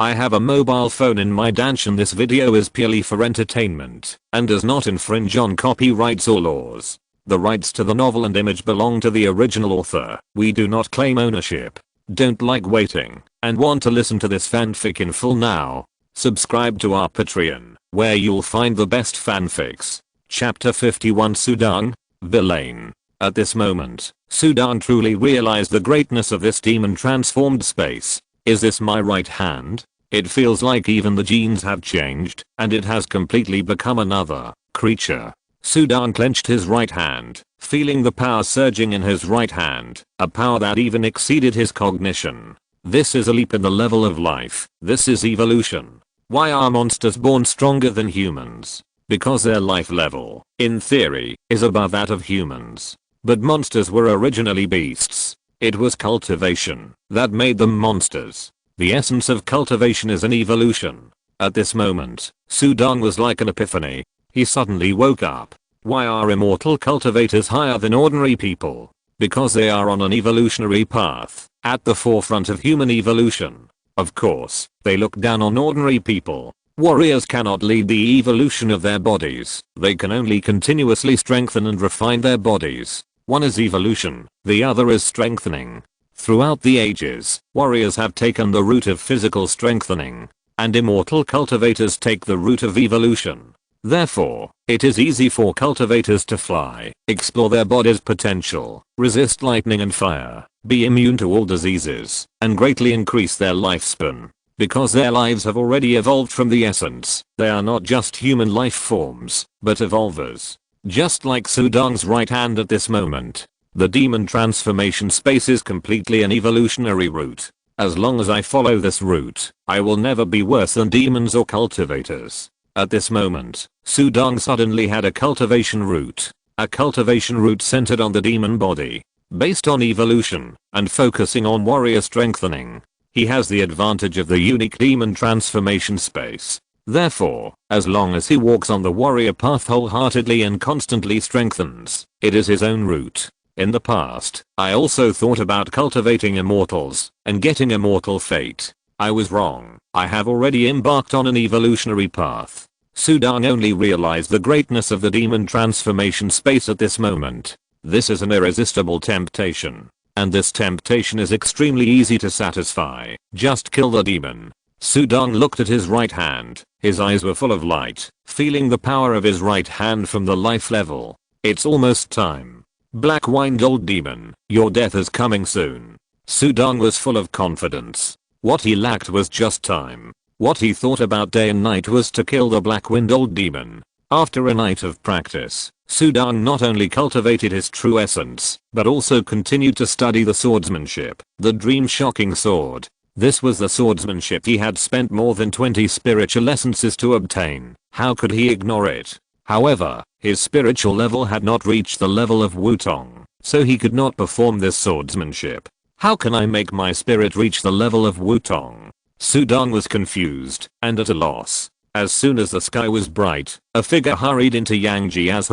I have a mobile phone in my Dantian. This video is purely for entertainment and does not infringe on copyrights or laws. The rights to the novel and image belong to the original author. We do not claim ownership. Don't like waiting and want to listen to this fanfic in full now? Subscribe to our Patreon, where you'll find the best fanfics. Chapter 51 Sudan, Villain. At this moment, Sudan truly realized the greatness of this demon transformed space. Is this my right hand? It feels like even the genes have changed, and it has completely become another creature. Sudan clenched his right hand, feeling the power surging in his right hand, a power that even exceeded his cognition. This is a leap in the level of life. This is evolution. Why are monsters born stronger than humans? Because their life level, in theory, is above that of humans. But monsters were originally beasts. It was cultivation that made them monsters. The essence of cultivation is an evolution. At this moment, Sudan was like an epiphany. He suddenly woke up. Why are immortal cultivators higher than ordinary people? Because they are on an evolutionary path, at the forefront of human evolution. Of course, they look down on ordinary people. Warriors cannot lead the evolution of their bodies. They can only continuously strengthen and refine their bodies. One is evolution, the other is strengthening. Throughout the ages, warriors have taken the route of physical strengthening, and immortal cultivators take the route of evolution. Therefore, it is easy for cultivators to fly, explore their body's potential, resist lightning and fire, be immune to all diseases, and greatly increase their lifespan. Because their lives have already evolved from the essence, they are not just human life forms, but evolvers. Just like Sudan's right hand at this moment, the demon transformation space is completely an evolutionary route. As long as I follow this route, I will never be worse than demons or cultivators. At this moment, Sudan suddenly had a cultivation route. A cultivation route centered on the demon body, based on evolution, and focusing on warrior strengthening. He has the advantage of the unique demon transformation space. Therefore, as long as he walks on the warrior path wholeheartedly and constantly strengthens, it is his own route. In the past, I also thought about cultivating immortals and getting immortal fate. I was wrong. I have already embarked on an evolutionary path. Sudan only realized the greatness of the demon transformation space at this moment. This is an irresistible temptation. And this temptation is extremely easy to satisfy. Just kill the demon. Sudan looked at his right hand. His eyes were full of light, feeling the power of his right hand from the life level. It's almost time. Black-winged old demon, your death is coming soon. Sudan was full of confidence. What he lacked was just time. What he thought about day and night was to kill the black-winged old demon. After a night of practice, Sudan not only cultivated his true essence, but also continued to study the swordsmanship, the dream-shocking sword. This was the swordsmanship he had spent more than 20 spiritual essences to obtain. How could he ignore it? However, his spiritual level had not reached the level of Wutong, so he could not perform this swordsmanship. How can I make my spirit reach the level of Wutong? Sudan was confused and at a loss. As soon as the sky was bright, a figure hurried into Yangjia's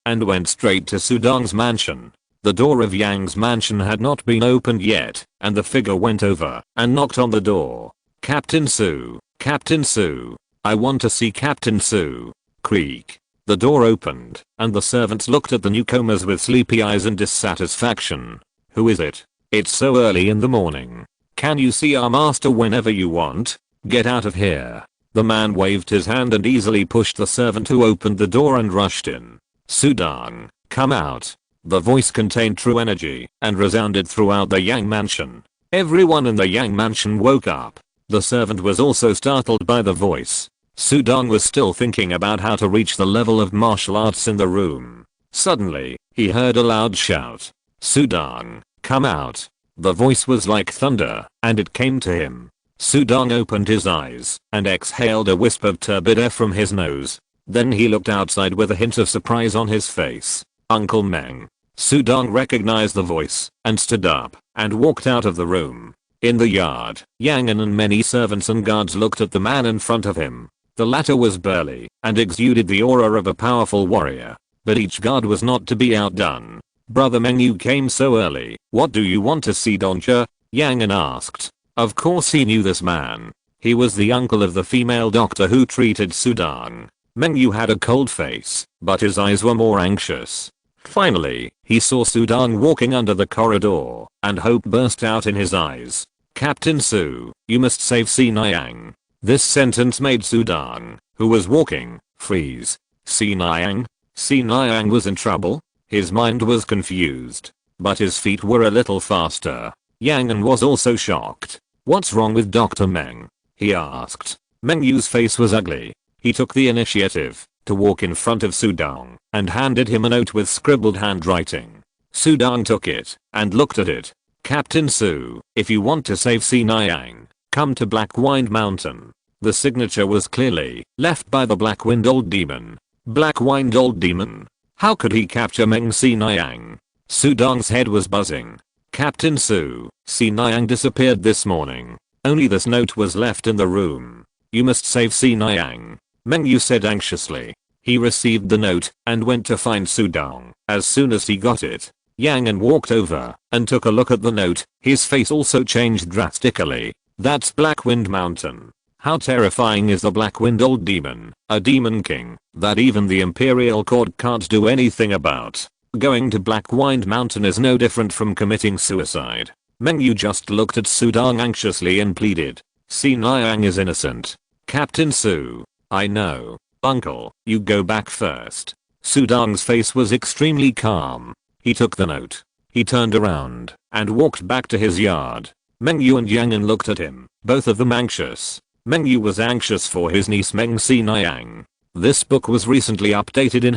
and went straight to Sudan's mansion. The door of Yang's mansion had not been opened yet, and the figure went over and knocked on the door. Captain Su, Captain Su, I want to see Captain Su. Creak. The door opened, and the servants looked at the newcomers with sleepy eyes and dissatisfaction. Who is it? It's so early in the morning. Can you see our master whenever you want? Get out of here. The man waved his hand and easily pushed the servant who opened the door and rushed in. Sudan, come out. The voice contained true energy and resounded throughout the Yang mansion. Everyone in the Yang mansion woke up. The servant was also startled by the voice. Sudan was still thinking about how to reach the level of martial arts in the room. Suddenly, he heard a loud shout. Sudan, come out. The voice was like thunder, and it came to him. Sudan opened his eyes and exhaled a wisp of turbid air from his nose. Then he looked outside with a hint of surprise on his face. Uncle Meng. Sudan recognized the voice and stood up and walked out of the room. In the yard, Yang and many servants and guards looked at the man in front of him. The latter was burly and exuded the aura of a powerful warrior. But each guard was not to be outdone. Brother Meng, you came so early. What do you want to see, Doncha? Yang asked. Of course he knew this man. He was the uncle of the female doctor who treated Sudang. Mengyu had a cold face, but his eyes were more anxious. Finally, he saw Sudang walking under the corridor, and hope burst out in his eyes. Captain Su, you must save Si Nyang. This sentence made Sudang, who was walking, freeze. Si Nyang? Si Nyang was in trouble? His mind was confused, but his feet were a little faster. Yang was also shocked. What's wrong with Dr. Meng? He asked. Mengyu's face was ugly. He took the initiative to walk in front of Sudang and handed him a note with scribbled handwriting. Sudang took it and looked at it. Captain Su, if you want to save Si Nyang, come to Black Wind Mountain. The signature was clearly left by the Black Wind Old Demon. Black Wind Old Demon? How could he capture Meng Si Nyang? Sudang's head was buzzing. Captain Su, Si Nyang disappeared this morning. Only this note was left in the room. You must save Si Nyang. Mengyu said anxiously. He received the note and went to find Sudang. As soon as he got it, Yang walked over and took a look at the note. His face also changed drastically. That's Black Wind Mountain. How terrifying is the Black Wind Old Demon, a demon king that even the Imperial Court can't do anything about. Going to Black Wind Mountain is no different from committing suicide. Mengyu just looked at Sudang anxiously and pleaded. Si Nyang is innocent. Captain Su, I know. Uncle, you go back first. Sudang's face was extremely calm. He took the note. He turned around and walked back to his yard. Mengyu and Yang looked at him, both of them anxious. Mengyu was anxious for his niece Meng Si Nyang. This book was recently updated in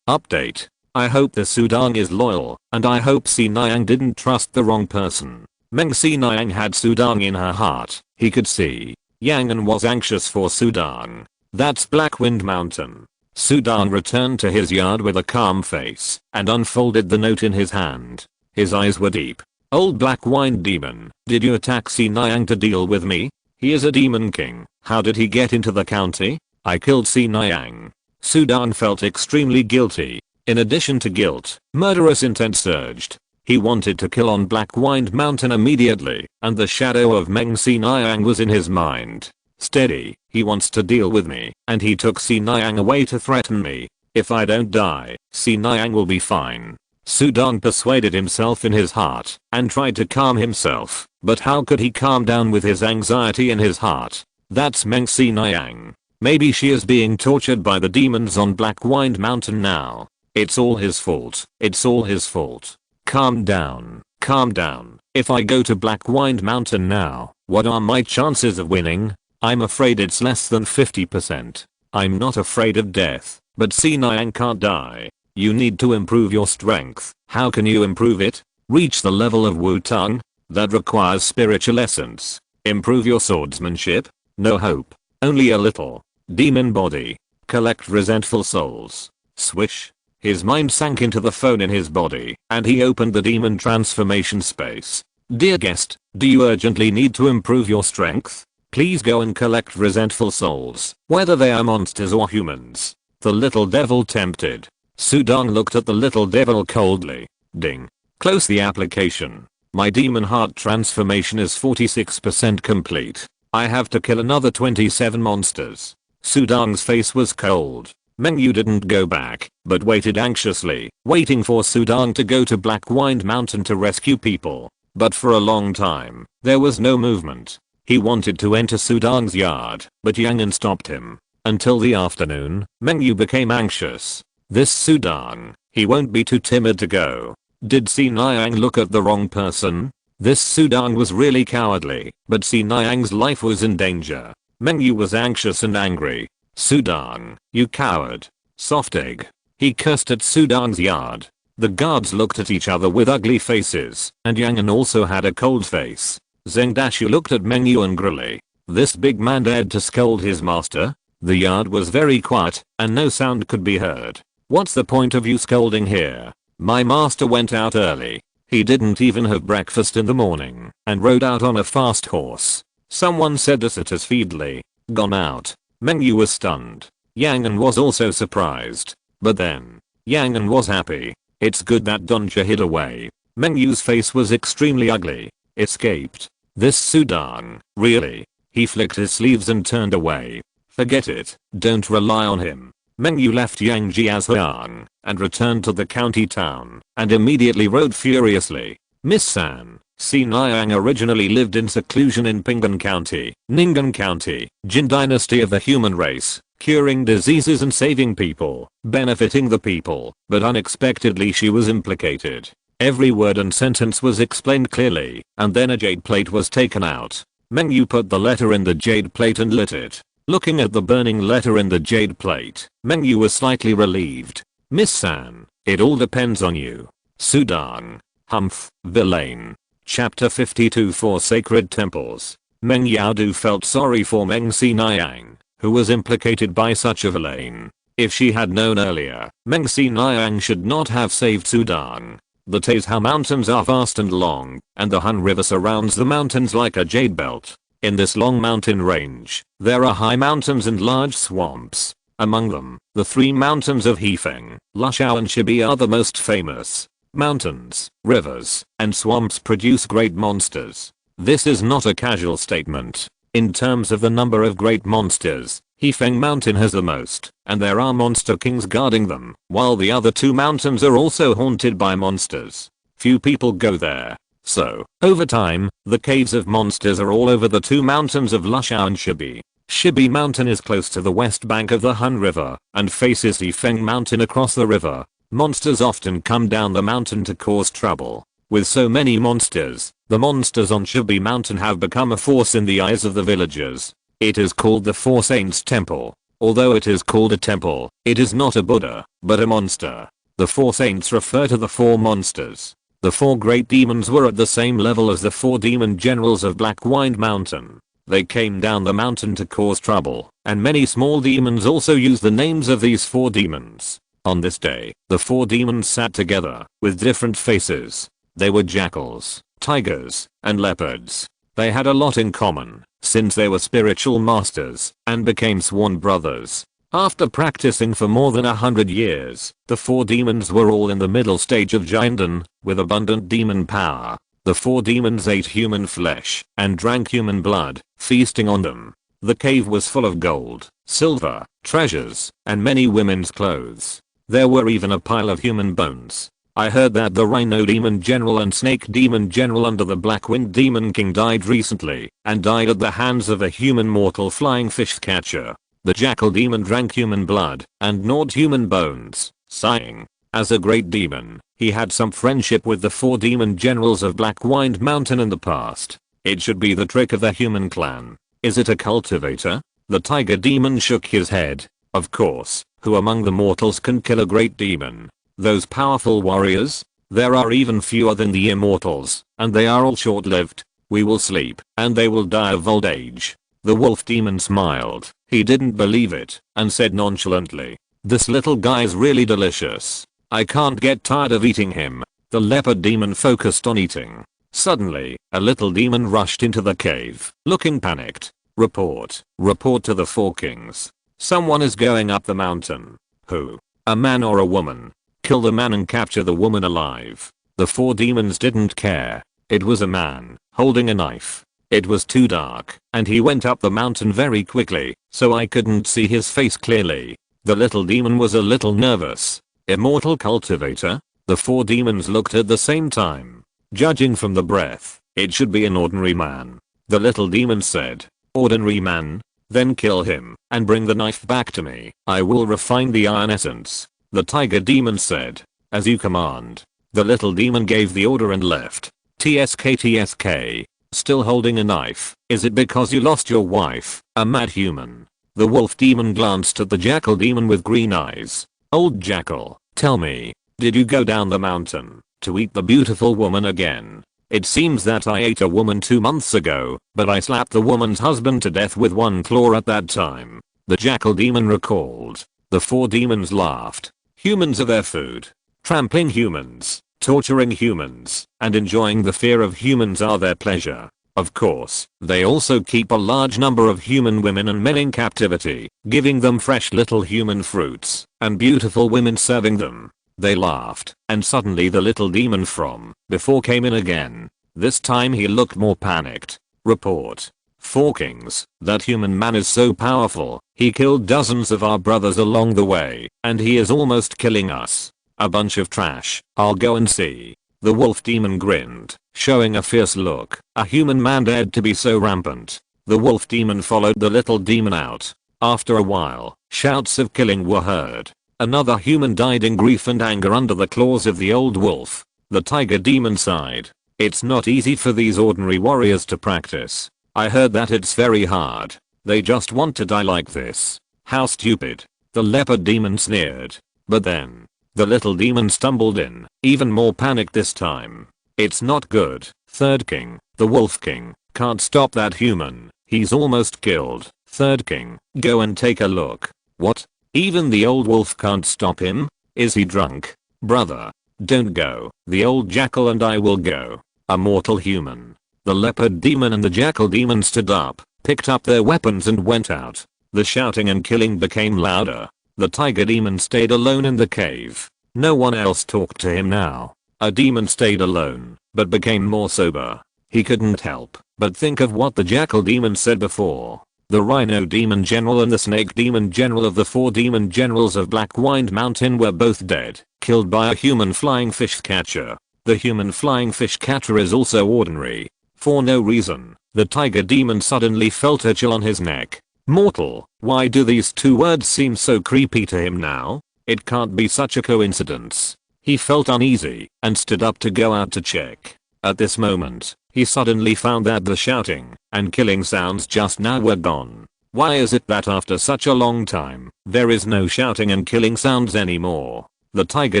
update. I hope the Sudang is loyal, and I hope Si Nyang didn't trust the wrong person. Meng Si Nyang had Sudang in her heart, he could see. Yang was anxious for Sudang. That's Black Wind Mountain. Sudang returned to his yard with a calm face and unfolded the note in his hand. His eyes were deep. Old Black Wind Demon, did you attack Si Nyang to deal with me? He is a demon king. How did he get into the county? I killed Si Nyang. Sudang felt extremely guilty. In addition to guilt, murderous intent surged. He wanted to kill on Black Wind Mountain immediately, and the shadow of Meng Si Nyang was in his mind. Steady, he wants to deal with me, and he took Si Nyang away to threaten me. If I don't die, Si Nyang will be fine. Sudang persuaded himself in his heart and tried to calm himself, but how could he calm down with his anxiety in his heart? That's Meng Si Nyang. Maybe she is being tortured by the demons on Black Wind Mountain now. It's all his fault. It's all his fault. Calm down. Calm down. If I go to Black Wind Mountain now, what are my chances of winning? I'm afraid it's less than 50%. I'm not afraid of death, but Si Nyang can't die. You need to improve your strength. How can you improve it? Reach the level of Wu Tung? That requires spiritual essence. Improve your swordsmanship? No hope. Only a little. Demon body. Collect resentful souls. Swish. His mind sank into the phone in his body, and he opened the demon transformation space. Dear guest, do you urgently need to improve your strength? Please go and collect resentful souls, whether they are monsters or humans. The little devil tempted. Sudang looked at the little devil coldly. Ding. Close the application. My demon heart transformation is 46% complete. I have to kill another 27 monsters. Sudang's face was cold. Mengyu didn't go back, but waited anxiously, waiting for Sudang to go to Black Wind Mountain to rescue people. But for a long time, there was no movement. He wanted to enter Sudang's yard, but Yang stopped him. Until the afternoon, Mengyu became anxious. This Sudang, he won't be too timid to go. Did Si Nyang look at the wrong person? This Sudang was really cowardly, but Si Nyang's life was in danger. Mengyu was anxious and angry. Sudang, you coward. Soft egg. He cursed at Sudang's yard. The guards looked at each other with ugly faces, and Yang also had a cold face. Zengdashu looked at Mengyu angrily. This big man dared to scold his master? The yard was very quiet, and no sound could be heard. What's the point of you scolding here? My master went out early. He didn't even have breakfast in the morning, and rode out on a fast horse. Someone said this at us feebly. Gone out. Mengyu was stunned. Yang was also surprised. But then, Yang was happy. It's good that Donja hid away. Mengyu's face was extremely ugly. Escaped. This Sudan, really? He flicked his sleeves and turned away. Forget it, don't rely on him. Mengyu left Yangjiazhuang and returned to the county town and immediately rode furiously. Miss San, Sinayang originally lived in seclusion in Pinggan County, Ning'an County, Jin Dynasty of the human race, curing diseases and saving people, benefiting the people, but unexpectedly she was implicated. Every word and sentence was explained clearly, and then a jade plate was taken out. Mengyu put the letter in the jade plate and lit it. Looking at the burning letter in the jade plate, Mengyu was slightly relieved. Miss San, it all depends on you. Sudan. Humph, Villain. Chapter 52 4 Sacred Temples. Meng Yaodu felt sorry for Meng Sinayang, who was implicated by such a villain. If she had known earlier, Meng Sinayang should not have saved Sudan. The Taizhou Mountains are vast and long, and the Han River surrounds the mountains like a jade belt. In this long mountain range, there are high mountains and large swamps. Among them, the three mountains of Hefeng, Lushao and Shibi are the most famous. Mountains, rivers, and swamps produce great monsters. This is not a casual statement. In terms of the number of great monsters, Hefeng Mountain has the most, and there are monster kings guarding them, while the other two mountains are also haunted by monsters. Few people go there. So, over time, the caves of monsters are all over the two mountains of Lushao and Shibi. Shibi Mountain is close to the west bank of the Han River and faces Hefeng Mountain across the river. Monsters often come down the mountain to cause trouble. With so many monsters, the monsters on Shibi Mountain have become a force in the eyes of the villagers. It is called the Four Saints Temple. Although it is called a temple, it is not a Buddha, but a monster. The Four Saints refer to the four monsters. The four great demons were at the same level as the four demon generals of Black Wind Mountain. They came down the mountain to cause trouble, and many small demons also use the names of these four demons. On this day, the four demons sat together, with different faces. They were jackals, tigers, and leopards. They had a lot in common, since they were spiritual masters, and became sworn brothers. After practicing for more than 100 years, the four demons were all in the middle stage of Jinden, with abundant demon power. The four demons ate human flesh, and drank human blood, feasting on them. The cave was full of gold, silver, treasures, and many women's clothes. There were even a pile of human bones. I heard that the Rhino Demon General and Snake Demon General under the Black Wind Demon King died recently, and died at the hands of a human mortal flying fish catcher. The Jackal Demon drank human blood, and gnawed human bones, sighing. As a great demon, he had some friendship with the four demon generals of Black Wind Mountain in the past. It should be the trick of the human clan. Is it a cultivator? The Tiger Demon shook his head. Of course, who among the mortals can kill a great demon? Those powerful warriors? There are even fewer than the immortals, and they are all short-lived. We will sleep, and they will die of old age. The wolf demon smiled. He didn't believe it, and said nonchalantly, "This little guy is really delicious. I can't get tired of eating him." The leopard demon focused on eating. Suddenly, a little demon rushed into the cave, looking panicked. Report to the four kings. Someone is going up the mountain. Who? A man or a woman? Kill the man and capture the woman alive. The four demons didn't care. It was a man, holding a knife. It was too dark, and he went up the mountain very quickly, so I couldn't see his face clearly. The little demon was a little nervous. Immortal cultivator? The four demons looked at the same time. Judging from the breath, it should be an ordinary man. The little demon said, "Ordinary man? Then kill him, and bring the knife back to me. I will refine the iron essence." The tiger demon said, "As you command." The little demon gave the order and left. TSK. Still holding a knife. Is it because you lost your wife, a mad human? The wolf demon glanced at the jackal demon with green eyes. Old jackal, tell me, did you go down the mountain to eat the beautiful woman again? It seems that I ate a woman 2 months ago, but I slapped the woman's husband to death with one claw at that time. The jackal demon recalled. The four demons laughed. Humans are their food. Trampling humans, torturing humans, and enjoying the fear of humans are their pleasure. Of course, they also keep a large number of human women and men in captivity, giving them fresh little human fruits, and beautiful women serving them. They laughed, and suddenly the little demon from before came in again. This time he looked more panicked. Report. Four kings, that human man is so powerful, he killed dozens of our brothers along the way, and he is almost killing us. A bunch of trash, I'll go and see. The wolf demon grinned, showing a fierce look. A human man dared to be so rampant. The wolf demon followed the little demon out. After a while, shouts of killing were heard. Another human died in grief and anger under the claws of the old wolf. The tiger demon sighed. It's not easy for these ordinary warriors to practice. I heard that it's very hard. They just want to die like this. How stupid. The leopard demon sneered. But then, the little demon stumbled in, even more panicked this time. It's not good. Third king, the wolf king, can't stop that human. He's almost killed. Third king, go and take a look. What? Even the old wolf can't stop him? Is he drunk? Brother, don't go. The old jackal and I will go. A mortal human. The leopard demon and the jackal demon stood up, picked up their weapons and went out. The shouting and killing became louder. The tiger demon stayed alone in the cave. No one else talked to him now. A demon stayed alone, but became more sober. He couldn't help but think of what the jackal demon said before. The rhino demon general and the snake demon general of the 4 demon generals of Black Wind Mountain were both dead, killed by a human flying fish catcher. The human flying fish catcher is also ordinary. For no reason, the tiger demon suddenly felt a chill on his neck. Mortal, why do these 2 words seem so creepy to him now? It can't be such a coincidence. He felt uneasy and stood up to go out to check. At this moment, he suddenly found that the shouting and killing sounds just now were gone. Why is it that after such a long time, there is no shouting and killing sounds anymore? The tiger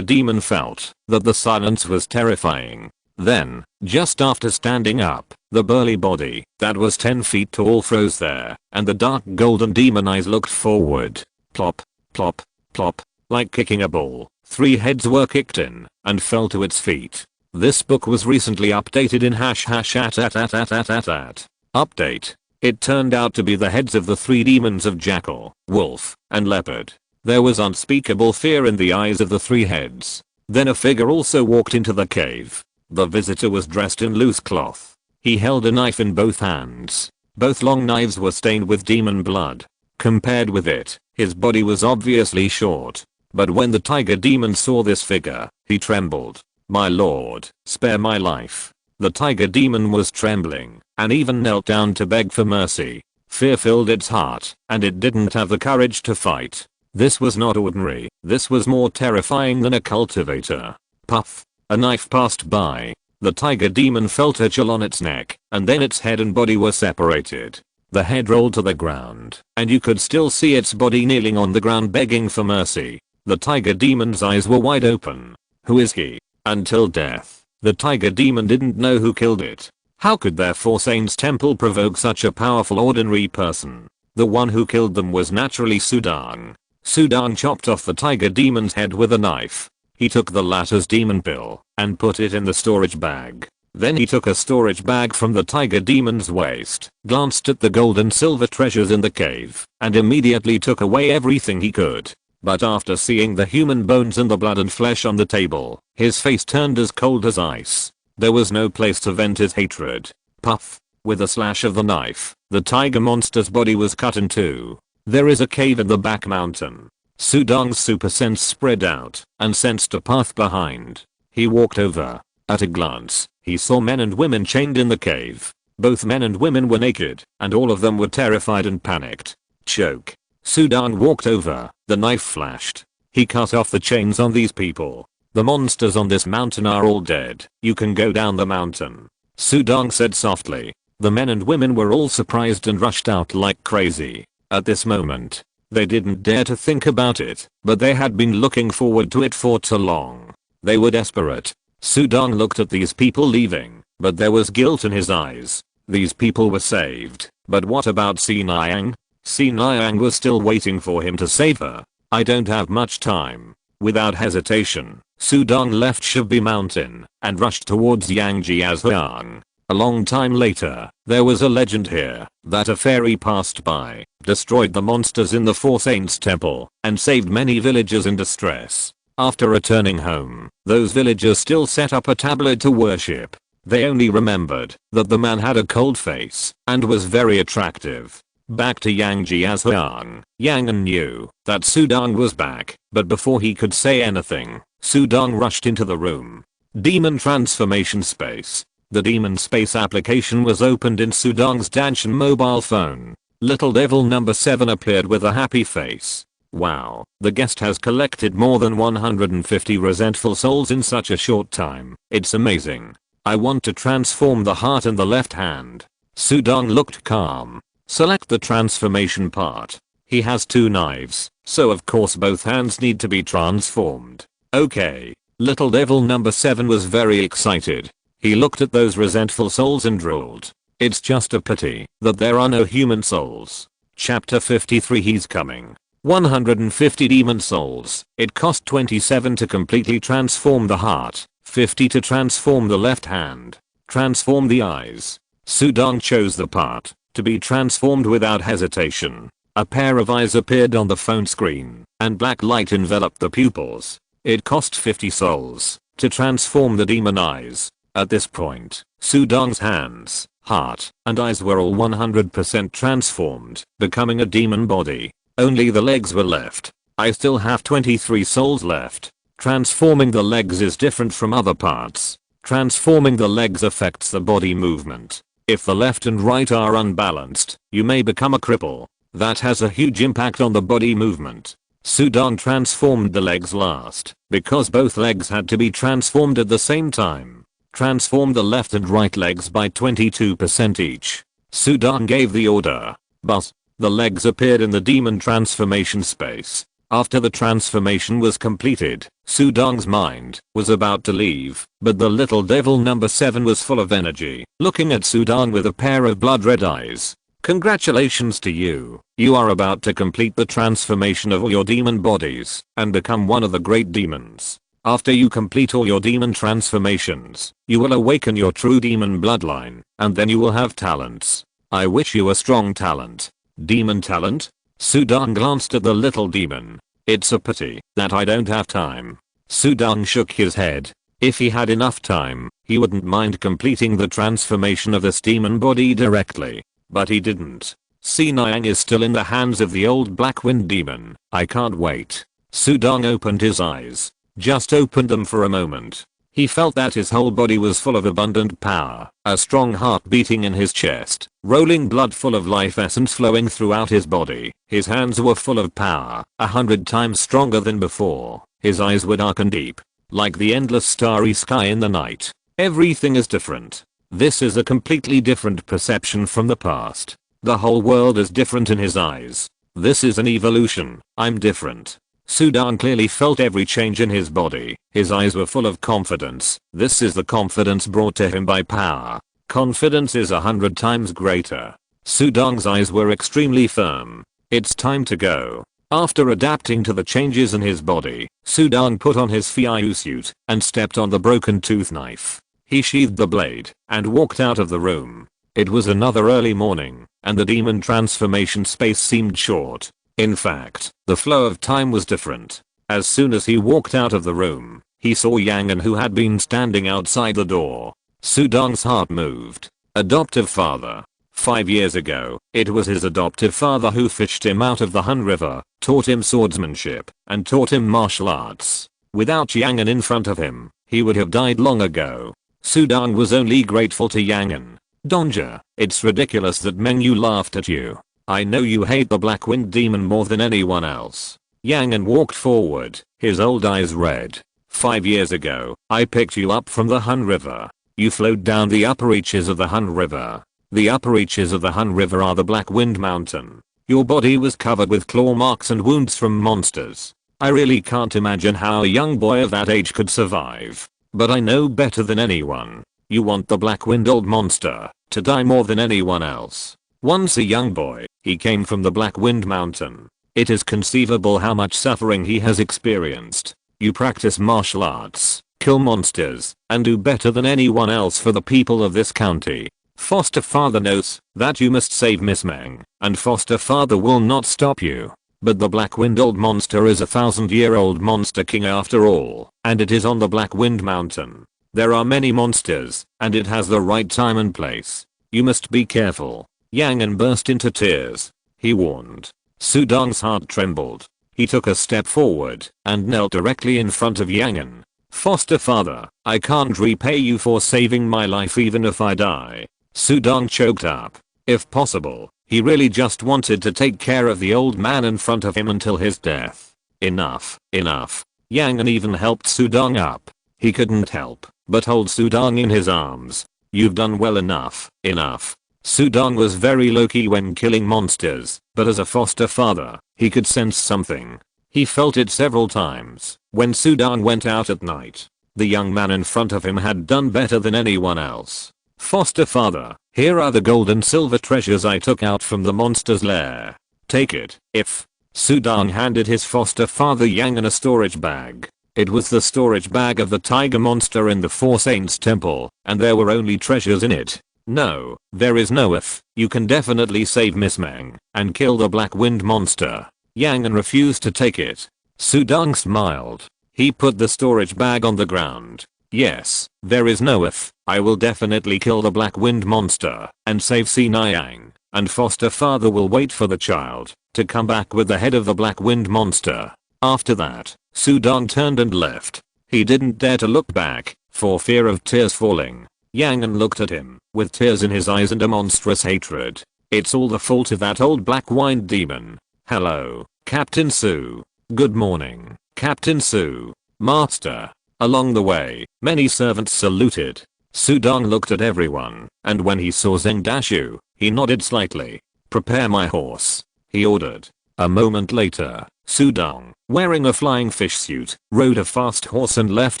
demon felt that the silence was terrifying. Then, just after standing up, the burly body that was 10 feet tall froze there, and the dark golden demon eyes looked forward. Plop, plop, plop, like kicking a ball. 3 heads were kicked in and fell to its feet. This book was recently updated in #@. Update. It turned out to be the heads of the 3 demons of jackal, wolf, and leopard. There was unspeakable fear in the eyes of the 3 heads. Then a figure also walked into the cave. The visitor was dressed in loose cloth. He held a knife in both hands. Both long knives were stained with demon blood. Compared with it, his body was obviously short. But when the tiger demon saw this figure, he trembled. My lord, spare my life. The tiger demon was trembling, and even knelt down to beg for mercy. Fear filled its heart, and it didn't have the courage to fight. This was not ordinary, this was more terrifying than a cultivator. Puff. A knife passed by. The tiger demon felt a chill on its neck, and then its head and body were separated. The head rolled to the ground, and you could still see its body kneeling on the ground begging for mercy. The tiger demon's eyes were wide open. Who is he? Until death, the tiger demon didn't know who killed it. How could their 4 saints temple provoke such a powerful ordinary person? The one who killed them was naturally Sudang. Sudang chopped off the tiger demon's head with a knife. He took the latter's demon pill and put it in the storage bag. Then he took a storage bag from the tiger demon's waist, glanced at the gold and silver treasures in the cave, and immediately took away everything he could. But after seeing the human bones and the blood and flesh on the table, his face turned as cold as ice. There was no place to vent his hatred. Puff. With a slash of the knife, the tiger monster's body was cut in 2. There is a cave in the back mountain. Sudang's super sense spread out and sensed a path behind. He walked over. At a glance, he saw men and women chained in the cave. Both men and women were naked, and all of them were terrified and panicked. Choke. Sudang walked over. The knife flashed. He cut off the chains on these people. The monsters on this mountain are all dead. You can go down the mountain. Sudang said softly. The men and women were all surprised and rushed out like crazy. At this moment, they didn't dare to think about it, but they had been looking forward to it for too long. They were desperate. Sudang looked at these people leaving, but there was guilt in his eyes. These people were saved, but what about Sinayang? Sinayang was still waiting for him to save her. I don't have much time. Without hesitation, Sudang left Shibi Mountain and rushed towards Yangjiazhuang. A long time later, there was a legend here that a fairy passed by, destroyed the monsters in the 4 Saints Temple, and saved many villagers in distress. After returning home, those villagers still set up a tablet to worship. They only remembered that the man had a cold face and was very attractive. Back to Yang Jiazhuang. Yang knew that Sudong was back, but before he could say anything, Sudong rushed into the room. Demon transformation space. The demon space application was opened in Sudong's Dantian mobile phone. Little devil number 7 appeared with a happy face. Wow, the guest has collected more than 150 resentful souls in such a short time. It's amazing. I want to transform the heart in the left hand. Sudong looked calm. Select the transformation part. He has 2 knives, so of course both hands need to be transformed. Okay. Little devil number 7 was very excited. He looked at those resentful souls and drooled. It's just a pity that there are no human souls. Chapter 53. He's coming. 150 demon souls. It cost 27 to completely transform the heart, 50 to transform the left hand, transform the eyes. Sudong chose the part to be transformed without hesitation. A pair of eyes appeared on the phone screen, and black light enveloped the pupils. It cost 50 souls to transform the demon eyes. At this point, Sudong's hands, heart, and eyes were all 100% transformed, becoming a demon body. Only the legs were left. I still have 23 souls left. Transforming the legs is different from other parts. Transforming the legs affects the body movement. If the left and right are unbalanced, you may become a cripple. That has a huge impact on the body movement. Sudong transformed the legs last, because both legs had to be transformed at the same time. Transformed the left and right legs by 22% each. Sudong gave the order. Buzz. The legs appeared in the demon transformation space. After the transformation was completed, Sudong's mind was about to leave, but the little devil number 7 was full of energy, looking at Sudong with a pair of blood red eyes. Congratulations to you. You are about to complete the transformation of all your demon bodies and become one of the great demons. After you complete all your demon transformations, you will awaken your true demon bloodline, and then you will have talents. I wish you a strong talent. Demon talent? Sudong glanced at the little demon. It's a pity that I don't have time. Sudong shook his head. If he had enough time, he wouldn't mind completing the transformation of this demon body directly. But he didn't. Niang is still in the hands of the old black wind demon. I can't wait. Sudong opened his eyes. Just opened them for a moment. He felt that his whole body was full of abundant power, a strong heart beating in his chest, rolling blood full of life essence flowing throughout his body. His hands were full of power, 100 times stronger than before. His eyes were dark and deep, like the endless starry sky in the night. Everything is different. This is a completely different perception from the past. The whole world is different in his eyes. This is an evolution. I'm different. Sudong clearly felt every change in his body. His eyes were full of confidence. This is the confidence brought to him by power. Confidence is 100 times greater. Sudong's eyes were extremely firm. It's time to go. After adapting to the changes in his body, Sudong put on his Fiyu suit and stepped on the broken tooth knife. He sheathed the blade and walked out of the room. It was another early morning, and the demon transformation space seemed short. In fact, the flow of time was different. As soon as he walked out of the room, he saw Yang who had been standing outside the door. Sudong's heart moved. Adoptive father. 5 years ago, it was his adoptive father who fished him out of the Han River, taught him swordsmanship, and taught him martial arts. Without Yang in front of him, he would have died long ago. Sudong was only grateful to Yang. Donja, it's ridiculous that Mengyu laughed at you. I know you hate the Black Wind Demon more than anyone else. Yang walked forward, his old eyes red. 5 years ago, I picked you up from the Han River. You flowed down the upper reaches of the Han River. The upper reaches of the Han River are the Black Wind Mountain. Your body was covered with claw marks and wounds from monsters. I really can't imagine how a young boy of that age could survive. But I know better than anyone. You want the Black Wind Old Monster to die more than anyone else. Once a young boy, he came from the Black Wind Mountain. It is conceivable how much suffering he has experienced. You practice martial arts, kill monsters, and do better than anyone else for the people of this county. Foster father knows that you must save Miss Meng, and foster father will not stop you. But the Black Wind Old Monster is a 1000-year-old monster king after all, and it is on the Black Wind Mountain. There are many monsters, and it has the right time and place. You must be careful. Yang burst into tears. He warned. Sudong's heart trembled. He took a step forward and knelt directly in front of Yang. Foster father, I can't repay you for saving my life even if I die. Sudong choked up. If possible, he really just wanted to take care of the old man in front of him until his death. Enough, enough. Yang even helped Sudong up. He couldn't help but hold Sudong in his arms. You've done well enough, enough. Sudong was very low-key when killing monsters, but as a foster father, he could sense something. He felt it several times when Sudong went out at night. The young man in front of him had done better than anyone else. Foster father, here are the gold and silver treasures I took out from the monster's lair. Take it, if. Sudong handed his foster father Yang a storage bag. It was the storage bag of the tiger monster in the Four Saints temple, and there were only treasures in it. No, there is no if. You can definitely save Miss Meng and kill the Black Wind monster. Yang refused to take it. Sudong smiled. He put the storage bag on the ground. Yes, there is no if. I will definitely kill the Black Wind monster and save Sinayang, and foster father will wait for the child to come back with the head of the Black Wind monster. After that, Sudong turned and left. He didn't dare to look back for fear of tears falling. Yang looked at him with tears in his eyes and a monstrous hatred. It's all the fault of that old Black Wind demon. Hello, Captain Su. Good morning, Captain Su. Master. Along the way, many servants saluted. Sudong looked at everyone, and when he saw Zheng Dashu, he nodded slightly. Prepare my horse, he ordered. A moment later, Sudong, wearing a flying fish suit, rode a fast horse and left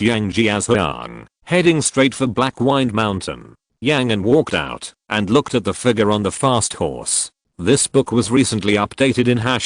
Yangjiazhuang, heading straight for Black Wind Mountain. Yang walked out and looked at the figure on the fast horse. This book was recently updated in #at.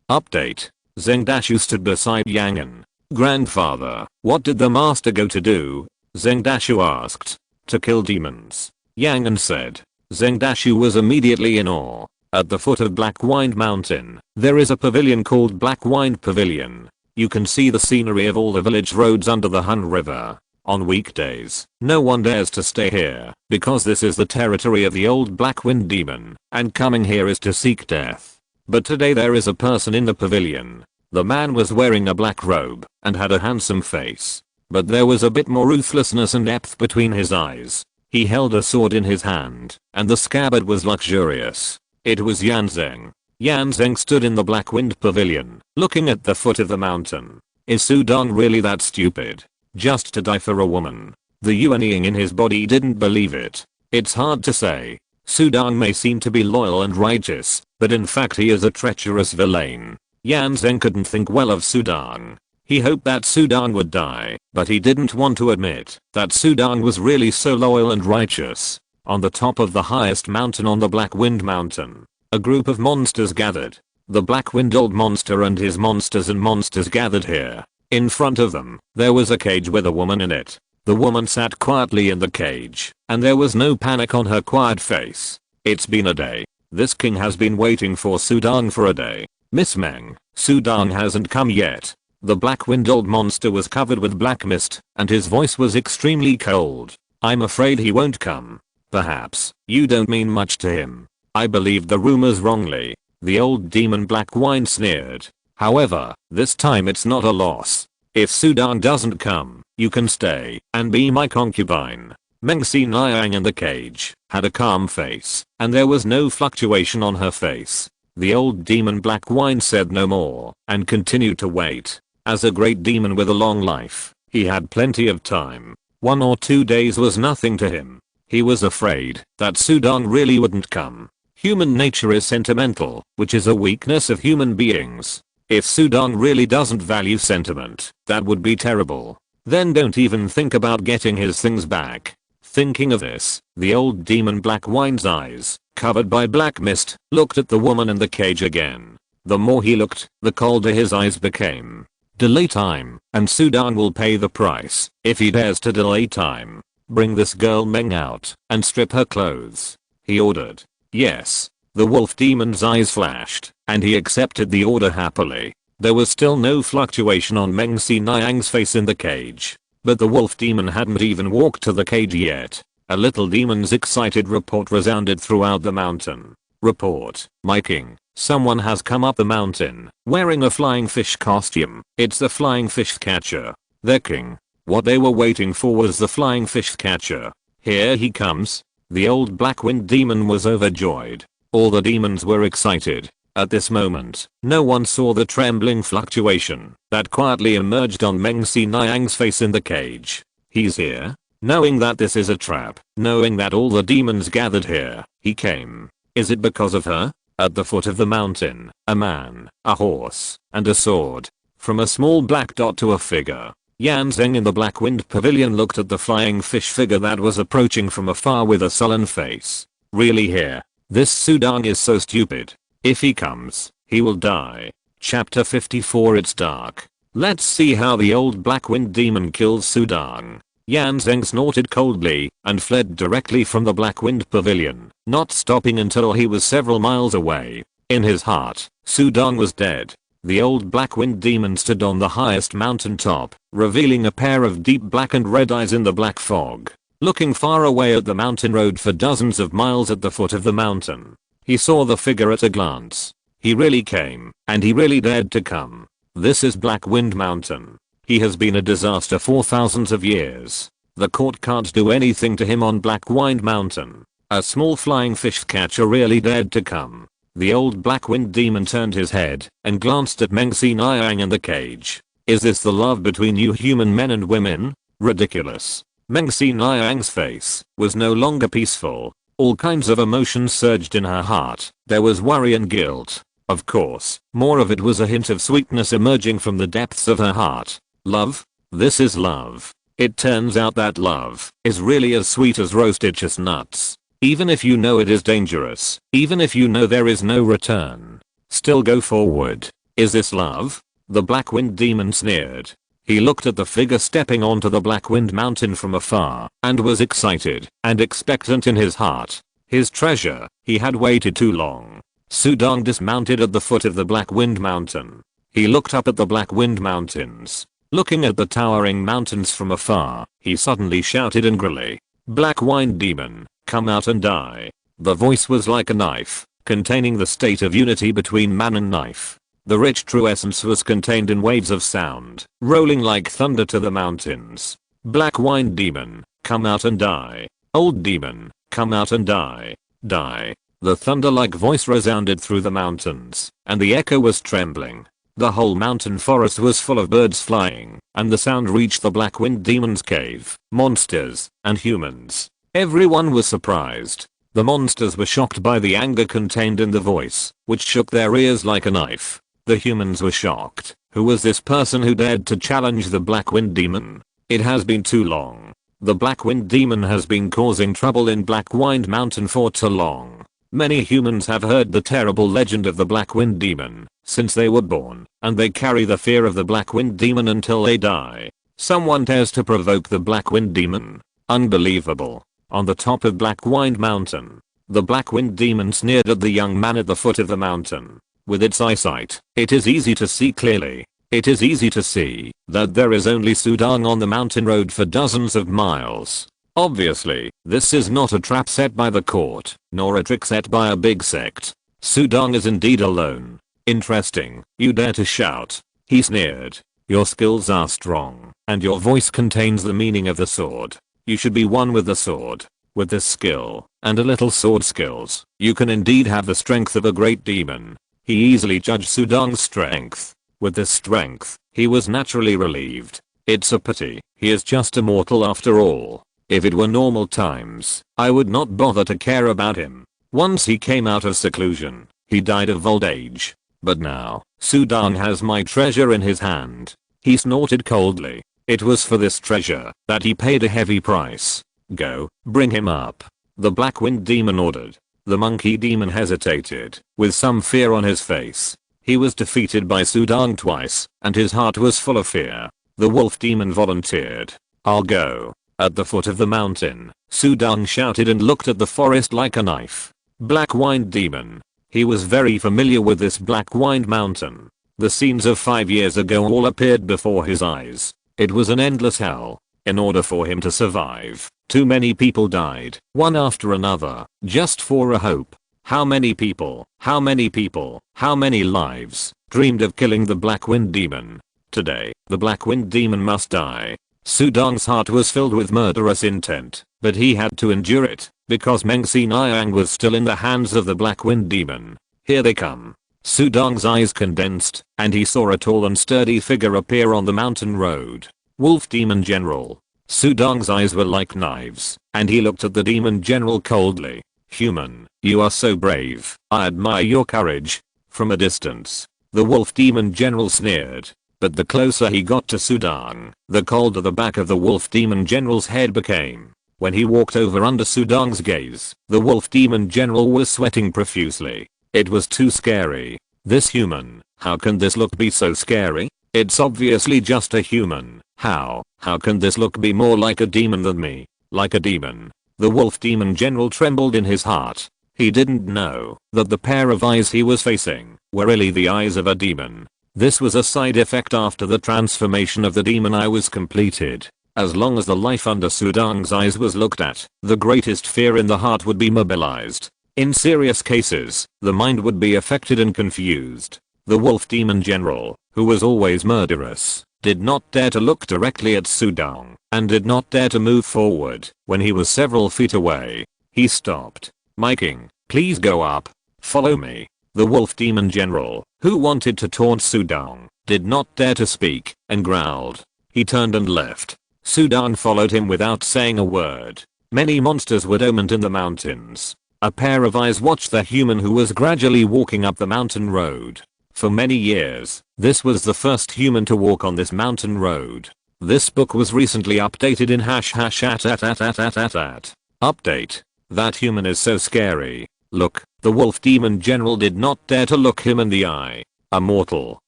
Update. Zheng Dashu stood beside Yang. Grandfather, what did the master go to do? Zheng Dashu asked. To kill demons. Yang said. Zheng Dashu was immediately in awe. At the foot of Black Wind Mountain, there is a pavilion called Black Wind Pavilion. You can see the scenery of all the village roads under the Han River. On weekdays, no one dares to stay here, because this is the territory of the old Black Wind demon, and coming here is to seek death. But today there is a person in the pavilion. The man was wearing a black robe, and had a handsome face. But there was a bit more ruthlessness and depth between his eyes. He held a sword in his hand, and the scabbard was luxurious. It was Yan Zheng. Yan Zheng stood in the Black Wind Pavilion, looking at the foot of the mountain. Is Sudong really that stupid? Just to die for a woman? The yuanying in his body didn't believe it. It's hard to say. Sudong may seem to be loyal and righteous, but in fact he is a treacherous villain. Yan Zheng couldn't think well of Sudong. He hoped that Sudong would die, but he didn't want to admit that Sudong was really so loyal and righteous. On the top of the highest mountain on the Black Wind Mountain, a group of monsters gathered. The Black Wind Old Monster and his monsters gathered here. In front of them, there was a cage with a woman in it. The woman sat quietly in the cage, and there was no panic on her quiet face. It's been a day. This king has been waiting for Sudong for a day. Miss Meng, Sudong hasn't come yet. The Black Wind Old Monster was covered with black mist, and his voice was extremely cold. I'm afraid he won't come. Perhaps you don't mean much to him. I believed the rumors wrongly. The old demon Black Wind sneered. However, this time it's not a loss. If Sudong doesn't come, you can stay and be my concubine. Meng Sinayang in the cage had a calm face, and there was no fluctuation on her face. The old demon Black Wind said no more and continued to wait. As a great demon with a long life, he had plenty of time. 1 or 2 days was nothing to him. He was afraid that Sudong really wouldn't come. Human nature is sentimental, which is a weakness of human beings. If Sudong really doesn't value sentiment, that would be terrible. Then don't even think about getting his things back. Thinking of this, the old demon Black Wind's eyes, covered by black mist, looked at the woman in the cage again. The more he looked, the colder his eyes became. Delay time, and Sudong will pay the price if he dares to delay time. Bring this girl Meng out and strip her clothes, he ordered. Yes. The wolf demon's eyes flashed, and he accepted the order happily. There was still no fluctuation on Meng Sinayang's face in the cage. But the wolf demon hadn't even walked to the cage yet. A little demon's excited report resounded throughout the mountain. Report, my king. Someone has come up the mountain, wearing a flying fish costume. It's the flying fish catcher. Their king. What they were waiting for was the flying fish catcher. Here he comes. The old black wind demon was overjoyed. All the demons were excited. At this moment, no one saw the trembling fluctuation that quietly emerged on Meng Si Niang's face in the cage. He's here. Knowing that this is a trap, knowing that all the demons gathered here, he came. Is it because of her? At the foot of the mountain, a man, a horse, and a sword. From a small black dot to a figure. Yan Zheng in the Black Wind Pavilion looked at the flying fish figure that was approaching from afar with a sullen face. Really here? This Sudang is so stupid. If he comes, he will die. Chapter 54. It's dark. Let's see how the old Black Wind demon kills Sudang. Yan Zheng snorted coldly and fled directly from the Black Wind Pavilion, not stopping until he was several miles away. In his heart, Sudang was dead. The old Black Wind demon stood on the highest mountain top, revealing a pair of deep black and red eyes in the black fog. Looking far away at the mountain road for dozens of miles at the foot of the mountain, he saw the figure at a glance. He really came, and he really dared to come. This is Black Wind Mountain. He has been a disaster for thousands of years. The court can't do anything to him on Black Wind Mountain. A small flying fish catcher really dared to come. The old Black Wind demon turned his head and glanced at Meng Si Niang in the cage. Is this the love between you human men and women? Ridiculous. Meng Si Niang's face was no longer peaceful. All kinds of emotions surged in her heart. There was worry and guilt. Of course, more of it was a hint of sweetness emerging from the depths of her heart. Love? This is love. It turns out that love is really as sweet as roasted chestnuts. Even if you know it is dangerous, even if you know there is no return, still go forward. Is this love? The Black Wind demon sneered. He looked at the figure stepping onto the Black Wind Mountain from afar and was excited and expectant in his heart. His treasure. He had waited too long. Sudang dismounted at the foot of the Black Wind Mountain. He looked up at the Black Wind Mountains. Looking at the towering mountains from afar, he suddenly shouted angrily, "Black Wind Demon, come out and die." The voice was like a knife, containing the state of unity between man and knife. The rich true essence was contained in waves of sound, rolling like thunder to the mountains. Black Wind Demon, come out and die. Old demon, come out and die. Die. The thunder-like voice resounded through the mountains, and the echo was trembling. The whole mountain forest was full of birds flying, and the sound reached the Black Wind Demon's cave. Monsters and humans. Everyone was surprised. The monsters were shocked by the anger contained in the voice, which shook their ears like a knife. The humans were shocked. Who was this person who dared to challenge the Black Wind Demon? It has been too long. The Black Wind Demon has been causing trouble in Black Wind Mountain for too long. Many humans have heard the terrible legend of the Black Wind Demon since they were born, and they carry the fear of the Black Wind Demon until they die. Someone dares to provoke the Black Wind Demon. Unbelievable. On the top of Black Wind Mountain, the Black Wind Demon sneered at the young man at the foot of the mountain. With its eyesight, it is easy to see clearly. It is easy to see that there is only Sudang on the mountain road for dozens of miles. Obviously, this is not a trap set by the court, nor a trick set by a big sect. Sudang is indeed alone. Interesting, you dare to shout. He sneered. Your skills are strong, and your voice contains the meaning of the sword. You should be one with the sword. With this skill, and a little sword skills, you can indeed have the strength of a great demon. He easily judged Sudang's strength. With this strength, he was naturally relieved. It's a pity, he is just a mortal after all. If it were normal times, I would not bother to care about him. Once he came out of seclusion, he died of old age. But now, Sudang has my treasure in his hand. He snorted coldly. It was for this treasure that he paid a heavy price. Go, bring him up. The Black Wind Demon ordered. The monkey demon hesitated, with some fear on his face. He was defeated by Sudang twice, and his heart was full of fear. The wolf demon volunteered. I'll go. At the foot of the mountain, Sudang shouted and looked at the forest like a knife. Black Wind Demon. He was very familiar with this Black Wind Mountain. The scenes of 5 years ago all appeared before his eyes. It was an endless hell. In order for him to survive, too many people died, one after another, just for a hope. How many people, how many people, how many lives, dreamed of killing the Black Wind Demon? Today, the Black Wind Demon must die. Sudong's heart was filled with murderous intent, but he had to endure it, because Meng Si Nyang was still in the hands of the Black Wind Demon. Here they come. Sudong's eyes condensed, and he saw a tall and sturdy figure appear on the mountain road. Wolf Demon General. Sudong's eyes were like knives, and he looked at the Demon General coldly. Human, you are so brave, I admire your courage. From a distance, the Wolf Demon General sneered. But the closer he got to Sudong, the colder the back of the Wolf Demon General's head became. When he walked over under Sudong's gaze, the Wolf Demon General was sweating profusely. It was too scary. This human, how can this look be so scary? It's obviously just a human. How can this look be more like a demon than me? Like a demon. The Wolf Demon General trembled in his heart. He didn't know that the pair of eyes he was facing were really the eyes of a demon. This was a side effect after the transformation of the demon eye was completed. As long as the life under Sudong's eyes was looked at, the greatest fear in the heart would be mobilized. In serious cases, the mind would be affected and confused. The Wolf Demon General, who was always murderous, did not dare to look directly at Sudong, and did not dare to move forward. When he was several feet away, he stopped. My king, please go up. Follow me. The Wolf Demon General, who wanted to taunt Sudong, did not dare to speak, and growled. He turned and left. Sudong followed him without saying a word. Many monsters were dormant in the mountains. A pair of eyes watched the human who was gradually walking up the mountain road. For many years, this was the first human to walk on this mountain road. This book was recently updated in #. Update. That human is so scary. Look, the Wolf Demon General did not dare to look him in the eye. A mortal,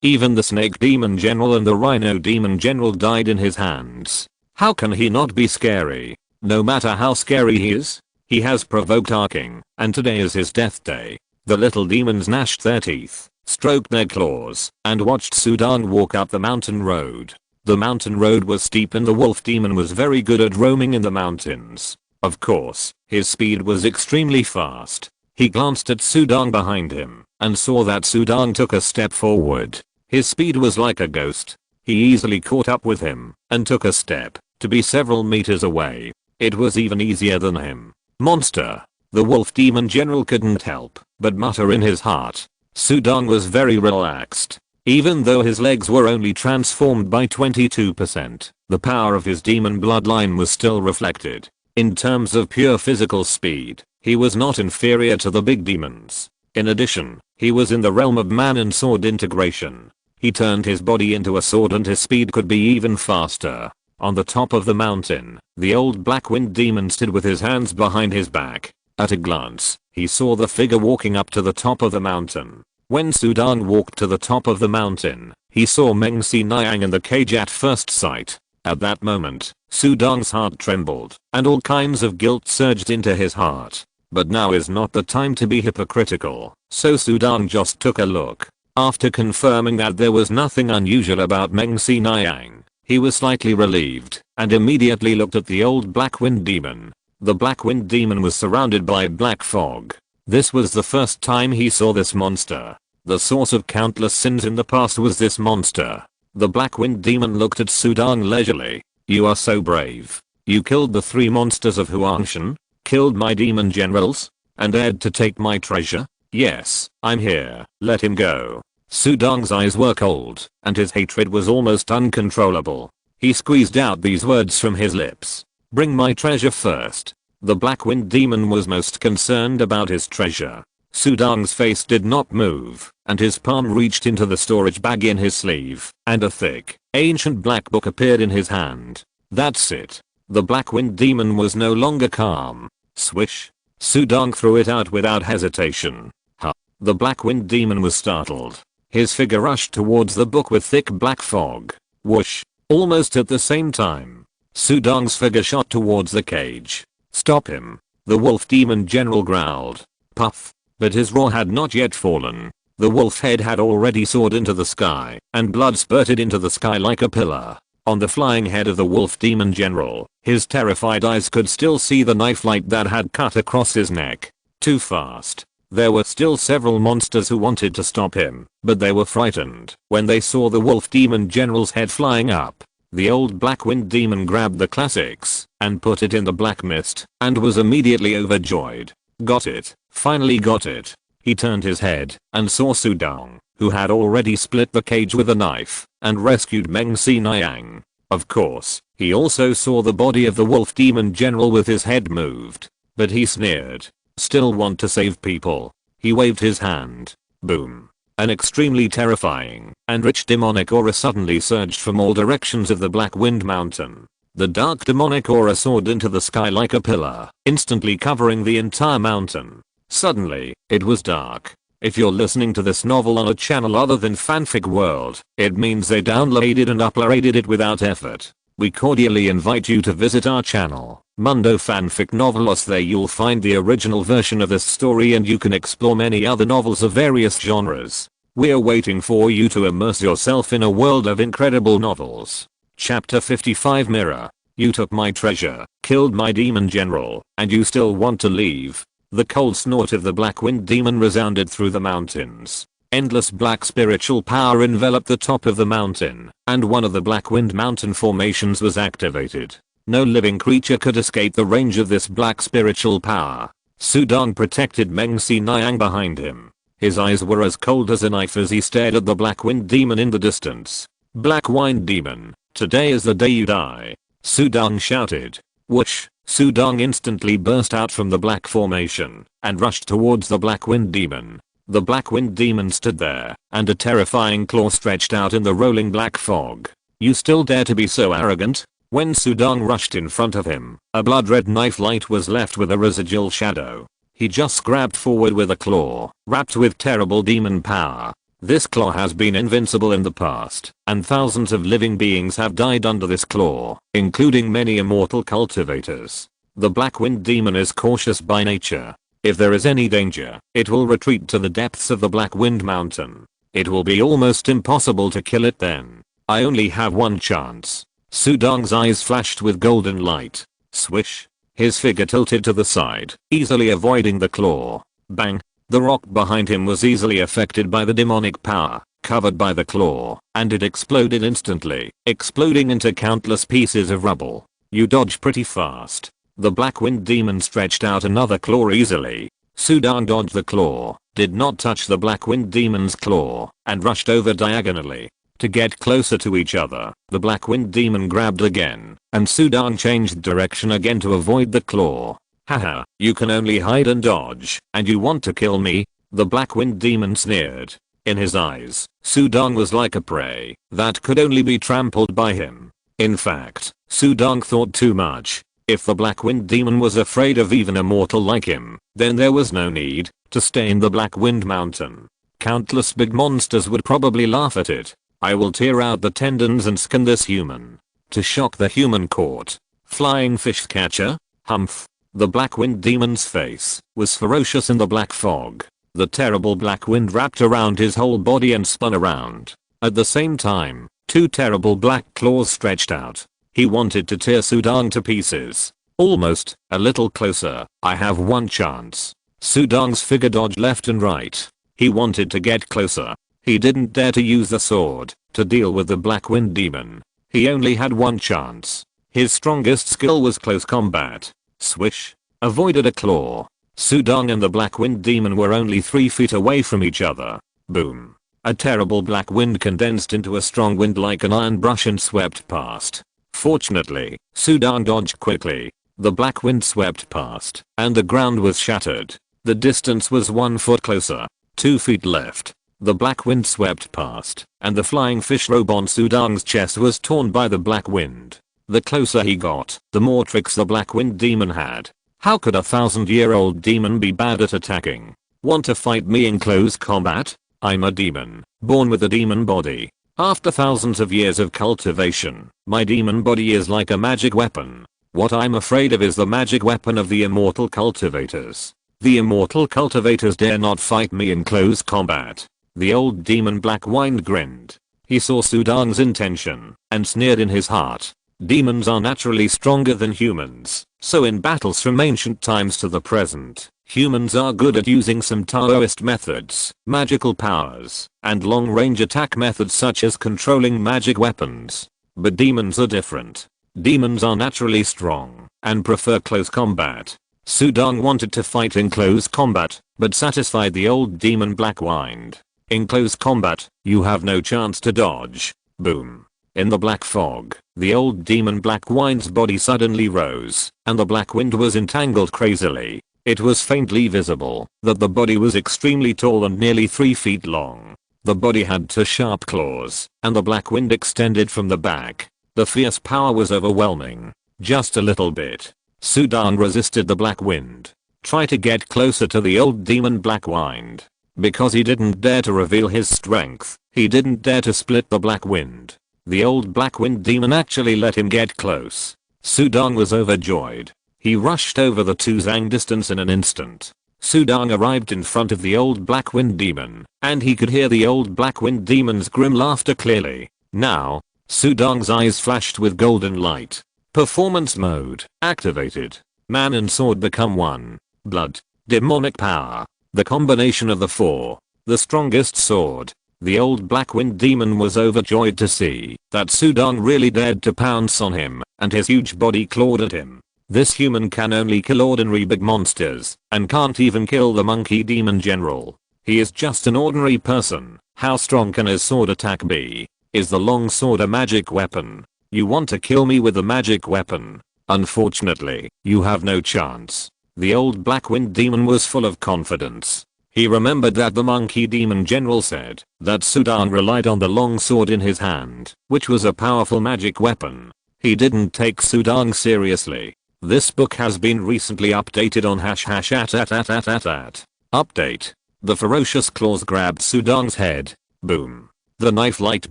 even the Snake Demon General and the Rhino Demon General died in his hands. How can he not be scary? No matter how scary he is, he has provoked our king, and today is his death day. The little demons gnashed their teeth, stroked their claws, and watched Sudong walk up the mountain road. The mountain road was steep and the Wolf Demon was very good at roaming in the mountains. Of course, his speed was extremely fast. He glanced at Sudong behind him, and saw that Sudong took a step forward. His speed was like a ghost. He easily caught up with him, and took a step, to be several meters away. It was even easier than him. Monster. The Wolf Demon General couldn't help but mutter in his heart. Sudong was very relaxed. Even though his legs were only transformed by 22%, the power of his demon bloodline was still reflected. In terms of pure physical speed, he was not inferior to the big demons. In addition, he was in the realm of man and sword integration. He turned his body into a sword and his speed could be even faster. On the top of the mountain, the old Black Wind Demon stood with his hands behind his back. At a glance, he saw the figure walking up to the top of the mountain. When Sudong walked to the top of the mountain, he saw Meng Si Nyang in the cage at first sight. At that moment, Sudong's heart trembled, and all kinds of guilt surged into his heart. But now is not the time to be hypocritical, so Sudong just took a look. After confirming that there was nothing unusual about Meng Si Nyang, he was slightly relieved, and immediately looked at the old Black Wind Demon. The Black Wind Demon was surrounded by black fog. This was the first time he saw this monster. The source of countless sins in the past was this monster. The Black Wind Demon looked at Sudong leisurely. You are so brave. You killed the 3 monsters of Huangshan, killed my demon generals, and dared to take my treasure? Yes, I'm here. Let him go. Sudong's eyes were cold, and his hatred was almost uncontrollable. He squeezed out these words from his lips. Bring my treasure first. The Black Wind Demon was most concerned about his treasure. Sudong's face did not move, and his palm reached into the storage bag in his sleeve, and a thick, ancient black book appeared in his hand. That's it. The Black Wind Demon was no longer calm. Swish. Sudong threw it out without hesitation. Ha. The Black Wind Demon was startled. His figure rushed towards the book with thick black fog. Whoosh. Almost at the same time, Sudong's figure shot towards the cage. Stop him. The Wolf Demon General growled. Puff. But his roar had not yet fallen. The wolf head had already soared into the sky, and blood spurted into the sky like a pillar. on the flying head of the wolf demon general. His terrified eyes could still see the knife light that had cut across his neck. Too fast. There were still several monsters who wanted to stop him, but they were frightened when they saw the wolf demon general's head flying up. The old black wind demon grabbed the classics and put it in the black mist and was immediately overjoyed. Got it. Finally got it. He turned his head and saw Sudong, who had already split the cage with a knife and rescued Meng Si Niang. Of course, he also saw the body of the wolf demon general with his head moved. But he sneered. Still want to save people. He waved his hand. Boom. An extremely terrifying and rich demonic aura suddenly surged from all directions of the Black Wind Mountain. The dark demonic aura soared into the sky like a pillar, instantly covering the entire mountain. Suddenly, it was dark. If you're listening to this novel on a channel other than Fanfic World, it means they downloaded and uploaded it without effort. We cordially invite you to visit our channel, Mundo Fanfic Novelos. There you'll find the original version of this story and you can explore many other novels of various genres. We're waiting for you to immerse yourself in a world of incredible novels. Chapter 55 Mirror. You took my treasure, killed my demon general, and you still want to leave. The cold snort of the Black Wind demon resounded through the mountains. Endless black spiritual power enveloped the top of the mountain, and one of the Black Wind mountain formations was activated. No living creature could escape the range of this black spiritual power. Sudong protected Meng Si Niang behind him. His eyes were as cold as a knife as he stared at the Black Wind demon in the distance. Black Wind demon, today is the day you die. Sudong shouted. Whoosh. Sudong instantly burst out from the black formation and rushed towards the Black Wind demon. The Black Wind demon stood there, and a terrifying claw stretched out in the rolling black fog. You still dare to be so arrogant? When Sudong rushed in front of him, a blood-red knife light was left with a residual shadow. He just grabbed forward with a claw, wrapped with terrible demon power. This claw has been invincible in the past, and thousands of living beings have died under this claw, including many immortal cultivators. The Black Wind demon is cautious by nature. If there is any danger, it will retreat to the depths of the Black Wind Mountain. It will be almost impossible to kill it then. I only have one chance. Sudong's eyes flashed with golden light. Swish. His figure tilted to the side, easily avoiding the claw. Bang. The rock behind him was easily affected by the demonic power, covered by the claw, and it exploded instantly, exploding into countless pieces of rubble. You dodge pretty fast. The Black Wind demon stretched out another claw easily. Sudong dodged the claw, did not touch the Black Wind demon's claw, and rushed over diagonally. To get closer to each other, the Black Wind demon grabbed again, and Sudong changed direction again to avoid the claw. Haha, you can only hide and dodge, and you want to kill me? The Black Wind demon sneered. In his eyes, Sudong was like a prey that could only be trampled by him. In fact, Sudong thought too much. If the Black Wind demon was afraid of even a mortal like him, then there was no need to stay in the Black Wind Mountain. Countless big monsters would probably laugh at it. I will tear out the tendons and skin this human. To shock the human court. Flying fish catcher? Humph. The Black Wind demon's face was ferocious in the black fog. The terrible black wind wrapped around his whole body and spun around. At the same time, two terrible black claws stretched out. He wanted to tear Sudong to pieces. Almost, a little closer. I have one chance. Sudong's figure dodged left and right. He wanted to get closer. He didn't dare to use the sword to deal with the Black Wind demon. He only had one chance. His strongest skill was close combat. Swish. Avoided a claw. Sudong and the Black Wind demon were only 3 feet away from each other. Boom. A terrible black wind condensed into a strong wind like an iron brush and swept past. Fortunately, Sudong dodged quickly. The black wind swept past, and the ground was shattered. The distance was 1 foot closer. 2 feet left. The black wind swept past, and the flying fish robe on Sudong's chest was torn by the black wind. The closer he got, the more tricks the Black Wind demon had. How could a 1,000-year-old demon be bad at attacking? Want to fight me in close combat? I'm a demon, born with a demon body. After thousands of years of cultivation, my demon body is like a magic weapon. What I'm afraid of is the magic weapon of the immortal cultivators. The immortal cultivators dare not fight me in close combat. The old demon Black Wind grinned. He saw Sudang's intention and sneered in his heart. Demons are naturally stronger than humans, so in battles from ancient times to the present, humans are good at using some Taoist methods, magical powers, and long-range attack methods such as controlling magic weapons. But demons are different. Demons are naturally strong and prefer close combat. Sudang wanted to fight in close combat, but satisfied the old demon Blackwind. In close combat, you have no chance to dodge. Boom. In the black fog, the old demon Blackwind's body suddenly rose, and the Blackwind was entangled crazily. It was faintly visible that the body was extremely tall and nearly 3 feet long. The body had 2 sharp claws, and the Blackwind extended from the back. The fierce power was overwhelming. Just a little bit. Sudang resisted the Blackwind. Try to get closer to the old demon Blackwind. Because he didn't dare to reveal his strength, he didn't dare to split the Blackwind. The old Blackwind demon actually let him get close. Sudang was overjoyed. He rushed over the 2 zang distance in an instant. Sudang arrived in front of the old Blackwind demon, and he could hear the old Blackwind demon's grim laughter clearly. Now, Sudang's eyes flashed with golden light. Performance mode activated. Man and sword become one. Blood. Demonic power. The combination of the 4. The strongest sword. The old Blackwind demon was overjoyed to see that Sudang really dared to pounce on him, and his huge body clawed at him. This human can only kill ordinary big monsters, and can't even kill the monkey demon general. He is just an ordinary person. How strong can his sword attack be? Is the long sword a magic weapon? You want to kill me with a magic weapon? Unfortunately, you have no chance. The old Blackwind demon was full of confidence. He remembered that the monkey demon general said that Sudang relied on the long sword in his hand, which was a powerful magic weapon. He didn't take Sudang seriously. This book has been recently updated on #@. Update. The ferocious claws grabbed Sudang's head. Boom. The knife light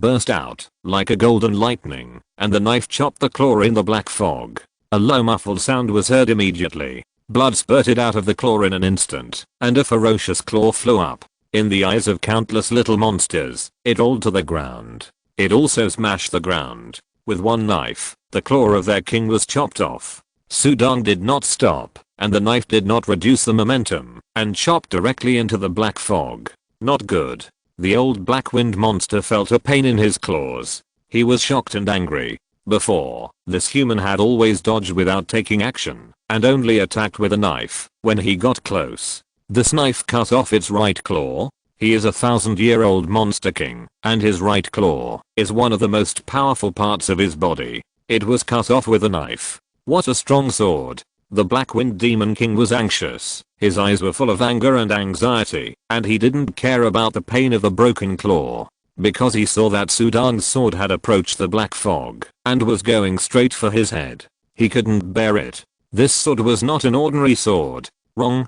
burst out like a golden lightning, and the knife chopped the claw in the black fog. A low muffled sound was heard immediately. Blood spurted out of the claw in an instant, and a ferocious claw flew up. In the eyes of countless little monsters, it rolled to the ground. It also smashed the ground. With one knife, the claw of their king was chopped off. Sudang did not stop, and the knife did not reduce the momentum, and chopped directly into the black fog. Not good. The old Blackwind monster felt a pain in his claws. He was shocked and angry. Before, this human had always dodged without taking action, and only attacked with a knife when he got close. This knife cut off its right claw. He is a 1,000-year-old monster king, and his right claw is one of the most powerful parts of his body. It was cut off with a knife. What a strong sword. The Blackwind demon king was anxious. His eyes were full of anger and anxiety, and he didn't care about the pain of the broken claw. Because he saw that Sudang's sword had approached the black fog and was going straight for his head. He couldn't bear it. This sword was not an ordinary sword. Wrong.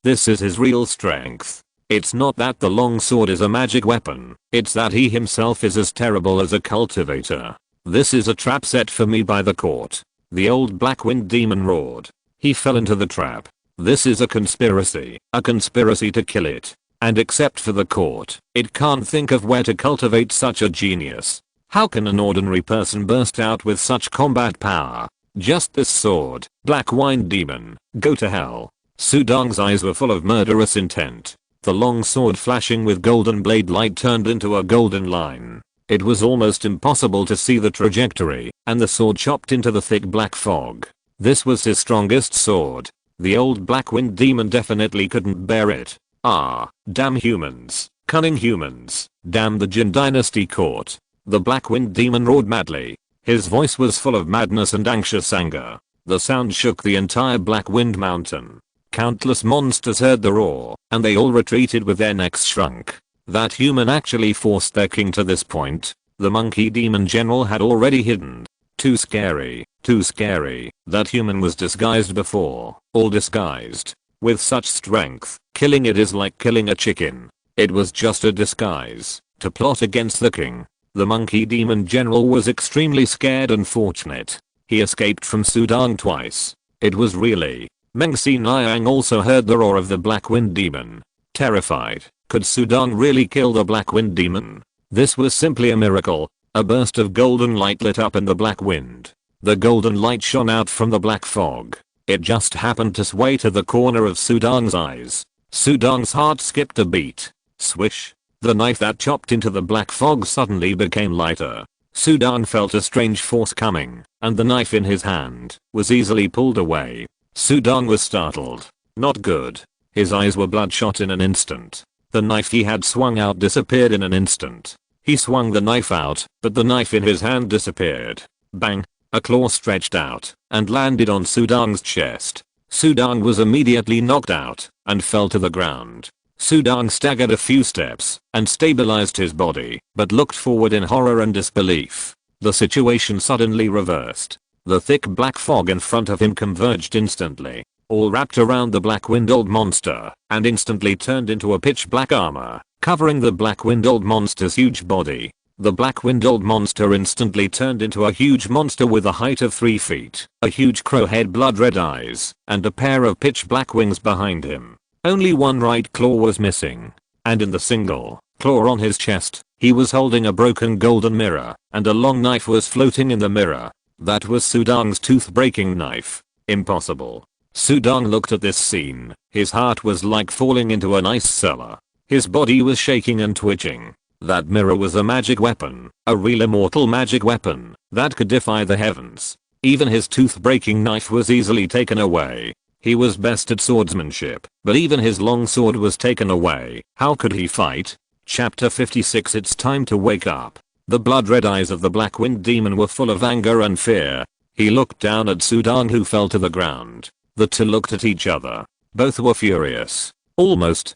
This is his real strength. It's not that the long sword is a magic weapon. It's that he himself is as terrible as a cultivator. This is a trap set for me by the court. The old Blackwind demon roared. He fell into the trap. This is a conspiracy to kill it. And except for the court, it can't think of where to cultivate such a genius. How can an ordinary person burst out with such combat power? Just this sword. Blackwind demon, go to hell. Sudang's eyes were full of murderous intent. The long sword flashing with golden blade light turned into a golden line. It was almost impossible to see the trajectory, and the sword chopped into the thick black fog. This was his strongest sword. The old Blackwind demon definitely couldn't bear it. Ah, damn humans, cunning humans, damn the Jin Dynasty court. The Blackwind demon roared madly. His voice was full of madness and anxious anger. The sound shook the entire Blackwind mountain. Countless monsters heard the roar, and they all retreated with their necks shrunk. That human actually forced their king to this point. The monkey demon general had already hidden. Too scary, too scary. That human was disguised before, all disguised. With such strength, killing it is like killing a chicken. It was just a disguise, to plot against the king. The monkey demon general was extremely scared and fortunate. He escaped from Sudang twice. It was really. Meng Si Niang also heard the roar of the Blackwind demon. Terrified, could Sudang really kill the Blackwind demon? This was simply a miracle. A burst of golden light lit up in the black wind. The golden light shone out from the black fog. It just happened to sway to the corner of Sudang's eyes. Sudang's heart skipped a beat. Swish. The knife that chopped into the black fog suddenly became lighter. Sudang felt a strange force coming, and the knife in his hand was easily pulled away. Sudang was startled. Not good. His eyes were bloodshot in an instant. The knife he had swung out disappeared in an instant. He swung the knife out, but the knife in his hand disappeared. Bang! A claw stretched out and landed on Sudang's chest. Sudang was immediately knocked out and fell to the ground. Sudang staggered a few steps and stabilized his body, but looked forward in horror and disbelief. The situation suddenly reversed. The thick black fog in front of him converged instantly, all wrapped around the black-windowed monster, and instantly turned into a pitch black armor, covering the black-windowed monster's huge body. The black-windowed monster instantly turned into a huge monster with a height of 3 feet, a huge crow head, blood-red eyes, and a pair of pitch black wings behind him. Only one right claw was missing, and in the single claw on his chest, he was holding a broken golden mirror, and a long knife was floating in the mirror. That was Sudang's tooth-breaking knife. Impossible. Sudang looked at this scene. His heart was like falling into an ice cellar. His body was shaking and twitching. That mirror was a magic weapon, a real immortal magic weapon that could defy the heavens. Even his tooth-breaking knife was easily taken away. He was best at swordsmanship, but even his long sword was taken away. How could he fight? Chapter 56. It's time to wake up. The blood-red eyes of the Black Wind Demon were full of anger and fear. He looked down at Sudang, who fell to the ground. The two looked at each other. Both were furious. Almost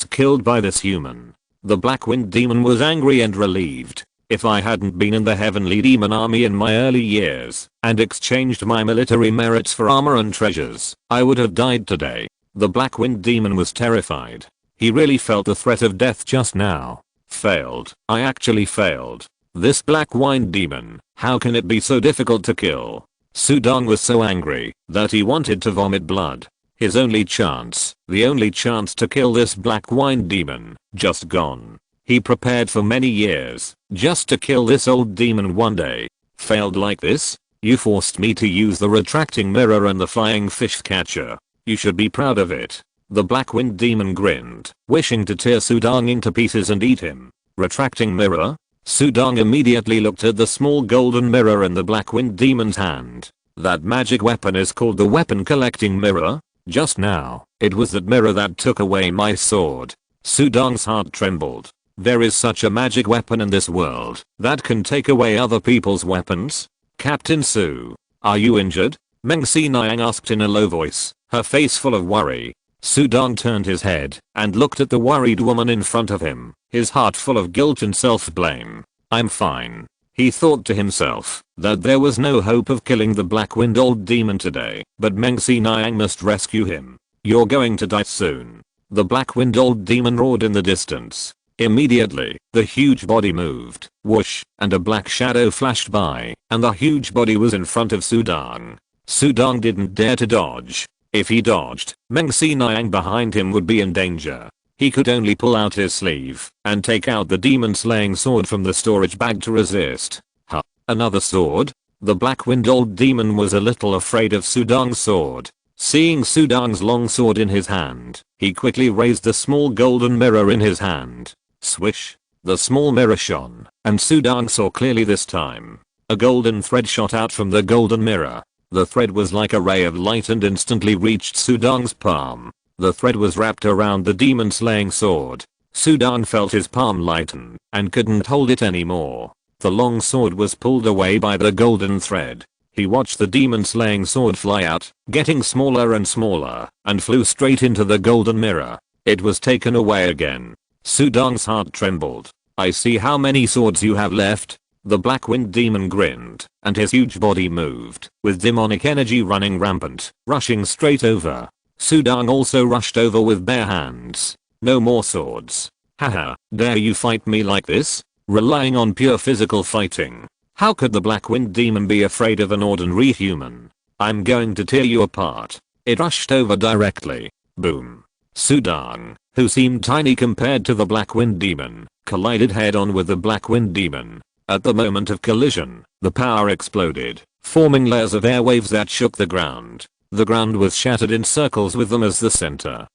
killed by this human. The Black Wind Demon was angry and relieved. If I hadn't been in the Heavenly Demon Army in my early years and exchanged my military merits for armor and treasures, I would have died today. The Black Wind Demon was terrified. He really felt the threat of death just now. Failed. I actually failed. This Black Wind Demon, how can it be so difficult to kill? Sudang was so angry that he wanted to vomit blood. His only chance, the only chance to kill this Black Wind Demon, just gone. He prepared for many years, just to kill this old demon one day. Failed like this? You forced me to use the retracting mirror and the flying fish catcher. You should be proud of it. The Black Wind Demon grinned, wishing to tear Sudang into pieces and eat him. Retracting mirror? Sudang immediately looked at the small golden mirror in the Black Wind Demon's hand. That magic weapon is called the weapon collecting mirror? Just now, it was that mirror that took away my sword. Sudang's heart trembled. There is such a magic weapon in this world that can take away other people's weapons? Captain Su, are you injured? Meng Xinayang asked in a low voice, her face full of worry. Sudang turned his head and looked at the worried woman in front of him, his heart full of guilt and self-blame. I'm fine. He thought to himself that there was no hope of killing the Black Wind Old Demon today, but Meng Xinayang must rescue him. You're going to die soon. The Black Wind Old Demon roared in the distance. Immediately, the huge body moved, whoosh, and a black shadow flashed by, and the huge body was in front of Sudang. Sudang didn't dare to dodge. If he dodged, Meng Xinayang behind him would be in danger. He could only pull out his sleeve and take out the demon-slaying sword from the storage bag to resist. Huh? Another sword? The Black Wind Old Demon was a little afraid of Sudang's sword. Seeing Sudang's long sword in his hand, he quickly raised the small golden mirror in his hand. Swish. The small mirror shone, and Sudang saw clearly this time. A golden thread shot out from the golden mirror. The thread was like a ray of light and instantly reached Sudang's palm. The thread was wrapped around the demon-slaying sword. Sudang felt his palm lighten and couldn't hold it anymore. The long sword was pulled away by the golden thread. He watched the demon-slaying sword fly out, getting smaller and smaller, and flew straight into the golden mirror. It was taken away again. Sudang's heart trembled. I see how many swords you have left. The Black Wind Demon grinned, and his huge body moved, with demonic energy running rampant, rushing straight over. Sudang also rushed over with bare hands. No more swords. Haha, dare you fight me like this? Relying on pure physical fighting. How could the Black Wind Demon be afraid of an ordinary human? I'm going to tear you apart. It rushed over directly. Boom. Sudang, who seemed tiny compared to the Black Wind Demon, collided head-on with the Black Wind Demon. At the moment of collision, the power exploded, forming layers of airwaves that shook the ground. The ground was shattered in circles with them as the center.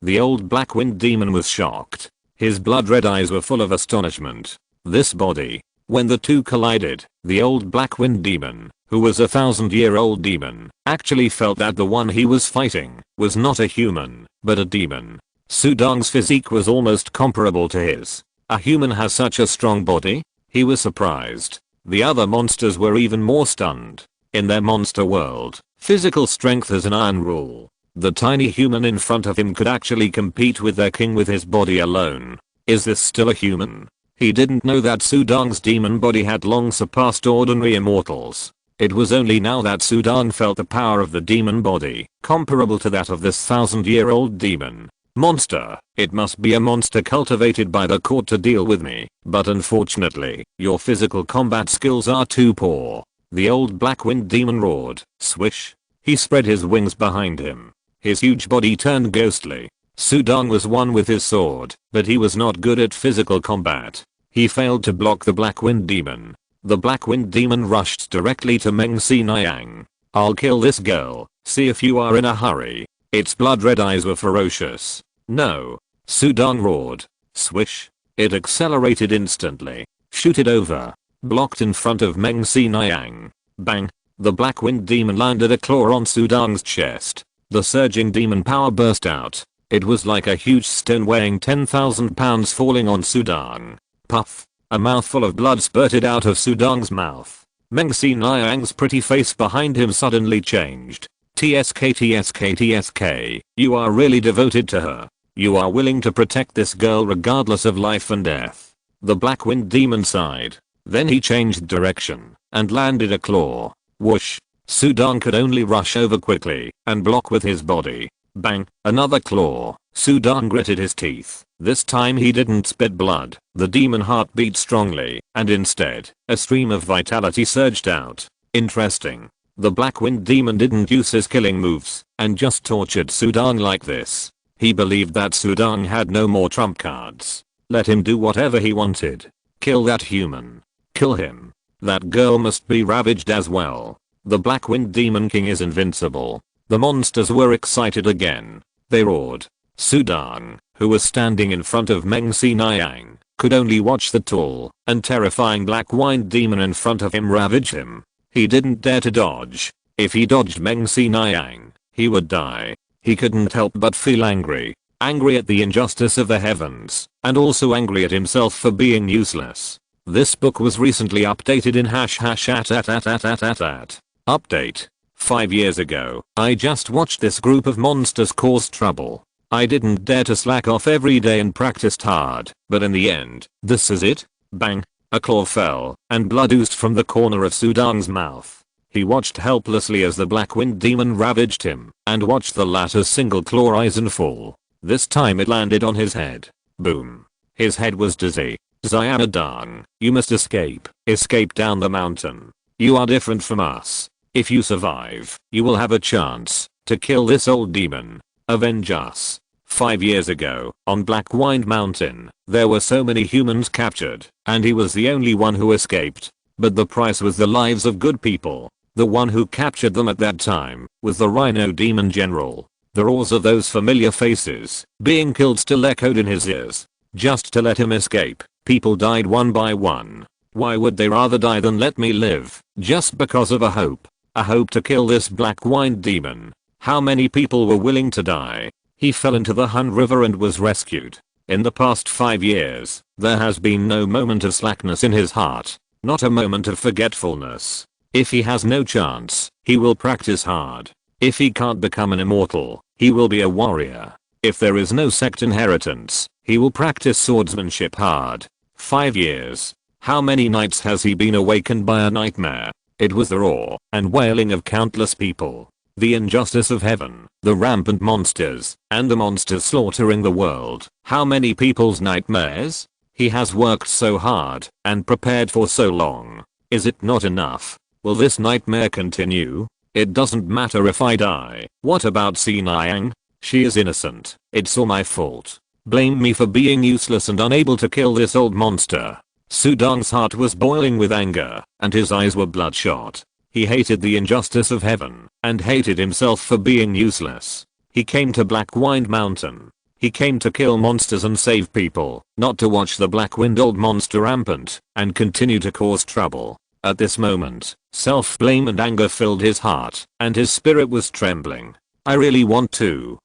The old Black Wind Demon was shocked. His blood-red eyes were full of astonishment. This body. When the two collided, the old Black Wind Demon, who was a 1,000-year-old demon, actually felt that the one he was fighting was not a human, but a demon. Sudong's physique was almost comparable to his. A human has such a strong body? He was surprised. The other monsters were even more stunned. In their monster world, physical strength is an iron rule. The tiny human in front of him could actually compete with their king with his body alone. Is this still a human? He didn't know that Sudong's demon body had long surpassed ordinary immortals. It was only now that Sudong felt the power of the demon body, comparable to that of this 1,000-year-old demon. Monster, it must be a monster cultivated by the court to deal with me, but unfortunately, your physical combat skills are too poor. The old Black Wind Demon roared. Swish. He spread his wings behind him. His huge body turned ghostly. Sudong was one with his sword, but he was not good at physical combat. He failed to block the Black Wind Demon. The Black Wind Demon rushed directly to Meng Si Niang. I'll kill this girl, see if you are in a hurry. Its blood-red eyes were ferocious. No. Sudong roared. Swish. It accelerated instantly. Shoot it over. Blocked in front of Meng Si Niang. Bang. The Black Wind Demon landed a claw on Sudong's chest. The surging demon power burst out. It was like a huge stone weighing 10,000 pounds falling on Sudong. Puff. A mouthful of blood spurted out of Sudong's mouth. Meng Si Niang's pretty face behind him suddenly changed. TSK, you are really devoted to her. You are willing to protect this girl regardless of life and death. The Black Wind Demon sighed. Then he changed direction and landed a claw. Whoosh. Sudong could only rush over quickly and block with his body. Bang. Another claw. Sudong gritted his teeth. This time he didn't spit blood. The demon heart beat strongly, and instead, a stream of vitality surged out. Interesting. The Black Wind Demon didn't use his killing moves and just tortured Sudong like this. He believed that Sudong had no more trump cards. Let him do whatever he wanted. Kill that human. Kill him. That girl must be ravaged as well. The Black Wind Demon King is invincible. The monsters were excited again. They roared. Sudong, who was standing in front of Meng Si Niang, could only watch the tall and terrifying Black Wind Demon in front of him ravage him. He didn't dare to dodge. If he dodged Meng Si Niang, he would die. He couldn't help but feel angry. Angry at the injustice of the heavens, and also angry at himself for being useless. This book was recently updated in #@. Update. 5 years ago, I just watched this group of monsters cause trouble. I didn't dare to slack off every day and practiced hard, but in the end, this is it. Bang. A claw fell, and blood oozed from the corner of Sudong's mouth. He watched helplessly as the Black Wind Demon ravaged him, and watched the latter's single claw rise and fall. This time it landed on his head. Boom. His head was dizzy. Xianadong, you must escape. Escape down the mountain. You are different from us. If you survive, you will have a chance to kill this old demon. Avenge us. 5 years ago, on Black Wind Mountain, there were so many humans captured, and he was the only one who escaped. But the price was the lives of good people. The one who captured them at that time was the Rhino Demon General. The roars of those familiar faces being killed still echoed in his ears. Just to let him escape, people died one by one. Why would they rather die than let me live? Just because of a hope. A hope to kill this Black Wind Demon. How many people were willing to die? He fell into the Han River and was rescued. In the past 5 years, there has been no moment of slackness in his heart. Not a moment of forgetfulness. If he has no chance, he will practice hard. If he can't become an immortal, he will be a warrior. If there is no sect inheritance, he will practice swordsmanship hard. 5 years. How many nights has he been awakened by a nightmare? It was the roar and wailing of countless people. The injustice of heaven, the rampant monsters, and the monsters slaughtering the world. How many people's nightmares? He has worked so hard and prepared for so long. Is it not enough? Will this nightmare continue? It doesn't matter if I die. What about Si Niang? She is innocent. It's all my fault. Blame me for being useless and unable to kill this old monster. Sudong's heart was boiling with anger, and his eyes were bloodshot. He hated the injustice of heaven, and hated himself for being useless. He came to Blackwind Mountain. He came to kill monsters and save people, not to watch the black-winded monster rampant, and continue to cause trouble. At this moment, self-blame and anger filled his heart, and his spirit was trembling. I really want to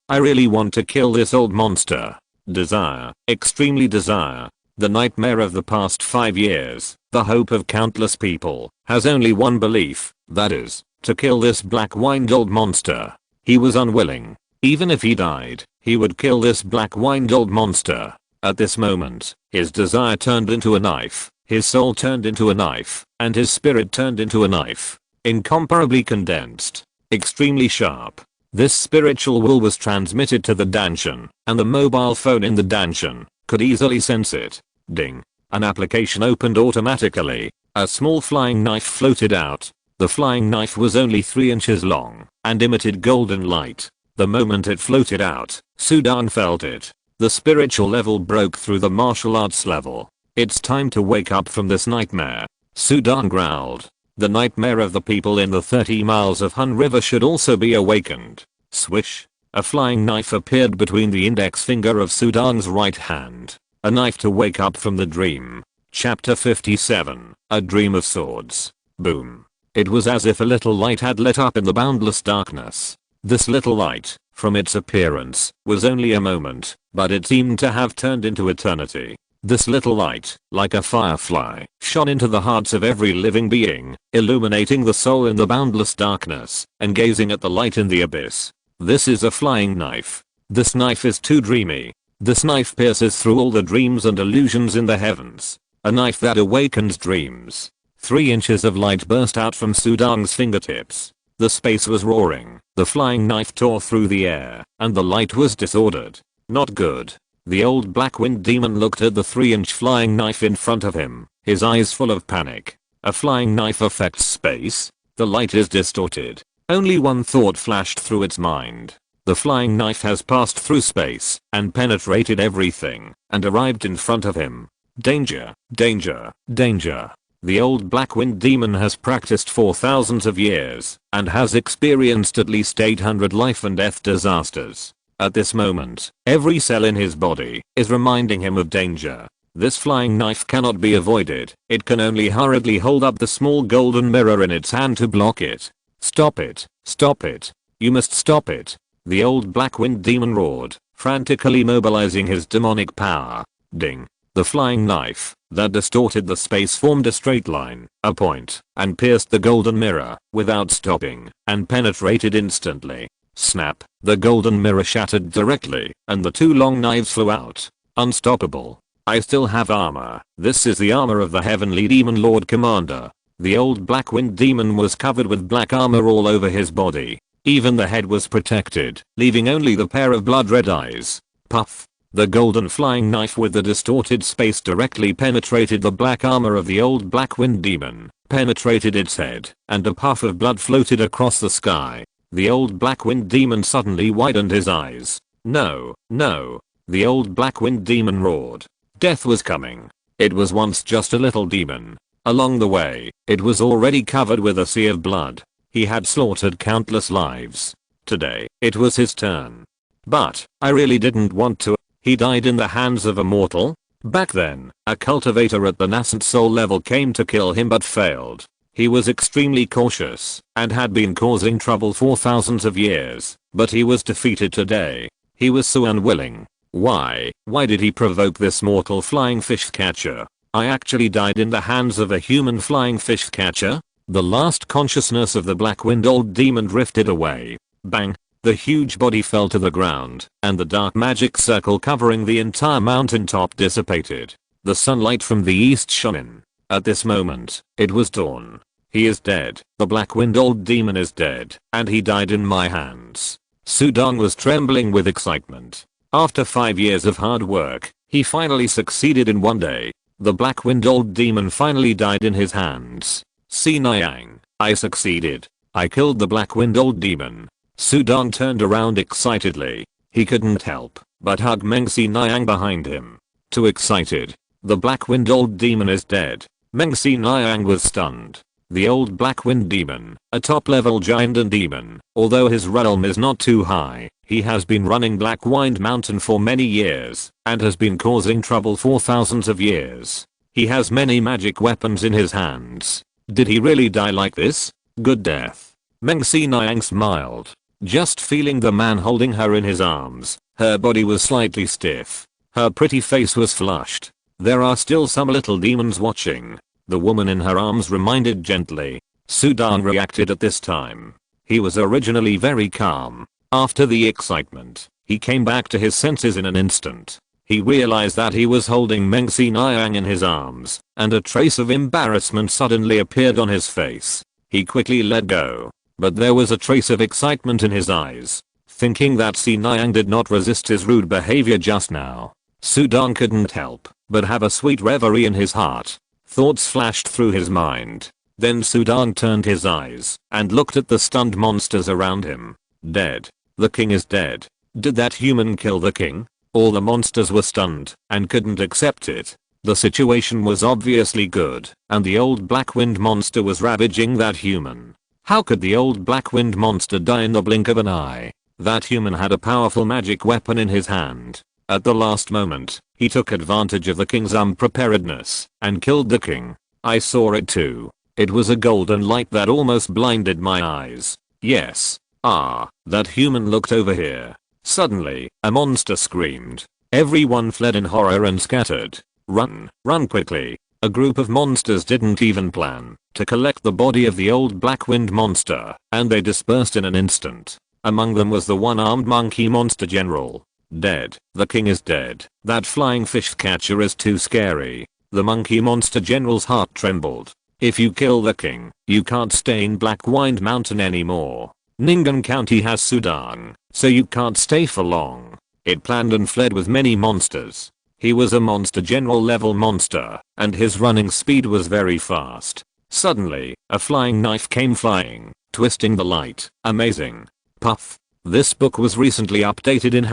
kill this old monster. Desire, extremely desire. The nightmare of the past 5 years, the hope of countless people, has only one belief, that is, to kill this black-winded monster. He was unwilling. Even if he died, he would kill this black-winded monster. At this moment, his desire turned into a knife, his soul turned into a knife, and his spirit turned into a knife. Incomparably condensed. Extremely sharp. This spiritual will was transmitted to the Dantian, and the mobile phone in the Dantian could easily sense it. Ding. An application opened automatically. A small flying knife floated out. The flying knife was only 3 inches long and emitted golden light. The moment it floated out, Sudong felt it. The spiritual level broke through the martial arts level. It's time to wake up from this nightmare. Sudong growled. The nightmare of the people in the 30 miles of Hun River should also be awakened. Swish. A flying knife appeared between the index finger of Sudong's right hand. A knife to wake up from the dream. Chapter 57. A Dream of Swords. Boom. It was as if a little light had lit up in the boundless darkness. This little light, from its appearance, was only a moment, but it seemed to have turned into eternity. This little light, like a firefly, shone into the hearts of every living being, illuminating the soul in the boundless darkness, and gazing at the light in the abyss. This is a flying knife. This knife is too dreamy. This knife pierces through all the dreams and illusions in the heavens. A knife that awakens dreams. 3 inches of light burst out from Sudong's fingertips. The space was roaring. The flying knife tore through the air, and the light was disordered. Not good. The old black-wind demon looked at the 3-inch flying knife in front of him, his eyes full of panic. A flying knife affects space? The light is distorted. Only one thought flashed through its mind. The flying knife has passed through space and penetrated everything and arrived in front of him. Danger, danger, danger. The old black-wind demon has practiced for thousands of years and has experienced at least 800 life and death disasters. At this moment, every cell in his body is reminding him of danger. This flying knife cannot be avoided. It can only hurriedly hold up the small golden mirror in its hand to block it. Stop it. Stop it. You must stop it. The old black-wind demon roared, frantically mobilizing his demonic power. Ding. The flying knife that distorted the space formed a straight line, a point, and pierced the golden mirror without stopping, and penetrated instantly. Snap. The golden mirror shattered directly, and the 2 long knives flew out. Unstoppable. I still have armor. This is the armor of the Heavenly Demon Lord Commander. The old black-wind demon was covered with black armor all over his body. Even the head was protected, leaving only the pair of blood-red eyes. Puff. The golden flying knife with the distorted space directly penetrated the black armor of the old black-wind demon, penetrated its head, and a puff of blood floated across the sky. The old black-wind demon suddenly widened his eyes. No, no. The old black-wind demon roared. Death was coming. It was once just a little demon. Along the way, it was already covered with a sea of blood. He had slaughtered countless lives. Today, it was his turn. But, I really didn't want to. He died in the hands of a mortal? Back then, a cultivator at the nascent soul level came to kill him but failed. He was extremely cautious, and had been causing trouble for thousands of years, but he was defeated today. He was so unwilling. Why did he provoke this mortal flying fish catcher? I actually died in the hands of a human flying fish catcher? The last consciousness of the black-wind old demon drifted away. Bang! The huge body fell to the ground, and the dark magic circle covering the entire mountaintop dissipated. The sunlight from the east shone in. At this moment, it was dawn. He is dead. The black-wind old demon is dead, and he died in my hands. Sudong was trembling with excitement. After 5 years of hard work, he finally succeeded in one day. The black-wind old demon finally died in his hands. Sinayang, I succeeded. I killed the black-wind old demon. Sudong turned around excitedly. He couldn't help but hugged Meng Si Niang behind him. Too excited. The Black Wind Old Demon is dead. Meng Si Niang was stunned. The old Black Wind Demon, a top-level giant and demon, although his realm is not too high, he has been running Black Wind Mountain for many years, and has been causing trouble for thousands of years. He has many magic weapons in his hands. Did he really die like this? Good death. Meng Si Niang smiled. Just feeling the man holding her in his arms, her body was slightly stiff. Her pretty face was flushed. There are still some little demons watching. The woman in her arms reminded gently. Sudan reacted at this time. He was originally very calm. After the excitement, he came back to his senses in an instant. He realized that he was holding Meng Si Niang in his arms, and a trace of embarrassment suddenly appeared on his face. He quickly let go, but there was a trace of excitement in his eyes. Thinking that Si Niang did not resist his rude behavior just now, Sudan couldn't help but have a sweet reverie in his heart. Thoughts flashed through his mind. Then Sudan turned his eyes and looked at the stunned monsters around him. Dead. The king is dead. Did that human kill the king? All the monsters were stunned and couldn't accept it. The situation was obviously good, and the old Black Wind monster was ravaging that human. How could the old Black Wind monster die in the blink of an eye? That human had a powerful magic weapon in his hand. At the last moment, he took advantage of the king's unpreparedness and killed the king. I saw it too. It was a golden light that almost blinded my eyes. Yes. That human looked over here. Suddenly, a monster screamed. Everyone fled in horror and scattered. Run quickly. A group of monsters didn't even plan to collect the body of the old Black Wind monster, and they dispersed in an instant. Among them was the one-armed monkey monster general. Dead. The king is dead. That flying fish catcher is too scary. The monkey monster general's heart trembled. If you kill the king, you can't stay in Black Wind Mountain anymore. Ning'an County has Sudan, so you can't stay for long. It planned and fled with many monsters. He was a monster general level monster, and his running speed was very fast. Suddenly, a flying knife came flying, twisting the light. Amazing. Puff. This book was recently updated in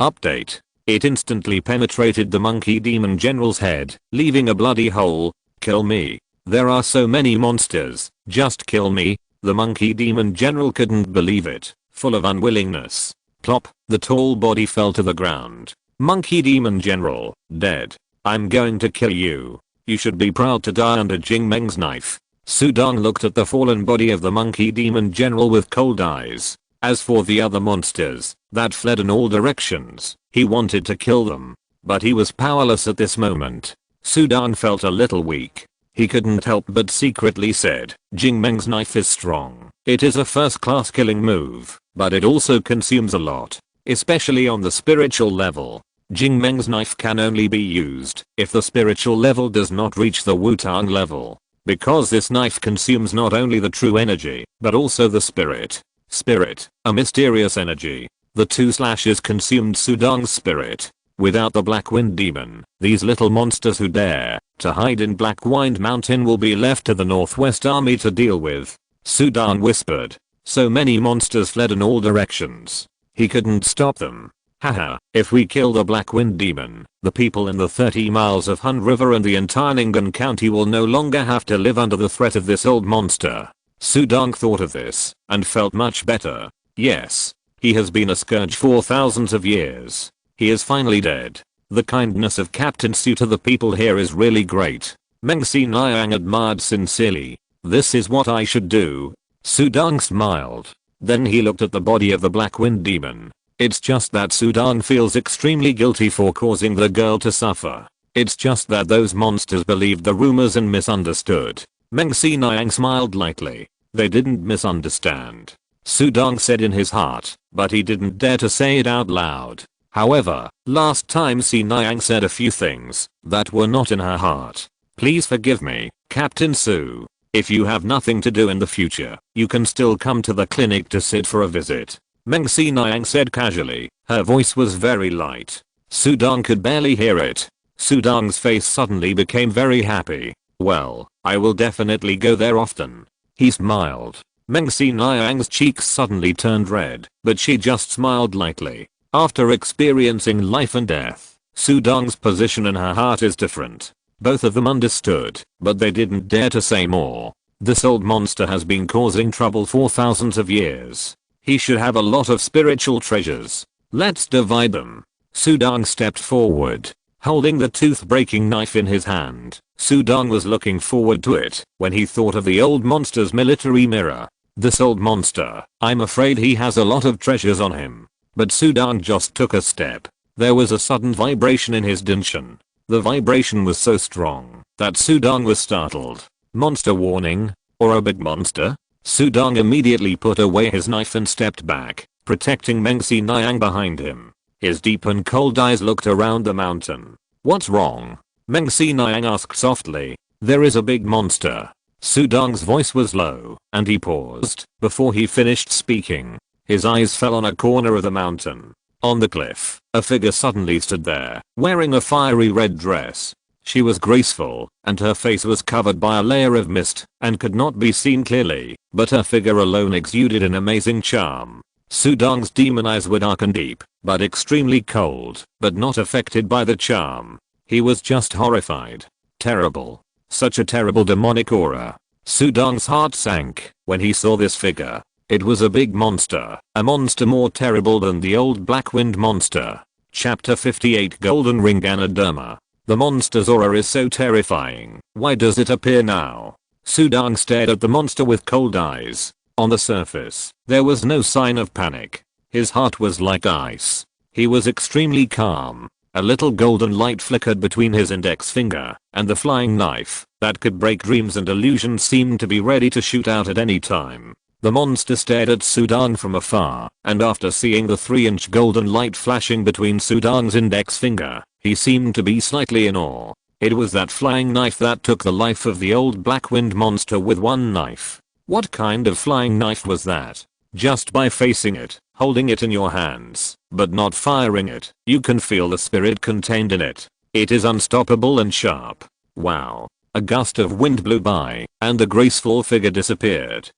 update. It instantly penetrated the monkey demon general's head, leaving a bloody hole. Kill me. There are so many monsters, just kill me. The monkey demon general couldn't believe it, full of unwillingness. Plop, the tall body fell to the ground. Monkey demon general, dead. I'm going to kill you. You should be proud to die under Jing Meng's knife. Sudan looked at the fallen body of the monkey demon general with cold eyes. As for the other monsters that fled in all directions, he wanted to kill them, but he was powerless at this moment. Sudan felt a little weak. He couldn't help but secretly said, Jing Meng's knife is strong. It is a first-class killing move, but it also consumes a lot, especially on the spiritual level. Jing Meng's knife can only be used if the spiritual level does not reach the Wu-Tang level. Because this knife consumes not only the true energy, but also the spirit. Spirit, a mysterious energy. The two slashes consumed Sudan's spirit. Without the Black Wind Demon, these little monsters who dare to hide in Black Wind Mountain will be left to the Northwest Army to deal with. Sudan whispered. So many monsters fled in all directions. He couldn't stop them. Haha, if we kill the Black Wind Demon, the people in the 30 miles of Hun River and the entire Ning'an County will no longer have to live under the threat of this old monster. Sudan thought of this and felt much better. Yes, he has been a scourge for thousands of years. He is finally dead. The kindness of Captain Su to the people here is really great. Meng Si Niang admired sincerely. This is what I should do. Sudan smiled. Then he looked at the body of the Black Wind Demon. It's just that Sudan feels extremely guilty for causing the girl to suffer. It's just that those monsters believed the rumors and misunderstood. Meng Si Niang smiled lightly. They didn't misunderstand. Sudan said in his heart, but he didn't dare to say it out loud. However, last time Si Niang said a few things that were not in her heart. Please forgive me, Captain Su. If you have nothing to do in the future, you can still come to the clinic to sit for a visit. Meng Si Niang said casually. Her voice was very light. Sudan could barely hear it. Sudan's face suddenly became very happy. Well, I will definitely go there often. He smiled. Mengxi Niang's cheeks suddenly turned red, but she just smiled lightly. After experiencing life and death, Sudong's position in her heart is different. Both of them understood, but they didn't dare to say more. This old monster has been causing trouble for thousands of years. He should have a lot of spiritual treasures. Let's divide them. Sudong stepped forward, holding the tooth-breaking knife in his hand. Sudong was looking forward to it when he thought of the old monster's military mirror. This old monster, I'm afraid he has a lot of treasures on him. But Sudong just took a step. There was a sudden vibration in his Dantian. The vibration was so strong that Sudong was startled. Monster warning? Or a big monster? Sudong immediately put away his knife and stepped back, protecting Mengxi Niang behind him. His deep and cold eyes looked around the mountain. What's wrong? Mengxi Niang asked softly. There is a big monster. Sudong's voice was low, and he paused before he finished speaking. His eyes fell on a corner of the mountain. On the cliff, a figure suddenly stood there, wearing a fiery red dress. She was graceful, and her face was covered by a layer of mist and could not be seen clearly, but her figure alone exuded an amazing charm. Sudong's demon eyes were dark and deep, but extremely cold, but not affected by the charm. He was just horrified. Terrible. Such a terrible demonic aura. Sudong's heart sank when he saw this figure. It was a big monster, a monster more terrible than the old Black Wind monster. Chapter 58 Golden Ring Ganoderma. The monster's aura is so terrifying. Why does it appear now? Sudong stared at the monster with cold eyes. On the surface, there was no sign of panic. His heart was like ice. He was extremely calm. A little golden light flickered between his index finger and the flying knife that could break dreams and illusions seemed to be ready to shoot out at any time. The monster stared at Sudong from afar, and after seeing the 3-inch golden light flashing between Sudong's index finger, he seemed to be slightly in awe. It was that flying knife that took the life of the old Black Wind monster with one knife. What kind of flying knife was that? Just by facing it, holding it in your hands, but not firing it, you can feel the spirit contained in it. It is unstoppable and sharp. Wow. A gust of wind blew by, and the graceful figure disappeared.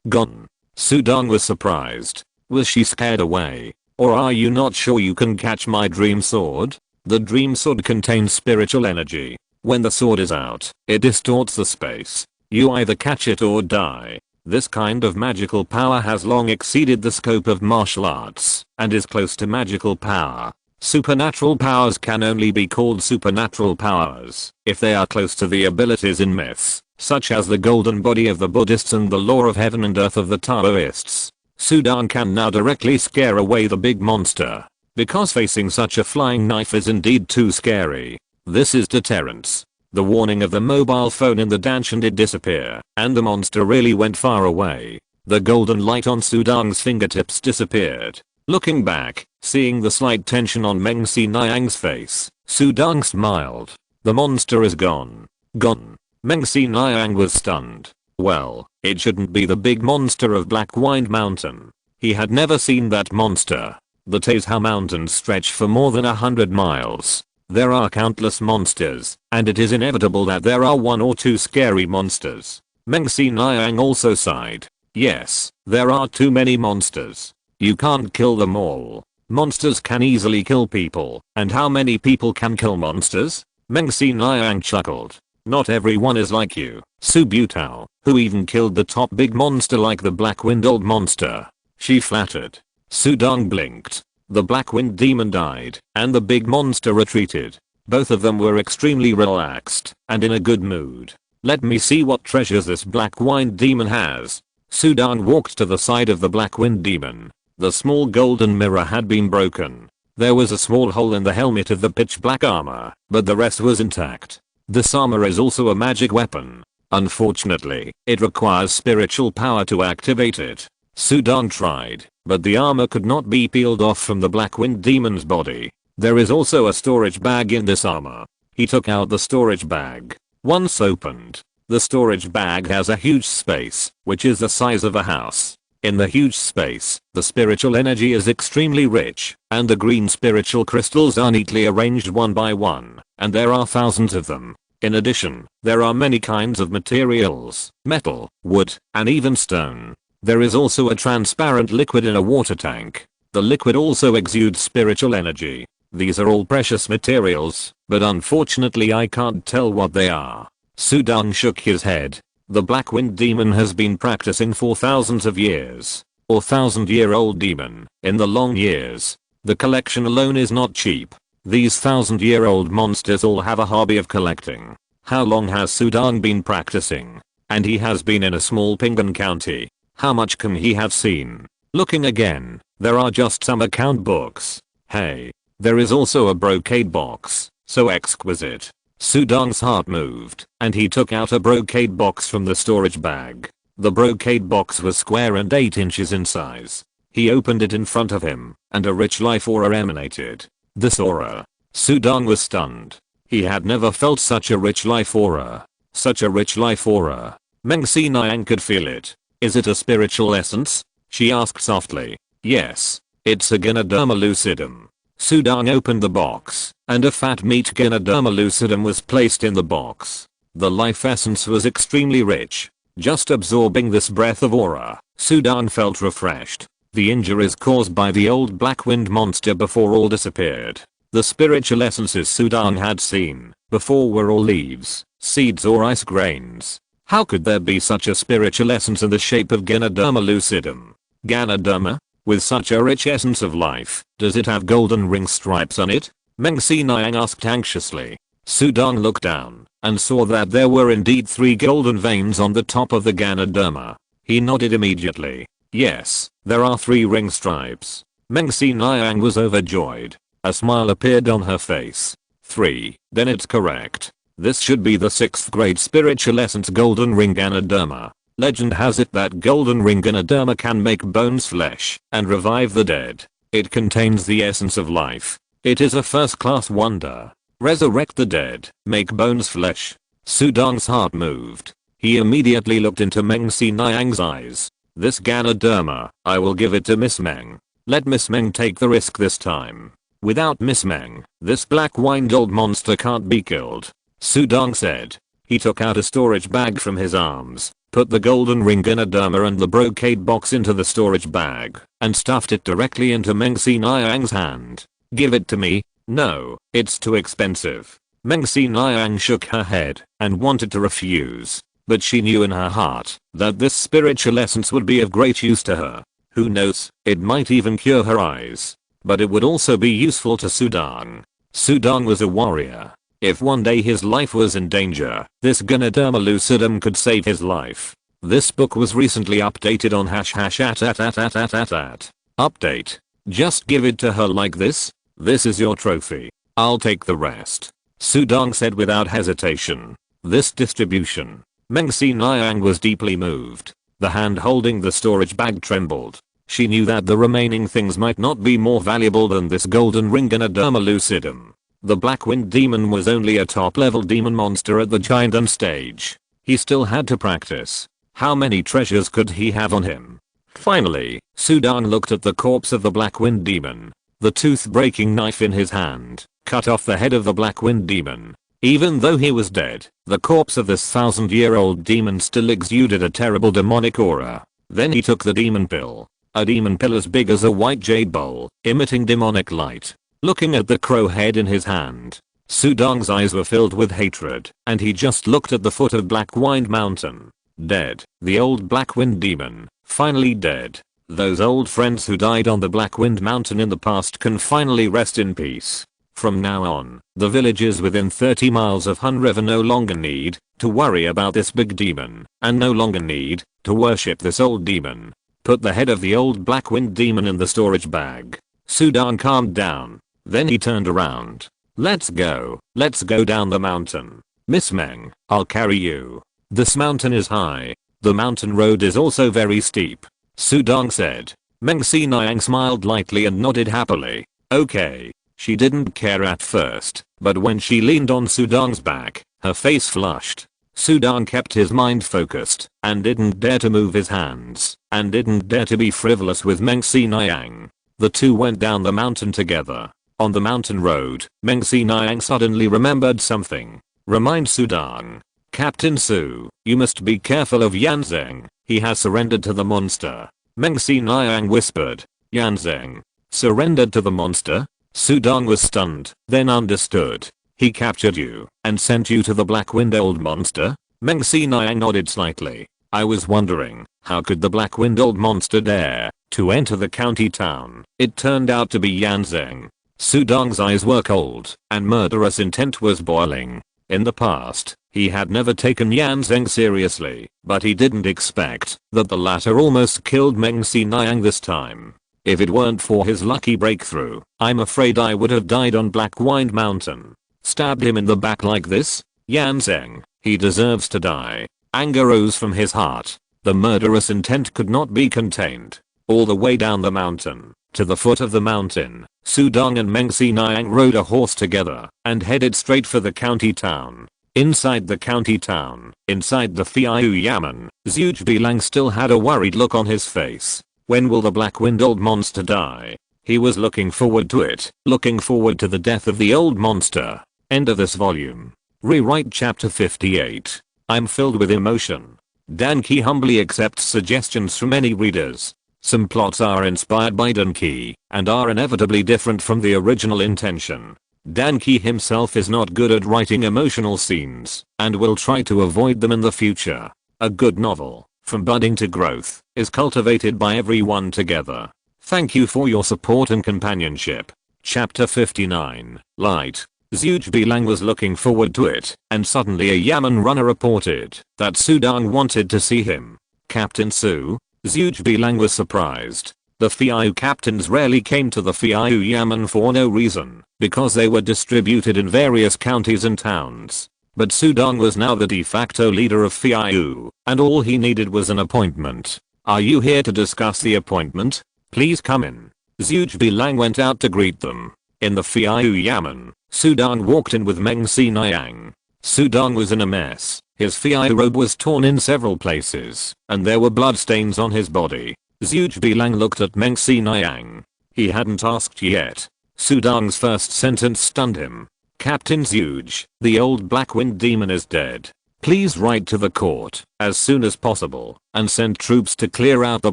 Gone. Sudong was surprised. Was she scared away? Or are you not sure you can catch my dream sword? The dream sword contains spiritual energy. When the sword is out, it distorts the space. You either catch it or die. This kind of magical power has long exceeded the scope of martial arts, and is close to magical power. Supernatural powers can only be called supernatural powers if they are close to the abilities in myths, such as the golden body of the Buddhists and the law of heaven and earth of the Taoists. Sudong can now directly scare away the big monster, because facing such a flying knife is indeed too scary. This is deterrence. The warning of the mobile phone in the Dantian did disappear, and the monster really went far away. The golden light on Sudong's fingertips disappeared. Looking back, seeing the slight tension on Mengxi Niang's face, Sudong smiled. The monster is gone. Gone. Mengxi Niang was stunned. Well, it shouldn't be the big monster of Black Wind Mountain. He had never seen that monster. The Taizhou Mountains stretch for more than 100 miles. There are countless monsters, and it is inevitable that there are one or two scary monsters. Mengxi Niang also sighed. Yes, there are too many monsters. You can't kill them all. Monsters can easily kill people, and how many people can kill monsters? Mengxi Niang chuckled. Not everyone is like you, Su Butao, who even killed the top big monster like the Black Wind old monster. She flattered. Sudong blinked. The Black Wind demon died, and the big monster retreated. Both of them were extremely relaxed and in a good mood. Let me see what treasures this Black Wind demon has. Sudong walked to the side of the Black Wind demon. The small golden mirror had been broken. There was a small hole in the helmet of the pitch black armor, but the rest was intact. This armor is also a magic weapon. Unfortunately, it requires spiritual power to activate it. Sudong tried, but the armor could not be peeled off from the Black Wind demon's body. There is also a storage bag in this armor. He took out the storage bag. Once opened, the storage bag has a huge space, which is the size of a house. In the huge space, the spiritual energy is extremely rich, and the green spiritual crystals are neatly arranged one by one, and there are thousands of them. In addition, there are many kinds of materials, metal, wood, and even stone. There is also a transparent liquid in a water tank. The liquid also exudes spiritual energy. These are all precious materials, but unfortunately I can't tell what they are. Sudong shook his head. The Black Wind Demon has been practicing for thousands of years. Or thousand-year-old demon, in the long years. The collection alone is not cheap. These thousand-year-old monsters all have a hobby of collecting. How long has Sudong been practicing? And he has been in a small Pingan county. How much can he have seen? Looking again, there are just some account books. Hey. There is also a brocade box, so exquisite. Sudong's heart moved, and he took out a brocade box from the storage bag. The brocade box was square and 8 inches in size. He opened it in front of him, and a rich life aura emanated. This aura. Sudong was stunned. He had never felt such a rich life aura. Such a rich life aura. Meng Si Nyang could feel it. Is it a spiritual essence? She asked softly. Yes. It's a Gynoderma lucidum. Sudong opened the box, and a fat meat Gynoderma lucidum was placed in the box. The life essence was extremely rich. Just absorbing this breath of aura, Sudong felt refreshed. The injuries caused by the old Black Wind monster before all disappeared. The spiritual essences Sudong had seen before were all leaves, seeds or ice grains. How could there be such a spiritual essence in the shape of Gynoderma lucidum? Gynoderma? With such a rich essence of life, does it have golden ring stripes on it? Meng Si Nyang asked anxiously. Sudong looked down and saw that there were indeed 3 golden veins on the top of the Gynoderma. He nodded immediately. Yes, there are 3 ring stripes. Meng Si Nyang was overjoyed. A smile appeared on her face. 3, then it's correct. This should be the 6th grade spiritual essence golden ring Gynoderma. Legend has it that golden ring Gynoderma can make bones flesh and revive the dead. It contains the essence of life. It is a first-class wonder. Resurrect the dead, make bones flesh. Sudong's heart moved. He immediately looked into Meng Si Nyang's eyes. This Gynoderma, I will give it to Miss Meng. Let Miss Meng take the risk this time. Without Miss Meng, this black wind old monster can't be killed. Sudong said. He took out a storage bag from his arms. Put the golden ring Gynoderma and the brocade box into the storage bag, and stuffed it directly into Meng Si Nyang's hand. Give it to me. No, it's too expensive. Meng Si Nyang shook her head, and wanted to refuse. But she knew in her heart, that this spiritual essence would be of great use to her. Who knows, it might even cure her eyes. But it would also be useful to Sudong. Sudong was a warrior. If one day his life was in danger, this Gynoderma lucidum could save his life. This book was recently updated on #@. Update. Just give it to her like this. This is your trophy. I'll take the rest. Sudong said without hesitation. This distribution. Meng Si Nyang was deeply moved. The hand holding the storage bag trembled. She knew that the remaining things might not be more valuable than this golden ring Gynoderma lucidum. The Black Wind Demon was only a top-level demon monster at the giant stage. He still had to practice. How many treasures could he have on him? Finally, Sudong looked at the corpse of the Black Wind Demon. The tooth-breaking knife in his hand cut off the head of the Black Wind Demon. Even though he was dead, the corpse of this 1000-year-old demon still exuded a terrible demonic aura. Then he took the demon pill. A demon pill as big as a white jade bowl, emitting demonic light. Looking at the crow head in his hand, Sudong's eyes were filled with hatred, and he just looked at the foot of Black Wind Mountain. Dead. The old Black Wind Demon, finally dead. Those old friends who died on the Black Wind Mountain in the past can finally rest in peace. From now on, the villages within 30 miles of Hun River no longer need to worry about this big demon, and no longer need to worship this old demon. Put the head of the old Black Wind Demon in the storage bag. Sudong calmed down. Then he turned around. Let's go down the mountain. Miss Meng, I'll carry you. This mountain is high. The mountain road is also very steep. Sudong said. Meng Si Nyang smiled lightly and nodded happily. Okay. She didn't care at first, but when she leaned on Sudong's back, her face flushed. Sudong kept his mind focused, and didn't dare to move his hands, and didn't dare to be frivolous with Meng Si Nyang. The two went down the mountain together. On the mountain road, Meng Si Nyang suddenly remembered something. Remind Sudong. Captain Su, you must be careful of Yanzeng. He has surrendered to the monster. Mengxi Niang whispered. Yanzeng surrendered to the monster? Sudong was stunned, then understood. He captured you and sent you to the black-windowed monster? Mengxi Niang nodded slightly. I was wondering, how could the black-windowed monster dare to enter the county town? It turned out to be Yanzeng. Sudong's eyes were cold, and murderous intent was boiling. In the past, he had never taken Yanzeng seriously, but he didn't expect that the latter almost killed Mengxi Niang this time. If it weren't for his lucky breakthrough, I'm afraid I would have died on Black-Wind Mountain. Stabbed him in the back like this? Yanzeng, he deserves to die. Anger rose from his heart. The murderous intent could not be contained. All the way down the mountain, to the foot of the mountain, Sudong and Mengxi Niang rode a horse together and headed straight for the county town. Inside the county town, inside the Fiayu Yamen, Zhuge Bilang still had a worried look on his face. When will the black-windowed monster die? He was looking forward to it, looking forward to the death of the old monster. End of this volume. Rewrite chapter 58. I'm filled with emotion. Danqi humbly accepts suggestions from any readers. Some plots are inspired by Danqi and are inevitably different from the original intention. Danqi himself is not good at writing emotional scenes and will try to avoid them in the future. A good novel, from budding to growth, is cultivated by everyone together. Thank you for your support and companionship. Chapter 59. Light. Zhuge Bilang was looking forward to it, and suddenly a Yamen runner reported that Sudong wanted to see him. Captain Su? Zhuge Bilang was surprised. The Fiayu captains rarely came to the Fiayu Yamen for no reason, because they were distributed in various counties and towns. But Sudong was now the de facto leader of Fiayu, and all he needed was an appointment. Are you here to discuss the appointment? Please come in. Zhuge Bilang went out to greet them. In the Fiayu Yamen, Sudong walked in with Mengxi Niang. Sudong was in a mess. His Fiayu robe was torn in several places, and there were bloodstains on his body. Zhuge Bilang looked at Mengxi Niang. He hadn't asked yet. Sudong's first sentence stunned him. Captain Zhuge, the old Black-Wind demon is dead. Please write to the court as soon as possible and send troops to clear out the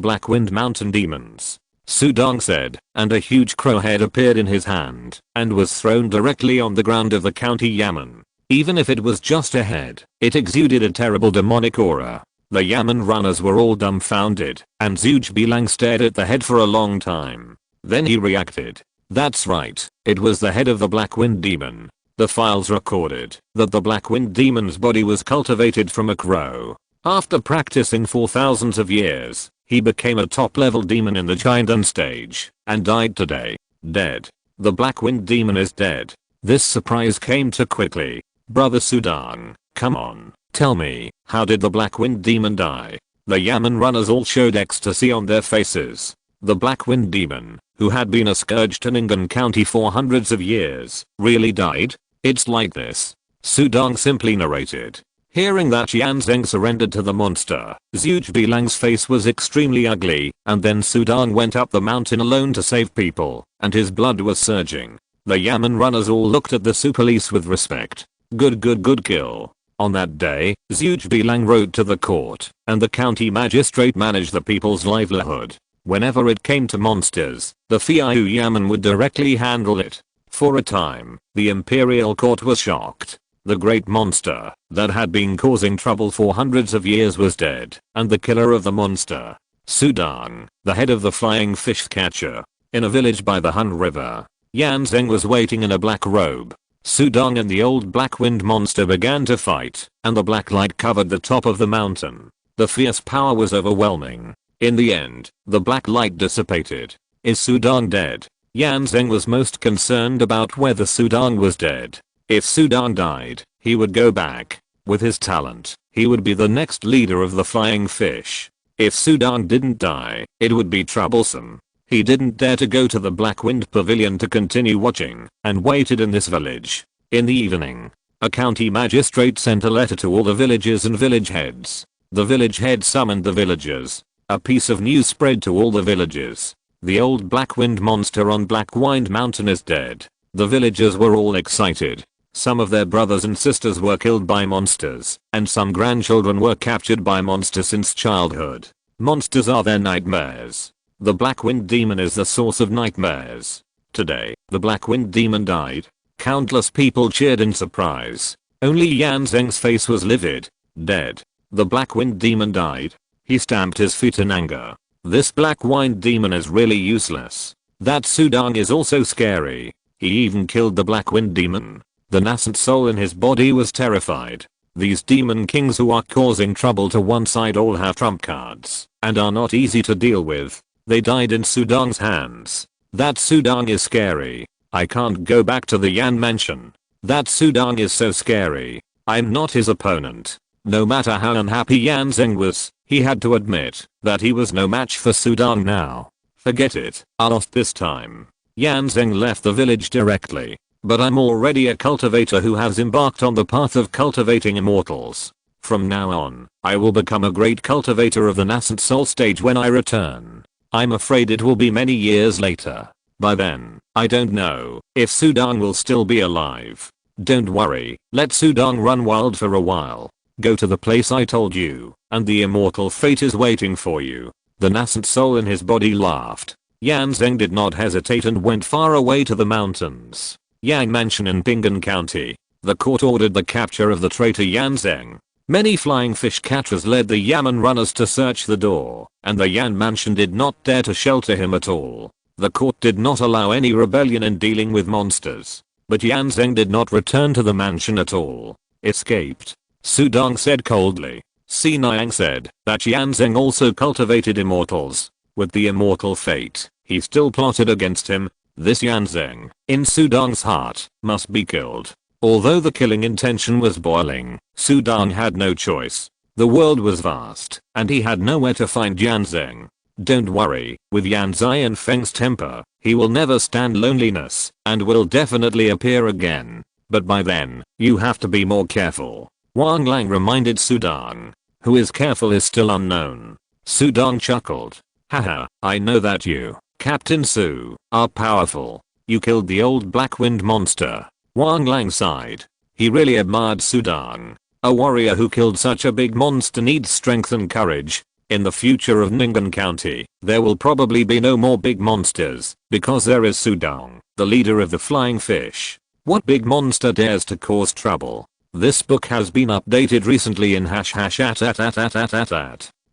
Black-Wind Mountain demons. Sudong said, and a huge crow head appeared in his hand and was thrown directly on the ground of the county Yamen. Even if it was just a head, it exuded a terrible demonic aura. The Yamen runners were all dumbfounded, and Zhuge Bilang stared at the head for a long time. Then he reacted. That's right, it was the head of the Black-Wind demon. The files recorded that the Black-Wind demon's body was cultivated from a crow. After practicing for thousands of years, he became a top-level demon in the Jindan stage, and died today. Dead. The Black-Wind demon is dead. This surprise came too quickly. Brother Sudong, come on, tell me, how did the Black-Wind demon die? The Yamen runners all showed ecstasy on their faces. The Black-Wind demon, who had been a scourge to Ning'an County for hundreds of years, really died? It's like this. Sudong simply narrated. Hearing that Yanzeng surrendered to the monster, Zhuge Bilang's face was extremely ugly, and then Sudong went up the mountain alone to save people, and his blood was surging. The Yamen runners all looked at the Su police with respect. Good kill. On that day, Zhuge Bilang rode to the court, and the county magistrate managed the people's livelihood. Whenever it came to monsters, the Fiayu Yamen would directly handle it. For a time, the imperial court was shocked. The great monster that had been causing trouble for hundreds of years was dead, and the killer of the monster, Sudong, the head of the flying fish catcher. In a village by the Han River, Yanzeng was waiting in a black robe. Sudong and the old Black-Wind monster began to fight, and the black light covered the top of the mountain. The fierce power was overwhelming. In the end, the black light dissipated. Is Sudong dead? Yanzeng was most concerned about whether Sudong was dead. If Sudong died, he would go back. With his talent, he would be the next leader of the flying fish. If Sudong didn't die, it would be troublesome. He didn't dare to go to the Black-Wind Pavilion to continue watching, and waited in this village. In the evening, a county magistrate sent a letter to all the villagers and village heads. The village head summoned the villagers. A piece of news spread to all the villagers. The old Black-Wind monster on Black-Wind Mountain is dead. The villagers were all excited. Some of their brothers and sisters were killed by monsters, and some grandchildren were captured by monsters since childhood. Monsters are their nightmares. The Black Wind Demon is the source of nightmares. Today, the Black Wind Demon died. Countless people cheered in surprise. Only Yan Zheng's face was livid. Dead. The Black Wind Demon died. He stamped his feet in anger. This Black Wind Demon is really useless. That Sudong is also scary. He even killed the Black Wind Demon. The nascent soul in his body was terrified. These demon kings who are causing trouble to one side all have trump cards, and are not easy to deal with. They died in Sudong's hands. That Sudong is scary. I can't go back to the Yan mansion. That Sudong is so scary. I'm not his opponent. No matter how unhappy Yan Zheng was, he had to admit that he was no match for Sudong now. Forget it, I lost this time. Yan Zheng left the village directly. But I'm already a cultivator who has embarked on the path of cultivating immortals. From now on, I will become a great cultivator of the nascent soul stage when I return. I'm afraid it will be many years later. By then, I don't know if Sudong will still be alive. Don't worry, let Sudong run wild for a while. Go to the place I told you, and the immortal fate is waiting for you. The nascent soul in his body laughed. Yan Zheng did not hesitate and went far away to the mountains. Yang Mansion in Ping'an County. The court ordered the capture of the traitor Yan Zheng. Many flying fish catchers led the Yaman runners to search the door, and the Yan Mansion did not dare to shelter him at all. The court did not allow any rebellion in dealing with monsters. But Yan Zheng did not return to the mansion at all. Escaped. Sudong said coldly. Si Niang said that Yan Zheng also cultivated immortals. With the immortal fate, he still plotted against him. This Yan Zheng, in Sudong's heart, must be killed. Although the killing intention was boiling, Sudong had no choice. The world was vast, and he had nowhere to find Yan Zheng. Don't worry, with Yan Zai and Feng's temper, he will never stand loneliness, and will definitely appear again. But by then, you have to be more careful. Wang Lang reminded Sudong. Who is careful is still unknown. Sudong chuckled. Haha, I know that you, Captain Su, are powerful. You killed the old Black Wind monster. Wang Lang sighed. He really admired Sudong. A warrior who killed such a big monster needs strength and courage. In the future of Ning'an County, there will probably be no more big monsters, because there is Sudong, the leader of the flying fish. What big monster dares to cause trouble? This book has been updated recently in #@.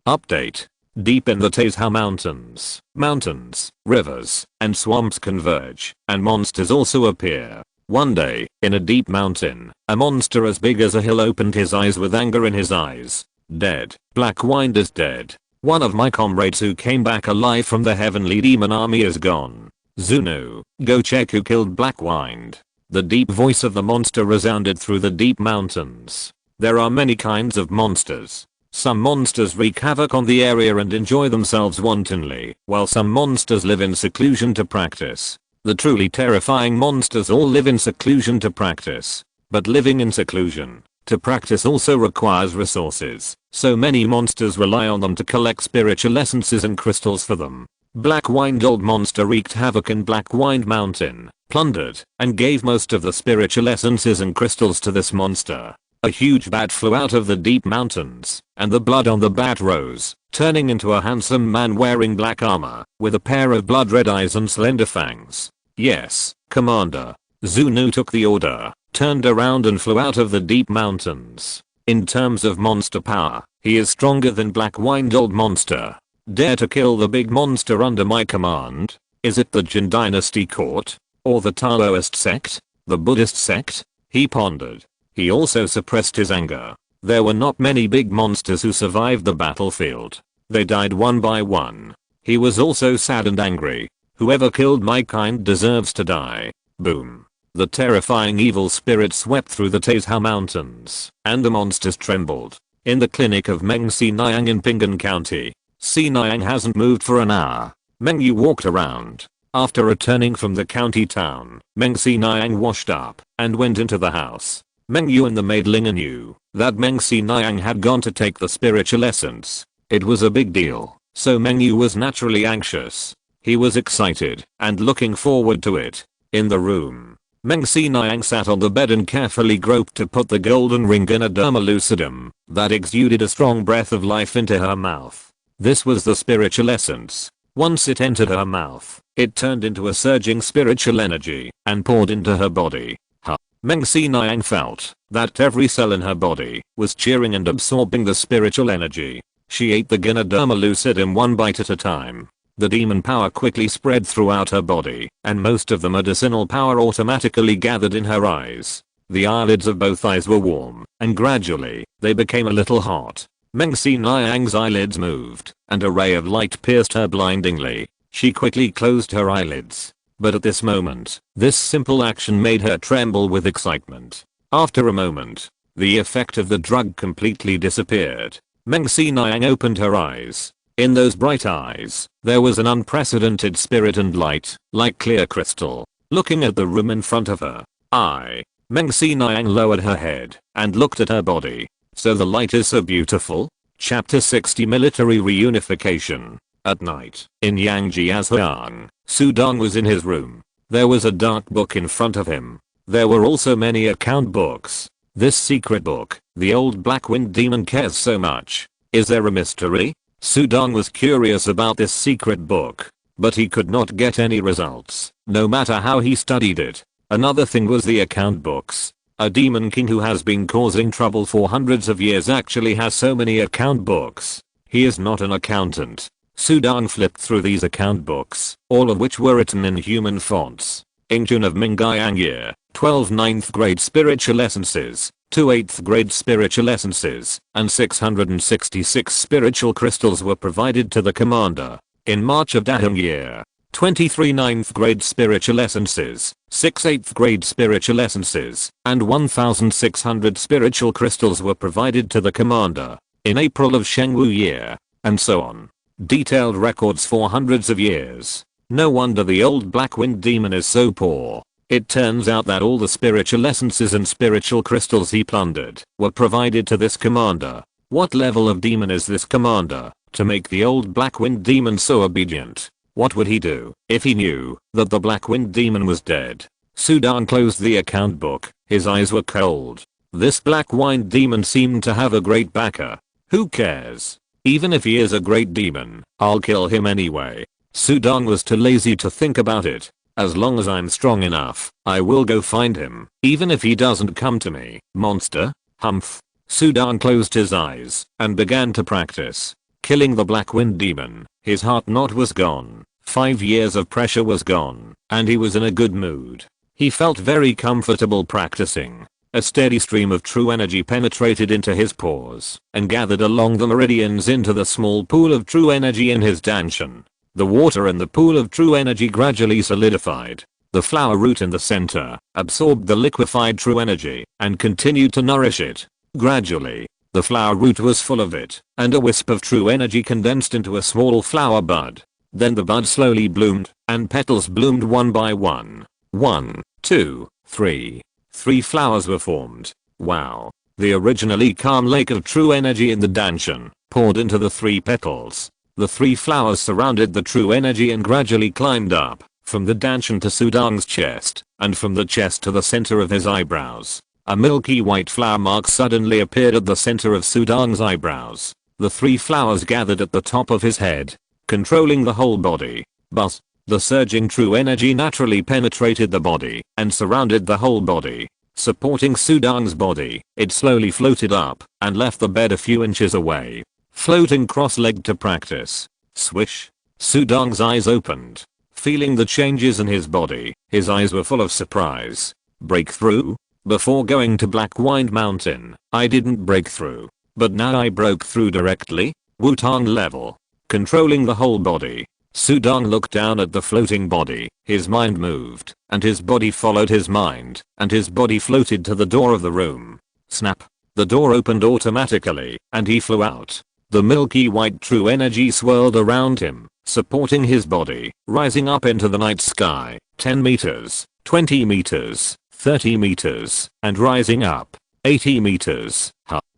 Update. Deep in the Taizhou Mountains, mountains, rivers, and swamps converge, and monsters also appear. One day, in a deep mountain, a monster as big as a hill opened his eyes with anger in his eyes. Dead. Black Wind is dead. One of my comrades who came back alive from the heavenly demon army is gone. Zunu, go check who killed Black Wind. The deep voice of the monster resounded through the deep mountains. There are many kinds of monsters. Some monsters wreak havoc on the area and enjoy themselves wantonly, while some monsters live in seclusion to practice. The truly terrifying monsters all live in seclusion to practice. But living in seclusion to practice also requires resources, so many monsters rely on them to collect spiritual essences and crystals for them. Black Wind Old Monster wreaked havoc in Black Wind Mountain, plundered, and gave most of the spiritual essences and crystals to this monster. A huge bat flew out of the deep mountains, and the blood on the bat rose, turning into a handsome man wearing black armor, with a pair of blood red eyes and slender fangs. Yes, Commander. Zunu took the order, turned around and flew out of the deep mountains. In terms of monster power, he is stronger than Black Wind Old Monster. Dare to kill the big monster under my command? Is it the Jin Dynasty court? Or the Taoist sect? The Buddhist sect? He pondered. He also suppressed his anger. There were not many big monsters who survived the battlefield. They died one by one. He was also sad and angry. Whoever killed my kind deserves to die. Boom. The terrifying evil spirit swept through the Taizhou Mountains, and the monsters trembled. In the clinic of Meng Si Niang in Ping'an County, Si Niang hasn't moved for an hour. Meng Yu walked around. After returning from the county town, Meng Si Niang washed up and went into the house. Meng Yu and the maid Linga knew that Meng Si Niang had gone to take the spiritual essence. It was a big deal, so Meng Yu was naturally anxious. He was excited and looking forward to it. In the room, Meng Si Niang sat on the bed and carefully groped to put the golden ring in a derma lucidum that exuded a strong breath of life into her mouth. This was the spiritual essence. Once it entered her mouth, it turned into a surging spiritual energy and poured into her body. Meng Si Niang felt that every cell in her body was cheering and absorbing the spiritual energy. She ate the Gynoderma lucidum one bite at a time. The demon power quickly spread throughout her body, and most of the medicinal power automatically gathered in her eyes. The eyelids of both eyes were warm, and gradually, they became a little hot. Meng Si Niang's eyelids moved, and a ray of light pierced her blindingly. She quickly closed her eyelids. But at this moment, this simple action made her tremble with excitement. After a moment, the effect of the drug completely disappeared. Meng Si Niang opened her eyes. In those bright eyes, there was an unprecedented spirit and light, like clear crystal. Looking at the room in front of her, Meng Si Niang lowered her head and looked at her body. So the light is so beautiful? Chapter 60 Military Reunification. At night, in Yangjiazhuang, Su Dong was in his room. There was a dark book in front of him. There were also many account books. This secret book, the old Black Wind Demon cares so much. Is there a mystery? Su Dong was curious about this secret book, but he could not get any results, no matter how he studied it. Another thing was the account books. A demon king who has been causing trouble for hundreds of years actually has so many account books. He is not an accountant. Su Dong flipped through these account books, all of which were written in human fonts. Ingjun of Mingyang Year, 12 9th grade spiritual essences, 2 8th grade spiritual essences, and 666 spiritual crystals were provided to the commander. In March of Dahong Year, 23 9th grade spiritual essences, 6 8th grade spiritual essences, and 1600 spiritual crystals were provided to the commander. In April of Shengwu Year, and so on. Detailed records for hundreds of years. No wonder the old Black Wind Demon is so poor. It turns out that all the spiritual essences and spiritual crystals he plundered were provided to this commander. What level of demon is this commander to make the old Black Wind Demon so obedient? What would he do if he knew that the Black Wind Demon was dead? Su Dong closed the account book. His eyes were cold. This Black Wind Demon seemed to have a great backer. Who cares? Even if he is a great demon, I'll kill him anyway. Su Dong was too lazy to think about it. As long as I'm strong enough, I will go find him, even if he doesn't come to me. Monster? Humph. Su Dong closed his eyes and began to practice. Killing the Black Wind Demon, his heart knot was gone. 5 years of pressure was gone, and he was in a good mood. He felt very comfortable practicing. A steady stream of true energy penetrated into his pores and gathered along the meridians into the small pool of true energy in his Dantian. The water in the pool of true energy gradually solidified. The flower root in the center absorbed the liquefied true energy and continued to nourish it. Gradually, the flower root was full of it, and a wisp of true energy condensed into a small flower bud. Then the bud slowly bloomed, and petals bloomed one by one. 1, 2, 3. 3 flowers were formed. Wow. The originally calm lake of true energy in the Dantian poured into the 3 petals. The 3 flowers surrounded the true energy and gradually climbed up, from the Dantian to Su Dong's chest, and from the chest to the center of his eyebrows. A milky white flower mark suddenly appeared at the center of Su Dong's eyebrows. The 3 flowers gathered at the top of his head, controlling the whole body. But the surging true energy naturally penetrated the body and surrounded the whole body. Supporting Su Dong's body, it slowly floated up and left the bed a few inches away. Floating cross-legged to practice. Swish. Su Dong's eyes opened. Feeling the changes in his body, his eyes were full of surprise. Breakthrough? Before going to Black Wind Mountain, I didn't break through. But now I broke through directly? Wu-Tang level. Controlling the whole body. Su Dong looked down at the floating body, his mind moved, and his body followed his mind, and his body floated to the door of the room. Snap. The door opened automatically, and he flew out. The milky white true energy swirled around him, supporting his body, rising up into the night sky, 10 meters, 20 meters, 30 meters, and rising up, 80 meters.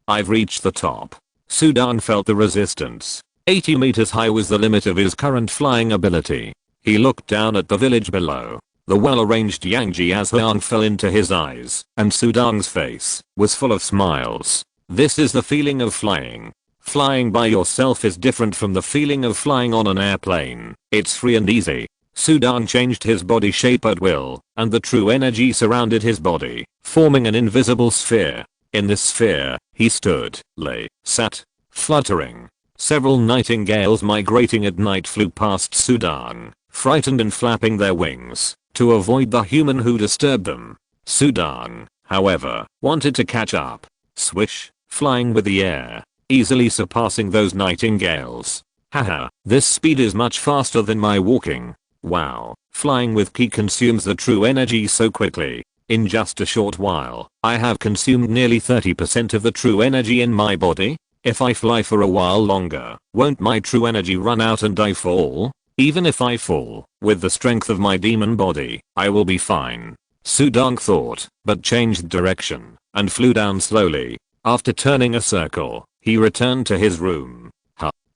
I've reached the top. Su Dong felt the resistance. 80 meters high was the limit of his current flying ability. He looked down at the village below. The well-arranged Yangji Azhuang fell into his eyes, and Sudong's face was full of smiles. This is the feeling of flying. Flying by yourself is different from the feeling of flying on an airplane. It's free and easy. Sudong changed his body shape at will, and the true energy surrounded his body, forming an invisible sphere. In this sphere, he stood, lay, sat, fluttering. Several nightingales migrating at night flew past Sudong, frightened and flapping their wings, to avoid the human who disturbed them. Sudong, however, wanted to catch up. Swish, flying with the air, easily surpassing those nightingales. Haha, this speed is much faster than my walking. Wow, flying with ki consumes the true energy so quickly. In just a short while, I have consumed nearly 30% of the true energy in my body. If I fly for a while longer, won't my true energy run out and I fall? Even if I fall, with the strength of my demon body, I will be fine. Sudong thought, but changed direction, and flew down slowly. After turning a circle, he returned to his room.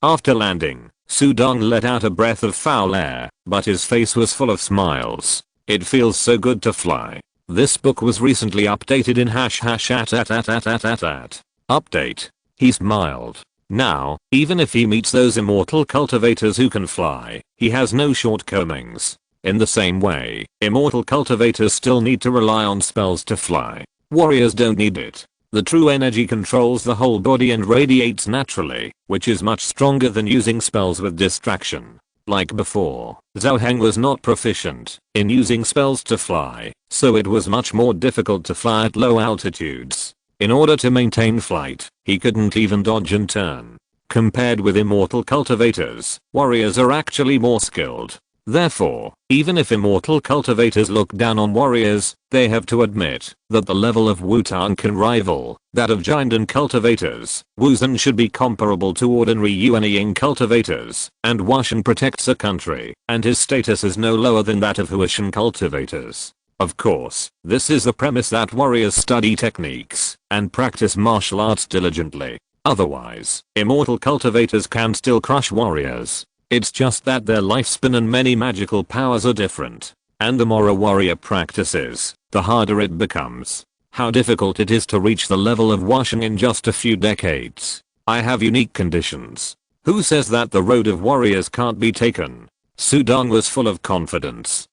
After landing, Sudong let out a breath of foul air, but his face was full of smiles. It feels so good to fly. This book was recently updated in #@. Update. He smiled. Now, even if he meets those immortal cultivators who can fly, he has no shortcomings. In the same way, immortal cultivators still need to rely on spells to fly. Warriors don't need it. The true energy controls the whole body and radiates naturally, which is much stronger than using spells with distraction. Like before, Zhao Heng was not proficient in using spells to fly, so it was much more difficult to fly at low altitudes. In order to maintain flight, he couldn't even dodge and turn. Compared with immortal cultivators, warriors are actually more skilled. Therefore, even if immortal cultivators look down on warriors, they have to admit that the level of Wutang can rival that of Jindan cultivators. Wuzhen should be comparable to ordinary Yuanying cultivators, and Washan protects a country, and his status is no lower than that of Huashan cultivators. Of course, this is the premise that warriors study techniques and practice martial arts diligently. Otherwise, immortal cultivators can still crush warriors. It's just that their lifespan and many magical powers are different. And the more a warrior practices, the harder it becomes. How difficult it is to reach the level of Washan in just a few decades. I have unique conditions. Who says that the road of warriors can't be taken? Sudong was full of confidence.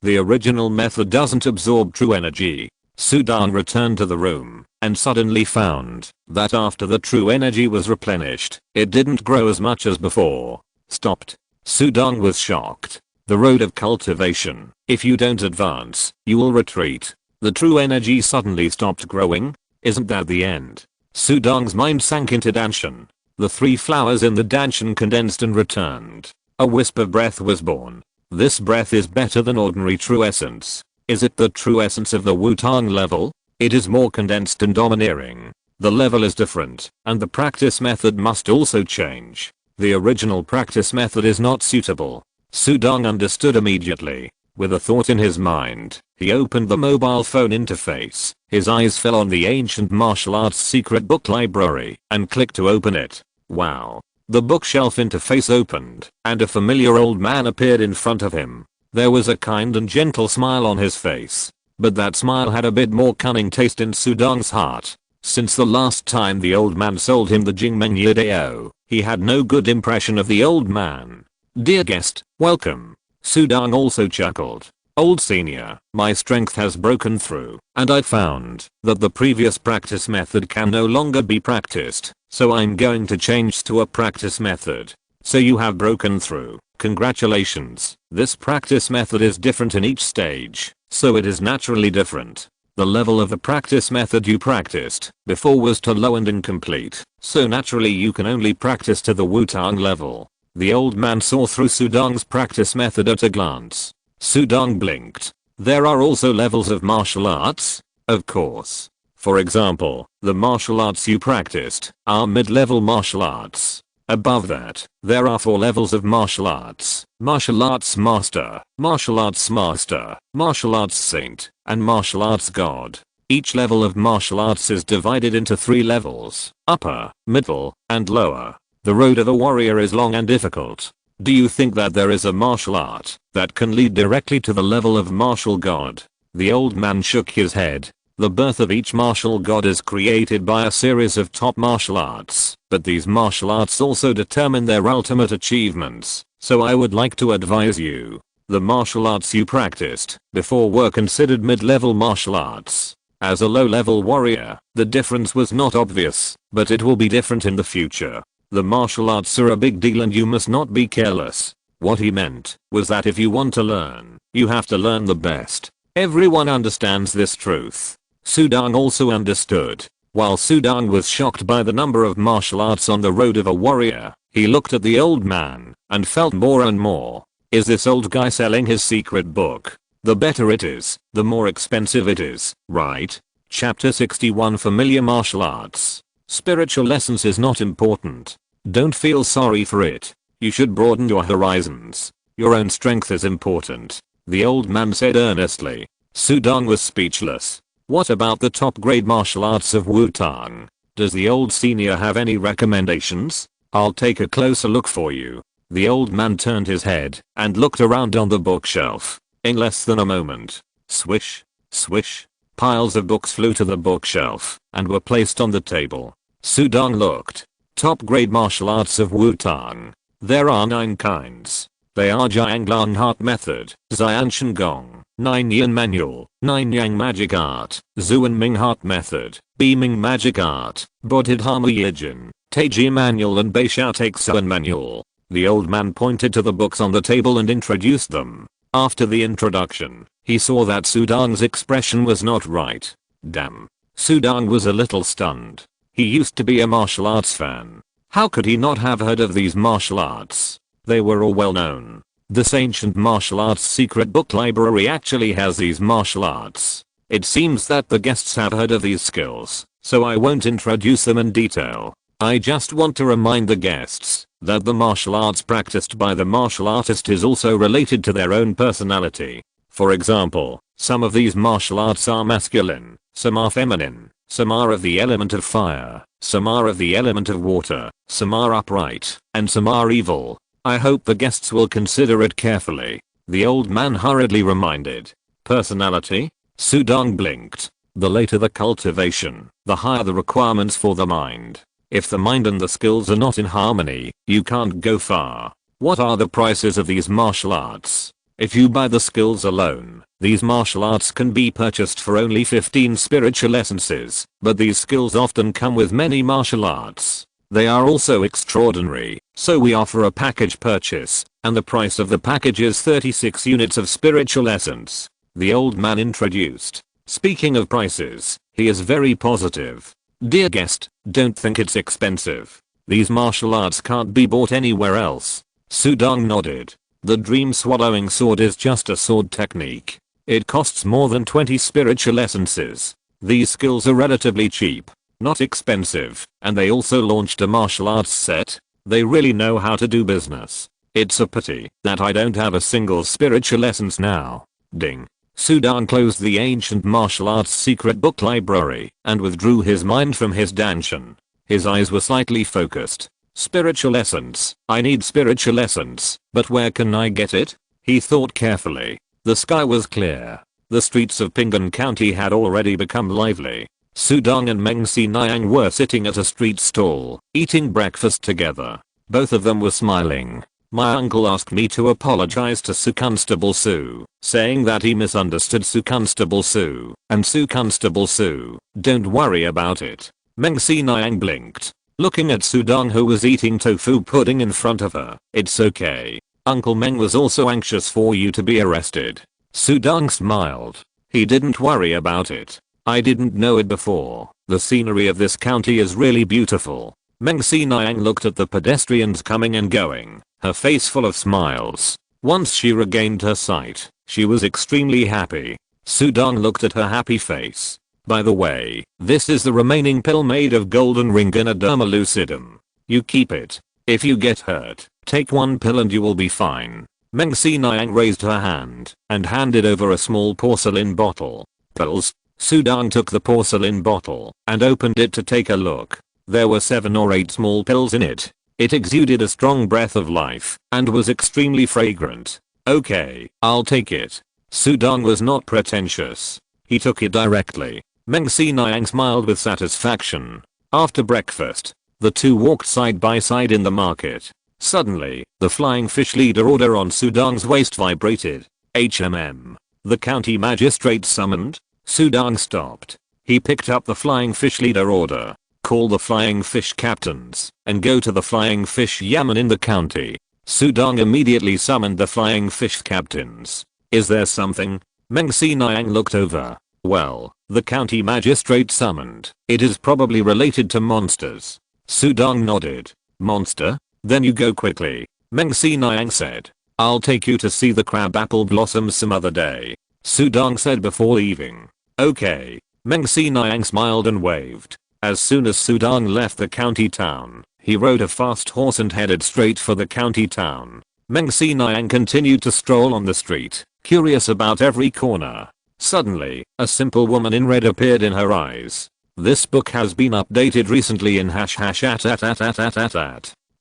The original method doesn't absorb true energy. Sudong returned to the room and suddenly found that after the true energy was replenished, it didn't grow as much as before. Stopped. Sudong was shocked. The road of cultivation, if you don't advance, you will retreat. The true energy suddenly stopped growing? Isn't that the end? Sudong's mind sank into Dantian. The 3 flowers in the Dantian condensed and returned. A wisp of breath was born. This breath is better than ordinary true essence. Is it the true essence of the Wutang level? It is more condensed and domineering. The level is different, and the practice method must also change. The original practice method is not suitable. Sudong understood immediately. With a thought in his mind, he opened the mobile phone interface. His eyes fell on the ancient martial arts secret book library and clicked to open it. Wow. The bookshelf interface opened, and a familiar old man appeared in front of him. There was a kind and gentle smile on his face. But that smile had a bit more cunning taste in Sudong's heart. Since the last time the old man sold him the Jingmeng Yidao, he had no good impression of the old man. Dear guest, welcome. Sudong also chuckled. Old senior, my strength has broken through, and I found that the previous practice method can no longer be practiced, so I'm going to change to a practice method. So you have broken through. Congratulations. This practice method is different in each stage, so it is naturally different. The level of the practice method you practiced before was too low and incomplete, so naturally you can only practice to the Wutang level. The old man saw through Sudong's practice method at a glance. Sudong blinked. There are also levels of martial arts? Of course. For example, the martial arts you practiced are mid-level martial arts. Above that, there are 4 levels of martial arts: martial arts master, martial arts master, martial arts saint, and martial arts god. Each level of martial arts is divided into 3 levels: upper, middle, and lower. The road of a warrior is long and difficult. Do you think that there is a martial art that can lead directly to the level of martial god? The old man shook his head. The birth of each martial god is created by a series of top martial arts, but these martial arts also determine their ultimate achievements, so I would like to advise you. The martial arts you practiced before were considered mid-level martial arts. As a low-level warrior, the difference was not obvious, but it will be different in the future. The martial arts are a big deal and you must not be careless. What he meant was that if you want to learn, you have to learn the best. Everyone understands this truth. Sudang also understood. While Sudang was shocked by the number of martial arts on the road of a warrior, he looked at the old man and felt more and more. Is this old guy selling his secret book? The better it is, the more expensive it is, right? Chapter 61 Familiar Martial Arts. Spiritual essence is not important. Don't feel sorry for it. You should broaden your horizons. Your own strength is important. The old man said earnestly. Sudang was speechless. What about the top grade martial arts of Wu-Tang? Does the old senior have any recommendations? I'll take a closer look for you. The old man turned his head and looked around on the bookshelf. In less than a moment, swish, swish, piles of books flew to the bookshelf and were placed on the table. Sudang looked. Top grade martial arts of Wu-Tang. There are 9 kinds. They are Jianglang Heart Method, Xianshan Gong, 9 Yin Manual, 9 Yang Magic Art, Zuan Ming Heart Method, Beaming Magic Art, Bodhidharma Yijin, Taiji Manual and Beishao Taixuan Manual. The old man pointed to the books on the table and introduced them. After the introduction, he saw that Sudang's expression was not right. Damn. Sudang was a little stunned. He used to be a martial arts fan. How could he not have heard of these martial arts? They were all well known. This ancient martial arts secret book library actually has these martial arts. It seems that the guests have heard of these skills, so I won't introduce them in detail. I just want to remind the guests that the martial arts practiced by the martial artist is also related to their own personality. For example, some of these martial arts are masculine, some are feminine, some are of the element of fire, some are of the element of water, some are upright, and some are evil. I hope the guests will consider it carefully. The old man hurriedly reminded. Personality? Sudang blinked. The later the cultivation, the higher the requirements for the mind. If the mind and the skills are not in harmony, you can't go far. What are the prices of these martial arts? If you buy the skills alone, these martial arts can be purchased for only 15 spiritual essences, but these skills often come with many martial arts. They are also extraordinary, so we offer a package purchase, and the price of the package is 36 units of spiritual essence. The old man introduced. Speaking of prices, he is very positive. Dear guest, don't think it's expensive. These martial arts can't be bought anywhere else. Sudang nodded. The dream swallowing sword is just a sword technique. It costs more than 20 spiritual essences. These skills are relatively cheap, not expensive, and they also launched a martial arts set. They really know how to do business. It's a pity that I don't have a single spiritual essence now. Ding. Sudang closed the ancient martial arts secret book library and withdrew his mind from his Dantian. His eyes were slightly focused. Spiritual essence. I need spiritual essence, but where can I get it? He thought carefully. The sky was clear. The streets of Pinggan County had already become lively. Sudang and Meng Si Niang were sitting at a street stall, eating breakfast together. Both of them were smiling. My uncle asked me to apologize to Su Constable Su, saying that he misunderstood Su Constable Su, and Su Constable Su, don't worry about it. Meng Si Niang blinked, looking at Sudang who was eating tofu pudding in front of her. It's okay. Uncle Meng was also anxious for you to be arrested. Sudang smiled. He didn't worry about it. I didn't know it before. The scenery of this county is really beautiful. Meng Si Niang looked at the pedestrians coming and going, her face full of smiles. Once she regained her sight, she was extremely happy. Sudang looked at her happy face. By the way, this is the remaining pill made of golden ring in a derma lucidum. You keep it. If you get hurt, take one pill and you will be fine. Meng Si Niang raised her hand and handed over a small porcelain bottle. Pills? Sudang took the porcelain bottle and opened it to take a look. There were 7 or 8 small pills in it. It exuded a strong breath of life and was extremely fragrant. Okay, I'll take it. Sudong was not pretentious. He took it directly. Meng Si Niang smiled with satisfaction. After breakfast, the two walked side by side in the market. Suddenly, the flying fish leader order on Sudong's waist vibrated. The county magistrate summoned. Sudong stopped. He picked up the flying fish leader order. Call the flying fish captains and go to the flying fish yamen in the county. Sudong immediately summoned the flying fish captains. Is there something? Meng Si Niang looked over. Well, the county magistrate summoned. It is probably related to monsters. Sudong nodded. Monster? Then you go quickly. Meng Si Niang said. I'll take you to see the crabapple blossoms some other day. Sudong said before leaving. Okay. Meng Si Niang smiled and waved. As soon as Sudong left the county town, he rode a fast horse and headed straight for the county town. Meng Si Niang continued to stroll on the street, curious about every corner. Suddenly, a simple woman in red appeared in her eyes. This book has been updated recently in @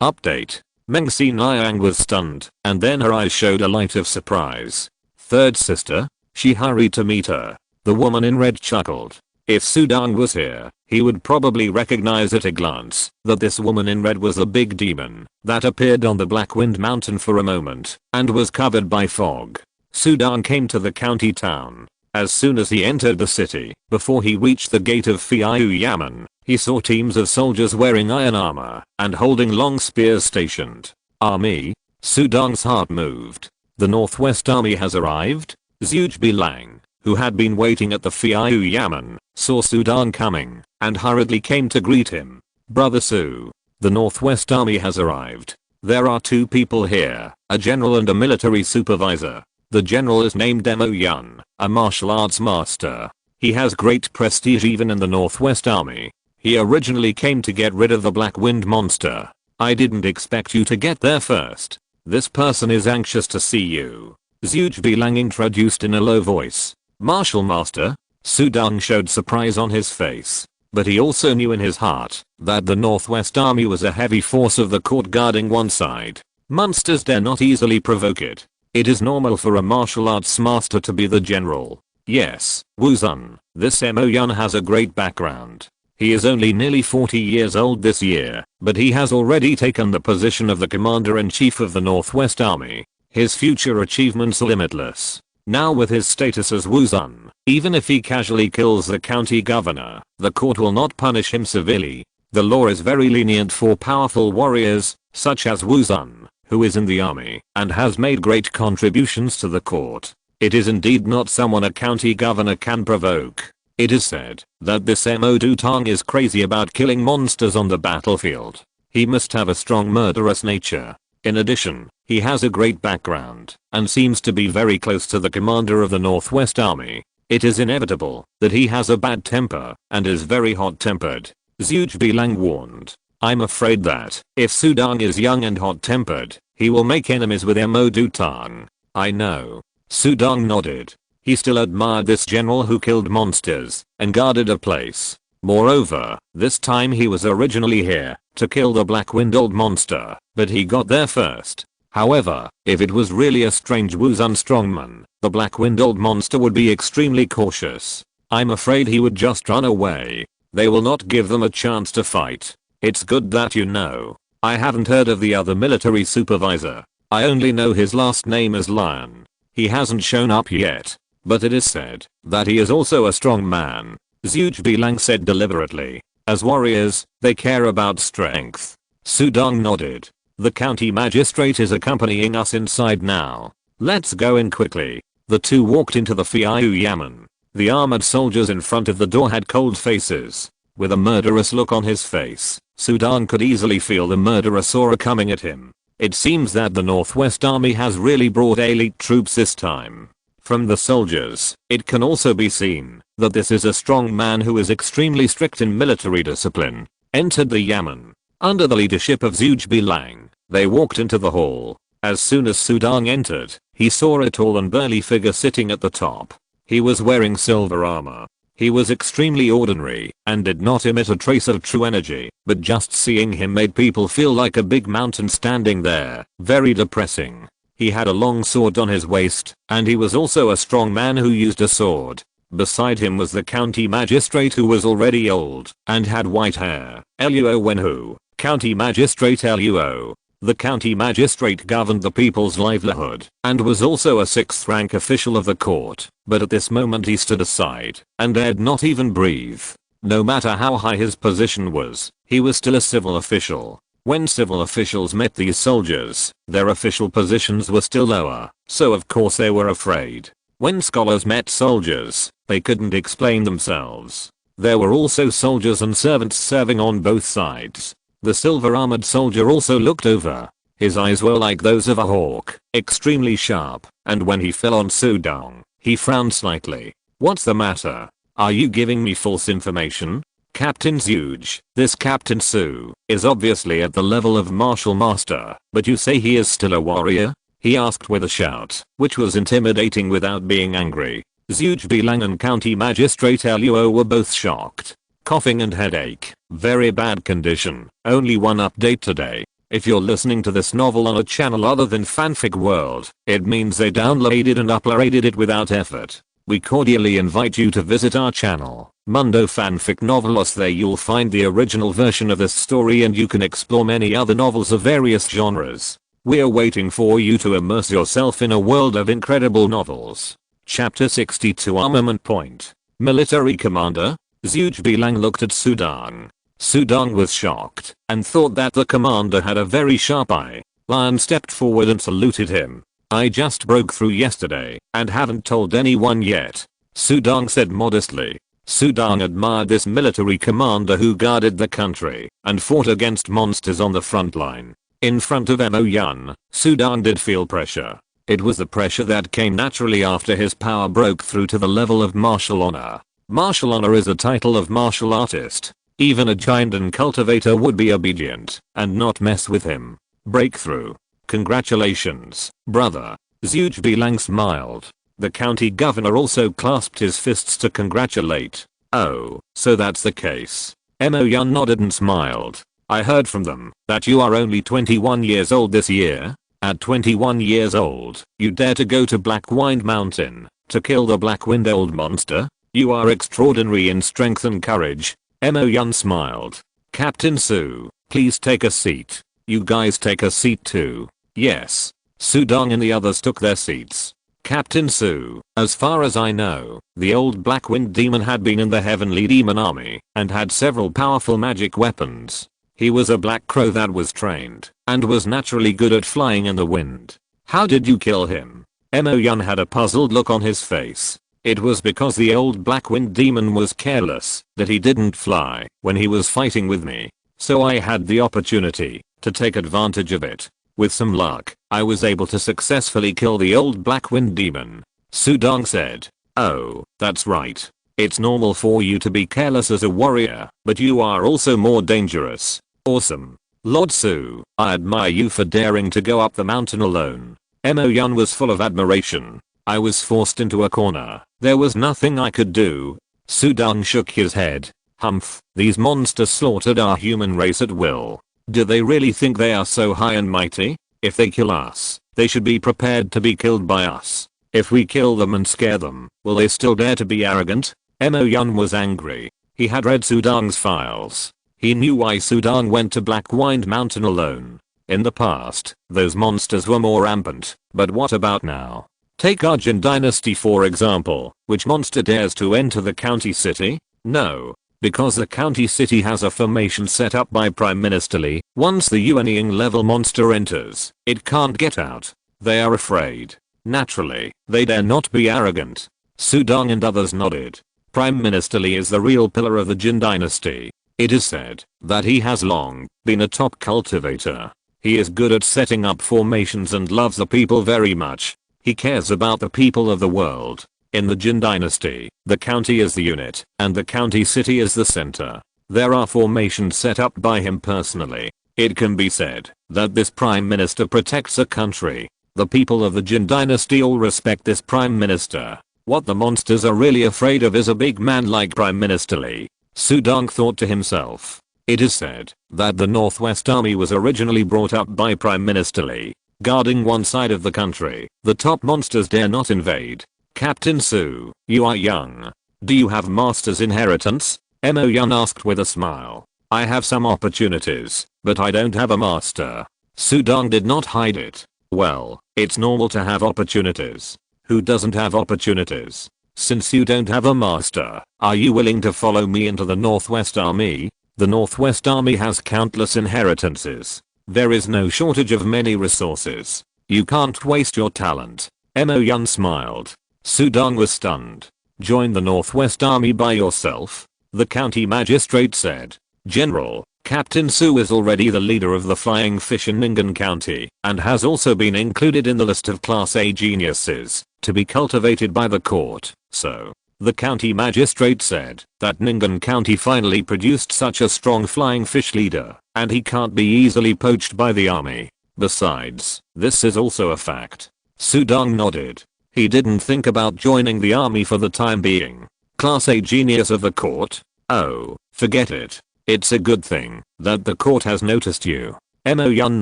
Update. Meng Si Niang was stunned, and then her eyes showed a light of surprise. Third sister? She hurried to meet her. The woman in red chuckled. If Sudong was here, he would probably recognize at a glance that this woman in red was a big demon that appeared on the Black Wind Mountain for a moment and was covered by fog. Sudong came to the county town. As soon as he entered the city, before he reached the gate of Fiayu Yamen, he saw teams of soldiers wearing iron armor and holding long spears stationed. Army? Sudong's heart moved. The Northwest Army has arrived? Zhuge Bilang, who had been waiting at the Fiayu Yamen, saw Sudong coming and hurriedly came to greet him. Brother Su, the Northwest Army has arrived. There are two people here, a general and a military supervisor. The general is named Mo Yun, a martial arts master. He has great prestige even in the Northwest Army. He originally came to get rid of the Black Wind monster. I didn't expect you to get there first. This person is anxious to see you. Zhuge Bilang introduced in a low voice. Martial master? Sudong showed surprise on his face. But he also knew in his heart that the Northwest Army was a heavy force of the court guarding one side. Monsters dare not easily provoke it. It is normal for a martial arts master to be the general. Yes, Wuzun, this Mo Yun has a great background. He is only nearly 40 years old this year, but he has already taken the position of the commander-in-chief of the Northwest Army. His future achievements are limitless. Now with his status as Wuzun, even if he casually kills the county governor, the court will not punish him severely. The law is very lenient for powerful warriors, such as Wuzun, who is in the army and has made great contributions to the court. It is indeed not someone a county governor can provoke. It is said that this Mo Dutong is crazy about killing monsters on the battlefield. He must have a strong murderous nature. In addition, he has a great background and seems to be very close to the commander of the Northwest Army. It is inevitable that he has a bad temper and is very hot-tempered. Zhuge Bilang warned. I'm afraid that if Sudong is young and hot-tempered, he will make enemies with Mo Dutong. I know. Sudong nodded. He still admired this general who killed monsters and guarded a place. Moreover, this time he was originally here to kill the Black Wind Old monster, but he got there first. However, if it was really a strange Wuzun strongman, the Black Wind Old monster would be extremely cautious. I'm afraid he would just run away. They will not give them a chance to fight. It's good that you know. I haven't heard of the other military supervisor. I only know his last name is Lion. He hasn't shown up yet, but it is said that he is also a strong man. Zhuge Bilang said deliberately. As warriors, they care about strength. Sudong nodded. The county magistrate is accompanying us inside now. Let's go in quickly. The two walked into the Fiayu Yamen. The armored soldiers in front of the door had cold faces. With a murderous look on his face, Sudong could easily feel the murderous aura coming at him. It seems that the Northwest Army has really brought elite troops this time. From the soldiers, it can also be seen that this is a strong man who is extremely strict in military discipline. Entered the Yamen. Under the leadership of Zhuge Bilang, they walked into the hall. As soon as Sudong entered, he saw a tall and burly figure sitting at the top. He was wearing silver armor. He was extremely ordinary and did not emit a trace of true energy, but just seeing him made people feel like a big mountain standing there. Very depressing. He had a long sword on his waist, and he was also a strong man who used a sword. Beside him was the county magistrate who was already old and had white hair. Luo Wenhu, county magistrate Luo. The county magistrate governed the people's livelihood and was also a 6th rank official of the court, but at this moment he stood aside and dared not even breathe. No matter how high his position was, he was still a civil official. When civil officials met these soldiers, their official positions were still lower, so of course they were afraid. When scholars met soldiers, they couldn't explain themselves. There were also soldiers and servants serving on both sides. The silver-armored soldier also looked over. His eyes were like those of a hawk, extremely sharp, and when he fell on Su Dong, he frowned slightly. "What's the matter? Are you giving me false information? Captain Zuge, this Captain Su, is obviously at the level of Martial Master, but you say he is still a warrior?" he asked with a shout, which was intimidating without being angry. Zuge Bilang and County Magistrate Luo were both shocked. Coughing and headache, very bad condition. Only one update today. If you're listening to this novel on a channel other than Fanfic World, it means they downloaded and uploaded it without effort. We cordially invite you to visit our channel, Mundo Fanfic Novelos. There you'll find the original version of this story and you can explore many other novels of various genres. We're waiting for you to immerse yourself in a world of incredible novels. Chapter 62 Armament Point. Military Commander? Zuge Bilang looked at Su Dong. Su Dong was shocked and thought that the commander had a very sharp eye. Lion stepped forward and saluted him. "I just broke through yesterday and haven't told anyone yet," Su Dong said modestly. Su Dong admired this military commander who guarded the country and fought against monsters on the front line. In front of Mo Yun, Su Dong did feel pressure. It was the pressure that came naturally after his power broke through to the level of martial honor. Martial honor is a title of martial artist. Even a giant and cultivator would be obedient and not mess with him. Breakthrough. Congratulations, brother. Zuge Bilang smiled. The county governor also clasped his fists to congratulate. "Oh, so that's the case." Mo Yun nodded and smiled. "I heard from them that you are only 21 years old this year. At 21 years old, you dare to go to Black Wind Mountain to kill the Black Wind Old monster? You are extraordinary in strength and courage." Mo Yun smiled. "Captain Su, please take a seat. You guys take a seat too." "Yes." Su Dong and the others took their seats. "Captain Su, as far as I know, the old Black Wind Demon had been in the Heavenly Demon Army and had several powerful magic weapons. He was a black crow that was trained and was naturally good at flying in the wind. How did you kill him?" Mo Yun had a puzzled look on his face. "It was because the old Black Wind Demon was careless that he didn't fly when he was fighting with me. So I had the opportunity to take advantage of it. With some luck, I was able to successfully kill the old Black Wind Demon." Su Dong said. "Oh, that's right. It's normal for you to be careless as a warrior, but you are also more dangerous. Awesome. Lord Su, I admire you for daring to go up the mountain alone." Mo Yun was full of admiration. "I was forced into a corner. There was nothing I could do." Su Dong shook his head. "Humph, these monsters slaughtered our human race at will. Do they really think they are so high and mighty? If they kill us, they should be prepared to be killed by us. If we kill them and scare them, will they still dare to be arrogant?" Mo Yun was angry. He had read Su Dong's files. He knew why Su Dong went to Black Wind Mountain alone. In the past, those monsters were more rampant, but what about now? Take our Jin Dynasty for example. Which monster dares to enter the county city? No. Because the county city has a formation set up by Prime Minister Lee. Once the Yuanying level monster enters, it can't get out. They are afraid. Naturally, they dare not be arrogant. Su Dong and others nodded. Prime Minister Lee is the real pillar of the Jin Dynasty. It is said that he has long been a top cultivator. He is good at setting up formations and loves the people very much. He cares about the people of the world. In the Jin Dynasty, the county is the unit, and the county city is the center. There are formations set up by him personally. It can be said that this prime minister protects a country. The people of the Jin Dynasty all respect this prime minister. What the monsters are really afraid of is a big man like Prime Minister Lee. Sudong thought to himself. It is said that the Northwest Army was originally brought up by Prime Minister Lee, guarding one side of the country. The top monsters dare not invade. Captain Su, you are young. Do you have master's inheritance? Mo Yun asked with a smile. I have some opportunities, but I don't have a master. Sudong did not hide it. Well, it's normal to have opportunities. Who doesn't have opportunities? Since you don't have a master, are you willing to follow me into the Northwest Army? The Northwest Army has countless inheritances. There is no shortage of many resources. You can't waste your talent. Mo Yun smiled. Sudong was stunned. Join the Northwest Army by yourself? The county magistrate said. General, Captain Su is already the leader of the flying fish in Ningen County and has also been included in the list of Class A geniuses to be cultivated by the court. So, the county magistrate said that Ningen County finally produced such a strong flying fish leader and he can't be easily poached by the army. Besides, this is also a fact. Sudong nodded. He didn't think about joining the army for the time being. Class A genius of the court? Oh, forget it. It's a good thing that the court has noticed you. Mo Yun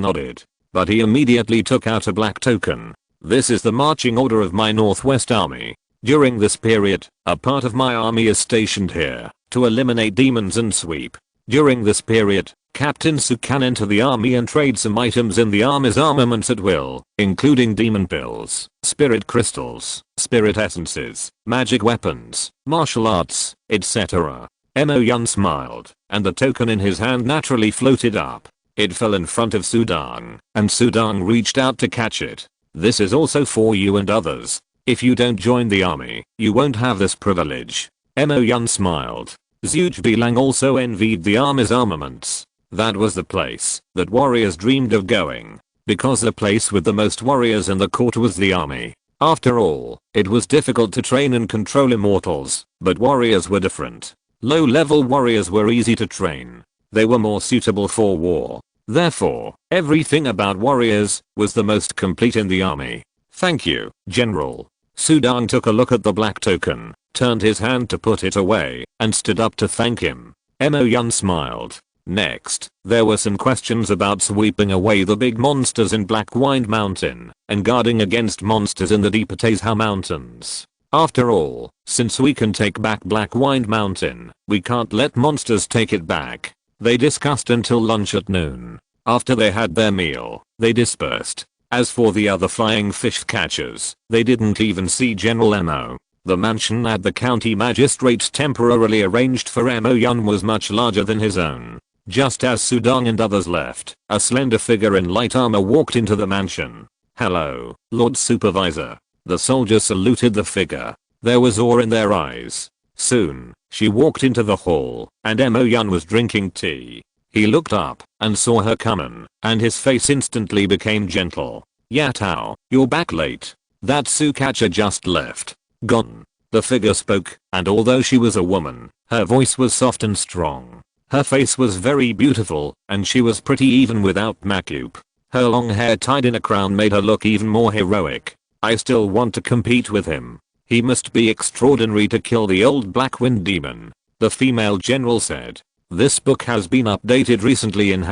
nodded, but he immediately took out a black token. This is the marching order of my Northwest Army. During this period, a part of my army is stationed here to eliminate demons and sweep. During this period, Captain Su can enter the army and trade some items in the army's armaments at will, including demon pills, spirit crystals, spirit essences, magic weapons, martial arts, etc. Mo Yun smiled, and the token in his hand naturally floated up. It fell in front of Sudong, and Sudong reached out to catch it. This is also for you and others. If you don't join the army, you won't have this privilege. Mo Yun smiled. Zhuge Bilang also envied the army's armaments. That was the place that warriors dreamed of going, because the place with the most warriors in the court was the army. After all, it was difficult to train and control immortals, but warriors were different. Low-level warriors were easy to train. They were more suitable for war. Therefore, everything about warriors was the most complete in the army. Thank you, General. Sudong took a look at the black token, turned his hand to put it away, and stood up to thank him. Mo Yun smiled. Next, there were some questions about sweeping away the big monsters in Black Wind Mountain and guarding against monsters in the deep Atazha Mountains. After all, since we can take back Black Wind Mountain, we can't let monsters take it back. They discussed until lunch at noon. After they had their meal, they dispersed. As for the other flying fish catchers, they didn't even see General Mo. The mansion at the county magistrate's temporarily arranged for Mo Yun was much larger than his own. Just as Sudong and others left, a slender figure in light armor walked into the mansion. Hello, Lord Supervisor. The soldiers saluted the figure. There was awe in their eyes. Soon, she walked into the hall, and Mo Yun was drinking tea. He looked up and saw her coming, and his face instantly became gentle. Yatao, you're back late. That Su catcher just left. Gone. The figure spoke, and although she was a woman, her voice was soft and strong. Her face was very beautiful, and she was pretty even without makeup. Her long hair tied in a crown made her look even more heroic. I still want to compete with him. He must be extraordinary to kill the old Black Wind demon. The female general said. This book has been updated recently in ..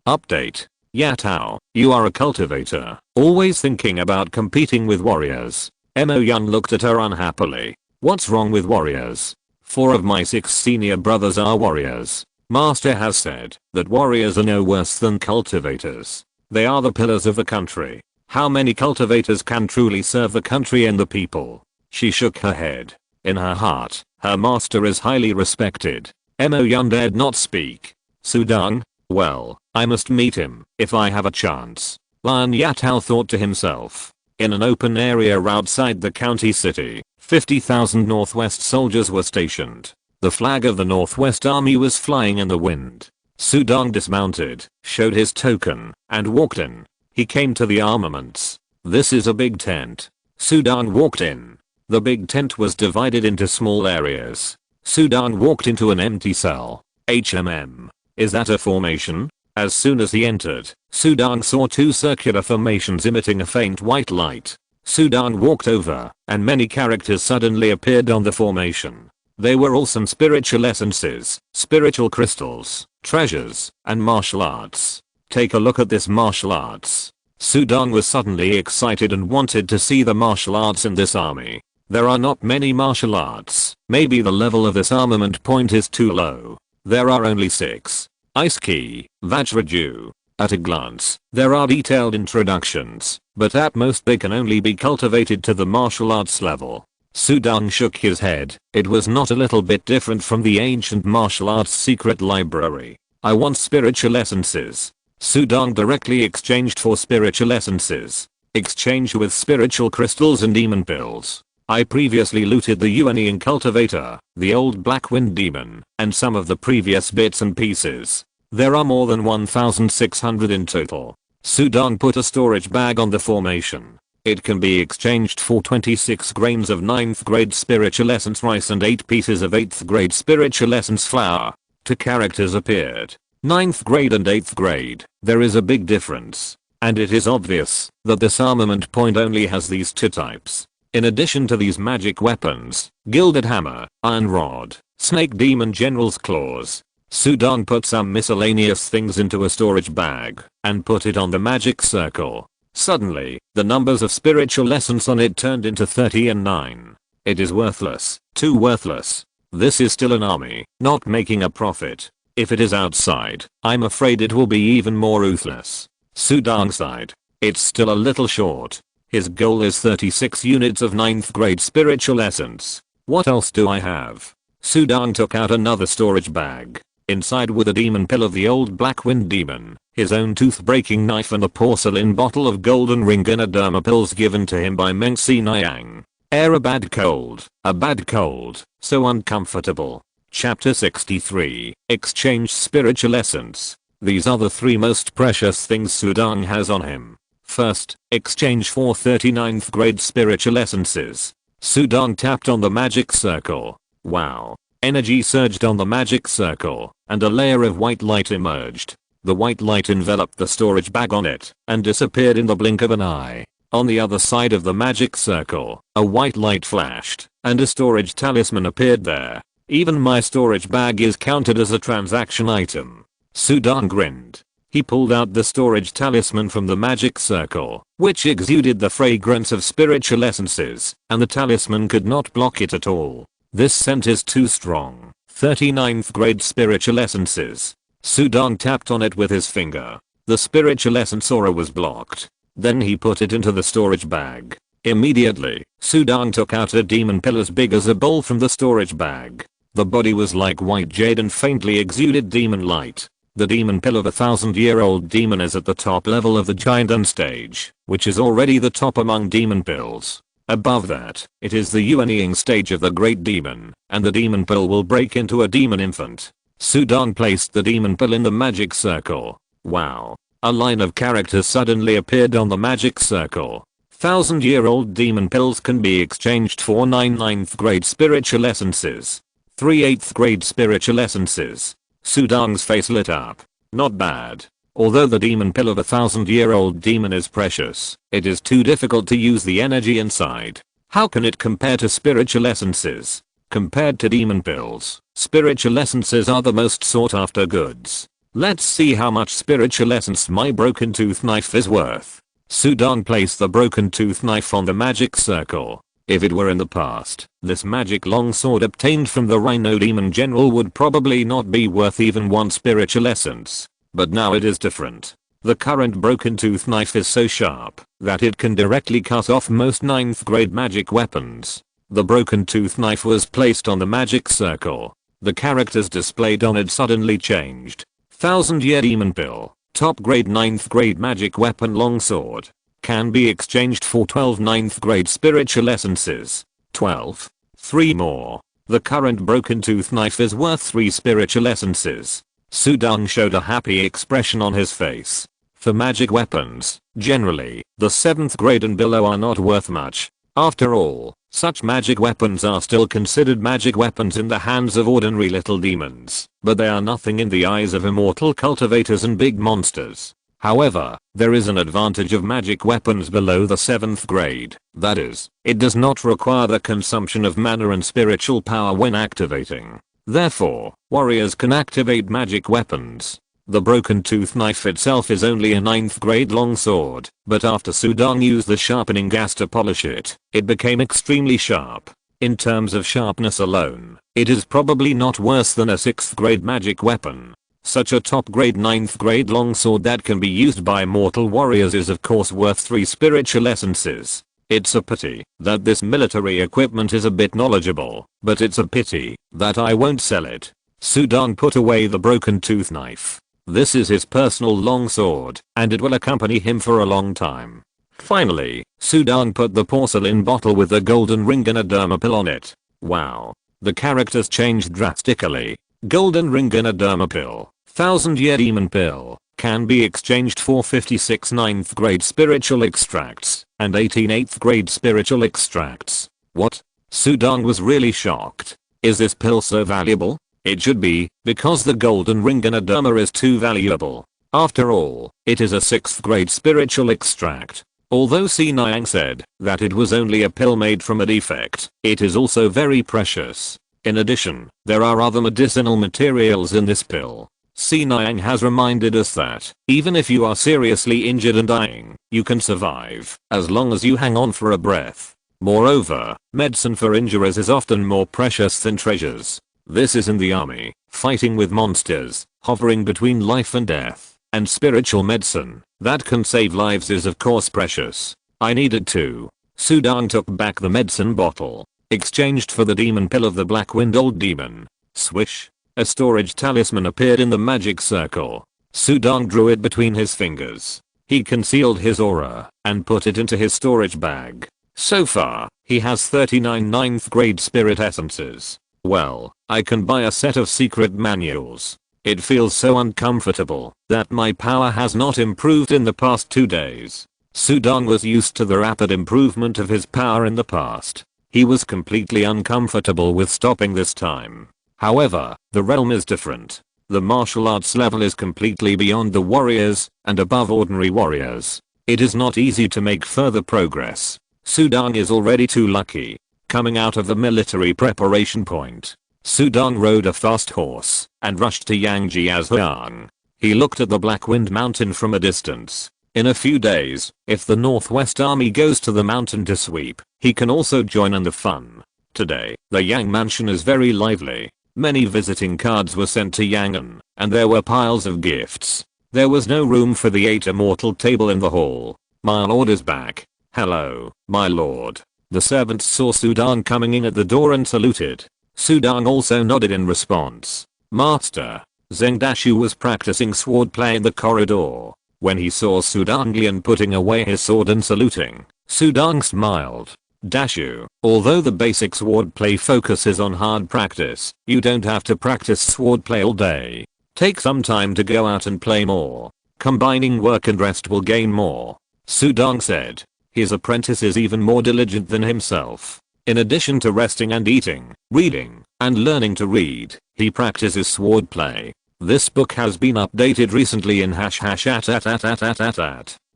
Update. Yatao, you are a cultivator, always thinking about competing with warriors. Mo Yun looked at her unhappily. What's wrong with warriors? 4 of my 6 senior brothers are warriors. Master has said that warriors are no worse than cultivators. They are the pillars of the country. How many cultivators can truly serve the country and the people? She shook her head. In her heart, her master is highly respected. Mo Yun dared not speak. Sudong? Well, I must meet him if I have a chance. Lion Yatao thought to himself. In an open area outside the county city, 50,000 Northwest soldiers were stationed. The flag of the Northwest Army was flying in the wind. Sudong dismounted, showed his token, and walked in. He came to the armaments. This is a big tent. Sudong walked in. The big tent was divided into small areas. Sudong walked into an empty cell. Is that a formation? As soon as he entered, Sudong saw 2 circular formations emitting a faint white light. Sudong walked over, and many characters suddenly appeared on the formation. They were all some spiritual essences, spiritual crystals, treasures, and martial arts. Take a look at this martial arts. Sudong was suddenly excited and wanted to see the martial arts in this army. There are not many martial arts. Maybe the level of this armament point is too low. There are only 6. Ice Ki, Vajraju. At a glance, there are detailed introductions, but at most they can only be cultivated to the martial arts level. Sudong shook his head. It was not a little bit different from the ancient martial arts secret library. I want spiritual essences. Sudong directly exchanged for spiritual essences. Exchange with spiritual crystals and demon pills. I previously looted the Yuanying cultivator, the old black wind demon, and some of the previous bits and pieces. There are more than 1,600 in total. Sudong put a storage bag on the formation. It can be exchanged for 26 grains of 9th grade spiritual essence rice and 8 pieces of 8th grade spiritual essence flour. 2 characters appeared. 9th grade and 8th grade. There is a big difference. And it is obvious that this armament point only has these 2 types. In addition to these magic weapons, gilded hammer, iron rod, snake demon general's claws. Sudong put some miscellaneous things into a storage bag and put it on the magic circle. Suddenly, the numbers of spiritual essence on it turned into 30 and 9. It is worthless, too worthless. This is still an army, not making a profit. If it is outside, I'm afraid it will be even more ruthless. Sudong sighed. It's still a little short. His goal is 36 units of 9th grade spiritual essence. What else do I have? Sudong took out another storage bag. Inside were the demon pill of the old black wind demon, his own tooth-breaking knife and a porcelain bottle of golden ring and a derma pills given to him by Meng Si Niang. A bad cold, so uncomfortable. Chapter 63, Exchange Spiritual Essence. These are the 3 most precious things Sudong has on him. First, exchange for 39th grade spiritual essences. Sudong tapped on the magic circle. Wow. Energy surged on the magic circle, and a layer of white light emerged. The white light enveloped the storage bag on it, and disappeared in the blink of an eye. On the other side of the magic circle, a white light flashed, and a storage talisman appeared there. Even my storage bag is counted as a transaction item. Sudong grinned. He pulled out the storage talisman from the magic circle, which exuded the fragrance of spiritual essences, and the talisman could not block it at all. This scent is too strong. 39th grade spiritual essences. Sudong tapped on it with his finger. The spiritual essence aura was blocked. Then he put it into the storage bag. Immediately, Sudong took out a demon pill as big as a bowl from the storage bag. The body was like white jade and faintly exuded demon light. The demon pill of a 1,000-year-old demon is at the top level of the Jin stage, which is already the top among demon pills. Above that, it is the Yuanying stage of the great demon, and the demon pill will break into a demon infant. Sudong placed the demon pill in the magic circle. Wow. A line of characters suddenly appeared on the magic circle. 1,000-year-old demon pills can be exchanged for 9 9th grade spiritual essences. 3 8th grade spiritual essences. Sudong's face lit up. Not bad. Although the demon pill of a 1,000-year-old demon is precious, it is too difficult to use the energy inside. How can it compare to spiritual essences? Compared to demon pills, spiritual essences are the most sought after goods. Let's see how much spiritual essence my broken tooth knife is worth. Sudong placed the broken tooth knife on the magic circle. If it were in the past, this magic longsword obtained from the Rhino Demon General would probably not be worth even 1 spiritual essence. But now it is different. The current broken tooth knife is so sharp that it can directly cut off most 9th grade magic weapons. The broken tooth knife was placed on the magic circle. The characters displayed on it suddenly changed. 1,000-year demon pill, top grade 9th grade magic weapon longsword. Can be exchanged for 12 9th grade spiritual essences. 12. 3 more. The current broken tooth knife is worth 3 spiritual essences. Sudong showed a happy expression on his face. For magic weapons, generally, the 7th grade and below are not worth much. After all, such magic weapons are still considered magic weapons in the hands of ordinary little demons, but they are nothing in the eyes of immortal cultivators and big monsters. However, there is an advantage of magic weapons below the 7th grade. That is, it does not require the consumption of mana and spiritual power when activating. Therefore, warriors can activate magic weapons. The broken tooth knife itself is only a 9th grade longsword, but after Sudong used the sharpening gas to polish it, it became extremely sharp. In terms of sharpness alone, it is probably not worse than a 6th grade magic weapon. Such a top grade 9th grade longsword that can be used by mortal warriors is of course worth 3 spiritual essences. It's a pity that this military equipment is a bit knowledgeable, but it's a pity that I won't sell it. Sudong put away the broken tooth knife. This is his personal longsword, and it will accompany him for a long time. Finally, Sudong put the porcelain bottle with the golden ring and a derma pill on it. Wow. The characters changed drastically. Golden ring and a derma pill. 1000-year demon pill can be exchanged for 56 9th grade spiritual extracts and 18 8th grade spiritual extracts. What? Sudong was really shocked. Is this pill so valuable? It should be, because the golden ring and a derma is too valuable. After all, it is a 6th grade spiritual extract. Although Sinayang said that it was only a pill made from a defect, it is also very precious. In addition, there are other medicinal materials in this pill. Sinayang has reminded us that, even if you are seriously injured and dying, you can survive, as long as you hang on for a breath. Moreover, medicine for injuries is often more precious than treasures. This is in the army, fighting with monsters, hovering between life and death, and spiritual medicine, that can save lives is of course precious. I needed to. Sudong took back the medicine bottle, exchanged for the demon pill of the black-winged old demon. Swish. A storage talisman appeared in the magic circle. Sudong drew it between his fingers. He concealed his aura and put it into his storage bag. So far, he has 39 9th grade spirit essences. Well, I can buy a set of secret manuals. It feels so uncomfortable that my power has not improved in the past 2 days. Sudong was used to the rapid improvement of his power in the past. He was completely uncomfortable with stopping this time. However, the realm is different. The martial arts level is completely beyond the warriors and above ordinary warriors. It is not easy to make further progress. Sudong is already too lucky. Coming out of the military preparation point, Sudong rode a fast horse and rushed to Yangjiazhuang. He looked at the Black Wind Mountain from a distance. In a few days, if the Northwest Army goes to the mountain to sweep, he can also join in the fun. Today, the Yang Mansion is very lively. Many visiting cards were sent to Yangon, and there were piles of gifts. There was no room for the 8 immortal table in the hall. My lord is back. Hello, my lord. The servants saw Sudong coming in at the door and saluted. Sudong also nodded in response. Master. Zheng Dashu was practicing swordplay in the corridor. When he saw Sudong Lian putting away his sword and saluting, Sudong smiled. Dashu, although the basic swordplay focuses on hard practice, you don't have to practice swordplay all day. Take some time to go out and play more. Combining work and rest will gain more. Sudong said. His apprentice is even more diligent than himself. In addition to resting and eating, reading, and learning to read, he practices swordplay. This book has been updated recently in ..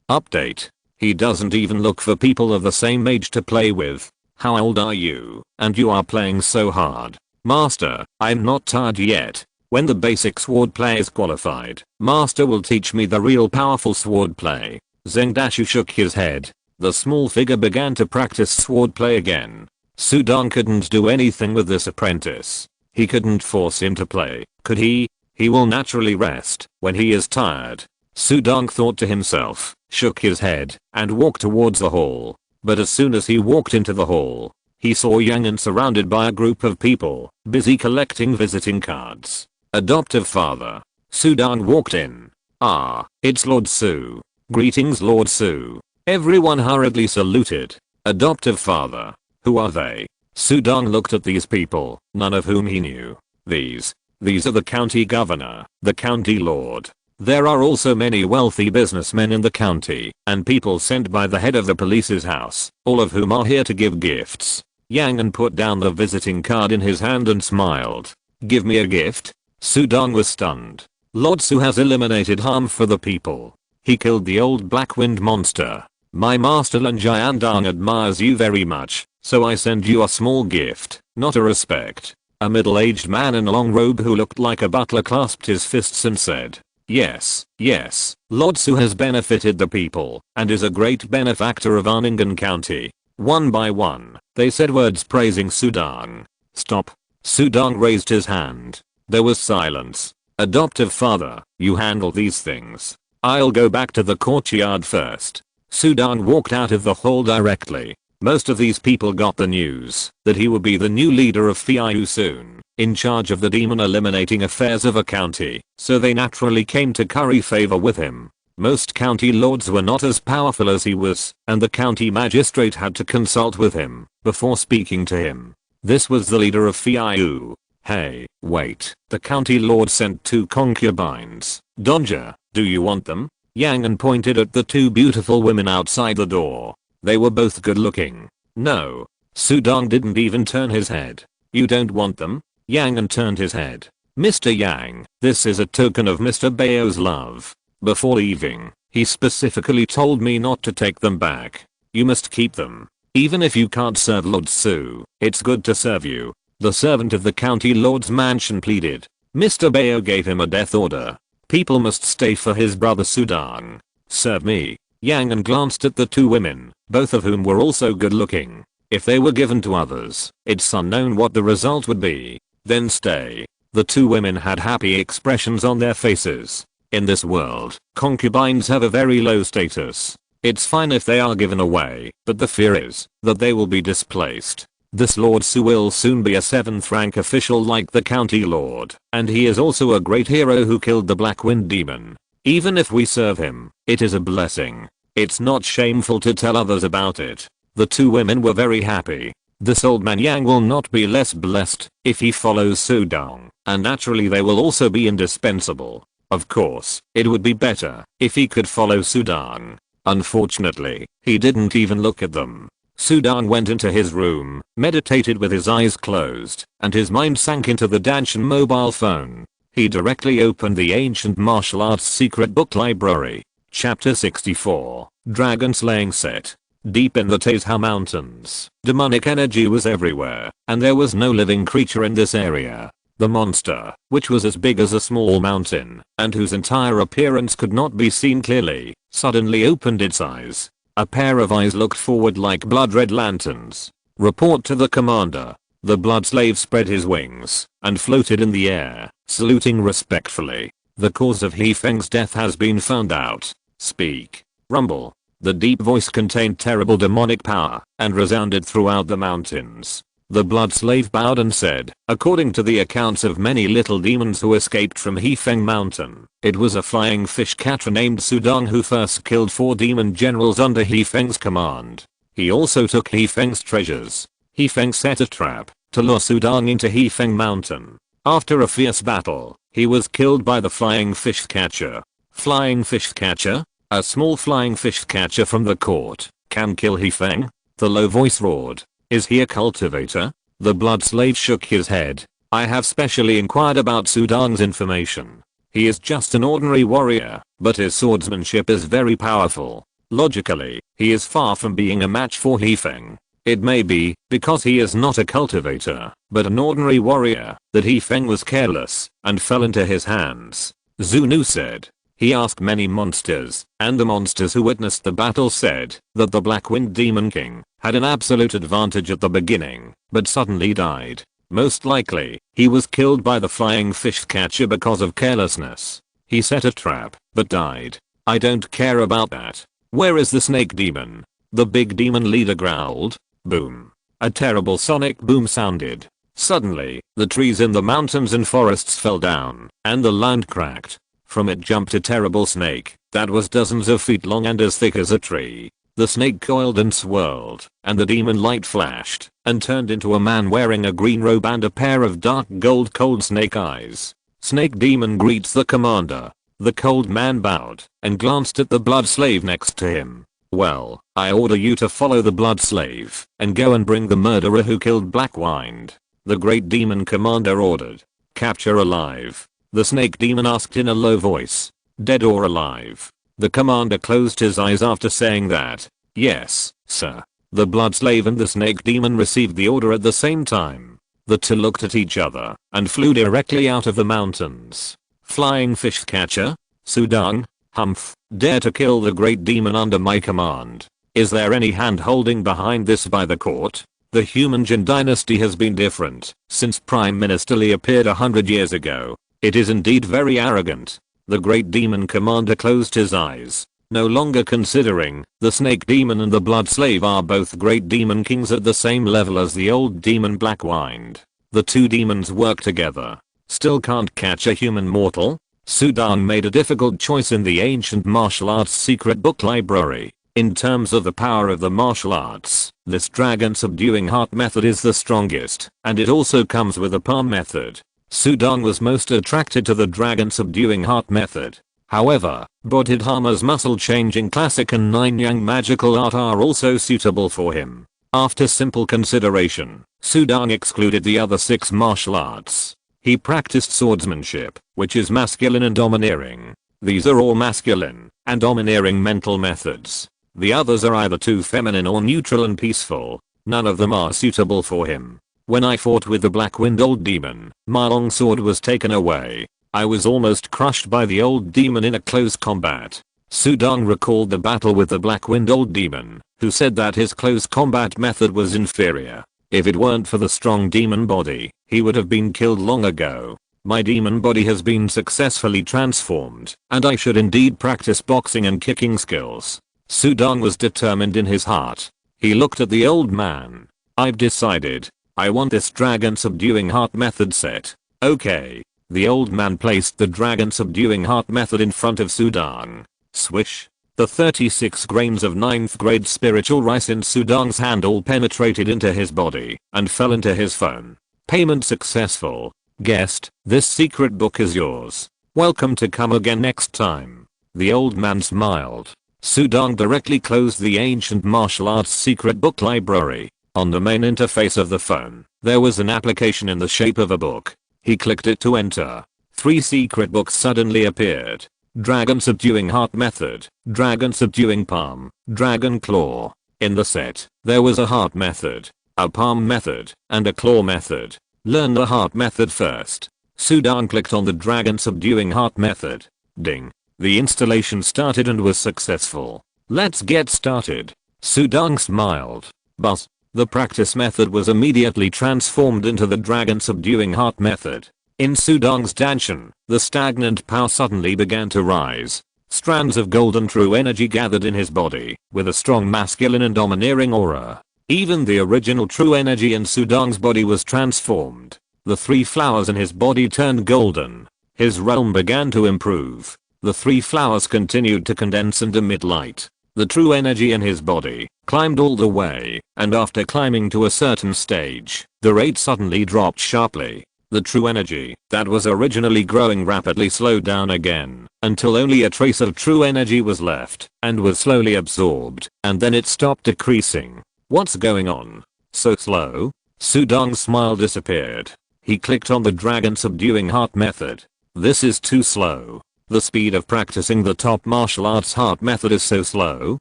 Update. He doesn't even look for people of the same age to play with. How old are you? And you are playing so hard. Master, I'm not tired yet. When the basic swordplay is qualified, Master will teach me the real powerful swordplay. Zheng Dashu shook his head. The small figure began to practice swordplay again. Sudong couldn't do anything with this apprentice. He couldn't force him to play, could he? He will naturally rest when he is tired. Sudong thought to himself, shook his head, and walked towards the hall. But as soon as he walked into the hall, he saw Yangon surrounded by a group of people, busy collecting visiting cards. Adoptive father. Sudong walked in. Ah, it's Lord Su. Greetings Lord Su. Everyone hurriedly saluted. Adoptive father. Who are they? Sudong looked at these people, none of whom he knew. These are the county governor, the county lord. There are also many wealthy businessmen in the county, and people sent by the head of the police's house, all of whom are here to give gifts. Yangon put down the visiting card in his hand and smiled. Give me a gift? Sudong was stunned. Lord Su has eliminated harm for the people. He killed the old black wind monster. My master Lin Jiandong admires you very much, so I send you a small gift, not a respect." A middle-aged man in a long robe who looked like a butler clasped his fists and said, "Yes, yes, Lord Su has benefited the people and is a great benefactor of Arninghan County." One by one, they said words praising Sudong. "Stop." Sudong raised his hand. There was silence. "Adoptive father, you handle these things. I'll go back to the courtyard first." Sudong walked out of the hall directly. Most of these people got the news that he would be the new leader of Fiu soon, in charge of the demon eliminating affairs of a county, so they naturally came to curry favor with him. Most county lords were not as powerful as he was, and the county magistrate had to consult with him before speaking to him. This was the leader of Fiu. "Hey, wait." The county lord sent 2 concubines. "Donja, do you want them?" Yang An pointed at the 2 beautiful women outside the door. They were both good looking. "No." Sudong didn't even turn his head. "You don't want them?" Yang An turned his head. "Mr. Yang, this is a token of Mr. Bao's love. Before leaving, he specifically told me not to take them back. You must keep them. Even if you can't serve Lord Su, it's good to serve you." The servant of the county lord's mansion pleaded. Mr. Bao gave him a death order. People must stay for his brother Sudong. "Serve me." Yang An glanced at the 2 women, both of whom were also good looking. If they were given to others, it's unknown what the result would be. "Then stay." The 2 women had happy expressions on their faces. In this world, concubines have a very low status. It's fine if they are given away, but the fear is that they will be displaced. This Lord Su will soon be a 7th rank official like the county lord, and he is also a great hero who killed the Black Wind demon. Even if we serve him, it is a blessing. It's not shameful to tell others about it. The 2 women were very happy. This old man Yang will not be less blessed if he follows Sudong, and naturally they will also be indispensable. Of course, it would be better if he could follow Sudong. Unfortunately, he didn't even look at them. Sudong went into his room, meditated with his eyes closed, and his mind sank into the Dantian mobile phone. He directly opened the ancient martial arts secret book library. Chapter 64, Dragon Slaying Set. Deep in the Taizhou Mountains, demonic energy was everywhere, and there was no living creature in this area. The monster, which was as big as a small mountain, and whose entire appearance could not be seen clearly, suddenly opened its eyes. A pair of eyes looked forward like blood-red lanterns. "Report to the commander." The blood slave spread his wings and floated in the air, saluting respectfully. "The cause of He Feng's death has been found out. Speak." Rumble. The deep voice contained terrible demonic power and resounded throughout the mountains. The blood slave bowed and said, "According to the accounts of many little demons who escaped from Hefeng Mountain, it was a flying fish catcher named Sudong who first killed 4 demon generals under Hefeng's command. He also took Hefeng's treasures. Hefeng set a trap to lure Sudong into Hefeng Mountain. After a fierce battle, he was killed by the flying fish catcher." Flying fish catcher? A small flying fish catcher from the court can kill Hefeng? The low voice roared. "Is he a cultivator?" The blood slave shook his head. "I have specially inquired about Sudong's information. He is just an ordinary warrior, but his swordsmanship is very powerful. Logically, he is far from being a match for Hefeng. It may be because he is not a cultivator, but an ordinary warrior, that Hefeng was careless and fell into his hands." Zunu said. He asked many monsters, and the monsters who witnessed the battle said that the Black Wind Demon King had an absolute advantage at the beginning, but suddenly died. Most likely, he was killed by the flying fish catcher because of carelessness. He set a trap, but died. "I don't care about that. Where is the snake demon?" The big demon leader growled. Boom. A terrible sonic boom sounded. Suddenly, the trees in the mountains and forests fell down, and the land cracked. From it jumped a terrible snake that was dozens of feet long and as thick as a tree. The snake coiled and swirled, and the demon light flashed and turned into a man wearing a green robe and a pair of dark gold cold snake eyes. "Snake demon greets the commander." The cold man bowed and glanced at the blood slave next to him. "Well, I order you to follow the blood slave and go and bring the murderer who killed Black Wind." The great demon commander ordered. "Capture alive." The snake demon asked in a low voice. "Dead or alive?" The commander closed his eyes after saying that. Yes, sir. The blood slave and the snake demon received the order at the same time. The two looked at each other and flew directly out of the mountains. Flying fish catcher? Sudang, Humph, dare to kill the great demon under my command. Is there any hand holding behind this by the court? The human Jin Dynasty has been different since Prime Minister Lee appeared 100 years ago. It is indeed very arrogant. The great demon commander closed his eyes, no longer considering the snake demon and the blood slave are both great demon kings at the same level as the old demon Blackwind. The two demons work together. Still can't catch a human mortal? Sudang made a difficult choice in the ancient martial arts secret book library. In terms of the power of the martial arts, this dragon subduing heart method is the strongest, and it also comes with a palm method. Sudang was most attracted to the dragon subduing heart method. However, Bodhidharma's muscle changing classic and 9 yang magical art are also suitable for him. After simple consideration, Sudang excluded the other 6 martial arts. He practiced swordsmanship, which is masculine and domineering. These are all masculine and domineering mental methods. The others are either too feminine or neutral and peaceful. None of them are suitable for him. When I fought with the Blackwind old demon, my long sword was taken away. I was almost crushed by the old demon in a close combat. Sudang recalled the battle with the Blackwind old demon, who said that his close combat method was inferior. If it weren't for the strong demon body, he would have been killed long ago. My demon body has been successfully transformed, and I should indeed practice boxing and kicking skills. Sudang was determined in his heart. He looked at the old man. I've decided. I want this dragon subduing heart method set. Okay. The old man placed the dragon subduing heart method in front of Sudang. Swish. The 36 grains of 9th grade spiritual rice in Sudang's hand all penetrated into his body and fell into his phone. Payment successful. Guest, this secret book is yours. Welcome to come again next time. The old man smiled. Sudang directly closed the ancient martial arts secret book library. On the main interface of the phone, there was an application in the shape of a book. He clicked it to enter. 3 secret books suddenly appeared. Dragon subduing heart method, dragon subduing palm, dragon claw. In the set, there was a heart method, a palm method, and a claw method. Learn the heart method first. Sudang clicked on the dragon subduing heart method. Ding. The installation started and was successful. Let's get started. Sudang smiled. But the practice method was immediately transformed into the dragon subduing heart method. In Sudang's Dantian, the stagnant power suddenly began to rise. Strands of golden true energy gathered in his body, with a strong masculine and domineering aura. Even the original true energy in Sudang's body was transformed. The 3 flowers in his body turned golden. His realm began to improve. The 3 flowers continued to condense and emit light. The true energy in his body climbed all the way, and after climbing to a certain stage, the rate suddenly dropped sharply. The true energy that was originally growing rapidly slowed down again, until only a trace of true energy was left, and was slowly absorbed, and then it stopped decreasing. What's going on? So slow? Sudang's smile disappeared. He clicked on the dragon subduing heart method. This is too slow. The speed of practicing the top martial arts heart method is so slow.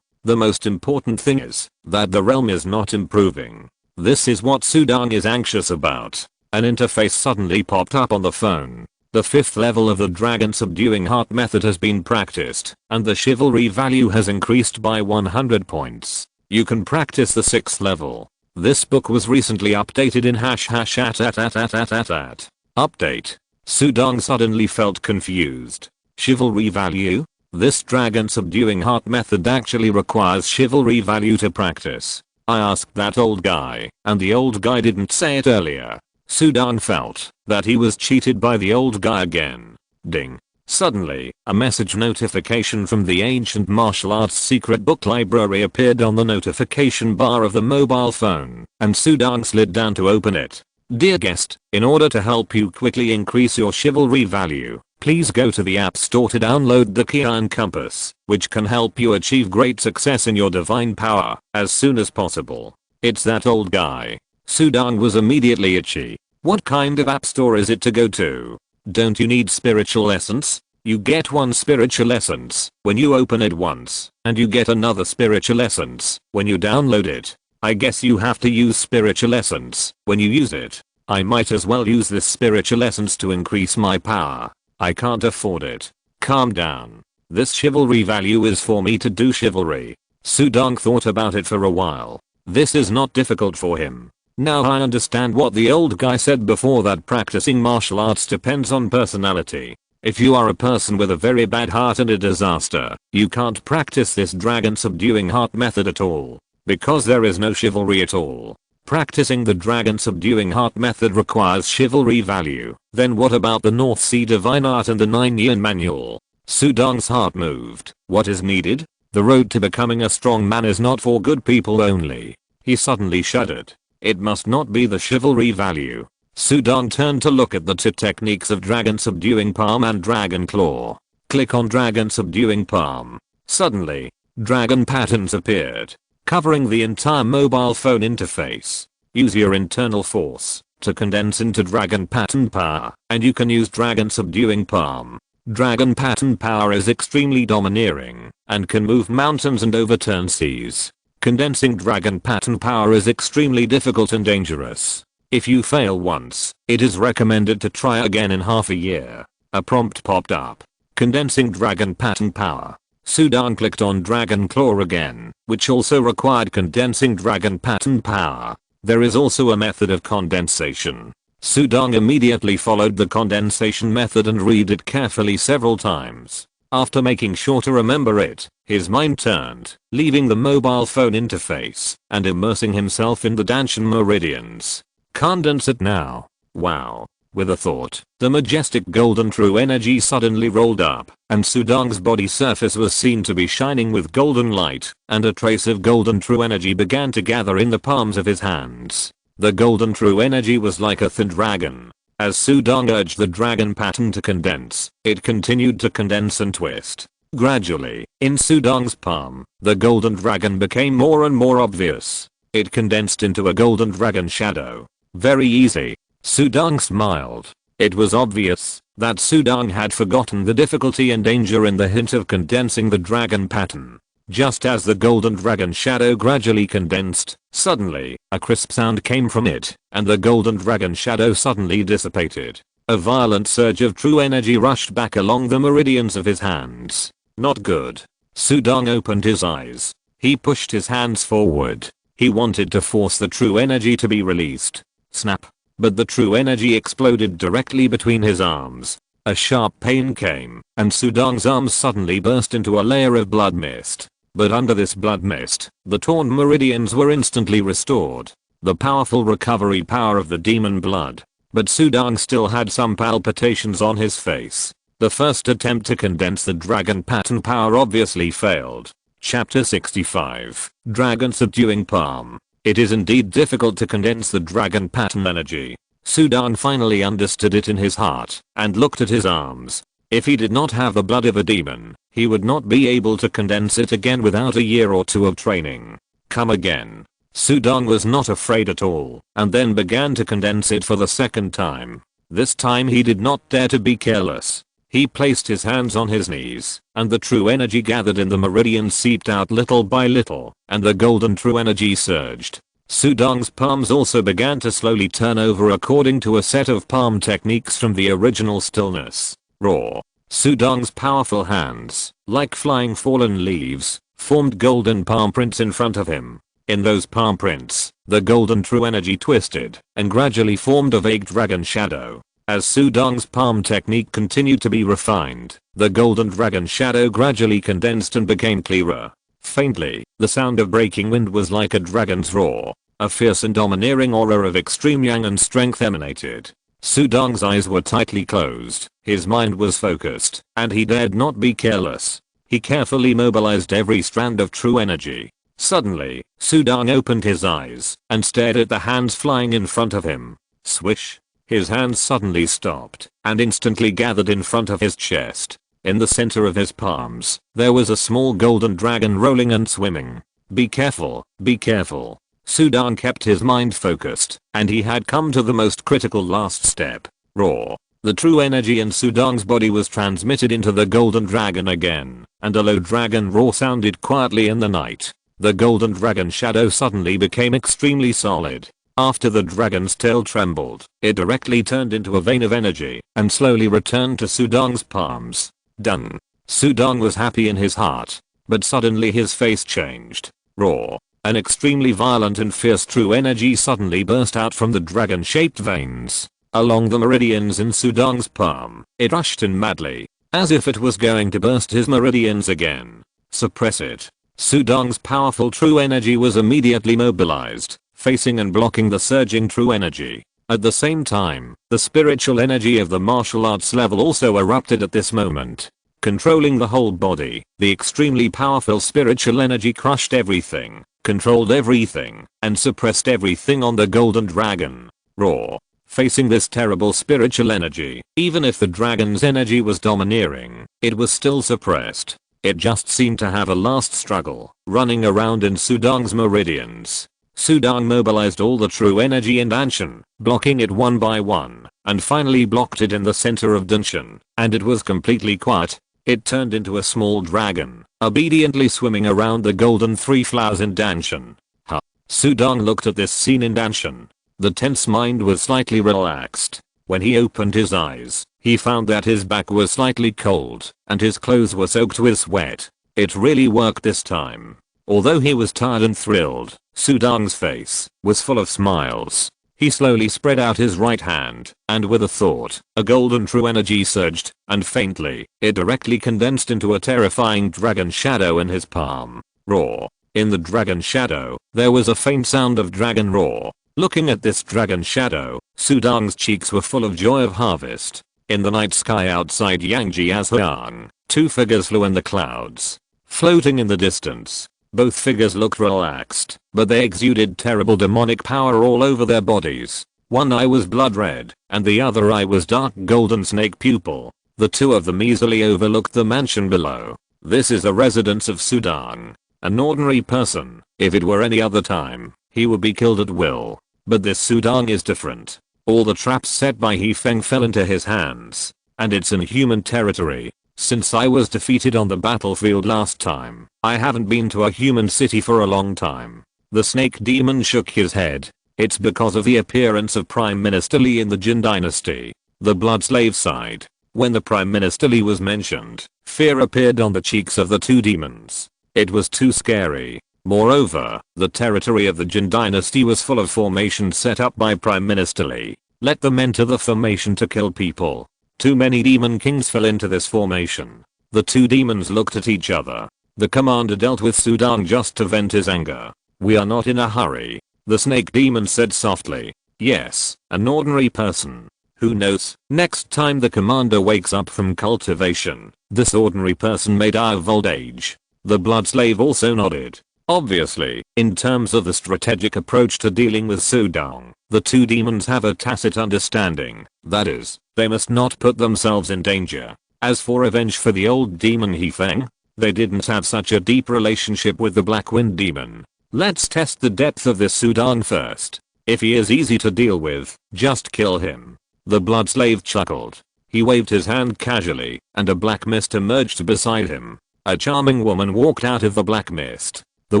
The most important thing is that the realm is not improving. This is what Sudang is anxious about. An interface suddenly popped up on the phone. The 5th level of the dragon subduing heart method has been practiced, and the chivalry value has increased by 100 points. You can practice the 6th level. This book was recently updated in #@. Update. Sudang suddenly felt confused. Chivalry value? This dragon subduing heart method actually requires chivalry value to practice. I asked that old guy, and the old guy didn't say it earlier. Sudang felt that he was cheated by the old guy again. Ding. Suddenly, a message notification from the ancient martial arts secret book library appeared on the notification bar of the mobile phone, and Sudang slid down to open it. Dear guest, in order to help you quickly increase your chivalry value, please go to the App Store to download the Key Iron Compass, which can help you achieve great success in your divine power as soon as possible. It's that old guy. Sudang was immediately itchy. What kind of app store is it to go to? Don't you need spiritual essence? You get one spiritual essence when you open it once, and you get another spiritual essence when you download it. I guess you have to use spiritual essence when you use it. I might as well use this spiritual essence to increase my power. I can't afford it. Calm down. This chivalry value is for me to do chivalry. Sudong thought about it for a while. This is not difficult for him. Now I understand what the old guy said before, that practicing martial arts depends on personality. If you are a person with a very bad heart and a disaster, you can't practice this dragon subduing heart method at all. Because there is no chivalry at all. Practicing the dragon subduing heart method requires chivalry value. Then what about the North Sea divine art and the 9 yin manual? Sudong's heart moved. What is needed? The road to becoming a strong man is not for good people only. He suddenly shuddered. It must not be the chivalry value. Sudong turned to look at the two techniques of dragon subduing palm and dragon claw. Click on dragon subduing palm. Suddenly, dragon patterns appeared, covering the entire mobile phone interface. Use your internal force to condense into dragon pattern power, and you can use dragon subduing palm. Dragon pattern power is extremely domineering and can move mountains and overturn seas. Condensing dragon pattern power is extremely difficult and dangerous. If you fail once, it is recommended to try again in half a year. A prompt popped up. Condensing dragon pattern power. Sudong clicked on dragon claw again, which also required condensing dragon pattern power. There is also a method of condensation. Sudong immediately followed the condensation method and read it carefully several times. After making sure to remember it, his mind turned, leaving the mobile phone interface and immersing himself in the Dantian meridians. Condense it now. Wow. With a thought, the majestic golden true energy suddenly rolled up, and Sudong's body surface was seen to be shining with golden light, and a trace of golden true energy began to gather in the palms of his hands. The golden true energy was like a thin dragon. As Sudong urged the dragon pattern to condense, it continued to condense and twist. Gradually, in Sudong's palm, the golden dragon became more and more obvious. It condensed into a golden dragon shadow. Very easy. Sudong smiled. It was obvious that Sudong had forgotten the difficulty and danger in the hint of condensing the dragon pattern. Just as the golden dragon shadow gradually condensed, suddenly, a crisp sound came from it, and the golden dragon shadow suddenly dissipated. A violent surge of true energy rushed back along the meridians of his hands. Not good. Sudong opened his eyes. He pushed his hands forward. He wanted to force the true energy to be released. Snap. But the true energy exploded directly between his arms. A sharp pain came, and Sudong's arms suddenly burst into a layer of blood mist. But under this blood mist, the torn meridians were instantly restored. The powerful recovery power of the demon blood. But Sudong still had some palpitations on his face. The first attempt to condense the dragon pattern power obviously failed. Chapter 65. Dragon subduing palm. It is indeed difficult to condense the dragon pattern energy. Sudong finally understood it in his heart, and looked at his arms. If he did not have the blood of a demon, he would not be able to condense it again without a year or two of training. Come again. Sudong was not afraid at all, and then began to condense it for the second time. This time he did not dare to be careless. He placed his hands on his knees, and the true energy gathered in the meridian seeped out little by little, and the golden true energy surged. Sudong's palms also began to slowly turn over according to a set of palm techniques from the original stillness. Raw. Sudong's powerful hands, like flying fallen leaves, formed golden palm prints in front of him. In those palm prints, the golden true energy twisted, and gradually formed a vague dragon shadow. As Sudong's palm technique continued to be refined, the golden dragon shadow gradually condensed and became clearer. Faintly, the sound of breaking wind was like a dragon's roar. A fierce and domineering aura of extreme yang and strength emanated. Sudong's eyes were tightly closed, his mind was focused, and he dared not be careless. He carefully mobilized every strand of true energy. Suddenly, Sudong opened his eyes and stared at the hands flying in front of him. Swish. His hands suddenly stopped and instantly gathered in front of his chest. In the center of his palms, there was a small golden dragon rolling and swimming. Be careful, be careful. Sudong kept his mind focused, and he had come to the most critical last step. Roar. The true energy in Sudong's body was transmitted into the golden dragon again, and a low dragon roar sounded quietly in the night. The golden dragon shadow suddenly became extremely solid. After the dragon's tail trembled, it directly turned into a vein of energy and slowly returned to Sudong's palms. Done. Sudong was happy in his heart, but suddenly his face changed. Roar. An extremely violent and fierce true energy suddenly burst out from the dragon-shaped veins. Along the meridians in Sudong's palm, it rushed in madly, as if it was going to burst his meridians again. Suppress it. Sudong's powerful true energy was immediately mobilized, facing and blocking the surging true energy. At the same time, the spiritual energy of the martial arts level also erupted at this moment. Controlling the whole body, the extremely powerful spiritual energy crushed everything, controlled everything, and suppressed everything on the golden dragon. Roar. Facing this terrible spiritual energy, even if the dragon's energy was domineering, it was still suppressed. It just seemed to have a last struggle, running around in Sudong's meridians. Sudong mobilized all the true energy in Dantian, blocking it one by one, and finally blocked it in the center of Dantian, and it was completely quiet. It turned into a small dragon, obediently swimming around the golden three flowers in Dantian. Huh. Sudong looked at this scene in Dantian. The tense mind was slightly relaxed. When he opened his eyes, he found that his back was slightly cold, and his clothes were soaked with sweat. It really worked this time. Although he was tired and thrilled, Sudong's face was full of smiles. He slowly spread out his right hand, and with a thought, a golden true energy surged, and faintly, it directly condensed into a terrifying dragon shadow in his palm. Roar. In the dragon shadow, there was a faint sound of dragon roar. Looking at this dragon shadow, Sudong's cheeks were full of joy of harvest. In the night sky outside Yangjiazhuang, two figures flew in the clouds. Floating in the distance, both figures looked relaxed, but they exuded terrible demonic power all over their bodies. One eye was blood red, and the other eye was dark golden snake pupil. The two of them easily overlooked the mansion below. This is the residence of Sudong. An ordinary person, if it were any other time, he would be killed at will. But this Sudong is different. All the traps set by He Feng fell into his hands. And it's in human territory. Since I was defeated on the battlefield last time, I haven't been to a human city for a long time. The snake demon shook his head. It's because of the appearance of Prime Minister Li in the Jin Dynasty. The blood slave sighed. When the Prime Minister Li was mentioned, fear appeared on the cheeks of the two demons. It was too scary. Moreover, the territory of the Jin Dynasty was full of formations set up by Prime Minister Li. Let them enter the formation to kill people. Too many demon kings fell into this formation. The two demons looked at each other. The commander dealt with Sudong just to vent his anger. We are not in a hurry. The snake demon said softly. Yes, an ordinary person. Who knows, next time the commander wakes up from cultivation, this ordinary person may die of old age. The blood slave also nodded. Obviously, in terms of the strategic approach to dealing with Sudong, the two demons have a tacit understanding. That is, they must not put themselves in danger. As for revenge for the old demon He Feng, they didn't have such a deep relationship with the Black Wind demon. Let's test the depth of this Sudong first. If he is easy to deal with, just kill him. The blood slave chuckled. He waved his hand casually, and a black mist emerged beside him. A charming woman walked out of the black mist. The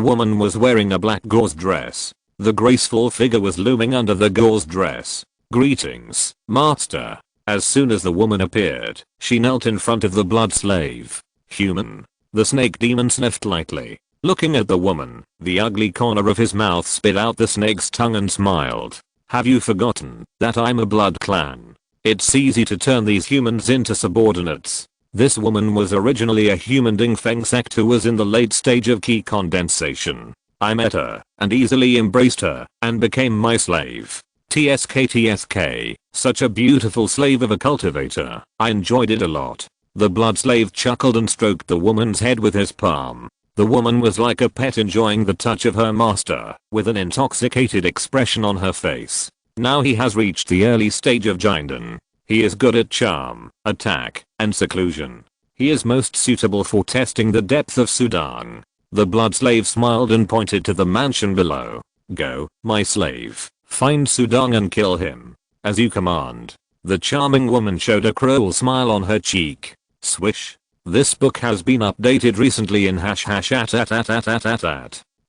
woman was wearing a black gauze dress. The graceful figure was looming under the gauze dress. Greetings, master. As soon as the woman appeared, she knelt in front of the blood slave. Human. The snake demon sniffed lightly. Looking at the woman, the ugly corner of his mouth spit out the snake's tongue and smiled. Have you forgotten that I'm a blood clan? It's easy to turn these humans into subordinates. This woman was originally a human Dingfeng sect who was in the late stage of key condensation. I met her, and easily embraced her, and became my slave. TSK, such a beautiful slave of a cultivator. I enjoyed it a lot. The blood slave chuckled and stroked the woman's head with his palm. The woman was like a pet enjoying the touch of her master, with an intoxicated expression on her face. Now he has reached the early stage of Jinden. He is good at charm, attack, and seclusion. He is most suitable for testing the depth of Sudong. The blood slave smiled and pointed to the mansion below. Go, my slave, find Sudong and kill him. As you command. The charming woman showed a cruel smile on her cheek. Swish. This book has been updated recently in #@.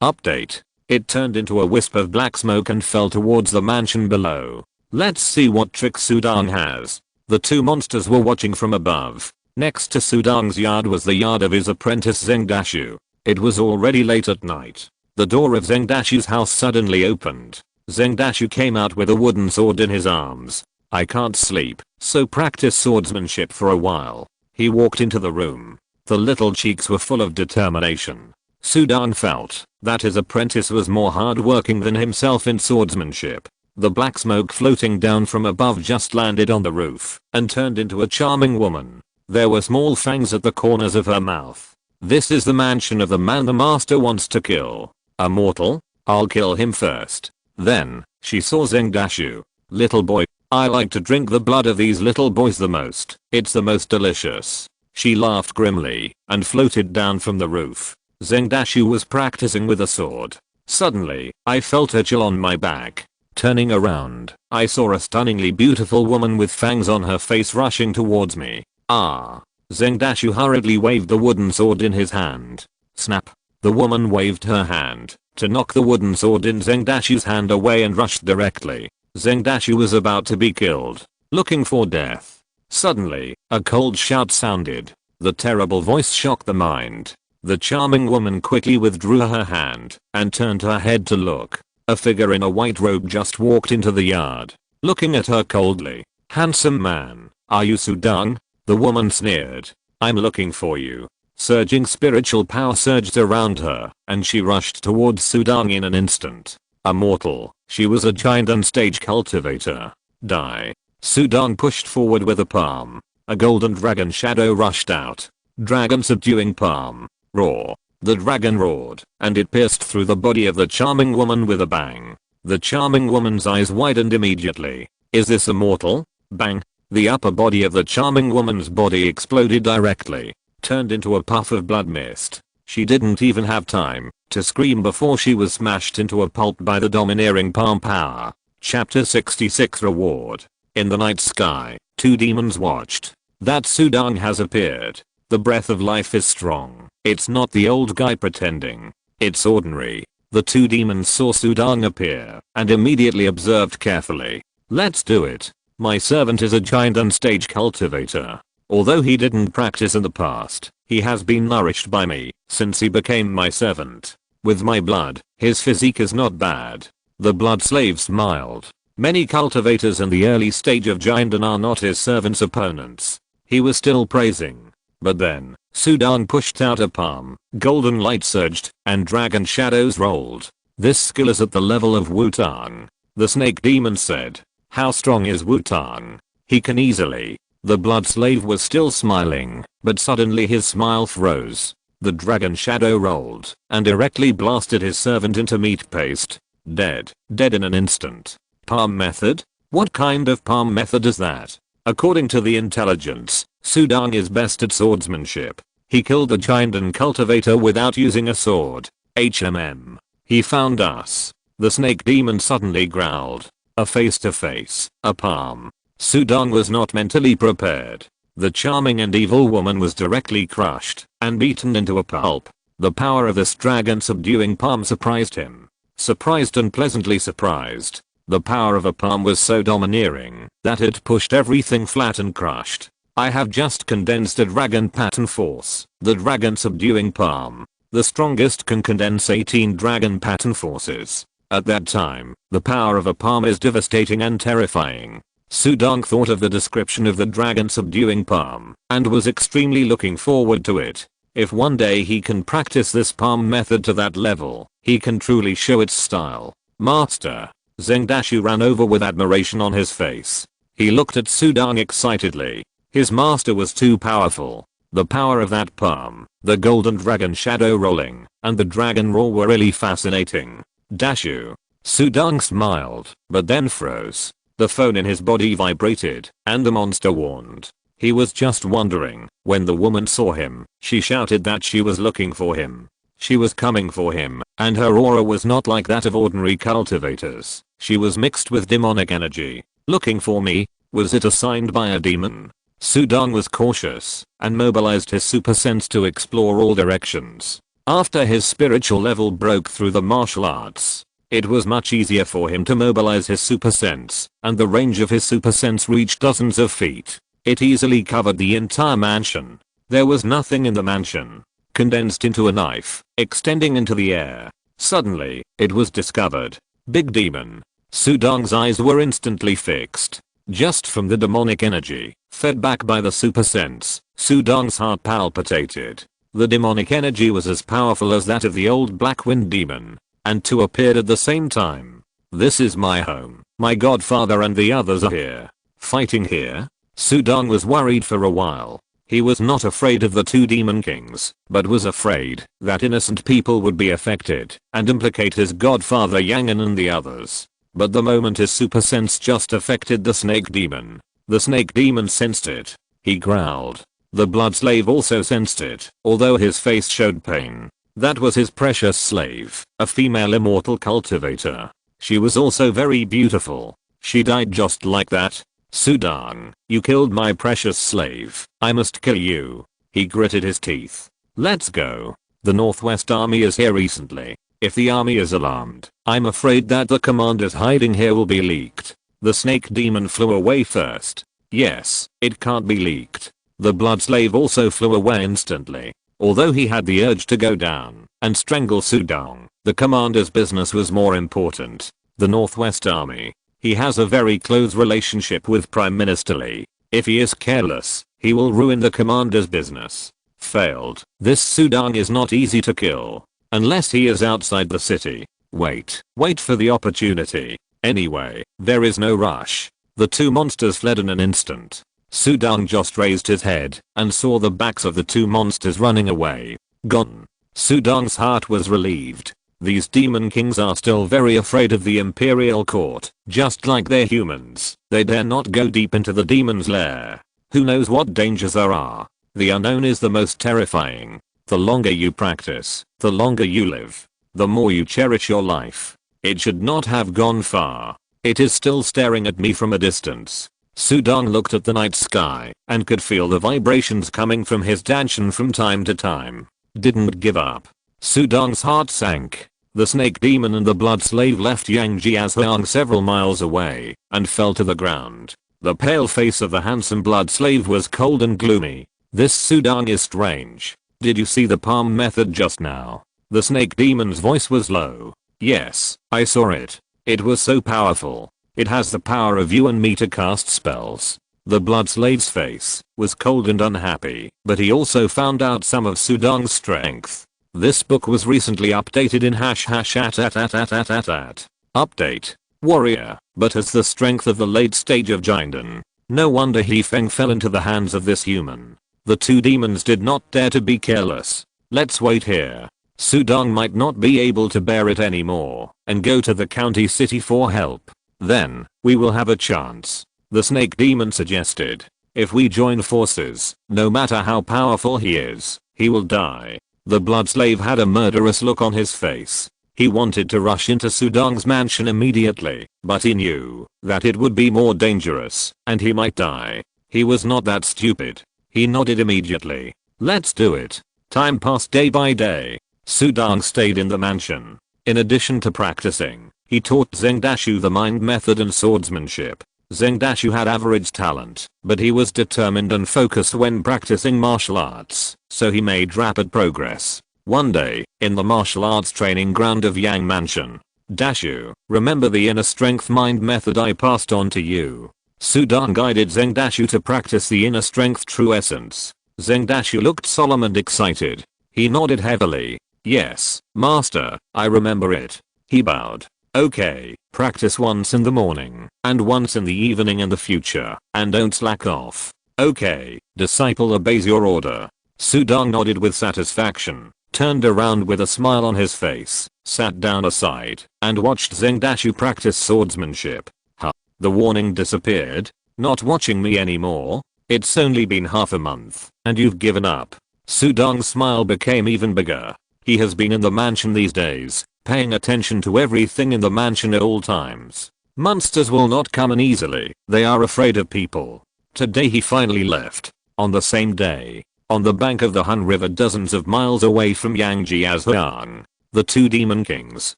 Update. It turned into a wisp of black smoke and fell towards the mansion below. Let's see what trick Sudang has. The two monsters were watching from above. Next to Sudang's yard was the yard of his apprentice Zengdashu. It was already late at night. The door of Zengdashu's house suddenly opened. Zengdashu came out with a wooden sword in his arms. I can't sleep, so practice swordsmanship for a while. He walked into the room. The little cheeks were full of determination. Sudang felt that his apprentice was more hardworking than himself in swordsmanship. The black smoke floating down from above just landed on the roof and turned into a charming woman. There were small fangs at the corners of her mouth. This is the mansion of the man the master wants to kill. A mortal? I'll kill him first. Then, she saw Zengdashu. Little boy, I like to drink the blood of these little boys the most. It's the most delicious. She laughed grimly and floated down from the roof. Zengdashu was practicing with a sword. Suddenly, I felt a chill on my back. Turning around, I saw a stunningly beautiful woman with fangs on her face rushing towards me. Ah! Zengdashu hurriedly waved the wooden sword in his hand. Snap! The woman waved her hand to knock the wooden sword in Zengdashu's hand away and rushed directly. Zengdashu was about to be killed, looking for death. Suddenly, a cold shout sounded. The terrible voice shocked the mind. The charming woman quickly withdrew her hand and turned her head to look. A figure in a white robe just walked into the yard, looking at her coldly. Handsome man, are you Sudang? The woman sneered. I'm looking for you. Surging spiritual power surged around her, and she rushed towards Sudang in an instant. A mortal, she was a giant and stage cultivator. Die. Sudang pushed forward with a palm. A golden dragon shadow rushed out. Dragon subduing palm. Roar. The dragon roared, and it pierced through the body of the charming woman with a bang. The charming woman's eyes widened immediately. Is this a mortal? Bang. The upper body of the charming woman's body exploded directly, turned into a puff of blood mist. She didn't even have time to scream before she was smashed into a pulp by the domineering palm power. Chapter 66 Reward. In the night sky, two demons watched. That Sudang has appeared. The breath of life is strong. It's not the old guy pretending. It's ordinary. The two demons saw Sudang appear and immediately observed carefully. Let's do it. My servant is a giant and stage cultivator. Although he didn't practice in the past, he has been nourished by me since he became my servant. With my blood, his physique is not bad. The blood slave smiled. Many cultivators in the early stage of Giant are not his servant's opponents. He was still praising. But then, Sudang pushed out a palm, golden light surged, and dragon shadows rolled. This skill is at the level of Wu-Tang. The snake demon said. How strong is Wu-Tang? He can easily. The blood slave was still smiling, but suddenly his smile froze. The dragon shadow rolled, and directly blasted his servant into meat paste. Dead. Dead in an instant. Palm method? What kind of palm method is that? According to the intelligence, Sudang is best at swordsmanship. He killed the giant and cultivator without using a sword. He found us. The snake demon suddenly growled. A face-to-face, a palm. Sudang was not mentally prepared. The charming and evil woman was directly crushed and beaten into a pulp. The power of this dragon subduing palm surprised him. Surprised and pleasantly surprised. The power of a palm was so domineering that it pushed everything flat and crushed. I have just condensed a dragon pattern force. The dragon subduing palm. The strongest can condense 18 dragon pattern forces. At that time, the power of a palm is devastating and terrifying. Sudang thought of the description of the dragon subduing palm and was extremely looking forward to it. If one day he can practice this palm method to that level, he can truly show its style. Master. Zengdashu ran over with admiration on his face. He looked at Sudang excitedly. His master was too powerful. The power of that palm, the golden dragon shadow rolling, and the dragon roar were really fascinating. Dashu. Sudang smiled, but then froze. The phone in his body vibrated, and the monster warned. He was just wondering. When the woman saw him, she shouted that she was looking for him. She was coming for him, and her aura was not like that of ordinary cultivators. She was mixed with demonic energy. Looking for me? Was it assigned by a demon? Sudong was cautious and mobilized his super sense to explore all directions. After his spiritual level broke through the martial arts, it was much easier for him to mobilize his super sense, and the range of his super sense reached dozens of feet. It easily covered the entire mansion. There was nothing in the mansion. Condensed into a knife, extending into the air. Suddenly, it was discovered. Big demon. Sudong's eyes were instantly fixed. Just from the demonic energy, fed back by the super sense, Sudong's heart palpitated. The demonic energy was as powerful as that of the old Black Wind demon, and two appeared at the same time. This is my home. My godfather and the others are here. Fighting here? Sudong was worried for a while. He was not afraid of the two demon kings, but was afraid that innocent people would be affected and implicate his godfather Yangan and the others. But the moment his super sense just affected the snake demon, the snake demon sensed it. He growled. The blood slave also sensed it, although his face showed pain. That was his precious slave, a female immortal cultivator. She was also very beautiful. She died just like that. Sudong, you killed my precious slave. I must kill you. He gritted his teeth. Let's go. The Northwest Army is here recently. If the army is alarmed, I'm afraid that the commanders hiding here will be leaked. The snake demon flew away first. Yes, it can't be leaked. The blood slave also flew away instantly. Although he had the urge to go down and strangle Sudong, the commander's business was more important. The Northwest Army. He has a very close relationship with Prime Minister Lee. If he is careless, he will ruin the commander's business. Failed. This Sudong is not easy to kill. Unless he is outside the city. Wait for the opportunity. Anyway, there is no rush. The two monsters fled in an instant. Sudong just raised his head and saw the backs of the two monsters running away. Gone. Sudong's heart was relieved. These demon kings are still very afraid of the imperial court, just like they're humans. They dare not go deep into the demon's lair. Who knows what dangers there are? The unknown is the most terrifying. The longer you practice, the longer you live. The more you cherish your life. It should not have gone far. It is still staring at me from a distance. Sudong looked at the night sky and could feel the vibrations coming from his Dantian from time to time. Didn't give up. Sudong's heart sank. The snake demon and the blood slave left Yangjiazhuang several miles away and fell to the ground. The pale face of the handsome blood slave was cold and gloomy. This Sudong is strange. Did you see the palm method just now? The snake demon's voice was low. Yes, I saw it. It was so powerful. It has the power of you and me to cast spells. The blood slave's face was cold and unhappy, but he also found out some of Sudong's strength. This book was recently updated in #@. Update. Warrior, but has the strength of the late stage of Jinden. No wonder He Feng fell into the hands of this human. The two demons did not dare to be careless. Let's wait here. Sudong might not be able to bear it anymore and go to the county city for help. Then, we will have a chance. The snake demon suggested. If we join forces, no matter how powerful he is, he will die. The blood slave had a murderous look on his face. He wanted to rush into Sudong's mansion immediately, but he knew that it would be more dangerous and he might die. He was not that stupid. He nodded immediately. Let's do it. Time passed day by day. Sudong stayed in the mansion. In addition to practicing, he taught Zhengdashu the mind method and swordsmanship. Zhengdashu had average talent, but he was determined and focused when practicing martial arts, so he made rapid progress. One day, in the martial arts training ground of Yang Mansion, Dashu, remember the inner strength mind method I passed on to you. Sudong guided Zhengdashu to practice the inner strength true essence. Zhengdashu looked solemn and excited. He nodded heavily. Yes, master, I remember it. He bowed. Okay, practice once in the morning, and once in the evening in the future, and don't slack off. Okay, disciple obeys your order. Sudong nodded with satisfaction, turned around with a smile on his face, sat down aside, and watched Zhengdashu practice swordsmanship. Huh. The warning disappeared? Not watching me anymore? It's only been half a month, and you've given up. Sudong's smile became even bigger. He has been in the mansion these days, paying attention to everything in the mansion at all times. Monsters will not come in easily. They are afraid of people. Today he finally left. On the same day, on the bank of the Hun River dozens of miles away from Yangjiazhuang, the two demon kings,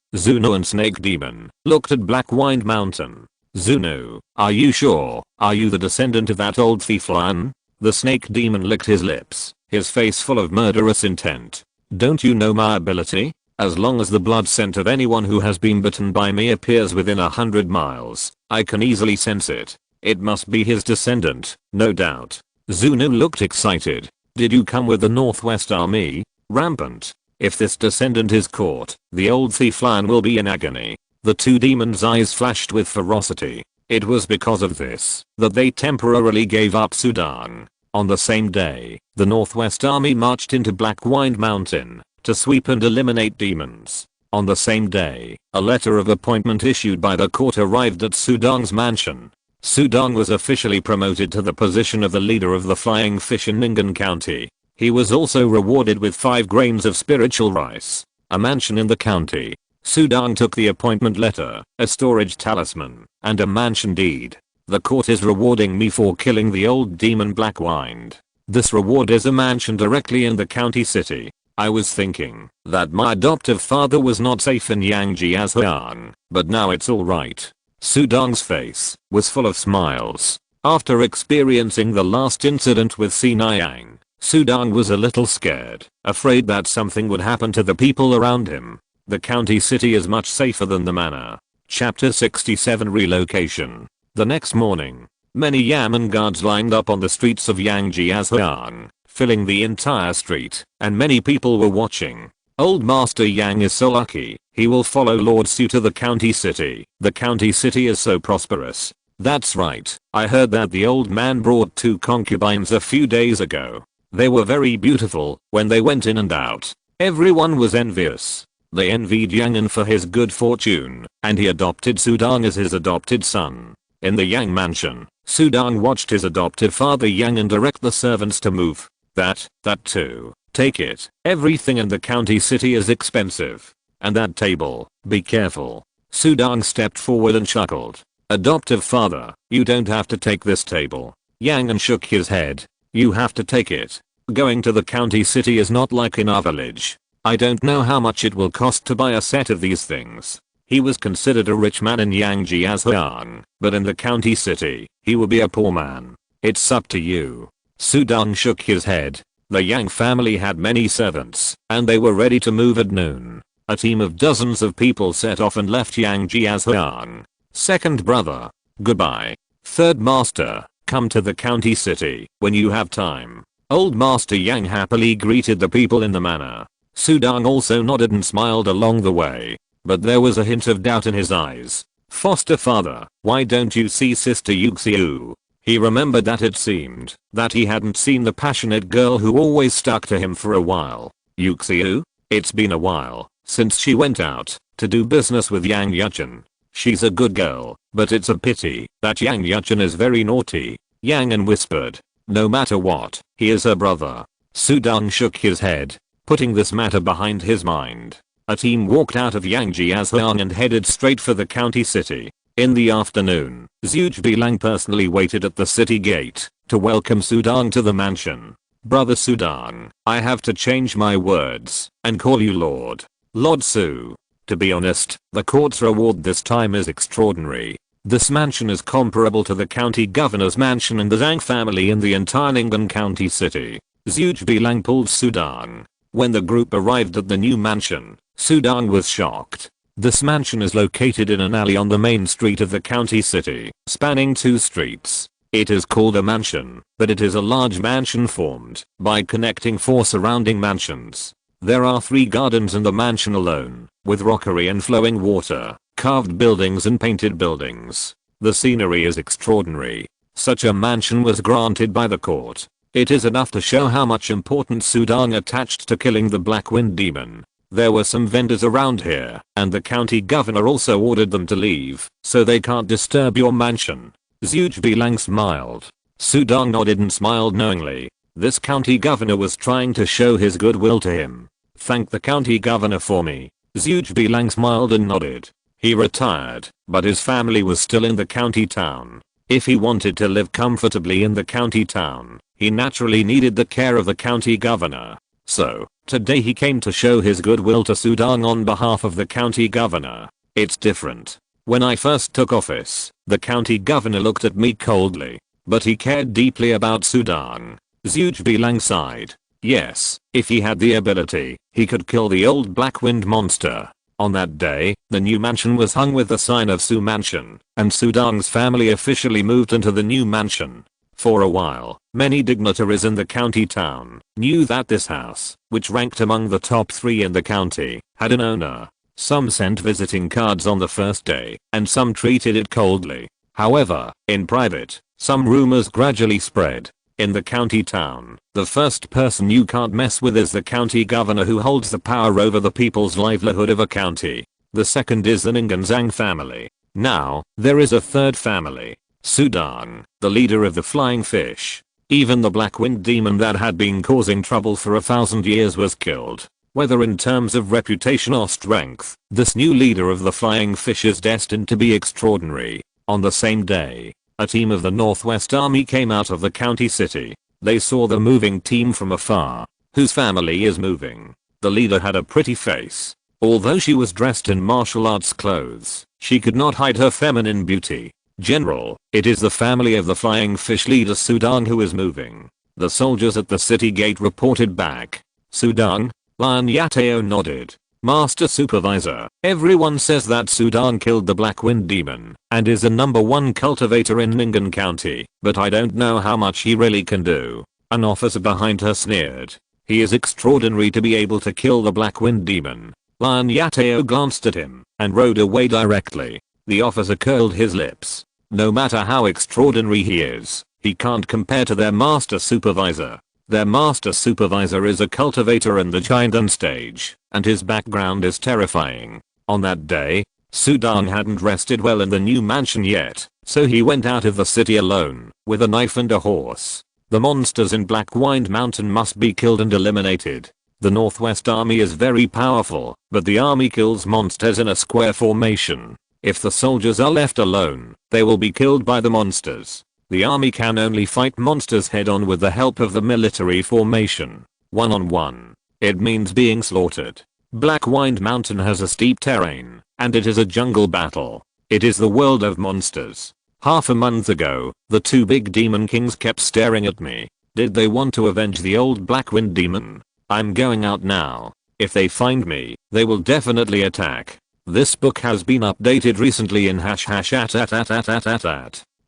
Zuno and Snake Demon, looked at Black Wind Mountain. Zuno, are you sure? Are you the descendant of that old thief Lan? The Snake Demon licked his lips, his face full of murderous intent. Don't you know my ability? As long as the blood scent of anyone who has been bitten by me appears within 100 miles, I can easily sense it. It must be his descendant, no doubt. Zuno looked excited. Did you come with the Northwest Army? Rampant. If this descendant is caught, the old thief Lan will be in agony. The two demons' eyes flashed with ferocity. It was because of this that they temporarily gave up Sudan. On the same day, the Northwest Army marched into Black Wind Mountain to sweep and eliminate demons. On the same day, a letter of appointment issued by the court arrived at Sudong's mansion. Sudong was officially promoted to the position of the leader of the Flying Fish in Ning'an County. He was also rewarded with 5 grains of spiritual rice, a mansion in the county. Sudong took the appointment letter, a storage talisman, and a mansion deed. The court is rewarding me for killing the old demon Black Wind. This reward is a mansion directly in the county city. I was thinking that my adoptive father was not safe in Yangjiazhuang, but now it's alright. Sudong's face was full of smiles. After experiencing the last incident with Sinayang, Sudong was a little scared, afraid that something would happen to the people around him. The county city is much safer than the manor. Chapter 67 Relocation. The next morning, many Yamen guards lined up on the streets of Yangjiazhuang, filling the entire street, and many people were watching. Old Master Yang is so lucky, he will follow Lord Su to the county city. The county city is so prosperous. That's right, I heard that the old man brought 2 concubines a few days ago. They were very beautiful when they went in and out. Everyone was envious. They envied Yangan for his good fortune, and he adopted Sudong as his adopted son. In the Yang mansion, Sudong watched his adoptive father Yangan direct the servants to move. That too. Take it. Everything in the county city is expensive. And that table, be careful. Sudong stepped forward and chuckled. Adoptive father, you don't have to take this table. Yangan shook his head. You have to take it. Going to the county city is not like in our village. I don't know how much it will cost to buy a set of these things. He was considered a rich man in Yangjiazhuang, but in the county city, he will be a poor man. It's up to you. Sudong shook his head. The Yang family had many servants, and they were ready to move at noon. A team of dozens of people set off and left Yangjiazhuang. Second brother, goodbye. Third master, come to the county city when you have time. Old Master Yang happily greeted the people in the manor. Sudong also nodded and smiled along the way, but there was a hint of doubt in his eyes. Foster father, why don't you see Sister Yuxiu? He remembered that it seemed that he hadn't seen the passionate girl who always stuck to him for a while. Yuxiu? It's been a while since she went out to do business with Yang Yuchen. She's a good girl, but it's a pity that Yang Yuchen is very naughty. Yang whispered. No matter what, he is her brother. Sudong shook his head, putting this matter behind his mind. A team walked out of Yangjiazhuang and headed straight for the county city. In the afternoon, Zhuge Bilang personally waited at the city gate to welcome Sudong to the mansion. Brother Sudong, I have to change my words and call you Lord. Lord Su. To be honest, the court's reward this time is extraordinary. This mansion is comparable to the county governor's mansion and the Zhang family in the entire Ning'an County city. Zhuge Bilang pulled Sudong. When the group arrived at the new mansion, Sudong was shocked. This mansion is located in an alley on the main street of the county city, spanning 2 streets. It is called a mansion, but it is a large mansion formed by connecting 4 surrounding mansions. There are 3 gardens in the mansion alone, with rockery and flowing water, carved buildings and painted buildings. The scenery is extraordinary. Such a mansion was granted by the court. It is enough to show how much importance Sudong attached to killing the Black Wind demon. There were some vendors around here, and the county governor also ordered them to leave, so they can't disturb your mansion. Zhuge Bilang smiled. Sudong nodded and smiled knowingly. This county governor was trying to show his goodwill to him. Thank the county governor for me. Zhuge Bilang smiled and nodded. He retired, but his family was still in the county town. If he wanted to live comfortably in the county town, he naturally needed the care of the county governor. So, today he came to show his goodwill to Sudang on behalf of the county governor. It's different. When I first took office, the county governor looked at me coldly, but he cared deeply about Sudang. Zuj Bilang sighed. Yes, if he had the ability, he could kill the old black wind monster. On that day, the new mansion was hung with the sign of Su Mansion, and Sudang's family officially moved into the new mansion. For a while, many dignitaries in the county town knew that this house, which ranked among the top 3 in the county, had an owner. Some sent visiting cards on the first day, and some treated it coldly. However, in private, some rumors gradually spread. In the county town, the first person you can't mess with is the county governor, who holds the power over the people's livelihood of a county. The second is the Ninganzang family. Now, there is a third family. Sudang, the leader of the flying fish. Even the black wind demon that had been causing trouble for 1,000 years was killed. Whether in terms of reputation or strength, this new leader of the flying fish is destined to be extraordinary. On the same day, a team of the Northwest Army came out of the county city. They saw the moving team from afar. Whose family is moving? The leader had a pretty face. Although she was dressed in martial arts clothes, she could not hide her feminine beauty. General, it is the family of the flying fish leader Sudang who is moving. The soldiers at the city gate reported back. Sudang? Lion Yateo nodded. Master Supervisor, everyone says that Sudang killed the Black Wind Demon and is the #1 cultivator in Ningan County, but I don't know how much he really can do. An officer behind her sneered. He is extraordinary to be able to kill the Black Wind Demon. Lion Yateo glanced at him and rode away directly. The officer curled his lips. No matter how extraordinary he is, he can't compare to their Master Supervisor. Their Master Supervisor is a cultivator in the Chindan stage, and his background is terrifying. On that day, Sudang hadn't rested well in the new mansion yet, so he went out of the city alone, with a knife and a horse. The monsters in Black Wind Mountain must be killed and eliminated. The Northwest Army is very powerful, but the army kills monsters in a square formation. If the soldiers are left alone, they will be killed by the monsters. The army can only fight monsters head-on with the help of the military formation. One-on-one. It means being slaughtered. Black Wind Mountain has a steep terrain, and it is a jungle battle. It is the world of monsters. Half a month ago, the 2 big demon kings kept staring at me. Did they want to avenge the old Black Wind Demon? I'm going out now. If they find me, they will definitely attack. This book has been updated recently in #@.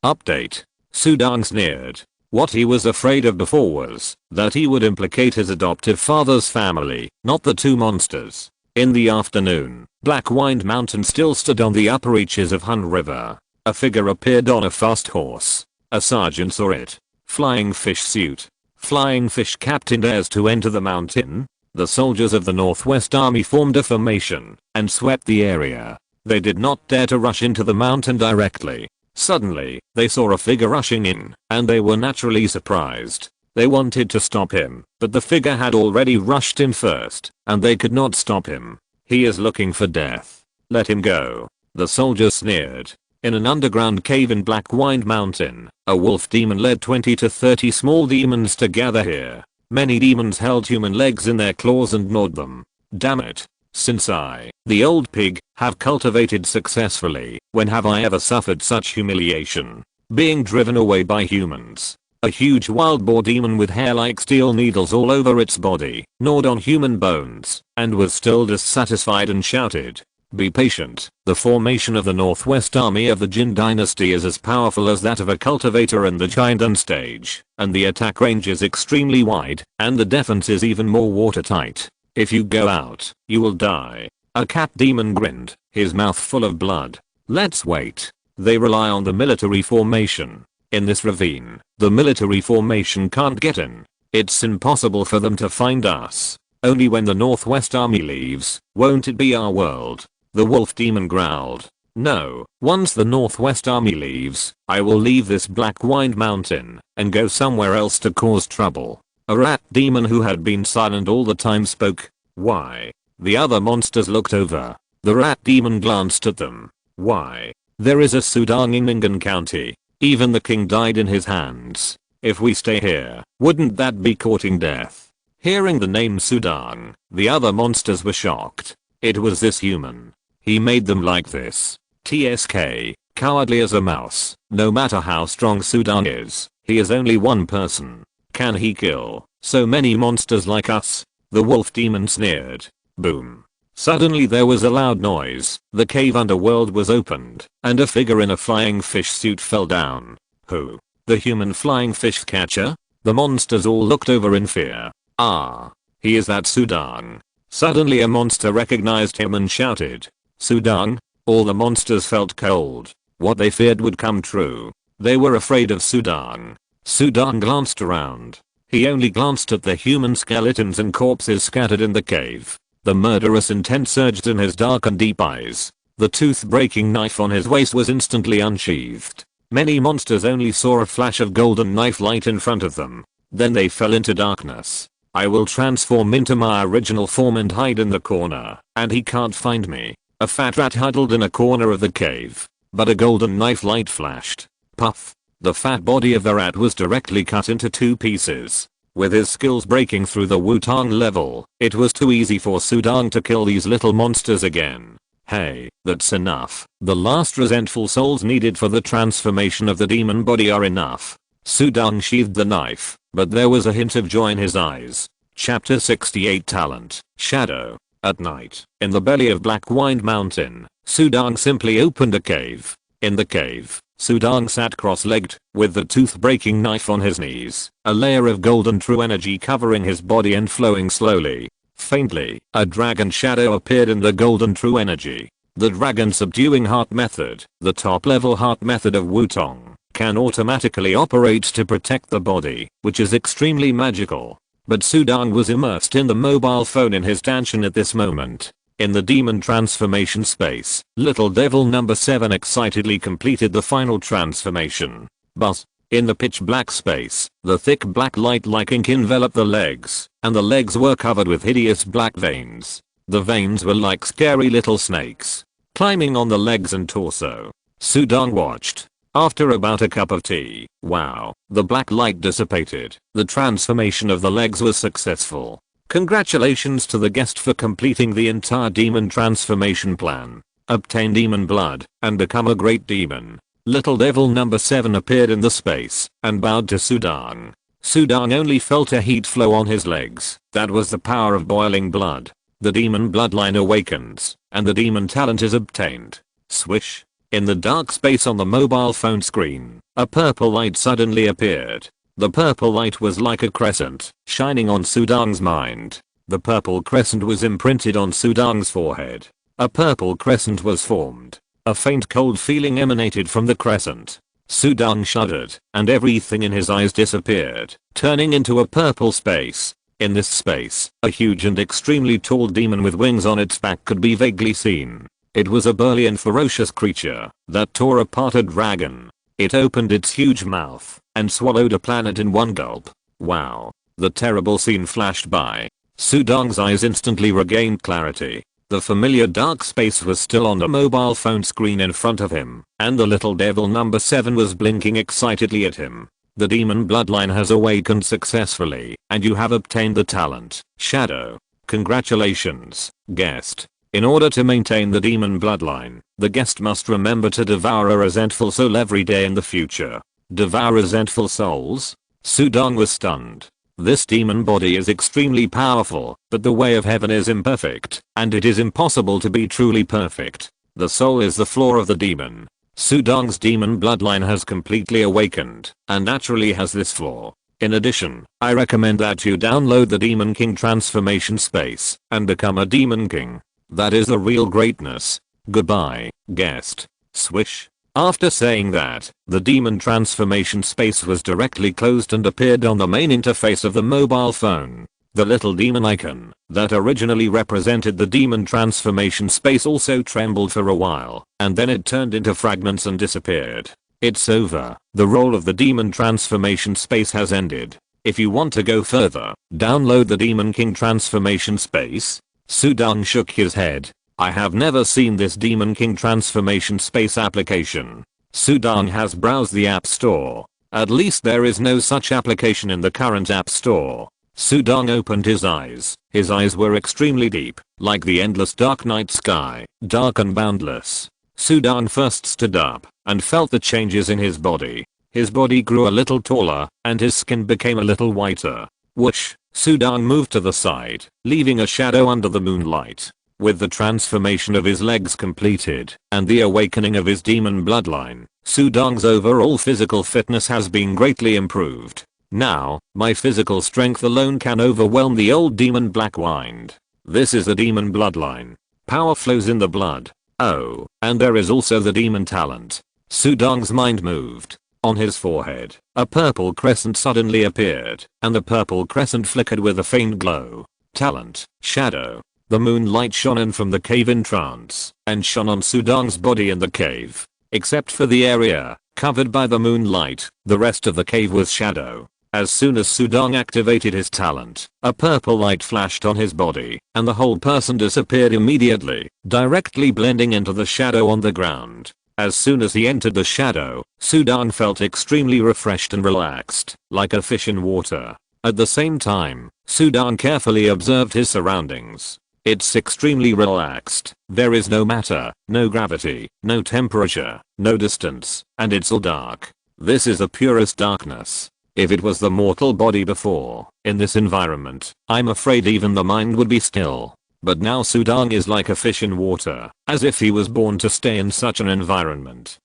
Update. Sudang sneered. What he was afraid of before was that he would implicate his adoptive father's family, not the 2 monsters. In the afternoon, Black Wind Mountain still stood on the upper reaches of Hun River. A figure appeared on a fast horse. A sergeant saw it. Flying fish suit. Flying fish captain dares to enter the mountain? The soldiers of the Northwest Army formed a formation and swept the area. They did not dare to rush into the mountain directly. Suddenly, they saw a figure rushing in, and they were naturally surprised. They wanted to stop him, but the figure had already rushed in first, and they could not stop him. He is looking for death. Let him go. The soldiers sneered. In an underground cave in Black Wind Mountain, a wolf demon led 20 to 30 small demons to gather here. Many demons held human legs in their claws and gnawed them. Damn it. Since I, the old pig, have cultivated successfully, when have I ever suffered such humiliation? Being driven away by humans. A huge wild boar demon with hair like steel needles all over its body, gnawed on human bones, and was still dissatisfied and shouted. Be patient. The formation of the Northwest Army of the Jin Dynasty is as powerful as that of a cultivator in the Chindan stage, and the attack range is extremely wide, and the defense is even more watertight. If you go out, you will die. A cat demon grinned, his mouth full of blood. Let's wait. They rely on the military formation. In this ravine, the military formation can't get in. It's impossible for them to find us. Only when the Northwest Army leaves, won't it be our world? The wolf demon growled. No, once the Northwest Army leaves, I will leave this Black Wind Mountain and go somewhere else to cause trouble. A rat demon who had been silent all the time spoke. Why? The other monsters looked over. The rat demon glanced at them. Why? There is a Sudang in Ningen County. Even the king died in his hands. If we stay here, wouldn't that be courting death? Hearing the name Sudang, the other monsters were shocked. It was this human. He made them like this. TSK, cowardly as a mouse. No matter how strong Sudang is, he is only one person. Can he kill so many monsters like us? The wolf demon sneered. Boom. Suddenly there was a loud noise. The cave underworld was opened, and a figure in a flying fish suit fell down. Who? The human flying fish catcher? The monsters all looked over in fear. Ah. He is that Sudang. Suddenly a monster recognized him and shouted. Sudang? All the monsters felt cold. What they feared would come true. They were afraid of Sudang. Sudang glanced around. He only glanced at the human skeletons and corpses scattered in the cave. The murderous intent surged in his dark and deep eyes. The tooth-breaking knife on his waist was instantly unsheathed. Many monsters only saw a flash of golden knife light in front of them. Then they fell into darkness. I will transform into my original form and hide in the corner, and he can't find me. A fat rat huddled in a corner of the cave. But a golden knife light flashed. Puff. The fat body of the rat was directly cut into 2 pieces. With his skills breaking through the Wutong level, it was too easy for Sudang to kill these little monsters again. Hey, that's enough. The last resentful souls needed for the transformation of the demon body are enough. Sudang sheathed the knife, but there was a hint of joy in his eyes. Chapter 68 Talent, Shadow. At night, in the belly of Black Wind Mountain, Sudang simply opened a cave. In the cave, Sudang sat cross-legged, with the tooth-breaking knife on his knees, a layer of golden true energy covering his body and flowing slowly. Faintly, a dragon shadow appeared in the golden true energy. The dragon subduing heart method, the top-level heart method of Wutong, can automatically operate to protect the body, which is extremely magical. But Sudang was immersed in the mobile phone in his Dantian at this moment. In the demon transformation space, little devil number 7 excitedly completed the final transformation. But, in the pitch black space, the thick black light like ink enveloped the legs, and the legs were covered with hideous black veins. The veins were like scary little snakes, climbing on the legs and torso. Sudang watched. After about a cup of tea, wow, the black light dissipated. The transformation of the legs was successful. Congratulations to the guest for completing the entire demon transformation plan. Obtain demon blood, and become a great demon. Little devil number 7 appeared in the space, and bowed to Sudang. Sudang only felt a heat flow on his legs. That was the power of boiling blood. The demon bloodline awakens, and the demon talent is obtained. Swish. In the dark space on the mobile phone screen, a purple light suddenly appeared. The purple light was like a crescent, shining on Sudang's mind. The purple crescent was imprinted on Sudang's forehead. A purple crescent was formed. A faint cold feeling emanated from the crescent. Sudang shuddered, and everything in his eyes disappeared, turning into a purple space. In this space, a huge and extremely tall demon with wings on its back could be vaguely seen. It was a burly and ferocious creature that tore apart a dragon. It opened its huge mouth and swallowed a planet in one gulp. Wow. The terrible scene flashed by. Sudang's eyes instantly regained clarity. The familiar dark space was still on the mobile phone screen in front of him, and the little devil number 7 was blinking excitedly at him. The demon bloodline has awakened successfully, and you have obtained the talent, Shadow. Congratulations, guest. In order to maintain the demon bloodline, the guest must remember to devour a resentful soul every day in the future. Devour resentful souls? Sudang was stunned. This demon body is extremely powerful, but the way of heaven is imperfect, and it is impossible to be truly perfect. The soul is the floor of the demon. Sudang's demon bloodline has completely awakened, and naturally has this flaw. In addition, I recommend that you download the Demon King transformation space, and become a Demon King. That is the real greatness. Goodbye, guest. Swish. After saying that, the demon transformation space was directly closed and appeared on the main interface of the mobile phone. The little demon icon that originally represented the demon transformation space also trembled for a while, and then it turned into fragments and disappeared. It's over. The role of the demon transformation space has ended. If you want to go further, download the Demon King transformation space. Sudang shook his head. I have never seen this Demon King transformation space application. Sudong has browsed the app store. At least there is no such application in the current app store. Sudong opened his eyes. His eyes were extremely deep, like the endless dark night sky, dark and boundless. Sudong first stood up and felt the changes in his body. His body grew a little taller and his skin became a little whiter. Whoosh! Sudong moved to the side, leaving a shadow under the moonlight. With the transformation of his legs completed and the awakening of his demon bloodline, Sudong's overall physical fitness has been greatly improved. Now, my physical strength alone can overwhelm the old demon Blackwind. This is the demon bloodline. Power flows in the blood. Oh, and there is also the demon talent. Sudong's mind moved. On his forehead, a purple crescent suddenly appeared, and the purple crescent flickered with a faint glow. Talent, shadow. The moonlight shone in from the cave in trance, and shone on Sudong's body in the cave. Except for the area covered by the moonlight, the rest of the cave was shadow. As soon as Sudong activated his talent, a purple light flashed on his body, and the whole person disappeared immediately, directly blending into the shadow on the ground. As soon as he entered the shadow, Sudong felt extremely refreshed and relaxed, like a fish in water. At the same time, Sudong carefully observed his surroundings. It's extremely relaxed. There is no matter, no gravity, no temperature, no distance, and it's all dark. This is the purest darkness. If it was the mortal body before, in this environment, I'm afraid even the mind would be still. But now Sudong is like a fish in water, as if he was born to stay in such an environment.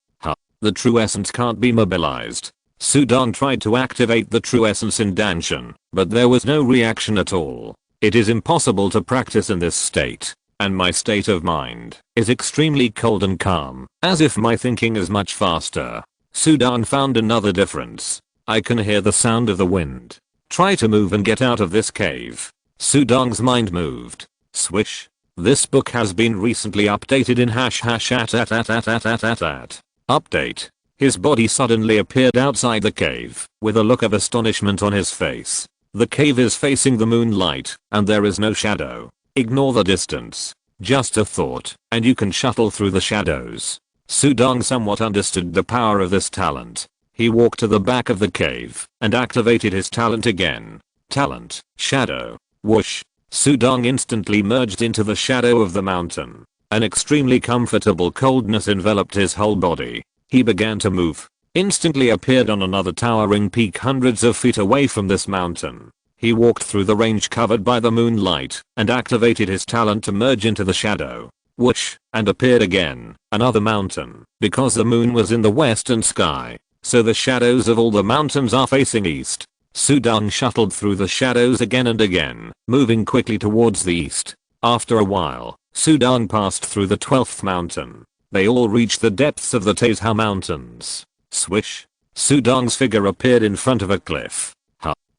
The true essence can't be mobilized. Sudong tried to activate the true essence in Dantian, but there was no reaction at all. It is impossible to practice in this state, and my state of mind is extremely cold and calm, as if my thinking is much faster. Sudong found another difference. I can hear the sound of the wind. Try to move and get out of this cave. Sudong's mind moved. Swish. This book has been recently updated in #@. Update. His body suddenly appeared outside the cave, with a look of astonishment on his face. The cave is facing the moonlight, and there is no shadow. Ignore the distance. Just a thought, and you can shuttle through the shadows. Sudong somewhat understood the power of this talent. He walked to the back of the cave, and activated his talent again. Talent, shadow. Whoosh. Sudong instantly merged into the shadow of the mountain. An extremely comfortable coldness enveloped his whole body. He began to move. Instantly appeared on another towering peak hundreds of feet away from this mountain. He walked through the range covered by the moonlight, and activated his talent to merge into the shadow. Whoosh, and appeared again, another mountain, because the moon was in the western sky, so the shadows of all the mountains are facing east. Sudong shuttled through the shadows again and again, moving quickly towards the east. After a while, Sudong passed through the 12th mountain. They all reached the depths of the Taizhou Mountains. Swish. Sudong's figure appeared in front of a cliff.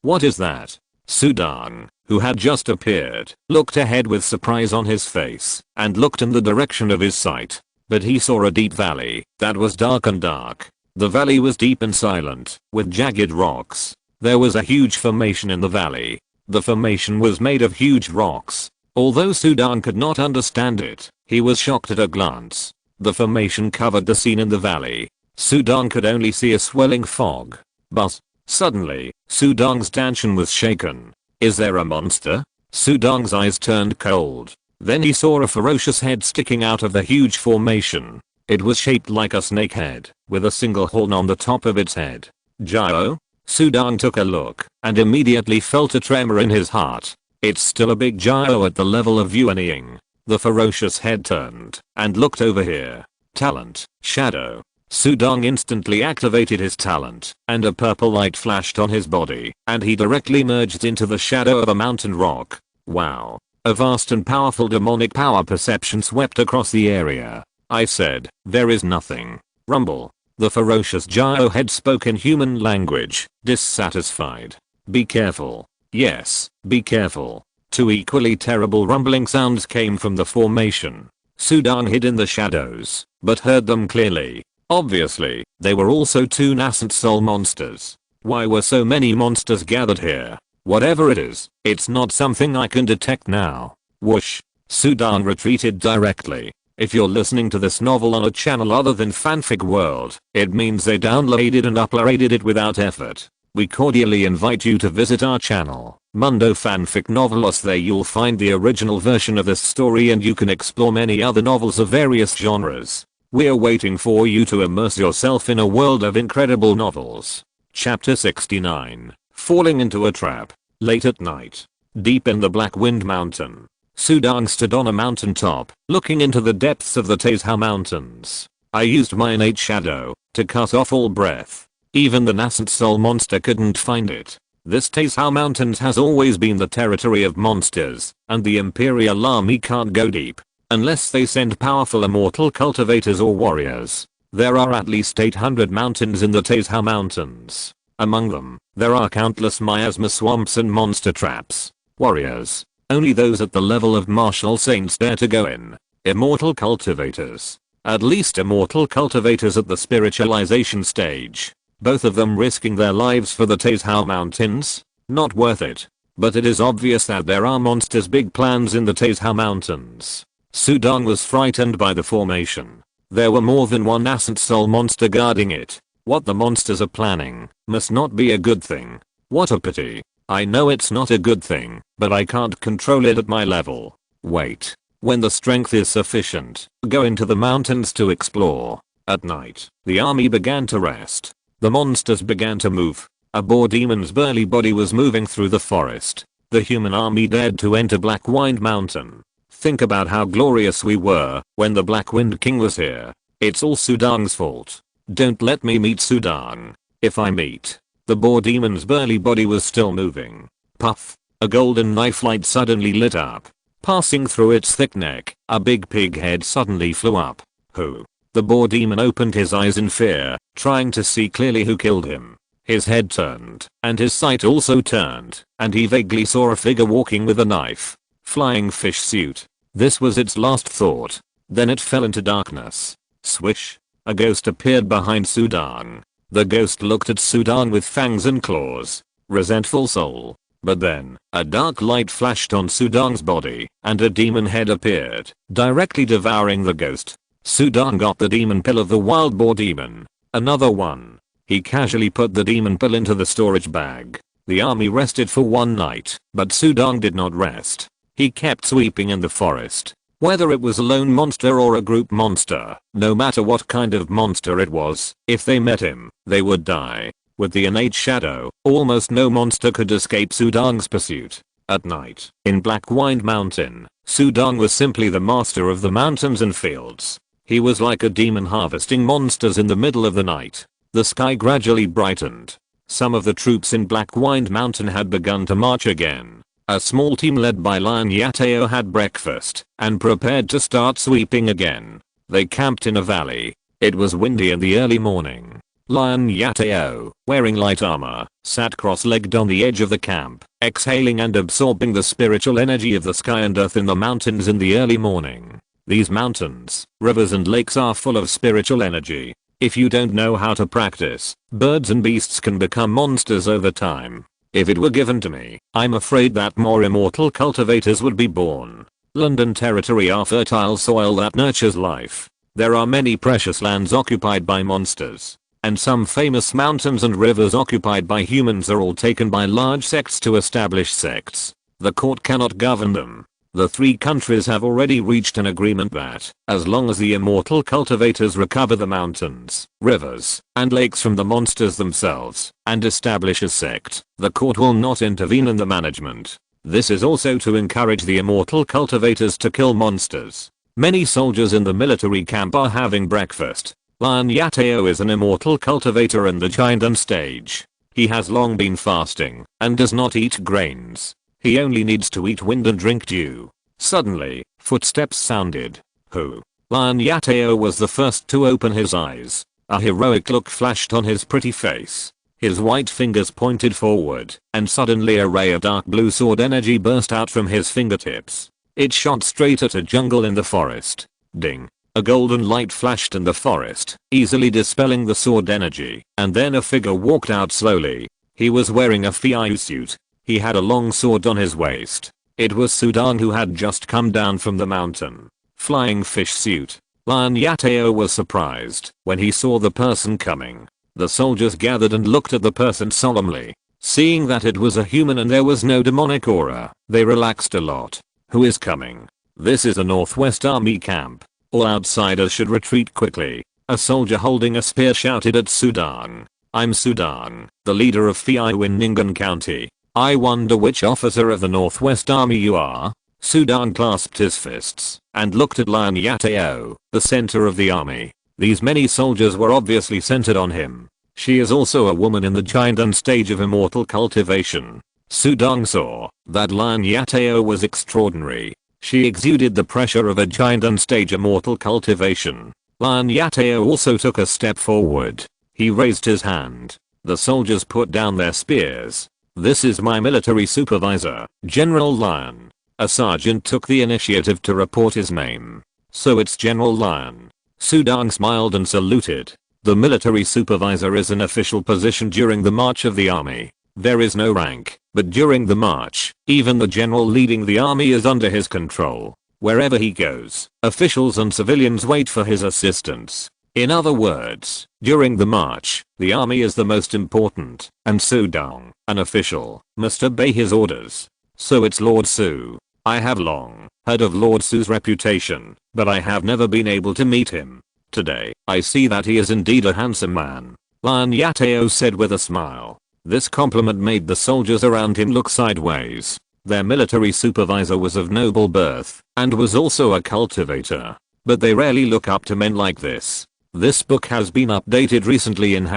What is that? Sudong, who had just appeared, looked ahead with surprise on his face, and looked in the direction of his sight. But he saw a deep valley that was dark and dark. The valley was deep and silent, with jagged rocks. There was a huge formation in the valley. The formation was made of huge rocks. Although Sudong could not understand it, he was shocked at a glance. The formation covered the scene in the valley. Sudong could only see a swelling fog. But, suddenly, Sudong's Dantian was shaken. Is there a monster? Sudong's eyes turned cold. Then he saw a ferocious head sticking out of the huge formation. It was shaped like a snake head, with a single horn on the top of its head. Jiao? Sudong took a look, and immediately felt a tremor in his heart. It's still a big Jiao at the level of Yuanying. The ferocious head turned, and looked over here. Talent, shadow. Sudong instantly activated his talent, and a purple light flashed on his body, and he directly merged into the shadow of a mountain rock. Wow. A vast and powerful demonic power perception swept across the area. I said, there is nothing. Rumble. The ferocious Jiao head spoke in human language, dissatisfied. Be careful. Yes, be careful. Two equally terrible rumbling sounds came from the formation. Sudong hid in the shadows, but heard them clearly. Obviously, they were also two nascent soul monsters. Why were so many monsters gathered here? Whatever it is, it's not something I can detect now. Whoosh. Sudan retreated directly. If you're listening to this novel on a channel other than Fanfic World, it means they downloaded and uploaded it without effort. We cordially invite you to visit our channel, Mundo Fanfic Novelos. There you'll find the original version of this story and you can explore many other novels of various genres. We're waiting for you to immerse yourself in a world of incredible novels. Chapter 69. Falling into a Trap. Late at night. Deep in the Black Wind Mountain. Sudan stood on a mountaintop, looking into the depths of the Tezhao Mountains. I used my innate shadow to cut off all breath. Even the nascent soul monster couldn't find it. This Tezhao Mountains has always been the territory of monsters, and the Imperial Army can't go deep unless they send powerful immortal cultivators or warriors. There are at least 800 mountains in the Tezhao Mountains. Among them, there are countless miasma swamps and monster traps. Warriors. Only those at the level of martial saints dare to go in. Immortal cultivators. At least immortal cultivators at the spiritualization stage. Both of them risking their lives for the Tezhao Mountains? Not worth it. But it is obvious that there are monsters' big plans in the Tezhao Mountains. Sudan was frightened by the formation. There were more than one nascent soul monster guarding it. What the monsters are planning must not be a good thing. What a pity. I know it's not a good thing, but I can't control it at my level. Wait. When the strength is sufficient, go into the mountains to explore. At night, the army began to rest. The monsters began to move. A boar demon's burly body was moving through the forest. The human army dared to enter Black Wind Mountain. Think about how glorious we were when the Black Wind King was here. It's all Sudan's fault. Don't let me meet Sudan. If I meet. The boar demon's burly body was still moving. Puff. A golden knife light suddenly lit up. Passing through its thick neck, a big pig head suddenly flew up. Who? The boar demon opened his eyes in fear, trying to see clearly who killed him. His head turned, and his sight also turned, and he vaguely saw a figure walking with a knife. Flying fish suit. This was its last thought. Then it fell into darkness. Swish. A ghost appeared behind Sudan. The ghost looked at Sudan with fangs and claws. Resentful soul. But then, a dark light flashed on Sudan's body, and a demon head appeared, directly devouring the ghost. Sudan got the demon pill of the wild boar demon. Another one. He casually put the demon pill into the storage bag. The army rested for one night, but Sudan did not rest. He kept sweeping in the forest. Whether it was a lone monster or a group monster, no matter what kind of monster it was, if they met him, they would die. With the innate shadow, almost no monster could escape Sudan's pursuit. At night, in Black Wind Mountain, Sudan was simply the master of the mountains and fields. He was like a demon harvesting monsters in the middle of the night. The sky gradually brightened. Some of the troops in Black Wind Mountain had begun to march again. A small team led by Lion Yateo had breakfast and prepared to start sweeping again. They camped in a valley. It was windy in the early morning. Lion Yateo, wearing light armor, sat cross-legged on the edge of the camp, exhaling and absorbing the spiritual energy of the sky and earth in the mountains in the early morning. These mountains, rivers and lakes are full of spiritual energy. If you don't know how to practice, birds and beasts can become monsters over time. If it were given to me, I'm afraid that more immortal cultivators would be born. London territory are fertile soil that nurtures life. There are many precious lands occupied by monsters. And some famous mountains and rivers occupied by humans are all taken by large sects to establish sects. The court cannot govern them. The three countries have already reached an agreement that, as long as the immortal cultivators recover the mountains, rivers, and lakes from the monsters themselves, and establish a sect, the court will not intervene in the management. This is also to encourage the immortal cultivators to kill monsters. Many soldiers in the military camp are having breakfast. Lion Yateo is an immortal cultivator in the Chindan stage. He has long been fasting, and does not eat grains. He only needs to eat wind and drink dew. Suddenly, footsteps sounded. Who? Lion Yateo was the first to open his eyes. A heroic look flashed on his pretty face. His white fingers pointed forward, and suddenly a ray of dark blue sword energy burst out from his fingertips. It shot straight at a jungle in the forest. Ding. A golden light flashed in the forest, easily dispelling the sword energy, and then a figure walked out slowly. He was wearing a Fiu suit. He had a long sword on his waist. It was Sudang, who had just come down from the mountain. Flying fish suit. Lion Yateo was surprised when he saw the person coming. The soldiers gathered and looked at the person solemnly. Seeing that it was a human and there was no demonic aura, they relaxed a lot. Who is coming? This is a Northwest Army camp. All outsiders should retreat quickly. A soldier holding a spear shouted at Sudang. I'm Sudang, the leader of Fiu in Ningan County. I wonder which officer of the Northwest Army you are? Sudang clasped his fists and looked at Lion Yateo, the center of the army. These many soldiers were obviously centered on him. She is also a woman in the giant stage of immortal cultivation. Sudang saw that Lion Yateo was extraordinary. She exuded the pressure of a giant stage immortal cultivation. Lion Yateo also took a step forward. He raised his hand. The soldiers put down their spears. This is my military supervisor, General Lion. A sergeant took the initiative to report his name. So it's General Lion. Sudang smiled and saluted. The military supervisor is an official position during the march of the army. There is no rank, but during the march, even the general leading the army is under his control. Wherever he goes, officials and civilians wait for his assistance. In other words, during the march, the army is the most important, and Sudang, an official, must obey his orders. So it's Lord Su. I have long heard of Lord Su's reputation, but I have never been able to meet him. Today, I see that he is indeed a handsome man. Lion Yateo said with a smile. This compliment made the soldiers around him look sideways. Their military supervisor was of noble birth, and was also a cultivator. But they rarely look up to men like this. This book has been updated recently in #@.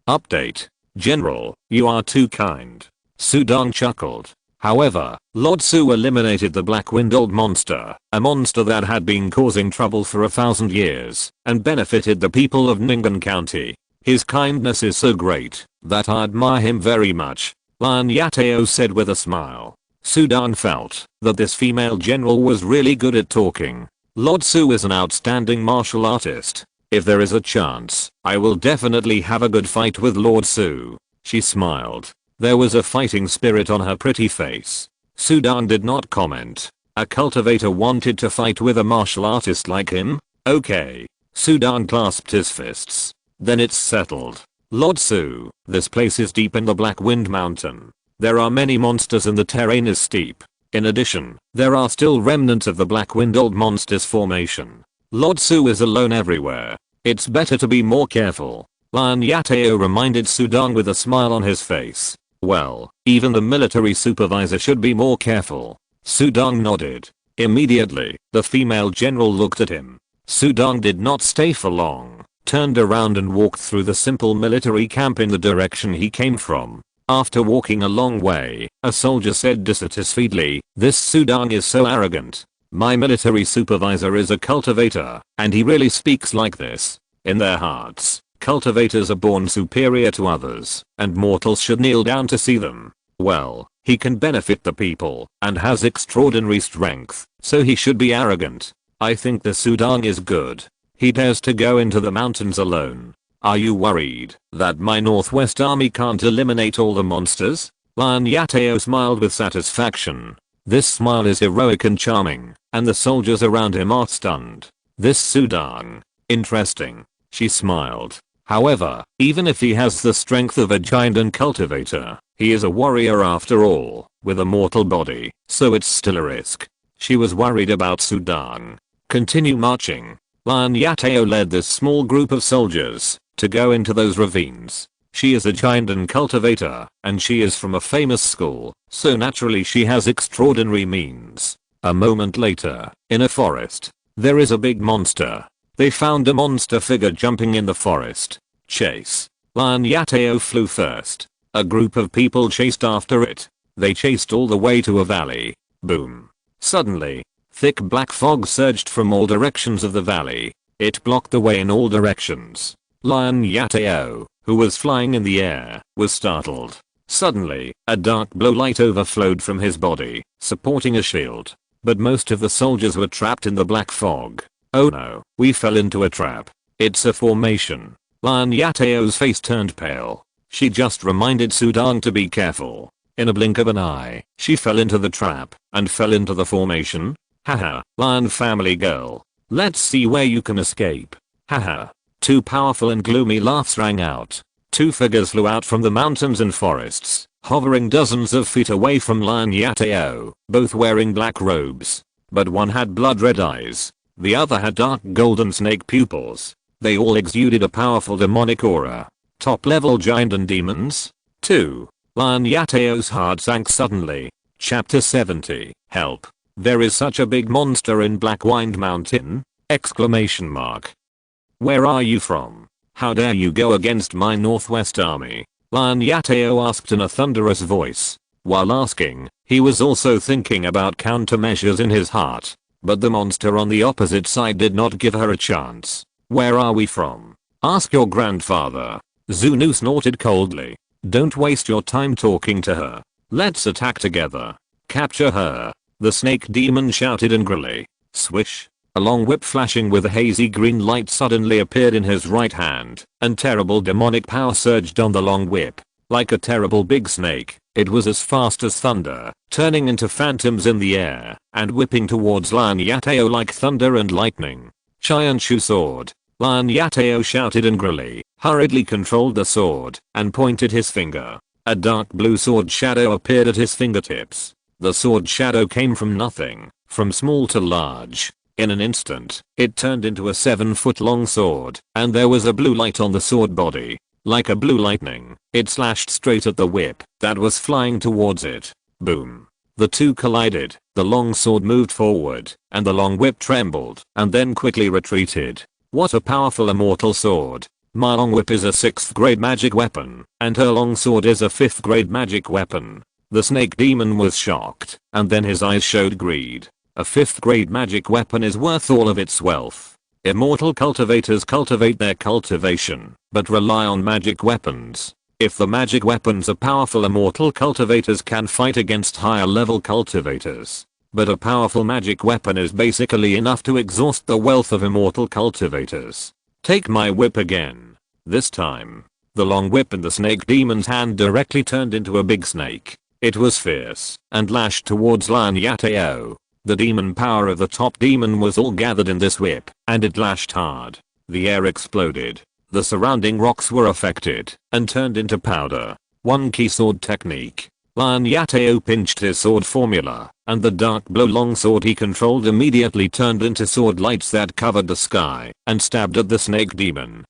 Update. General, you are too kind. Sudang chuckled. However, Lord Su eliminated the black-windowed monster, a monster that had been causing trouble for 1,000 years, and benefited the people of Ningan County. His kindness is so great that I admire him very much. Lion Yateo said with a smile. Sudang felt that this female general was really good at talking. Lord Su is an outstanding martial artist. If there is a chance, I will definitely have a good fight with Lord Su. She smiled. There was a fighting spirit on her pretty face. Sudang did not comment. A cultivator wanted to fight with a martial artist like him? Okay. Sudang clasped his fists. Then it's settled. Lord Su, this place is deep in the Black Wind Mountain. There are many monsters and the terrain is steep. In addition, there are still remnants of the black-windowed monsters formation. Lord Su is alone everywhere. It's better to be more careful. Lion Yateo reminded Sudang with a smile on his face. Well, even the military supervisor should be more careful. Sudang nodded. Immediately, the female general looked at him. Sudang did not stay for long, turned around and walked through the simple military camp in the direction he came from. After walking a long way, a soldier said dissatisfiedly, "This Sudang is so arrogant. My military supervisor is a cultivator, and he really speaks like this." In their hearts, cultivators are born superior to others, and mortals should kneel down to see them. Well, he can benefit the people, and has extraordinary strength, so he should be arrogant. I think the Sudang is good. He dares to go into the mountains alone. Are you worried that my Northwest Army can't eliminate all the monsters? Lion Yateo smiled with satisfaction. This smile is heroic and charming, and the soldiers around him are stunned. This Sudang. Interesting. She smiled. However, even if he has the strength of a giant and cultivator, he is a warrior after all, with a mortal body, so it's still a risk. She was worried about Sudang. Continue marching. Lion Yateo led this small group of soldiers to go into those ravines. She is a giant and cultivator, and she is from a famous school, so naturally she has extraordinary means. A moment later, in a forest, there is a big monster. They found a monster figure jumping in the forest. Chase. Lion Yateo flew first. A group of people chased after it. They chased all the way to a valley. Boom. Suddenly, thick black fog surged from all directions of the valley. It blocked the way in all directions. Lion Yateo, who was flying in the air, was startled. Suddenly, a dark blue light overflowed from his body, supporting a shield. But most of the soldiers were trapped in the black fog. Oh no, we fell into a trap. It's a formation. Lion Yateo's face turned pale. She just reminded Sudang to be careful. In a blink of an eye, she fell into the trap and fell into the formation. Haha, lion family girl. Let's see where you can escape. Haha. Two powerful and gloomy laughs rang out. Two figures flew out from the mountains and forests, hovering dozens of feet away from Lion Yateo, both wearing black robes. But one had blood red eyes. The other had dark golden snake pupils. They all exuded a powerful demonic aura. Top level giant and demons? 2. Lion Yateo's heart sank suddenly. Chapter 70. Help. There is such a big monster in Blackwind Mountain? Exclamation mark. Where are you from? How dare you go against my Northwest army? Lion Yateo asked in a thunderous voice. While asking, he was also thinking about countermeasures in his heart. But the monster on the opposite side did not give her a chance. Where are we from? Ask your grandfather. Zunu snorted coldly. Don't waste your time talking to her. Let's attack together. Capture her. The snake demon shouted angrily. Swish. A long whip flashing with a hazy green light suddenly appeared in his right hand, and terrible demonic power surged on the long whip. Like a terrible big snake, it was as fast as thunder, turning into phantoms in the air, and whipping towards Lion Yateo like thunder and lightning. Chianshu sword. Lion Yateo shouted angrily, hurriedly controlled the sword, and pointed his finger. A dark blue sword shadow appeared at his fingertips. The sword shadow came from nothing, from small to large. In an instant, it turned into a 7-foot long sword, and there was a blue light on the sword body. Like a blue lightning, it slashed straight at the whip that was flying towards it. Boom. The two collided, the long sword moved forward, and the long whip trembled, and then quickly retreated. What a powerful immortal sword. My long whip is a 6th grade magic weapon, and her long sword is a 5th grade magic weapon. The snake demon was shocked, and then his eyes showed greed. A 5th grade magic weapon is worth all of its wealth. Immortal cultivators cultivate their cultivation, but rely on magic weapons. If the magic weapons are powerful, immortal cultivators can fight against higher level cultivators. But a powerful magic weapon is basically enough to exhaust the wealth of immortal cultivators. Take my whip again. This time, the long whip in the snake demon's hand directly turned into a big snake. It was fierce and lashed towards Lion Yateo. The demon power of the top demon was all gathered in this whip, and it lashed hard. The air exploded. The surrounding rocks were affected and turned into powder. One key sword technique. Lion Yateo pinched his sword formula, and the dark blue long sword he controlled immediately turned into sword lights that covered the sky and stabbed at the snake demon.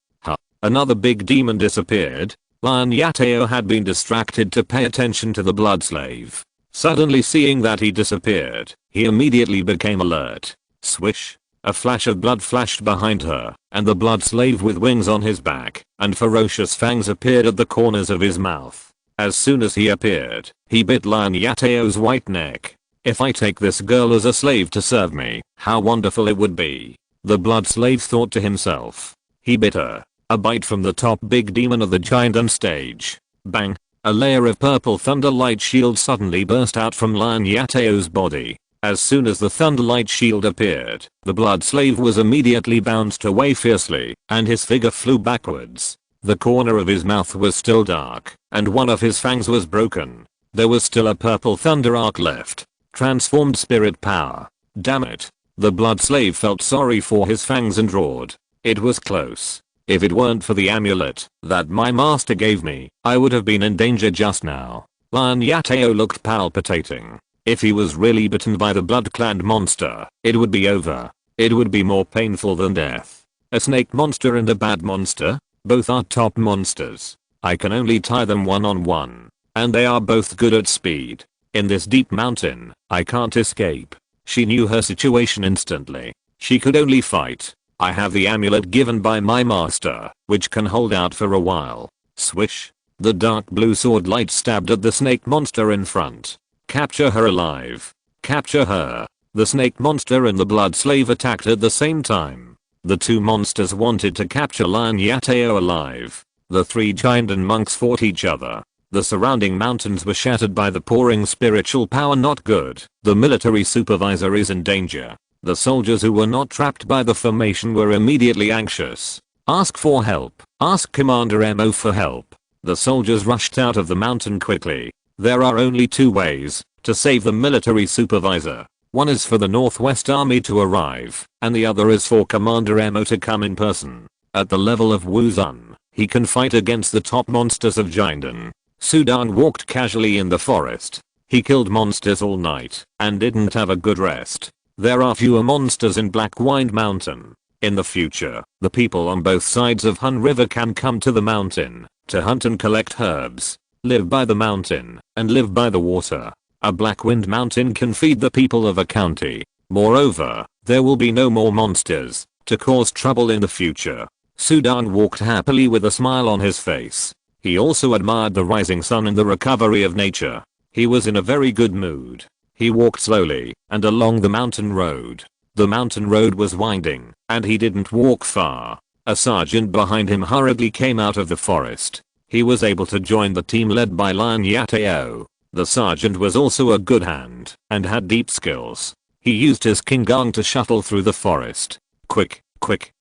Another big demon disappeared. Lion Yateo had been distracted to pay attention to the blood slave. Suddenly seeing that he disappeared, he immediately became alert. Swish. A flash of blood flashed behind her, and the blood slave with wings on his back and ferocious fangs appeared at the corners of his mouth. As soon as he appeared, he bit Lion Yateo's white neck. If I take this girl as a slave to serve me, how wonderful it would be. The blood slave thought to himself. He bit her. A bite from the top big demon of the giant on stage. Bang. A layer of purple thunder light shield suddenly burst out from Lion Yateo's body. As soon as the thunder light shield appeared, the blood slave was immediately bounced away fiercely, and his figure flew backwards. The corner of his mouth was still dark, and one of his fangs was broken. There was still a purple thunder arc left. Transformed spirit power. Damn it. The blood slave felt sorry for his fangs and roared. It was close. If it weren't for the amulet that my master gave me, I would have been in danger just now. Lion Yateo looked palpitating. If he was really bitten by the blood-clad monster, it would be over. It would be more painful than death. A snake monster and a bad monster? Both are top monsters. I can only tie them one-on-one. And they are both good at speed. In this deep mountain, I can't escape. She knew her situation instantly. She could only fight. I have the amulet given by my master, which can hold out for a while. Swish. The dark blue sword light stabbed at the snake monster in front. Capture her alive. Capture her. The snake monster and the blood slave attacked at the same time. The two monsters wanted to capture Lion Yateo alive. The three giant and monks fought each other. The surrounding mountains were shattered by the pouring spiritual power. Not good. The military supervisor is in danger. The soldiers who were not trapped by the formation were immediately anxious. Ask for help. Ask Commander Mo for help. The soldiers rushed out of the mountain quickly. There are only two ways to save the military supervisor. One is for the Northwest Army to arrive, and the other is for Commander Emo to come in person. At the level of Wuzun, he can fight against the top monsters of Jinden. Sudang walked casually in the forest. He killed monsters all night and didn't have a good rest. There are fewer monsters in Blackwind Mountain. In the future, the people on both sides of Hun River can come to the mountain to hunt and collect herbs, live by the mountain, and live by the water. A Blackwind Mountain can feed the people of a county. Moreover, there will be no more monsters to cause trouble in the future. Sudang walked happily with a smile on his face. He also admired the rising sun and the recovery of nature. He was in a very good mood. He walked slowly and along the mountain road. The mountain road was winding, and he didn't walk far. A sergeant behind him hurriedly came out of the forest. He was able to join the team led by Lion Yateo. The sergeant was also a good hand and had deep skills. He used his Kingang to shuttle through the forest. Quick,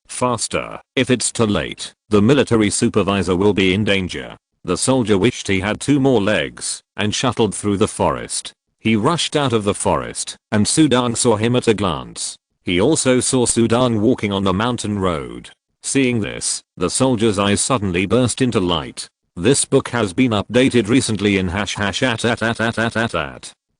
faster. If it's too late, the military supervisor will be in danger. The soldier wished he had 2 more legs and shuttled through the forest. He rushed out of the forest, and Sudang saw him at a glance. He also saw Sudang walking on the mountain road. Seeing this, the soldier's eyes suddenly burst into light. This book has been updated recently in #@.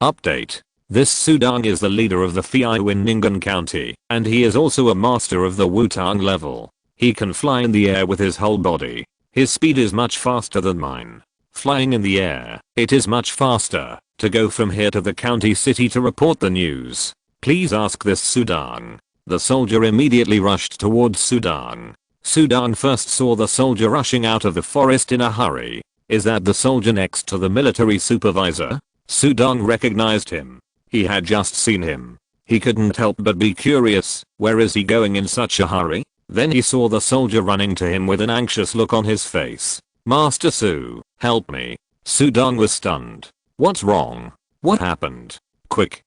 Update. This Sudang is the leader of the Fiu in Ningen County, and he is also a master of the Wutang level. He can fly in the air with his whole body. His speed is much faster than mine. Flying in the air, it is much faster to go from here to the county city to report the news. Please ask this Sudang. The soldier immediately rushed towards Sudang. Sudang first saw the soldier rushing out of the forest in a hurry. Is that the soldier next to the military supervisor? Sudang recognized him. He had just seen him. He couldn't help but be curious. Where is he going in such a hurry? Then he saw the soldier running to him with an anxious look on his face. Master Su, help me. Sudang was stunned. What's wrong? What happened? Quick,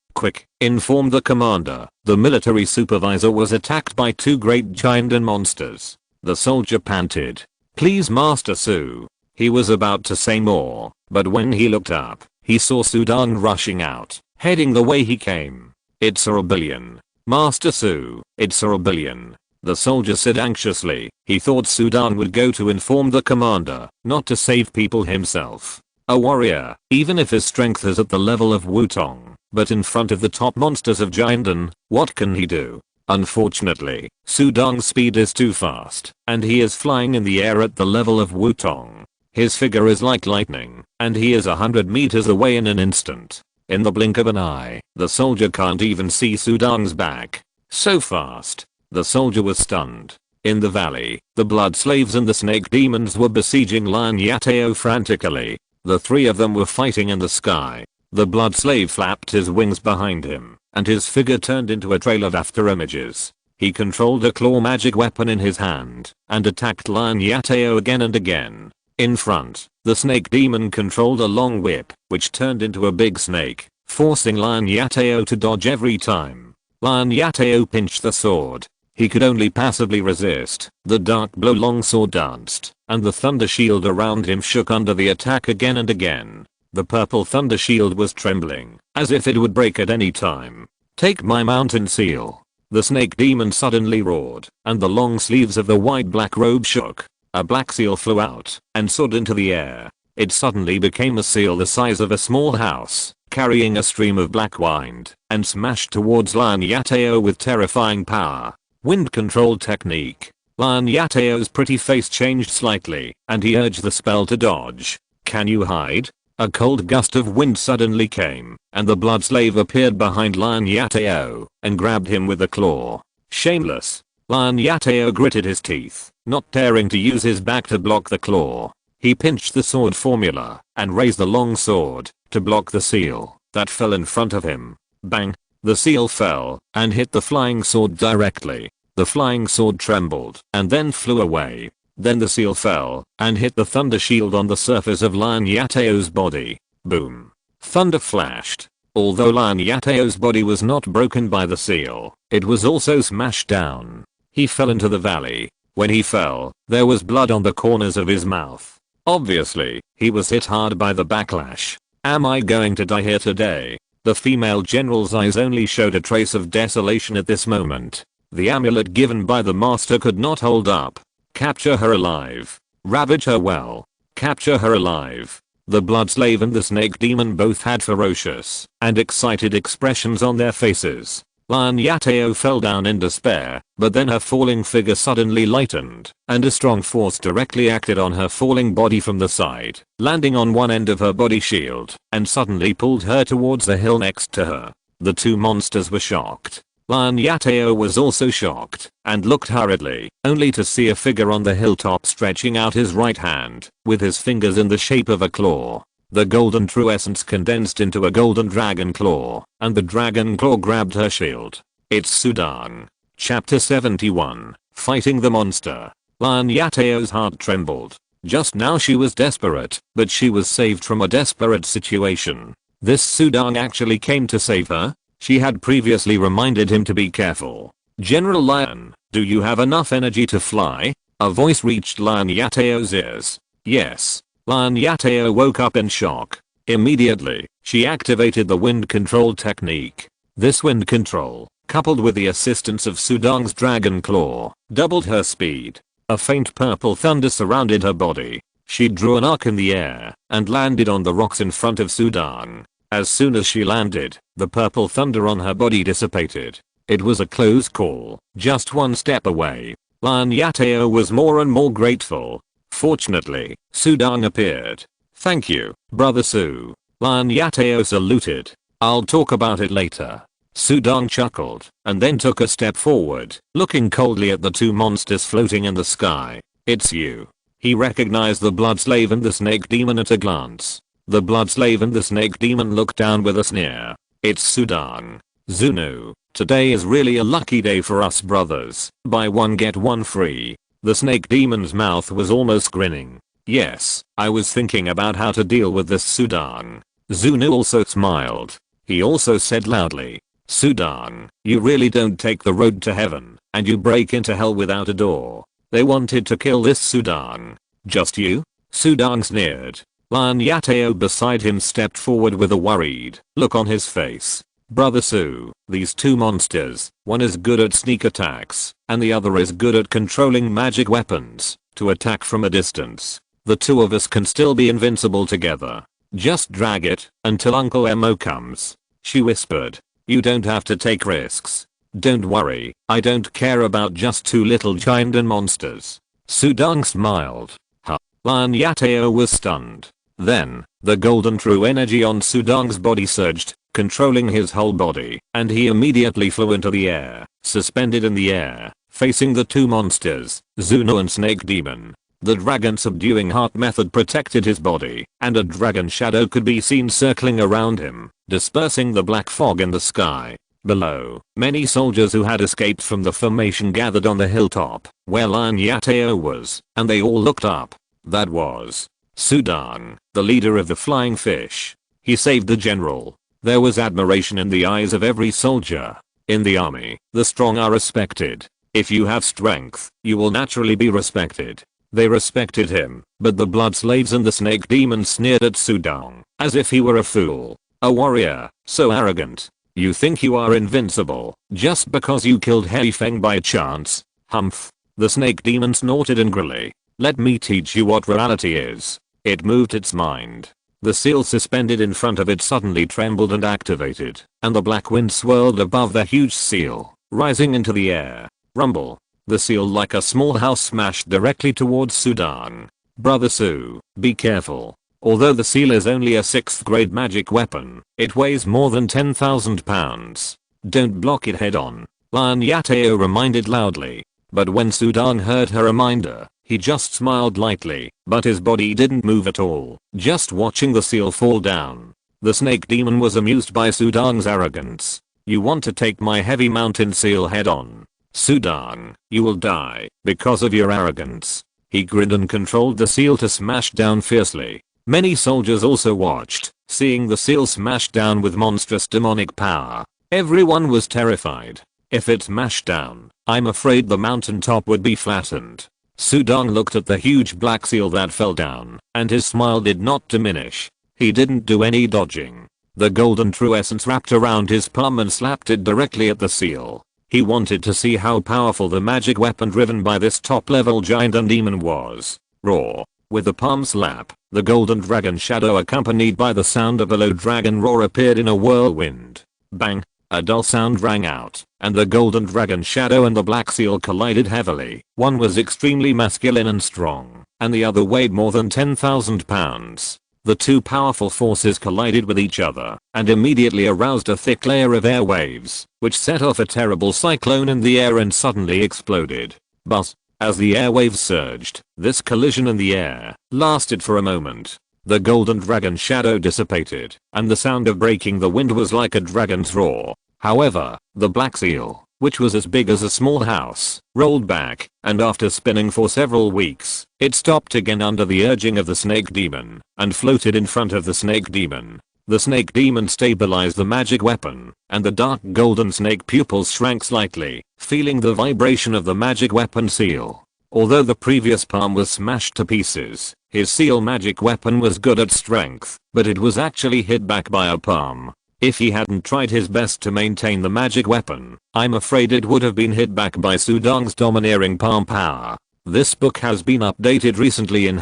inform the commander. The military supervisor was attacked by 2 great Jinden monsters. The soldier panted. Please Master Su. He was about to say more, but when he looked up, he saw Sudang rushing out, heading the way he came. It's a rebellion. Master Su, it's a rebellion. The soldier said anxiously. He thought Sudang would go to inform the commander, not to save people himself. A warrior, even if his strength is at the level of Wutong, but in front of the top monsters of Jinden, what can he do? Unfortunately, Sudang's speed is too fast, and he is flying in the air at the level of Wutong. His figure is like lightning, and he is 100 meters away in an instant. In the blink of an eye, the soldier can't even see Sudang's back. So fast. The soldier was stunned. In the valley, the blood slaves and the snake demons were besieging Lion Yateo frantically. The 3 of them were fighting in the sky. The blood slave flapped his wings behind him, and his figure turned into a trail of after images. He controlled a claw magic weapon in his hand, and attacked Lion Yateo again and again. In front, the snake demon controlled a long whip, which turned into a big snake, forcing Lion Yateo to dodge every time. Lion Yateo pinched the sword. He could only passively resist. The dark blow longsword danced, and the thunder shield around him shook under the attack again and again. The purple thunder shield was trembling, as if it would break at any time. Take my mountain seal. The snake demon suddenly roared, and the long sleeves of the white black robe shook. A black seal flew out and soared into the air. It suddenly became a seal the size of a small house, carrying a stream of black wind, and smashed towards Lion Yateo with terrifying power. Wind control technique. Lion Yateo's pretty face changed slightly, and he urged the spell to dodge. Can you hide? A cold gust of wind suddenly came, and the blood slave appeared behind Lion Yateo, and grabbed him with a claw. Shameless. Lion Yateo gritted his teeth, not daring to use his back to block the claw. He pinched the sword formula, and raised the long sword, to block the seal, that fell in front of him. Bang! The seal fell, and hit the flying sword directly. The flying sword trembled, and then flew away. Then the seal fell, and hit the thunder shield on the surface of Lion Yateo's body. Boom. Thunder flashed. Although Lion Yateo's body was not broken by the seal, it was also smashed down. He fell into the valley. When he fell, there was blood on the corners of his mouth. Obviously, he was hit hard by the backlash. Am I going to die here today? The female general's eyes only showed a trace of desolation at this moment. The amulet given by the master could not hold up. Capture her alive. Ravage her well. Capture her alive. The blood slave and the snake demon both had ferocious and excited expressions on their faces. Lion Yateo fell down in despair, but then her falling figure suddenly lightened, and a strong force directly acted on her falling body from the side, landing on one end of her body shield, and suddenly pulled her towards the hill next to her. The two monsters were shocked. Lion Yateo was also shocked, and looked hurriedly, only to see a figure on the hilltop stretching out his right hand, with his fingers in the shape of a claw. The golden true essence condensed into a golden dragon claw, and the dragon claw grabbed her shield. It's Sudan. Chapter 71. Fighting the monster. Lion Yateo's heart trembled. Just now she was desperate, but she was saved from a desperate situation. This Sudan actually came to save her? She had previously reminded him to be careful. General Lion, do you have enough energy to fly? A voice reached Lion Yateo's ears. Yes. Lion Yateo woke up in shock. Immediately, she activated the wind control technique. This wind control, coupled with the assistance of Sudan's dragon claw, doubled her speed. A faint purple thunder surrounded her body. She drew an arc in the air and landed on the rocks in front of Sudan. As soon as she landed, the purple thunder on her body dissipated. It was a close call, just one step away. Lion Yateo was more and more grateful. Fortunately, Sudan appeared. Thank you, Brother Su. Lion Yateo saluted. I'll talk about it later. Sudan chuckled, and then took a step forward, looking coldly at the two monsters floating in the sky. It's you. He recognized the blood slave and the snake demon at a glance. The blood slave and the snake demon looked down with a sneer. It's Sudan. Zunu, today is really a lucky day for us brothers. Buy one get one free. The snake demon's mouth was almost grinning. Yes, I was thinking about how to deal with this Sudan. Zunu also smiled. He also said loudly, Sudan, you really don't take the road to heaven, and you break into hell without a door. They wanted to kill this Sudan. Just you? Sudan sneered. Lion Yateo beside him stepped forward with a worried look on his face. Brother Su, these two monsters, one is good at sneak attacks, and the other is good at controlling magic weapons, to attack from a distance. The two of us can still be invincible together. Just drag it, until Uncle Mo comes. She whispered. You don't have to take risks. Don't worry, I don't care about just two little giant monsters. Sudan smiled. Huh. Lion Yateo was stunned. Then, the golden true energy on Sudan's body surged, controlling his whole body, and he immediately flew into the air, suspended in the air, facing the two monsters, Zunu and Snake Demon. The dragon subduing heart method protected his body, and a dragon shadow could be seen circling around him, dispersing the black fog in the sky. Below, many soldiers who had escaped from the formation gathered on the hilltop, where Lion Yateo was, and they all looked up. That was Sudan, the leader of the flying fish. He saved the general. There was admiration in the eyes of every soldier. In the army, the strong are respected. If you have strength, you will naturally be respected. They respected him, but the blood slaves and the snake demon sneered at Sudan, as if he were a fool. A warrior, so arrogant. You think you are invincible, just because you killed Heifeng by chance? Humph. The snake demon snorted angrily. Let me teach you what reality is. It moved its mind. The seal suspended in front of it suddenly trembled and activated, and the black wind swirled above the huge seal, rising into the air. Rumble. The seal like a small house smashed directly towards Sudan. Brother Su, be careful. Although the seal is only a 6th grade magic weapon, it weighs more than 10,000 pounds. Don't block it head on. Lion Yateo reminded loudly. But when Sudan heard her reminder, he just smiled lightly, but his body didn't move at all, just watching the seal fall down. The snake demon was amused by Sudan's arrogance. You want to take my heavy mountain seal head on? Sudan, you will die, because of your arrogance. He grinned and controlled the seal to smash down fiercely. Many soldiers also watched, seeing the seal smash down with monstrous demonic power. Everyone was terrified. If it smashed down, I'm afraid the mountaintop would be flattened. Sudan looked at the huge black seal that fell down, and his smile did not diminish. He didn't do any dodging. The golden true essence wrapped around his palm and slapped it directly at the seal. He wanted to see how powerful the magic weapon driven by this top level giant and demon was. Roar. With the palm slap, the golden dragon shadow accompanied by the sound of a low dragon roar appeared in a whirlwind. Bang. A dull sound rang out, and the golden dragon shadow and the black seal collided heavily. One was extremely masculine and strong, and the other weighed more than 10,000 pounds. The two powerful forces collided with each other, and immediately aroused a thick layer of air waves, which set off a terrible cyclone in the air and suddenly exploded. But, as the airwaves surged, this collision in the air lasted for a moment. The golden dragon shadow dissipated, and the sound of breaking the wind was like a dragon's roar. However, the black seal, which was as big as a small house, rolled back, and after spinning for several weeks, it stopped again under the urging of the snake demon, and floated in front of the snake demon. The snake demon stabilized the magic weapon, and the dark golden snake pupils shrank slightly, feeling the vibration of the magic weapon seal. Although the previous palm was smashed to pieces, his seal magic weapon was good at strength, but it was actually hit back by a palm. If he hadn't tried his best to maintain the magic weapon, I'm afraid it would have been hit back by Sudong's domineering palm power. This book has been updated recently in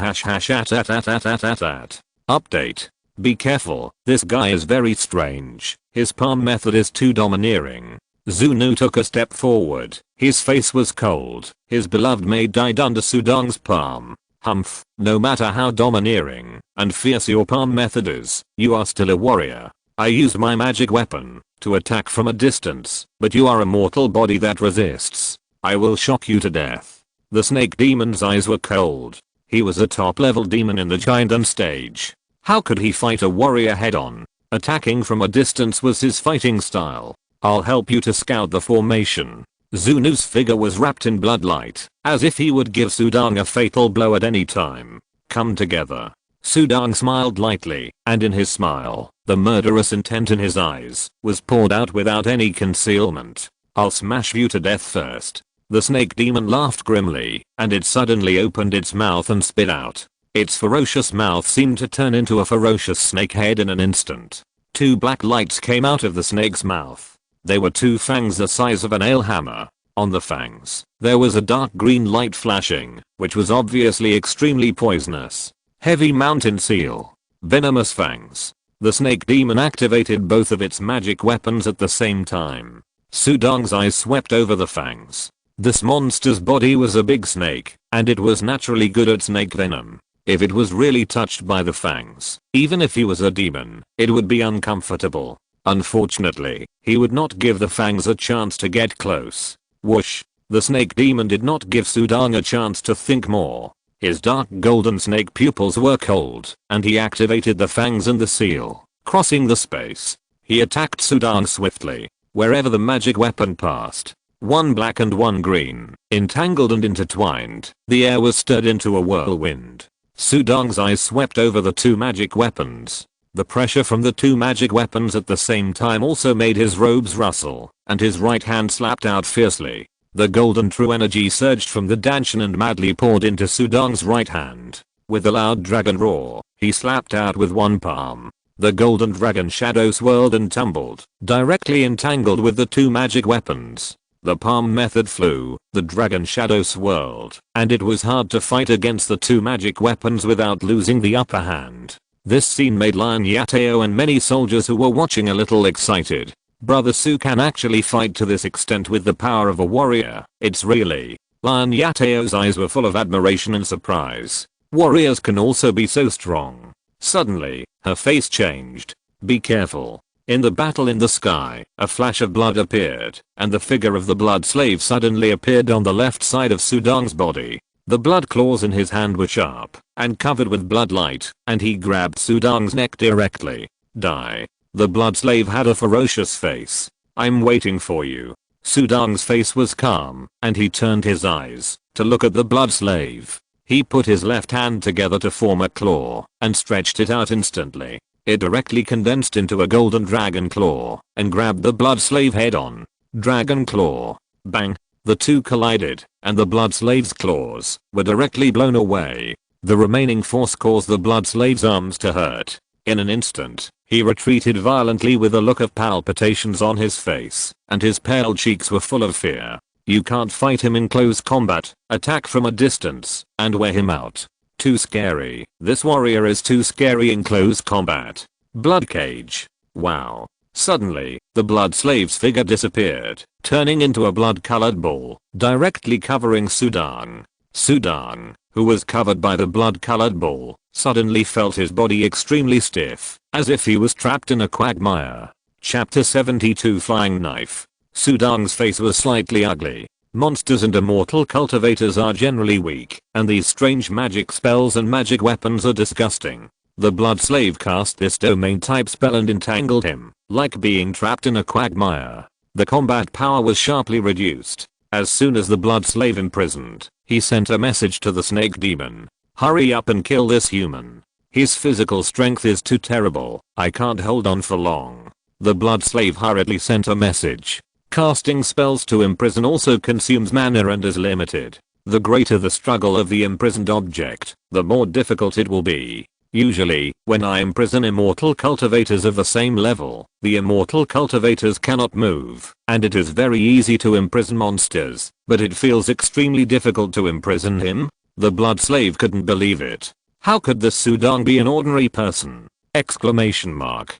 Update. Be careful, this guy is very strange. His palm method is too domineering. Zunu took a step forward. His face was cold. His beloved maid died under Sudong's palm. Humph, no matter how domineering and fierce your palm method is, you are still a warrior. I use my magic weapon to attack from a distance, but you are a mortal body that resists. I will shock you to death. The snake demon's eyes were cold. He was a top level demon in the giant stage. How could he fight a warrior head on? Attacking from a distance was his fighting style. I'll help you to scout the formation. Zunu's figure was wrapped in bloodlight, as if he would give Sudong a fatal blow at any time. Come together. Sudong smiled lightly, and in his smile, the murderous intent in his eyes was poured out without any concealment. I'll smash you to death first. The snake demon laughed grimly, and it suddenly opened its mouth and spit out. Its ferocious mouth seemed to turn into a ferocious snake head in an instant. Two black lights came out of the snake's mouth. They were two fangs the size of a nail hammer. On the fangs, there was a dark green light flashing, which was obviously extremely poisonous. Heavy mountain seal. Venomous fangs. The snake demon activated both of its magic weapons at the same time. Sudong's eyes swept over the fangs. This monster's body was a big snake, and it was naturally good at snake venom. If it was really touched by the fangs, even if he was a demon, it would be uncomfortable. Unfortunately, he would not give the fangs a chance to get close. Whoosh. The snake demon did not give Sudong a chance to think more. His dark golden snake pupils were cold, and he activated the fangs and the seal. Crossing the space, he attacked Sudong swiftly. Wherever the magic weapon passed, one black and one green, entangled and intertwined, the air was stirred into a whirlwind. Sudong's eyes swept over the two magic weapons. The pressure from the two magic weapons at the same time also made his robes rustle, and his right hand slapped out fiercely. The golden true energy surged from the Dantian and madly poured into Sudong's right hand. With a loud dragon roar, he slapped out with one palm. The golden dragon shadow swirled and tumbled, directly entangled with the two magic weapons. The palm method flew, the dragon shadow swirled, and it was hard to fight against the two magic weapons without losing the upper hand. This scene made Lion Yateo and many soldiers who were watching a little excited. Brother Su can actually fight to this extent with the power of a warrior. It's really. Lion Yateo's eyes were full of admiration and surprise. Warriors can also be so strong. Suddenly, her face changed. Be careful. In the battle in the sky, a flash of blood appeared, and the figure of the blood slave suddenly appeared on the left side of Sudong's body. The blood claws in his hand were sharp and covered with bloodlight, and he grabbed Sudong's neck directly. Die. The blood slave had a ferocious face. I'm waiting for you. Sudong's face was calm, and he turned his eyes to look at the blood slave. He put his left hand together to form a claw, and stretched it out instantly. It directly condensed into a golden dragon claw, and grabbed the blood slave head on. Dragon claw. Bang. The two collided, and the blood slave's claws were directly blown away. The remaining force caused the blood slave's arms to hurt. In an instant, he retreated violently with a look of palpitations on his face, and his pale cheeks were full of fear. You can't fight him in close combat, attack from a distance, and wear him out. Too scary. This warrior is too scary in close combat. Blood cage. Wow. Suddenly, the blood slave's figure disappeared, turning into a blood-colored ball, directly covering Sudang. Sudang, who was covered by the blood-colored ball, suddenly felt his body extremely stiff, as if he was trapped in a quagmire. Chapter 72 Flying Knife. Sudang's face was slightly ugly. Monsters and immortal cultivators are generally weak, and these strange magic spells and magic weapons are disgusting. The blood slave cast this domain type spell and entangled him, like being trapped in a quagmire. The combat power was sharply reduced. As soon as the blood slave imprisoned, he sent a message to the snake demon. Hurry up and kill this human. His physical strength is too terrible, I can't hold on for long. The blood slave hurriedly sent a message. Casting spells to imprison also consumes mana and is limited. The greater the struggle of the imprisoned object, the more difficult it will be. Usually, when I imprison immortal cultivators of the same level, the immortal cultivators cannot move, and it is very easy to imprison monsters, but it feels extremely difficult to imprison him. The blood slave couldn't believe it. How could this Sudang be an ordinary person? Exclamation mark.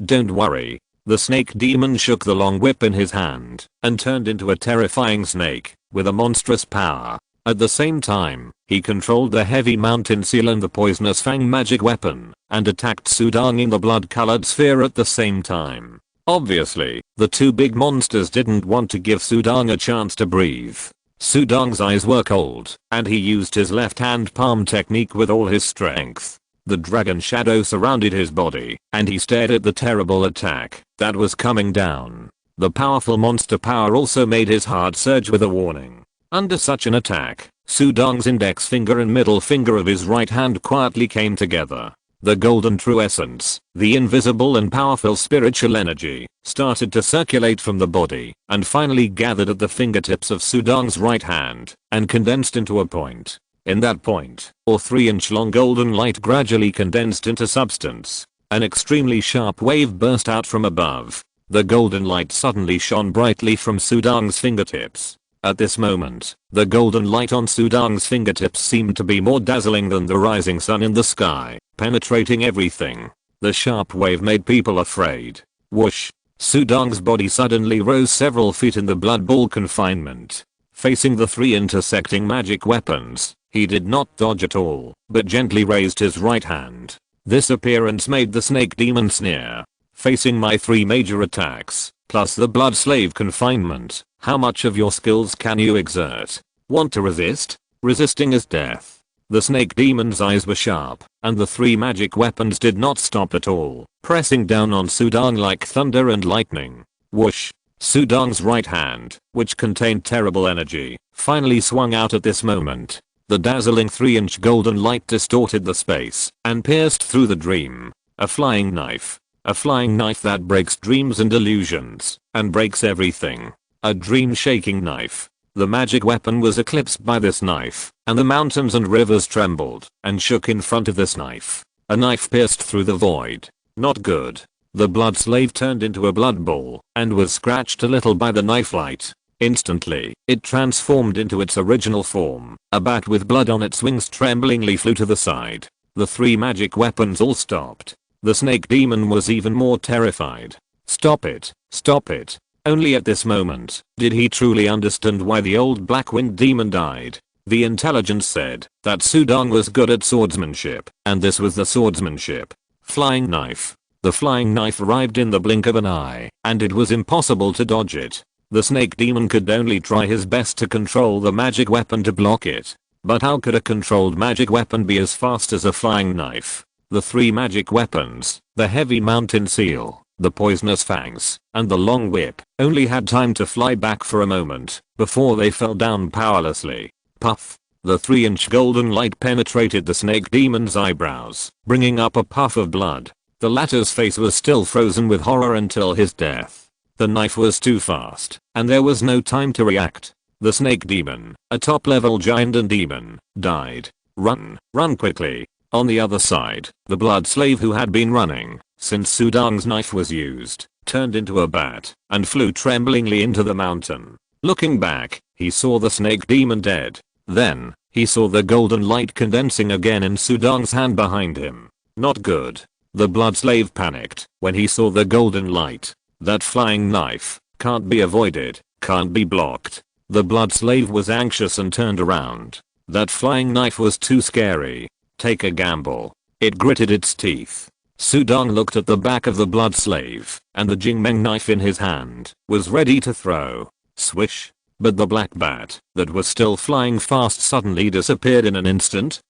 Don't worry. The snake demon shook the long whip in his hand, and turned into a terrifying snake, with a monstrous power. At the same time, he controlled the heavy mountain seal and the poisonous fang magic weapon, and attacked Sudang in the blood-colored sphere at the same time. Obviously, the two big monsters didn't want to give Sudang a chance to breathe. Sudang's eyes were cold, and he used his left hand palm technique with all his strength. The dragon shadow surrounded his body, and he stared at the terrible attack that was coming down. The powerful monster power also made his heart surge with a warning. Under such an attack, Sudang's index finger and middle finger of his right hand quietly came together. The golden true essence, the invisible and powerful spiritual energy, started to circulate from the body, and finally gathered at the fingertips of Sudang's right hand, and condensed into a point. In that point, or 3-inch long golden light gradually condensed into substance. An extremely sharp wave burst out from above. The golden light suddenly shone brightly from Sudang's fingertips. At this moment, the golden light on Sudang's fingertips seemed to be more dazzling than the rising sun in the sky, penetrating everything. The sharp wave made people afraid. Whoosh! Sudang's body suddenly rose several feet in the blood ball confinement. Facing the three intersecting magic weapons, he did not dodge at all, but gently raised his right hand. This appearance made the snake demon sneer. Facing my three major attacks, plus the blood slave confinement, how much of your skills can you exert? Want to resist? Resisting is death. The snake demon's eyes were sharp, and the three magic weapons did not stop at all, pressing down on Sudang like thunder and lightning. Whoosh! Sudang's right hand, which contained terrible energy, finally swung out at this moment. The dazzling 3-inch golden light distorted the space and pierced through the dream. A flying knife. A flying knife that breaks dreams and illusions, and breaks everything. A dream-shaking knife. The magic weapon was eclipsed by this knife, and the mountains and rivers trembled and shook in front of this knife. A knife pierced through the void. Not good. The blood slave turned into a blood ball, and was scratched a little by the knife light. Instantly, it transformed into its original form. A bat with blood on its wings tremblingly flew to the side. The three magic weapons all stopped. The snake demon was even more terrified. Stop it, stop it. Only at this moment did he truly understand why the old black wind demon died. The intelligence said that Sudang was good at swordsmanship, and this was the swordsmanship. Flying knife. The flying knife arrived in the blink of an eye, and it was impossible to dodge it. The snake demon could only try his best to control the magic weapon to block it. But how could a controlled magic weapon be as fast as a flying knife? The three magic weapons, the heavy mountain seal, the poisonous fangs, and the long whip, only had time to fly back for a moment, before they fell down powerlessly. Puff! The 3-inch golden light penetrated the snake demon's eyebrows, bringing up a puff of blood. The latter's face was still frozen with horror until his death. The knife was too fast, and there was no time to react. The snake demon, a top-level giant and demon, died. Run, run quickly. On the other side, the blood slave who had been running since Sudang's knife was used, turned into a bat and flew tremblingly into the mountain. Looking back, he saw the snake demon dead. Then, he saw the golden light condensing again in Sudang's hand behind him. Not good. The blood slave panicked when he saw the golden light. That flying knife can't be avoided, can't be blocked. The blood slave was anxious and turned around. That flying knife was too scary. Take a gamble. It gritted its teeth. Sudang looked at the back of the blood slave, and the Jingmeng knife in his hand was ready to throw. Swish. But the black bat that was still flying fast suddenly disappeared in an instant.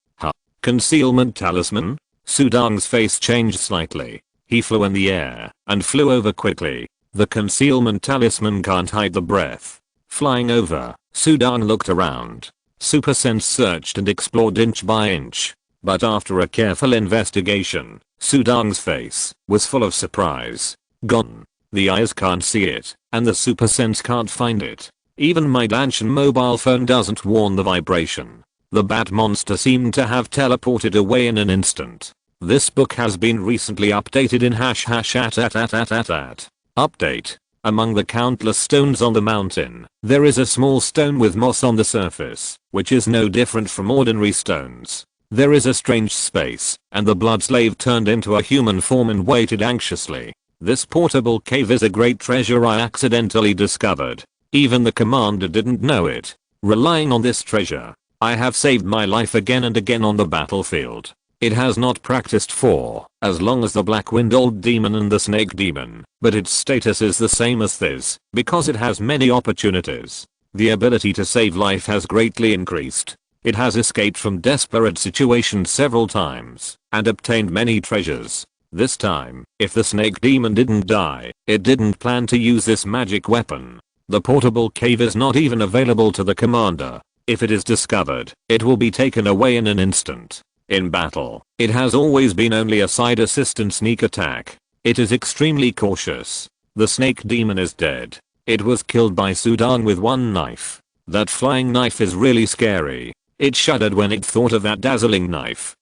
Concealment talisman? Sudang's face changed slightly. He flew in the air and flew over quickly. The concealment talisman can't hide the breath. Flying over, Sudang looked around. Super sense searched and explored inch by inch. But after a careful investigation, Sudang's face was full of surprise. Gone. The eyes can't see it, and the super sense can't find it. Even my Dantian mobile phone doesn't warn the vibration. The bat monster seemed to have teleported away in an instant. This book has been recently updated in #@. Update. Among the countless stones on the mountain, there is a small stone with moss on the surface, which is no different from ordinary stones. There is a strange space, and the blood slave turned into a human form and waited anxiously. This portable cave is a great treasure I accidentally discovered. Even the commander didn't know it. Relying on this treasure, I have saved my life again and again on the battlefield. It has not practiced for as long as the Black Wind Old Demon and the Snake Demon, but its status is the same as this because it has many opportunities. The ability to save life has greatly increased. It has escaped from desperate situations several times and obtained many treasures. This time, if the Snake Demon didn't die, it didn't plan to use this magic weapon. The portable cave is not even available to the commander. If it is discovered, it will be taken away in an instant. In battle, it has always been only a side assistant sneak attack. It is extremely cautious. The snake demon is dead. It was killed by Sudang with one knife. That flying knife is really scary. It shuddered when it thought of that dazzling knife.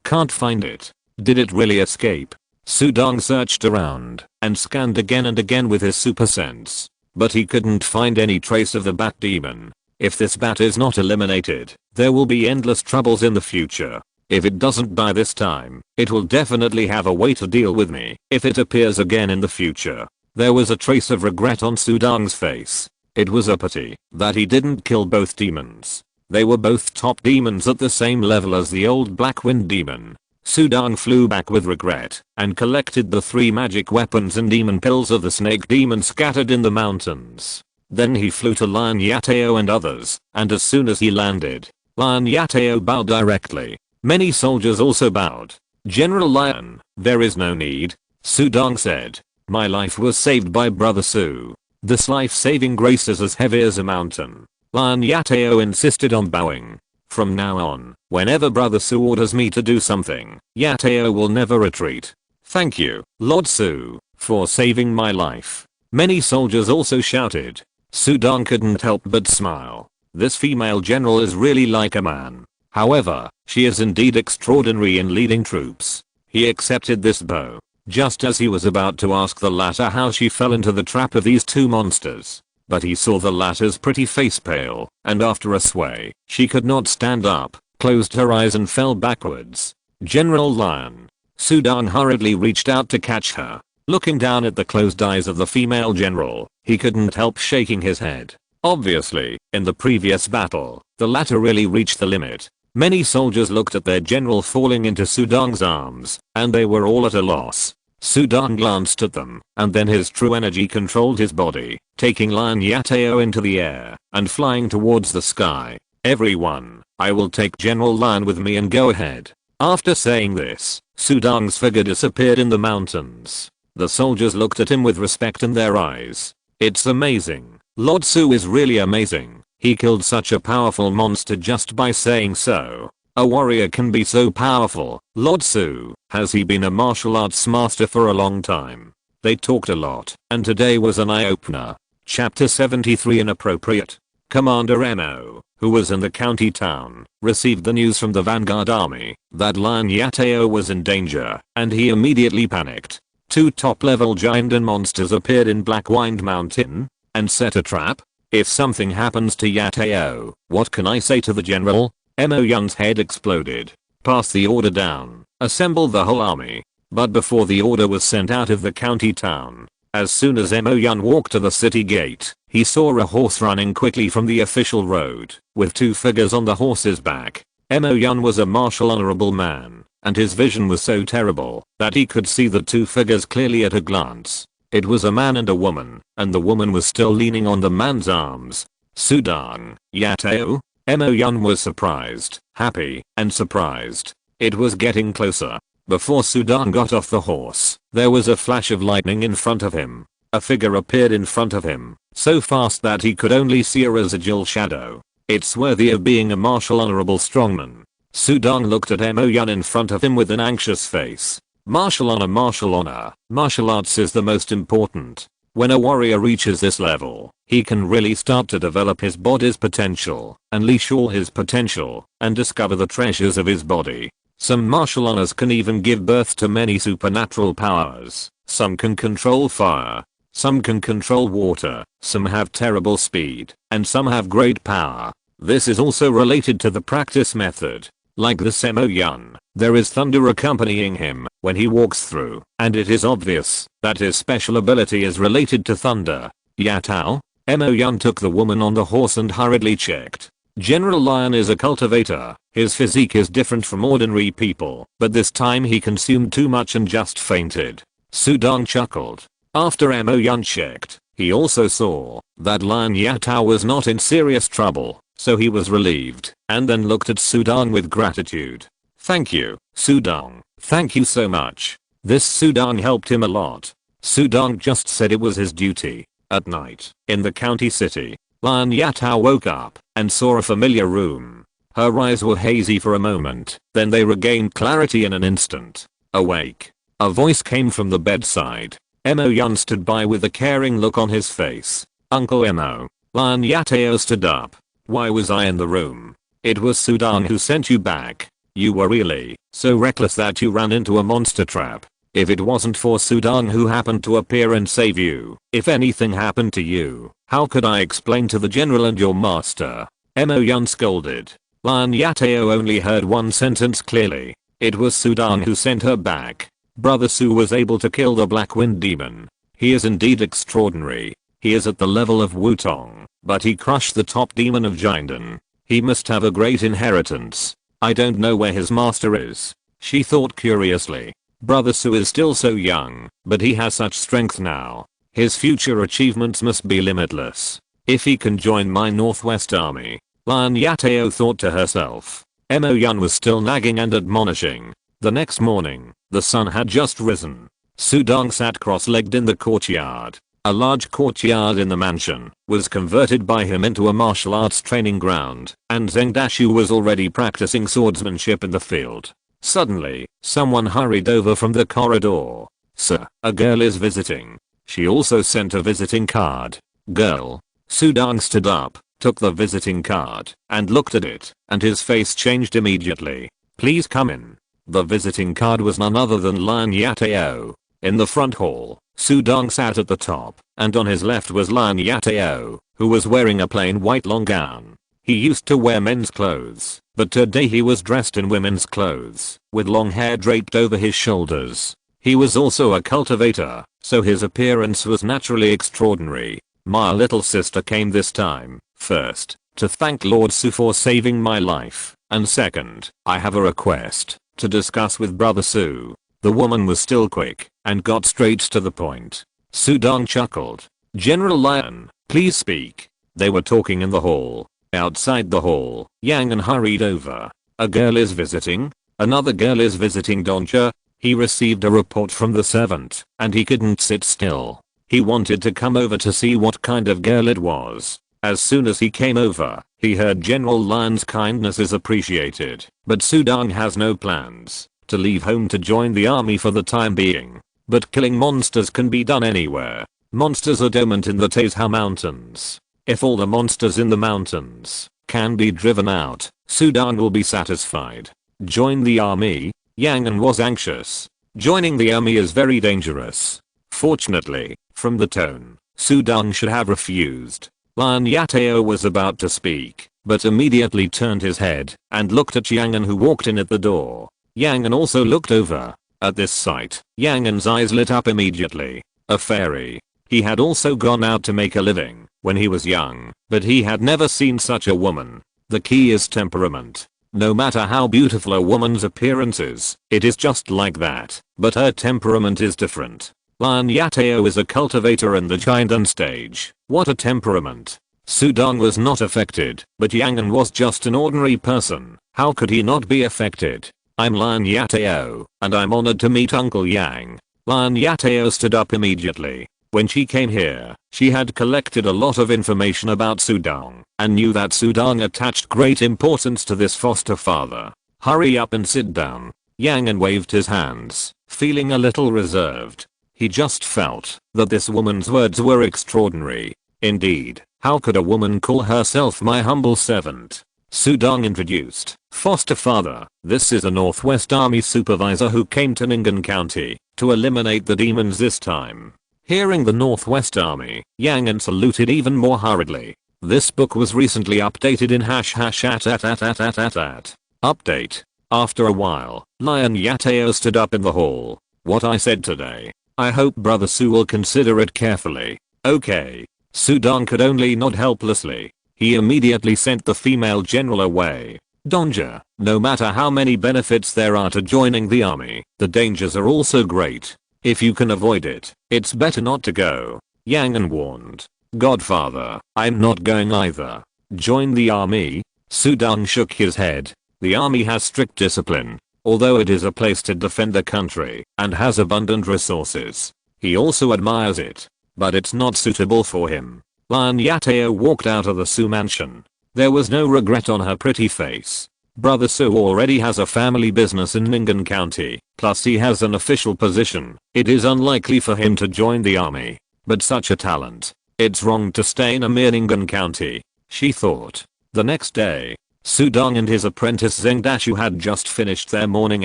Can't find it. Did it really escape? Sudang searched around and scanned again and again with his super sense. But he couldn't find any trace of the bat demon. If this bat is not eliminated, there will be endless troubles in the future. If it doesn't die this time, it will definitely have a way to deal with me if it appears again in the future. There was a trace of regret on Sudang's face. It was a pity that he didn't kill both demons. They were both top demons at the same level as the old Black Wind Demon. Sudang flew back with regret and collected the 3 magic weapons and demon pills of the snake demon scattered in the mountains. Then he flew to Lion Yateo and others, and as soon as he landed, Lion Yateo bowed directly. Many soldiers also bowed. General Lion, there is no need, Sudang said. My life was saved by Brother Su. This life-saving grace is as heavy as a mountain. Lion Yateo insisted on bowing. From now on, whenever Brother Su orders me to do something, Yateo will never retreat. Thank you, Lord Su, for saving my life. Many soldiers also shouted. Sudang couldn't help but smile. This female general is really like a man. However, she is indeed extraordinary in leading troops. He accepted this bow, just as he was about to ask the latter how she fell into the trap of these 2 monsters. But he saw the latter's pretty face pale, and after a sway, she could not stand up, closed her eyes and fell backwards. General Lion. Sudang hurriedly reached out to catch her. Looking down at the closed eyes of the female general, he couldn't help shaking his head. Obviously, in the previous battle, the latter really reached the limit. Many soldiers looked at their general falling into Sudang's arms, and they were all at a loss. Sudang glanced at them, and then his true energy controlled his body, taking Lion Yateo into the air and flying towards the sky. Everyone, I will take General Lion with me and go ahead. After saying this, Sudang's figure disappeared in the mountains. The soldiers looked at him with respect in their eyes. It's amazing. Lord Su is really amazing. He killed such a powerful monster just by saying so. A warrior can be so powerful. Lord Su, has he been a martial arts master for a long time? They talked a lot, and today was an eye-opener. Chapter 73 Inappropriate. Commander Mo, who was in the county town, received the news from the vanguard army that Lion Yateo was in danger, and he immediately panicked. 2 top-level giant monsters appeared in Blackwind Mountain and set a trap. If something happens to Yateo, what can I say to the general? Mo Yun's head exploded. Pass the order down. Assemble the whole army. But before the order was sent out of the county town, as soon as Mo Yun walked to the city gate, he saw a horse running quickly from the official road, with 2 figures on the horse's back. Mo Yun was a martial honorable man, and his vision was so terrible that he could see the 2 figures clearly at a glance. It was a man and a woman, and the woman was still leaning on the man's arms. Sudang, Yateo? Mo Yun was surprised, happy, and surprised. It was getting closer. Before Sudang got off the horse, there was a flash of lightning in front of him. A figure appeared in front of him, so fast that he could only see a residual shadow. It's worthy of being a martial honorable strongman. Sudang looked at Mo Yun in front of him with an anxious face. Martial honor, martial honor. Martial arts is the most important. When a warrior reaches this level, he can really start to develop his body's potential, unleash all his potential, and discover the treasures of his body. Some martial honors can even give birth to many supernatural powers. Some can control fire. Some can control water. Some have terrible speed. And some have great power. This is also related to the practice method. Like this Mo Yun, there is thunder accompanying him when he walks through, and it is obvious that his special ability is related to thunder. Yatao? Mo Yun took the woman on the horse and hurriedly checked. General Lion is a cultivator. His physique is different from ordinary people, but this time he consumed too much and just fainted. Sudang chuckled. After Mo Yun checked, he also saw that Lion Yatao was not in serious trouble, so he was relieved, and then looked at Sudang with gratitude. Thank you, Sudang. Thank you so much. This Sudang helped him a lot. Sudang just said it was his duty. At night, in the county city, Lion Yatao woke up and saw a familiar room. Her eyes were hazy for a moment, then they regained clarity in an instant. Awake. A voice came from the bedside. Mo Yun stood by with a caring look on his face. Uncle Mo. Lion Yateo stood up. Why was I in the room? It was Sudang who sent you back. You were really so reckless that you ran into a monster trap. If it wasn't for Sudang who happened to appear and save you, if anything happened to you, how could I explain to the general and your master? Mo Yun scolded. Lion Yateo only heard one sentence clearly. It was Sudang who sent her back. Brother Su was able to kill the Black Wind Demon. He is indeed extraordinary. He is at the level of Wutong, but he crushed the top demon of Jindan. He must have a great inheritance. I don't know where his master is. She thought curiously. Brother Su is still so young, but he has such strength now. His future achievements must be limitless. If he can join my Northwest Army. Lion Yateo thought to herself. Mo Yun was still nagging and admonishing. The next morning, the sun had just risen. Sudang sat cross-legged in the courtyard. A large courtyard in the mansion was converted by him into a martial arts training ground, and Zheng Dashu was already practicing swordsmanship in the field. Suddenly, someone hurried over from the corridor. Sir, a girl is visiting. She also sent a visiting card. Girl. Sudang stood up, took the visiting card, and looked at it, and his face changed immediately. Please come in. The visiting card was none other than Lion Yateo. In the front hall, Sudang sat at the top, and on his left was Lion Yateo, who was wearing a plain white long gown. He used to wear men's clothes, but today he was dressed in women's clothes, with long hair draped over his shoulders. He was also a cultivator, so his appearance was naturally extraordinary. My little sister came this time, first, to thank Lord Su for saving my life, and second, I have a request to discuss with Brother Su. The woman was still quick, and got straight to the point. Sudang chuckled. General Lion, please speak. They were talking in the hall. Outside the hall, Yang An hurried over. A girl is visiting. Another girl is visiting Doncha. He received a report from the servant, and he couldn't sit still. He wanted to come over to see what kind of girl it was. As soon as he came over, he heard General Lion's kindness is appreciated, but Sudang has no plans to leave home to join the army for the time being. But killing monsters can be done anywhere. Monsters are dormant in the Taizhou Mountains. If all the monsters in the mountains can be driven out, Sudan will be satisfied. Join the army? Yang was anxious. Joining the army is very dangerous. Fortunately, from the tone, Sudan should have refused. Lion Yateo was about to speak, but immediately turned his head and looked at Yang who walked in at the door. Yang also looked over. At this sight, Yang's eyes lit up immediately. A fairy. He had also gone out to make a living when he was young, but he had never seen such a woman. The key is temperament. No matter how beautiful a woman's appearance is, it is just like that, but her temperament is different. Lion Yateo is a cultivator in the Giant stage. What a temperament. Sudan was not affected, but Yang was just an ordinary person. How could he not be affected? I'm Lion Yateo, and I'm honored to meet Uncle Yang. Lion Yateo stood up immediately. When she came here, she had collected a lot of information about Sudan, and knew that Sudan attached great importance to this foster father. Hurry up and sit down. Yang waved his hands, feeling a little reserved. He just felt that this woman's words were extraordinary. Indeed, how could a woman call herself my humble servant? Sudan introduced. Foster father, this is a Northwest Army supervisor who came to Ningen County to eliminate the demons this time. Hearing the Northwest Army, Yang saluted even more hurriedly. This book was recently updated in #@. Update. After a while, Lion Yateo stood up in the hall. What I said today. I hope Brother Su will consider it carefully. Okay. Sudan could only nod helplessly. He immediately sent the female general away. Donja, no matter how many benefits there are to joining the army, the dangers are also great. If you can avoid it, it's better not to go. Yang warned. Godfather, I'm not going either. Join the army? Sudan shook his head. The army has strict discipline, although it is a place to defend the country and has abundant resources. He also admires it, but it's not suitable for him. Lion Yateo walked out of the Su mansion. There was no regret on her pretty face. Brother Su already has a family business in Ningen County, plus he has an official position. It is unlikely for him to join the army. But such a talent. It's wrong to stay in a mere Ningen County, she thought. The next day, Sudan and his apprentice Zengdashu had just finished their morning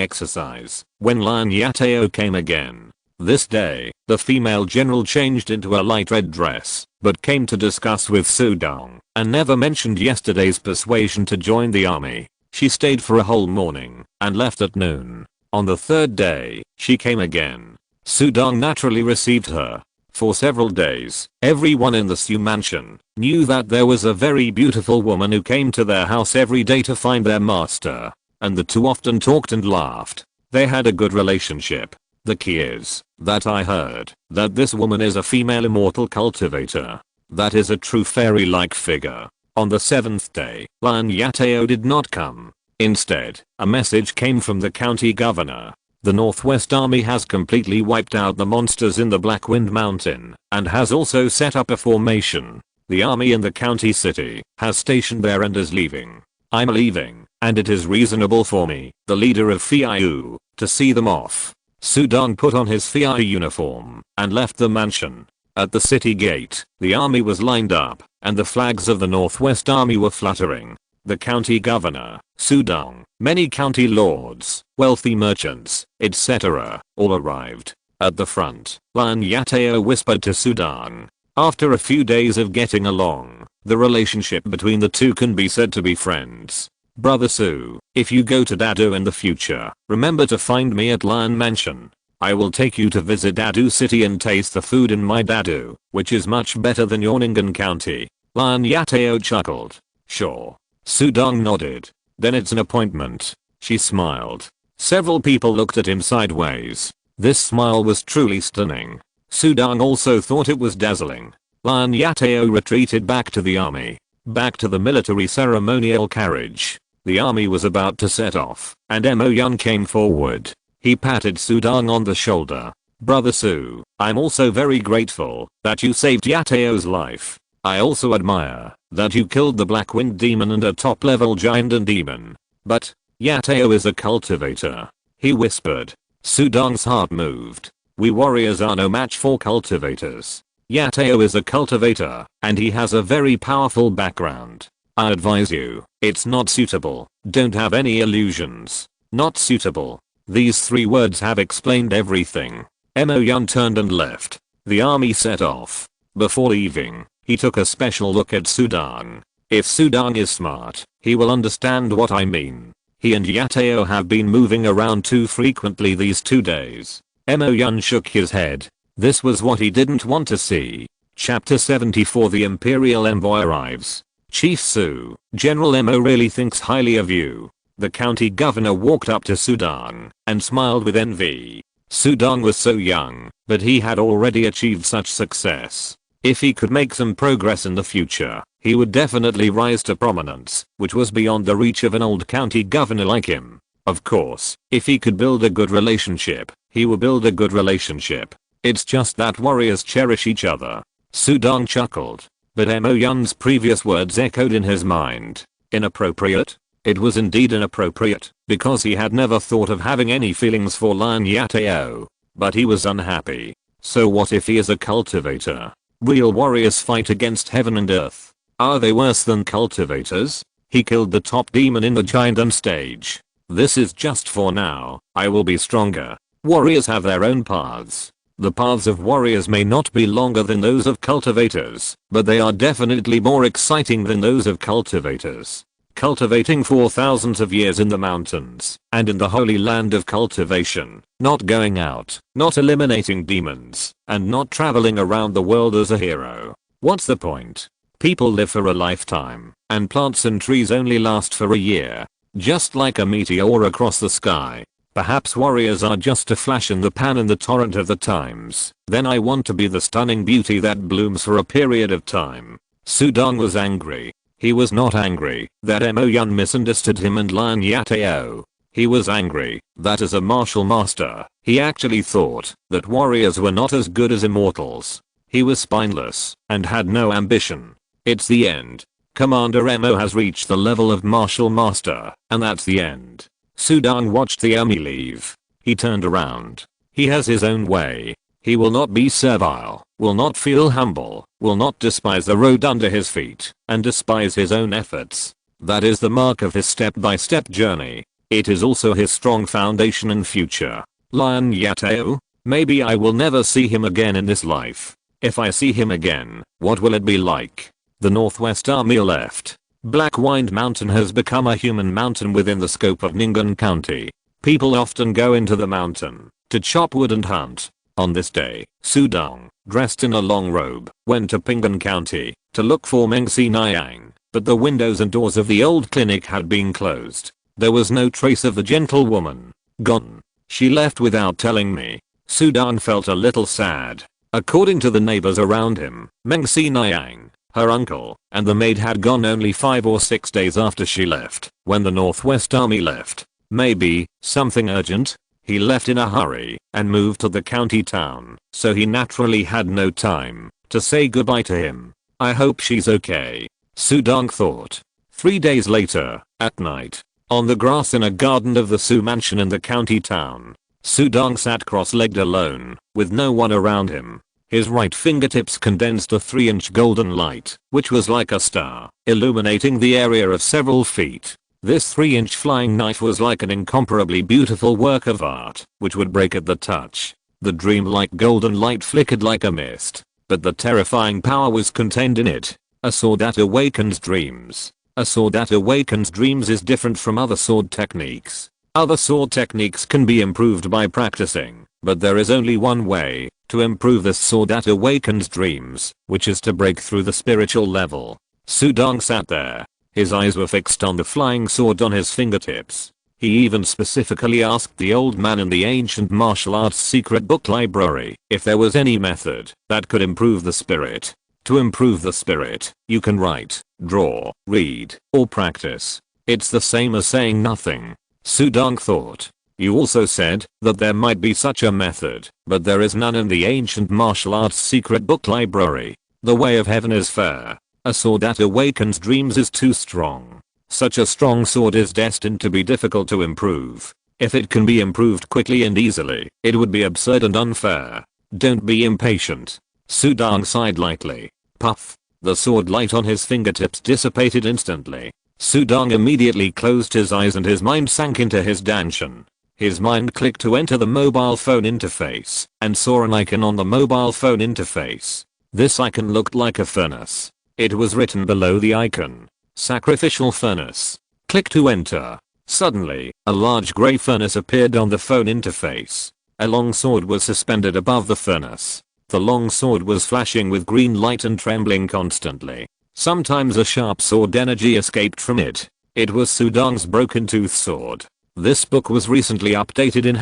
exercise when Lion Yateo came again. This day, the female general changed into a light red dress, but came to discuss with Sudan and never mentioned yesterday's persuasion to join the army. She stayed for a whole morning and left at noon. On the third day, she came again. Sudan naturally received her. For several days, everyone in the Su mansion knew that there was a very beautiful woman who came to their house every day to find their master, and the two often talked and laughed. They had a good relationship. The key is that I heard that this woman is a female immortal cultivator. That is a true fairy-like figure. On the 7th day, Lion Yateo did not come. Instead, a message came from the county governor. The Northwest Army has completely wiped out the monsters in the Black Wind Mountain and has also set up a formation. The army in the county city has stationed there and is leaving. I'm leaving, and it is reasonable for me, the leader of Fiu, to see them off. Sudan put on his Fiu uniform and left the mansion. At the city gate, the army was lined up, and the flags of the Northwest Army were fluttering. The county governor, Sudan, many county lords, wealthy merchants, etc., all arrived. At the front, Lion Yateo whispered to Sudan. After a few days of getting along, the relationship between the two can be said to be friends. Brother Su, if you go to Dadu in the future, remember to find me at Lion Mansion. I will take you to visit Dadu City and taste the food in my Dadu, which is much better than your Ningen County. Lion Yateo chuckled. Sure. Sudan nodded. Then it's an appointment. She smiled. Several people looked at him sideways. This smile was truly stunning. Sudan also thought it was dazzling. Lion Yateo retreated back to the army. Back to the military ceremonial carriage. The army was about to set off, and Mo Yun came forward. He patted Sudan on the shoulder. Brother Su, I'm also very grateful that you saved Yateo's life. I also admire that you killed the Black Wind Demon and a top-level giant and demon. But, Yateo is a cultivator. He whispered. Sudan's heart moved. We warriors are no match for cultivators. Yateo is a cultivator, and he has a very powerful background. I advise you, it's not suitable. Don't have any illusions. Not suitable. These 3 words have explained everything. Mo Yun turned and left. The army set off. Before leaving, he took a special look at Sudang. If Sudang is smart, he will understand what I mean. He and Yateo have been moving around too frequently these 2 days. Mo Yun shook his head. This was what he didn't want to see. Chapter 74. The Imperial Envoy arrives. Chief Su, General Mo really thinks highly of you. The county governor walked up to Sudang and smiled with envy. Sudang was so young, but he had already achieved such success. If he could make some progress in the future, he would definitely rise to prominence, which was beyond the reach of an old county governor like him. Of course, if he could build a good relationship, he would build a good relationship. It's just that warriors cherish each other. Sudang chuckled. But Mo Yun's previous words echoed in his mind. Inappropriate? It was indeed inappropriate, because he had never thought of having any feelings for Lion Yateo. But he was unhappy. So what if he is a cultivator? Real warriors fight against heaven and earth. Are they worse than cultivators? He killed the top demon in the Giant stage. This is just for now. I will be stronger. Warriors have their own paths. The paths of warriors may not be longer than those of cultivators, but they are definitely more exciting than those of cultivators. Cultivating for thousands of years in the mountains, and in the holy land of cultivation, not going out, not eliminating demons, and not traveling around the world as a hero. What's the point? People live for a lifetime, and plants and trees only last for a year. Just like a meteor across the sky. Perhaps warriors are just a flash in the pan in the torrent of the times. Then I want to be the stunning beauty that blooms for a period of time. Sudang was angry. He was not angry that Mo Yun misunderstood him and Lion Yateo. He was angry that as a martial master, he actually thought that warriors were not as good as immortals. He was spineless and had no ambition. It's the end. Commander Mo has reached the level of martial master, and that's the end. Sudang watched the army leave. He turned around. He has his own way. He will not be servile, will not feel humble, will not despise the road under his feet, and despise his own efforts. That is the mark of his step-by-step journey. It is also his strong foundation and future. Lion Yateo? Maybe I will never see him again in this life. If I see him again, what will it be like? The Northwest Army left. Black Wind Mountain has become a human mountain within the scope of Ning'an County. People often go into the mountain to chop wood and hunt. On this day, Sudang, dressed in a long robe, went to Ping'an County to look for Mengsi Niang, but the windows and doors of the old clinic had been closed. There was no trace of the gentlewoman. Gone. She left without telling me. Sudang felt a little sad. According to the neighbors around him, Mengsi Niang, her uncle, and the maid had gone only 5 or 6 days after she left, when the Northwest Army left. Maybe, something urgent? He left in a hurry and moved to the county town, so he naturally had no time to say goodbye to him. I hope she's okay, Sudang thought. 3 days later, at night, on the grass in a garden of the Su mansion in the county town, Sudang sat cross-legged alone, with no one around him. His right fingertips condensed a 3-inch golden light, which was like a star, illuminating the area of several feet. This 3-inch flying knife was like an incomparably beautiful work of art, which would break at the touch. The dreamlike golden light flickered like a mist, but the terrifying power was contained in it. A sword that awakens dreams. A sword that awakens dreams is different from other sword techniques. Other sword techniques can be improved by practicing, but there is only one way to improve this sword that awakens dreams, which is to break through the spiritual level. Sudang sat there. His eyes were fixed on the flying sword on his fingertips. He even specifically asked the old man in the ancient martial arts secret book library if there was any method that could improve the spirit. To improve the spirit, you can write, draw, read, or practice. It's the same as saying nothing. Sudang thought. You also said that there might be such a method, but there is none in the ancient martial arts secret book library. The way of heaven is fair. A sword that awakens dreams is too strong. Such a strong sword is destined to be difficult to improve. If it can be improved quickly and easily, it would be absurd and unfair. Don't be impatient. Sudong sighed lightly. Puff. The sword light on his fingertips dissipated instantly. Sudong immediately closed his eyes and his mind sank into his Dantian. His mind clicked to enter the mobile phone interface and saw an icon on the mobile phone interface. This icon looked like a furnace. It was written below the icon. Sacrificial furnace. Click to enter. Suddenly, a large grey furnace appeared on the phone interface. A long sword was suspended above the furnace. The long sword was flashing with green light and trembling constantly. Sometimes a sharp sword energy escaped from it. It was Sudong's broken tooth sword. This book was recently updated in #@.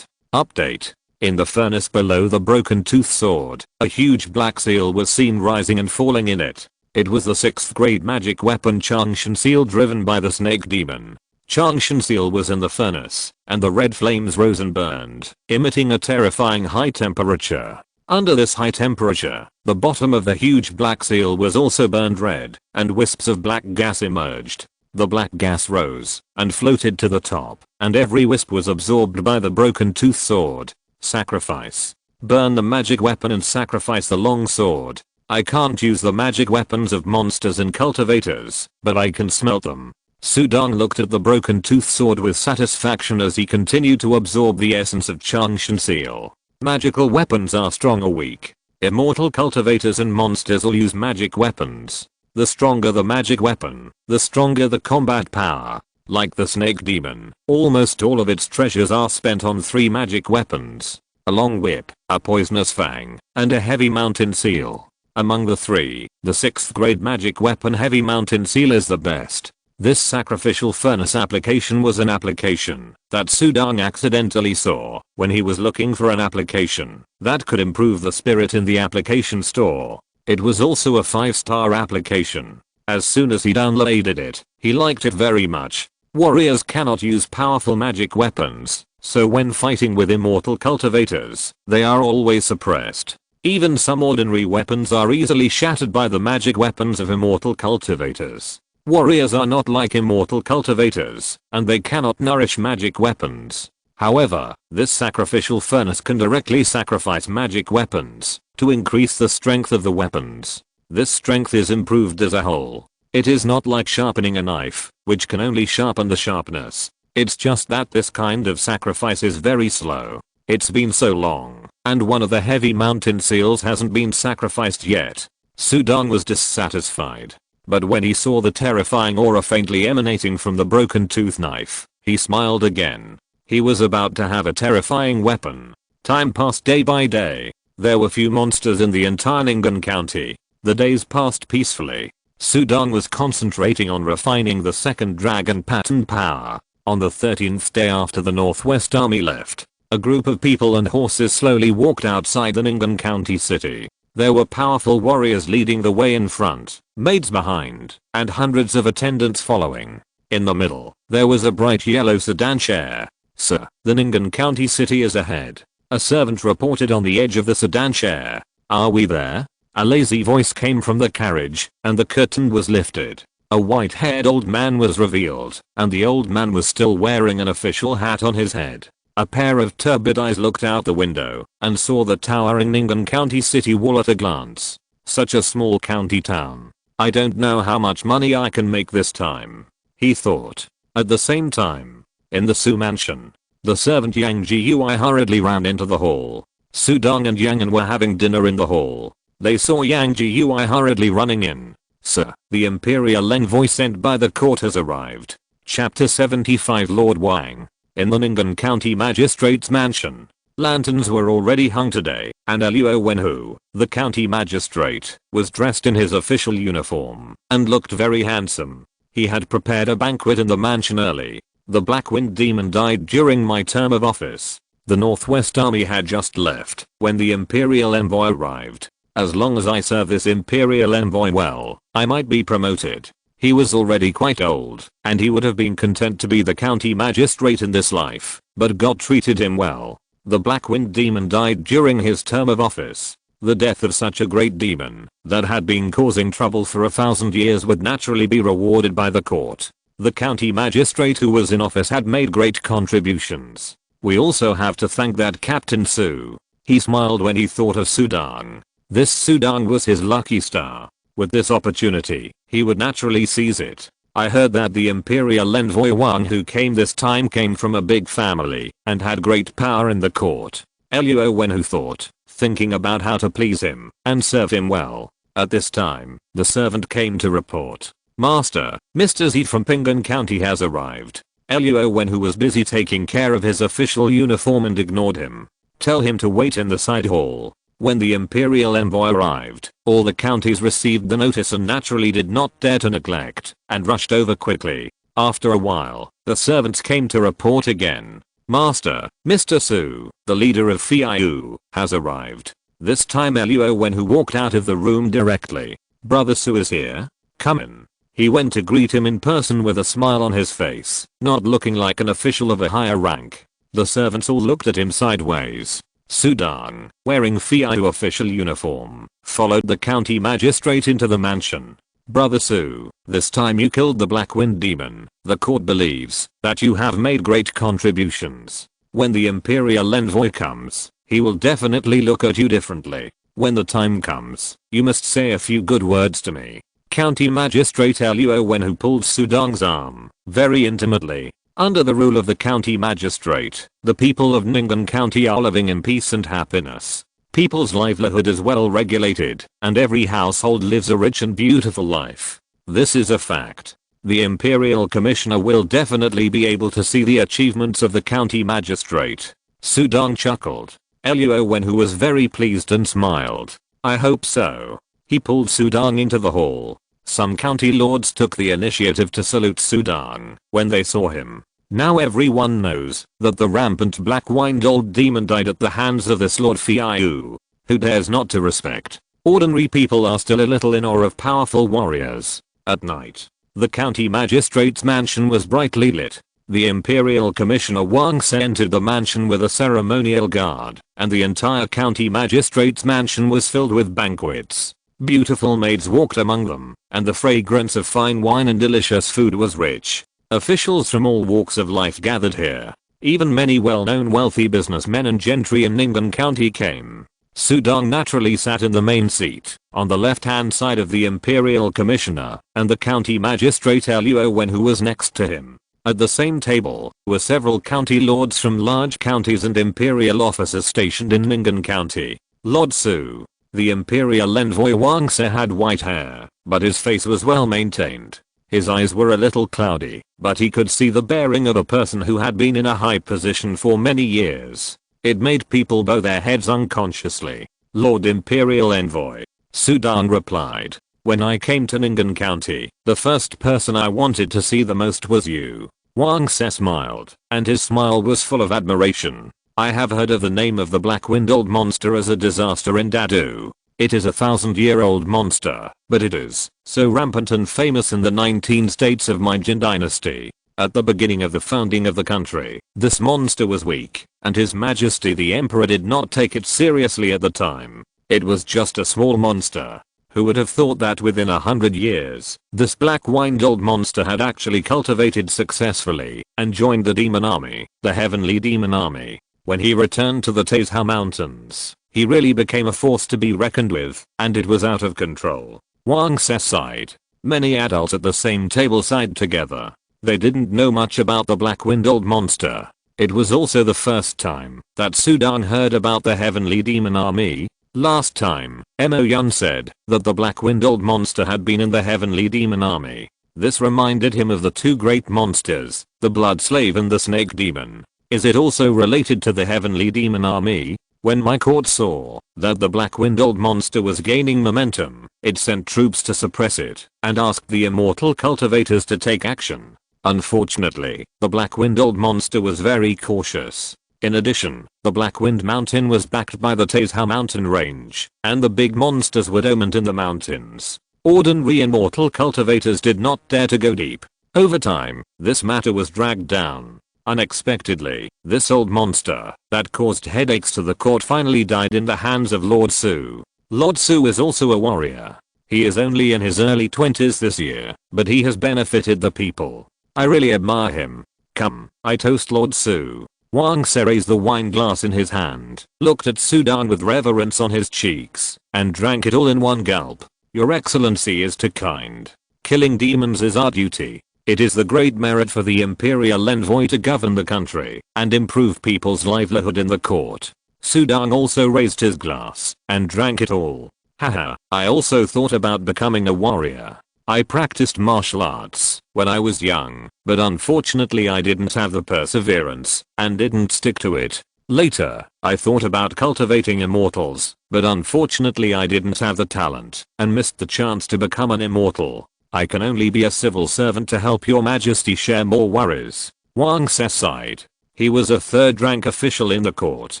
Update. In the furnace below the broken tooth sword, a huge black seal was seen rising and falling in it. It was the 6th grade magic weapon Changshan seal driven by the snake demon. Changshan seal was in the furnace, and the red flames rose and burned, emitting a terrifying high temperature. Under this high temperature, the bottom of the huge black seal was also burned red, and wisps of black gas emerged. The black gas rose and floated to the top, and every wisp was absorbed by the broken tooth sword. Sacrifice. Burn the magic weapon and sacrifice the long sword. I can't use the magic weapons of monsters and cultivators, but I can smelt them. Sudong looked at the broken tooth sword with satisfaction as he continued to absorb the essence of Changshan seal. Magical weapons are strong or weak. Immortal cultivators and monsters will use magic weapons. The stronger the magic weapon, the stronger the combat power. Like the snake demon, almost all of its treasures are spent on 3 magic weapons. A long whip, a poisonous fang, and a heavy mountain seal. Among the 3, the 6th grade magic weapon heavy mountain seal is the best. This sacrificial furnace application was an application that Sudong accidentally saw when he was looking for an application that could improve the spirit in the application store. It was also a 5-star application. As soon as he downloaded it, he liked it very much. Warriors cannot use powerful magic weapons, so when fighting with immortal cultivators, they are always suppressed. Even some ordinary weapons are easily shattered by the magic weapons of immortal cultivators. Warriors are not like immortal cultivators, and they cannot nourish magic weapons. However, this sacrificial furnace can directly sacrifice magic weapons to increase the strength of the weapons. This strength is improved as a whole. It is not like sharpening a knife, which can only sharpen the sharpness. It's just that this kind of sacrifice is very slow. It's been so long, and one of the heavy mountain seals hasn't been sacrificed yet. Sudong was dissatisfied. But when he saw the terrifying aura faintly emanating from the broken tooth knife, he smiled again. He was about to have a terrifying weapon. Time passed day by day. There were few monsters in the entire Ningen County. The days passed peacefully. Sudong was concentrating on refining the 2nd dragon pattern power. On the 13th day after the Northwest Army left, a group of people and horses slowly walked outside the Ningen County city. There were powerful warriors leading the way in front, maids behind, and hundreds of attendants following. In the middle, there was a bright yellow sedan chair. Sir, the Ningen County city is ahead. A servant reported on the edge of the sedan chair. Are we there? A lazy voice came from the carriage, and the curtain was lifted. A white-haired old man was revealed, and the old man was still wearing an official hat on his head. A pair of turbid eyes looked out the window and saw the towering Ningen County city wall at a glance. Such a small county town. I don't know how much money I can make this time, he thought. At the same time, in the Su mansion, the servant Yang Gui hurriedly ran into the hall. Sudong and Yang were having dinner in the hall. They saw Yang Gui hurriedly running in. Sir, the imperial envoy sent by the court has arrived. Chapter 75 Lord Wang. In the Ningen County Magistrate's mansion, lanterns were already hung today, and Luo Wenhu, the county magistrate, was dressed in his official uniform and looked very handsome. He had prepared a banquet in the mansion early. The Black Wind Demon died during my term of office. The Northwest Army had just left when the Imperial Envoy arrived. As long as I serve this Imperial Envoy well, I might be promoted. He was already quite old, and he would have been content to be the county magistrate in this life, but God treated him well. The Black Wind Demon died during his term of office. The death of such a great demon that had been causing trouble for 1,000 years would naturally be rewarded by the court. The county magistrate who was in office had made great contributions. We also have to thank that Captain Su. He smiled when he thought of Sudang. This Sudang was his lucky star. With this opportunity, he would naturally seize it. I heard that the imperial envoy Wang who came this time came from a big family and had great power in the court. Luo Wenhu thought, thinking about how to please him and serve him well. At this time, the servant came to report. Master, Mr. Z from Pinggan County has arrived. Luo Wenhu was busy taking care of his official uniform and ignored him. Tell him to wait in the side hall. When the imperial envoy arrived, all the counties received the notice and naturally did not dare to neglect, and rushed over quickly. After a while, the servants came to report again. Master, Mr. Su, the leader of Fiu, has arrived. This time Luo Wenhu walked out of the room directly. Brother Su is here? Come in. He went to greet him in person with a smile on his face, not looking like an official of a higher rank. The servants all looked at him sideways. Sudang, wearing Fiu official uniform, followed the county magistrate into the mansion. Brother Su, this time you killed the Black Wind Demon. The court believes that you have made great contributions. When the imperial envoy comes, he will definitely look at you differently. When the time comes, you must say a few good words to me. County Magistrate Luo Wenhu pulled Sudang's arm very intimately. Under the rule of the county magistrate, the people of Ning'an County are living in peace and happiness. People's livelihood is well regulated, and every household lives a rich and beautiful life. This is a fact. The Imperial Commissioner will definitely be able to see the achievements of the county magistrate. Sudang chuckled. Luo Wenhu was very pleased and smiled. I hope so. He pulled Sudang into the hall. Some county lords took the initiative to salute Sudang when they saw him. Now everyone knows that the rampant black-wined old demon died at the hands of this Lord Fiu. Who dares not to respect? Ordinary people are still a little in awe of powerful warriors. At night, the county magistrate's mansion was brightly lit. The Imperial Commissioner Wang Se entered the mansion with a ceremonial guard, and the entire county magistrate's mansion was filled with banquets. Beautiful maids walked among them, and the fragrance of fine wine and delicious food was rich. Officials from all walks of life gathered here. Even many well-known wealthy businessmen and gentry in Ning'an County came. Sudang naturally sat in the main seat, on the left-hand side of the Imperial Commissioner, and the county magistrate Luo Wenhu was next to him. At the same table were several county lords from large counties and imperial officers stationed in Ning'an County. Lord Su, the imperial envoy Wang Se had white hair, but his face was well maintained. His eyes were a little cloudy, but he could see the bearing of a person who had been in a high position for many years. It made people bow their heads unconsciously. Lord Imperial Envoy, Sudang replied. When I came to Ning'an County, the first person I wanted to see the most was you. Wang Se smiled, and his smile was full of admiration. I have heard of the name of the black-wind old monster as a disaster in Dadu. It is a 1,000-year-old monster, but it is so rampant and famous in the 19 states of my Jin Dynasty. At the beginning of the founding of the country, this monster was weak, and His Majesty the Emperor did not take it seriously at the time. It was just a small monster. Who would have thought that within 100 years, this black-wined old monster had actually cultivated successfully and joined the demon army, the heavenly demon army. When he returned to the Taizhou Mountains, he really became a force to be reckoned with, and it was out of control. Wang Se sighed. Many adults at the same table sighed together. They didn't know much about the black-wind old monster. It was also the first time that Sudang heard about the heavenly demon army. Last time, Mo Yun said that the black-wind old monster had been in the heavenly demon army. This reminded him of the two great monsters, the blood slave and the snake demon. Is it also related to the heavenly demon army? When my court saw that the black-wind old monster was gaining momentum, it sent troops to suppress it and asked the immortal cultivators to take action. Unfortunately, the black-wind old monster was very cautious. In addition, the Black-Wind Mountain was backed by the Taizhou mountain range, and the big monsters were dormant in the mountains. Ordinary immortal cultivators did not dare to go deep. Over time, this matter was dragged down. Unexpectedly, this old monster that caused headaches to the court finally died in the hands of Lord Su. Lord Su is also a warrior. He is only in his early 20s this year, but he has benefited the people. I really admire him. Come, I toast Lord Su. Wang Se raised the wine glass in his hand, looked at Sudan with reverence on his cheeks, and drank it all in one gulp. Your Excellency is too kind. Killing demons is our duty. It is the great merit for the Imperial Envoy to govern the country and improve people's livelihood in the court. Sudan also raised his glass and drank it all. Haha, I also thought about becoming a warrior. I practiced martial arts when I was young, but unfortunately I didn't have the perseverance and didn't stick to it. Later, I thought about cultivating immortals, but unfortunately I didn't have the talent and missed the chance to become an immortal. I can only be a civil servant to help your majesty share more worries. Wang Se sighed. He was a third-rank official in the court.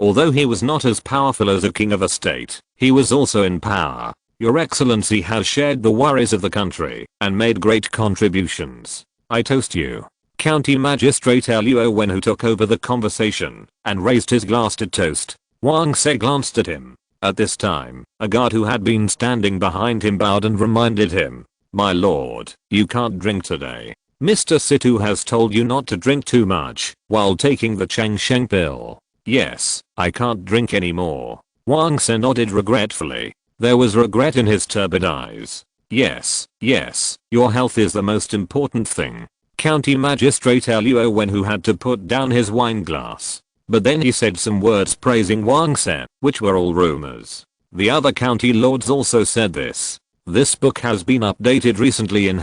Although he was not as powerful as a king of a state, he was also in power. Your Excellency has shared the worries of the country and made great contributions. I toast you. County Magistrate Luo Wen, who took over the conversation and raised his glass to toast. Wang Se glanced at him. At this time, a guard who had been standing behind him bowed and reminded him, "My lord, you can't drink today. Mr. Situ has told you not to drink too much while taking the Changsheng pill." "Yes, I can't drink anymore." Wang Se nodded regretfully. There was regret in his turbid eyes. Yes, your health is the most important thing." County Magistrate Luo Wen, who had to put down his wine glass. But then he said some words praising Wang Se, which were all rumors. The other county lords also said this. This book has been updated recently in ..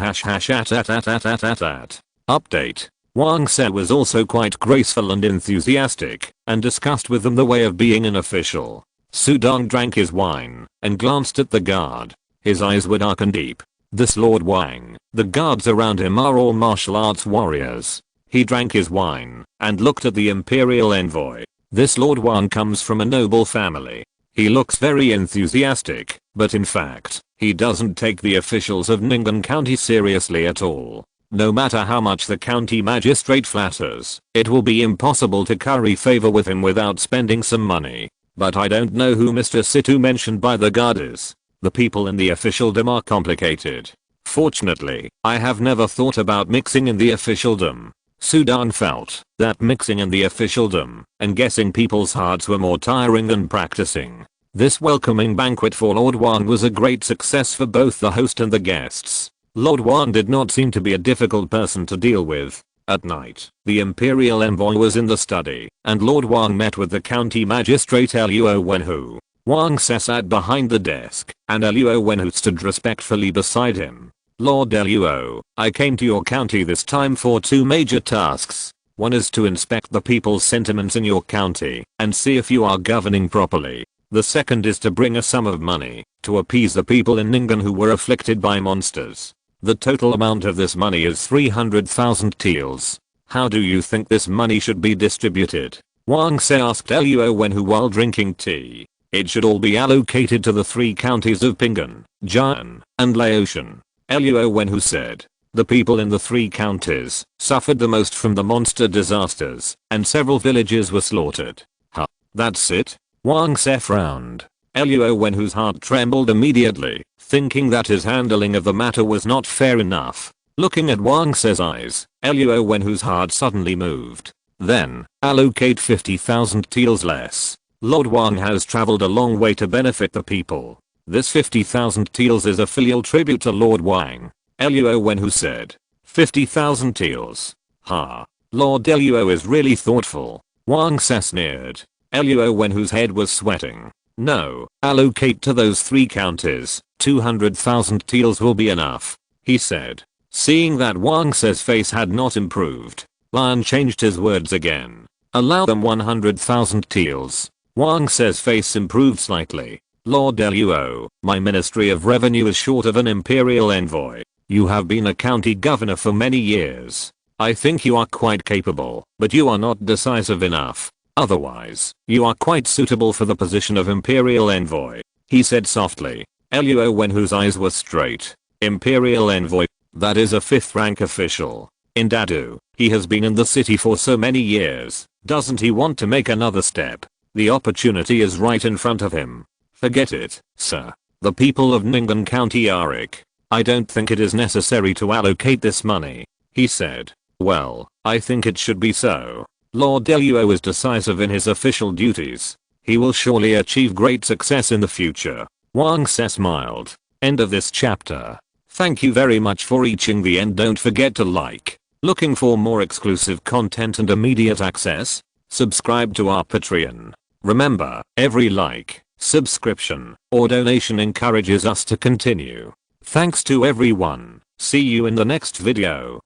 Update. Wang Se was also quite graceful and enthusiastic, and discussed with them the way of being an official. Sudong drank his wine and glanced at the guard. His eyes were dark and deep. This Lord Wang, the guards around him are all martial arts warriors. He drank his wine and looked at the Imperial Envoy. This Lord Wang comes from a noble family. He looks very enthusiastic, but in fact, he doesn't take the officials of Ning'an County seriously at all. No matter how much the county magistrate flatters, it will be impossible to curry favor with him without spending some money. But I don't know who Mr. Situ mentioned by the guard is. The people in the officialdom are complicated. Fortunately, I have never thought about mixing in the officialdom. Sudan felt that mixing in the officialdom and guessing people's hearts were more tiring than practicing. This welcoming banquet for Lord Wang was a great success for both the host and the guests. Lord Wang did not seem to be a difficult person to deal with. At night, the Imperial Envoy was in the study, and Lord Wang met with the County Magistrate Luo Wenhu. Wang Se sat behind the desk, and Luo Wenhu stood respectfully beside him. "Lord Luo, I came to your county this time for two major tasks. One is to inspect the people's sentiments in your county and see if you are governing properly. The second is to bring a sum of money to appease the people in Ning'an who were afflicted by monsters. The total amount of this money is 300,000 taels. How do you think this money should be distributed?" Wang Se asked Luo Wenhu while drinking tea. "It should all be allocated to the three counties of Ping'an, Jian, and Laotian." Luo Wenhu said. The people in the three counties suffered the most from the monster disasters, and several villages were slaughtered. "Huh, that's it?" Wang Se frowned. Luo Wenhu's heart trembled immediately, thinking that his handling of the matter was not fair enough. Looking at Wang Se's eyes, Luo Wenhu's heart suddenly moved. "Then, allocate 50,000 taels less. Lord Wang has traveled a long way to benefit the people. This 50,000 taels is a filial tribute to Lord Wang." Luo Wenhu said. 50,000 taels. Ha. Lord Luo is really thoughtful. Wang Se sneered. Luo Wenhu's head was sweating. "No, allocate to those three counties. 200,000 taels will be enough," he said. Seeing that Wang Se's face had not improved, Lion changed his words again. "Allow them 100,000 taels." Wang Se's face improved slightly. "Lord Luo, my Ministry of Revenue is short of an Imperial Envoy. You have been a county governor for many years. I think you are quite capable, but you are not decisive enough. Otherwise, you are quite suitable for the position of Imperial Envoy," he said softly. Luo Wenhu's eyes were straight. Imperial Envoy? That is a 5th rank official. In Dadu, he has been in the city for so many years. Doesn't he want to make another step? The opportunity is right in front of him. "Forget it, sir. The people of Ning'an County are sick. I don't think it is necessary to allocate this money," he said. "Well, I think it should be so. Lord Deluo is decisive in his official duties. He will surely achieve great success in the future. Wang Se smiled. End of this chapter. Thank you very much for reaching the end. Don't forget to like. Looking for more exclusive content and immediate access? Subscribe to our Patreon. Remember, every like, subscription, or donation encourages us to continue. Thanks to everyone. See you in the next video.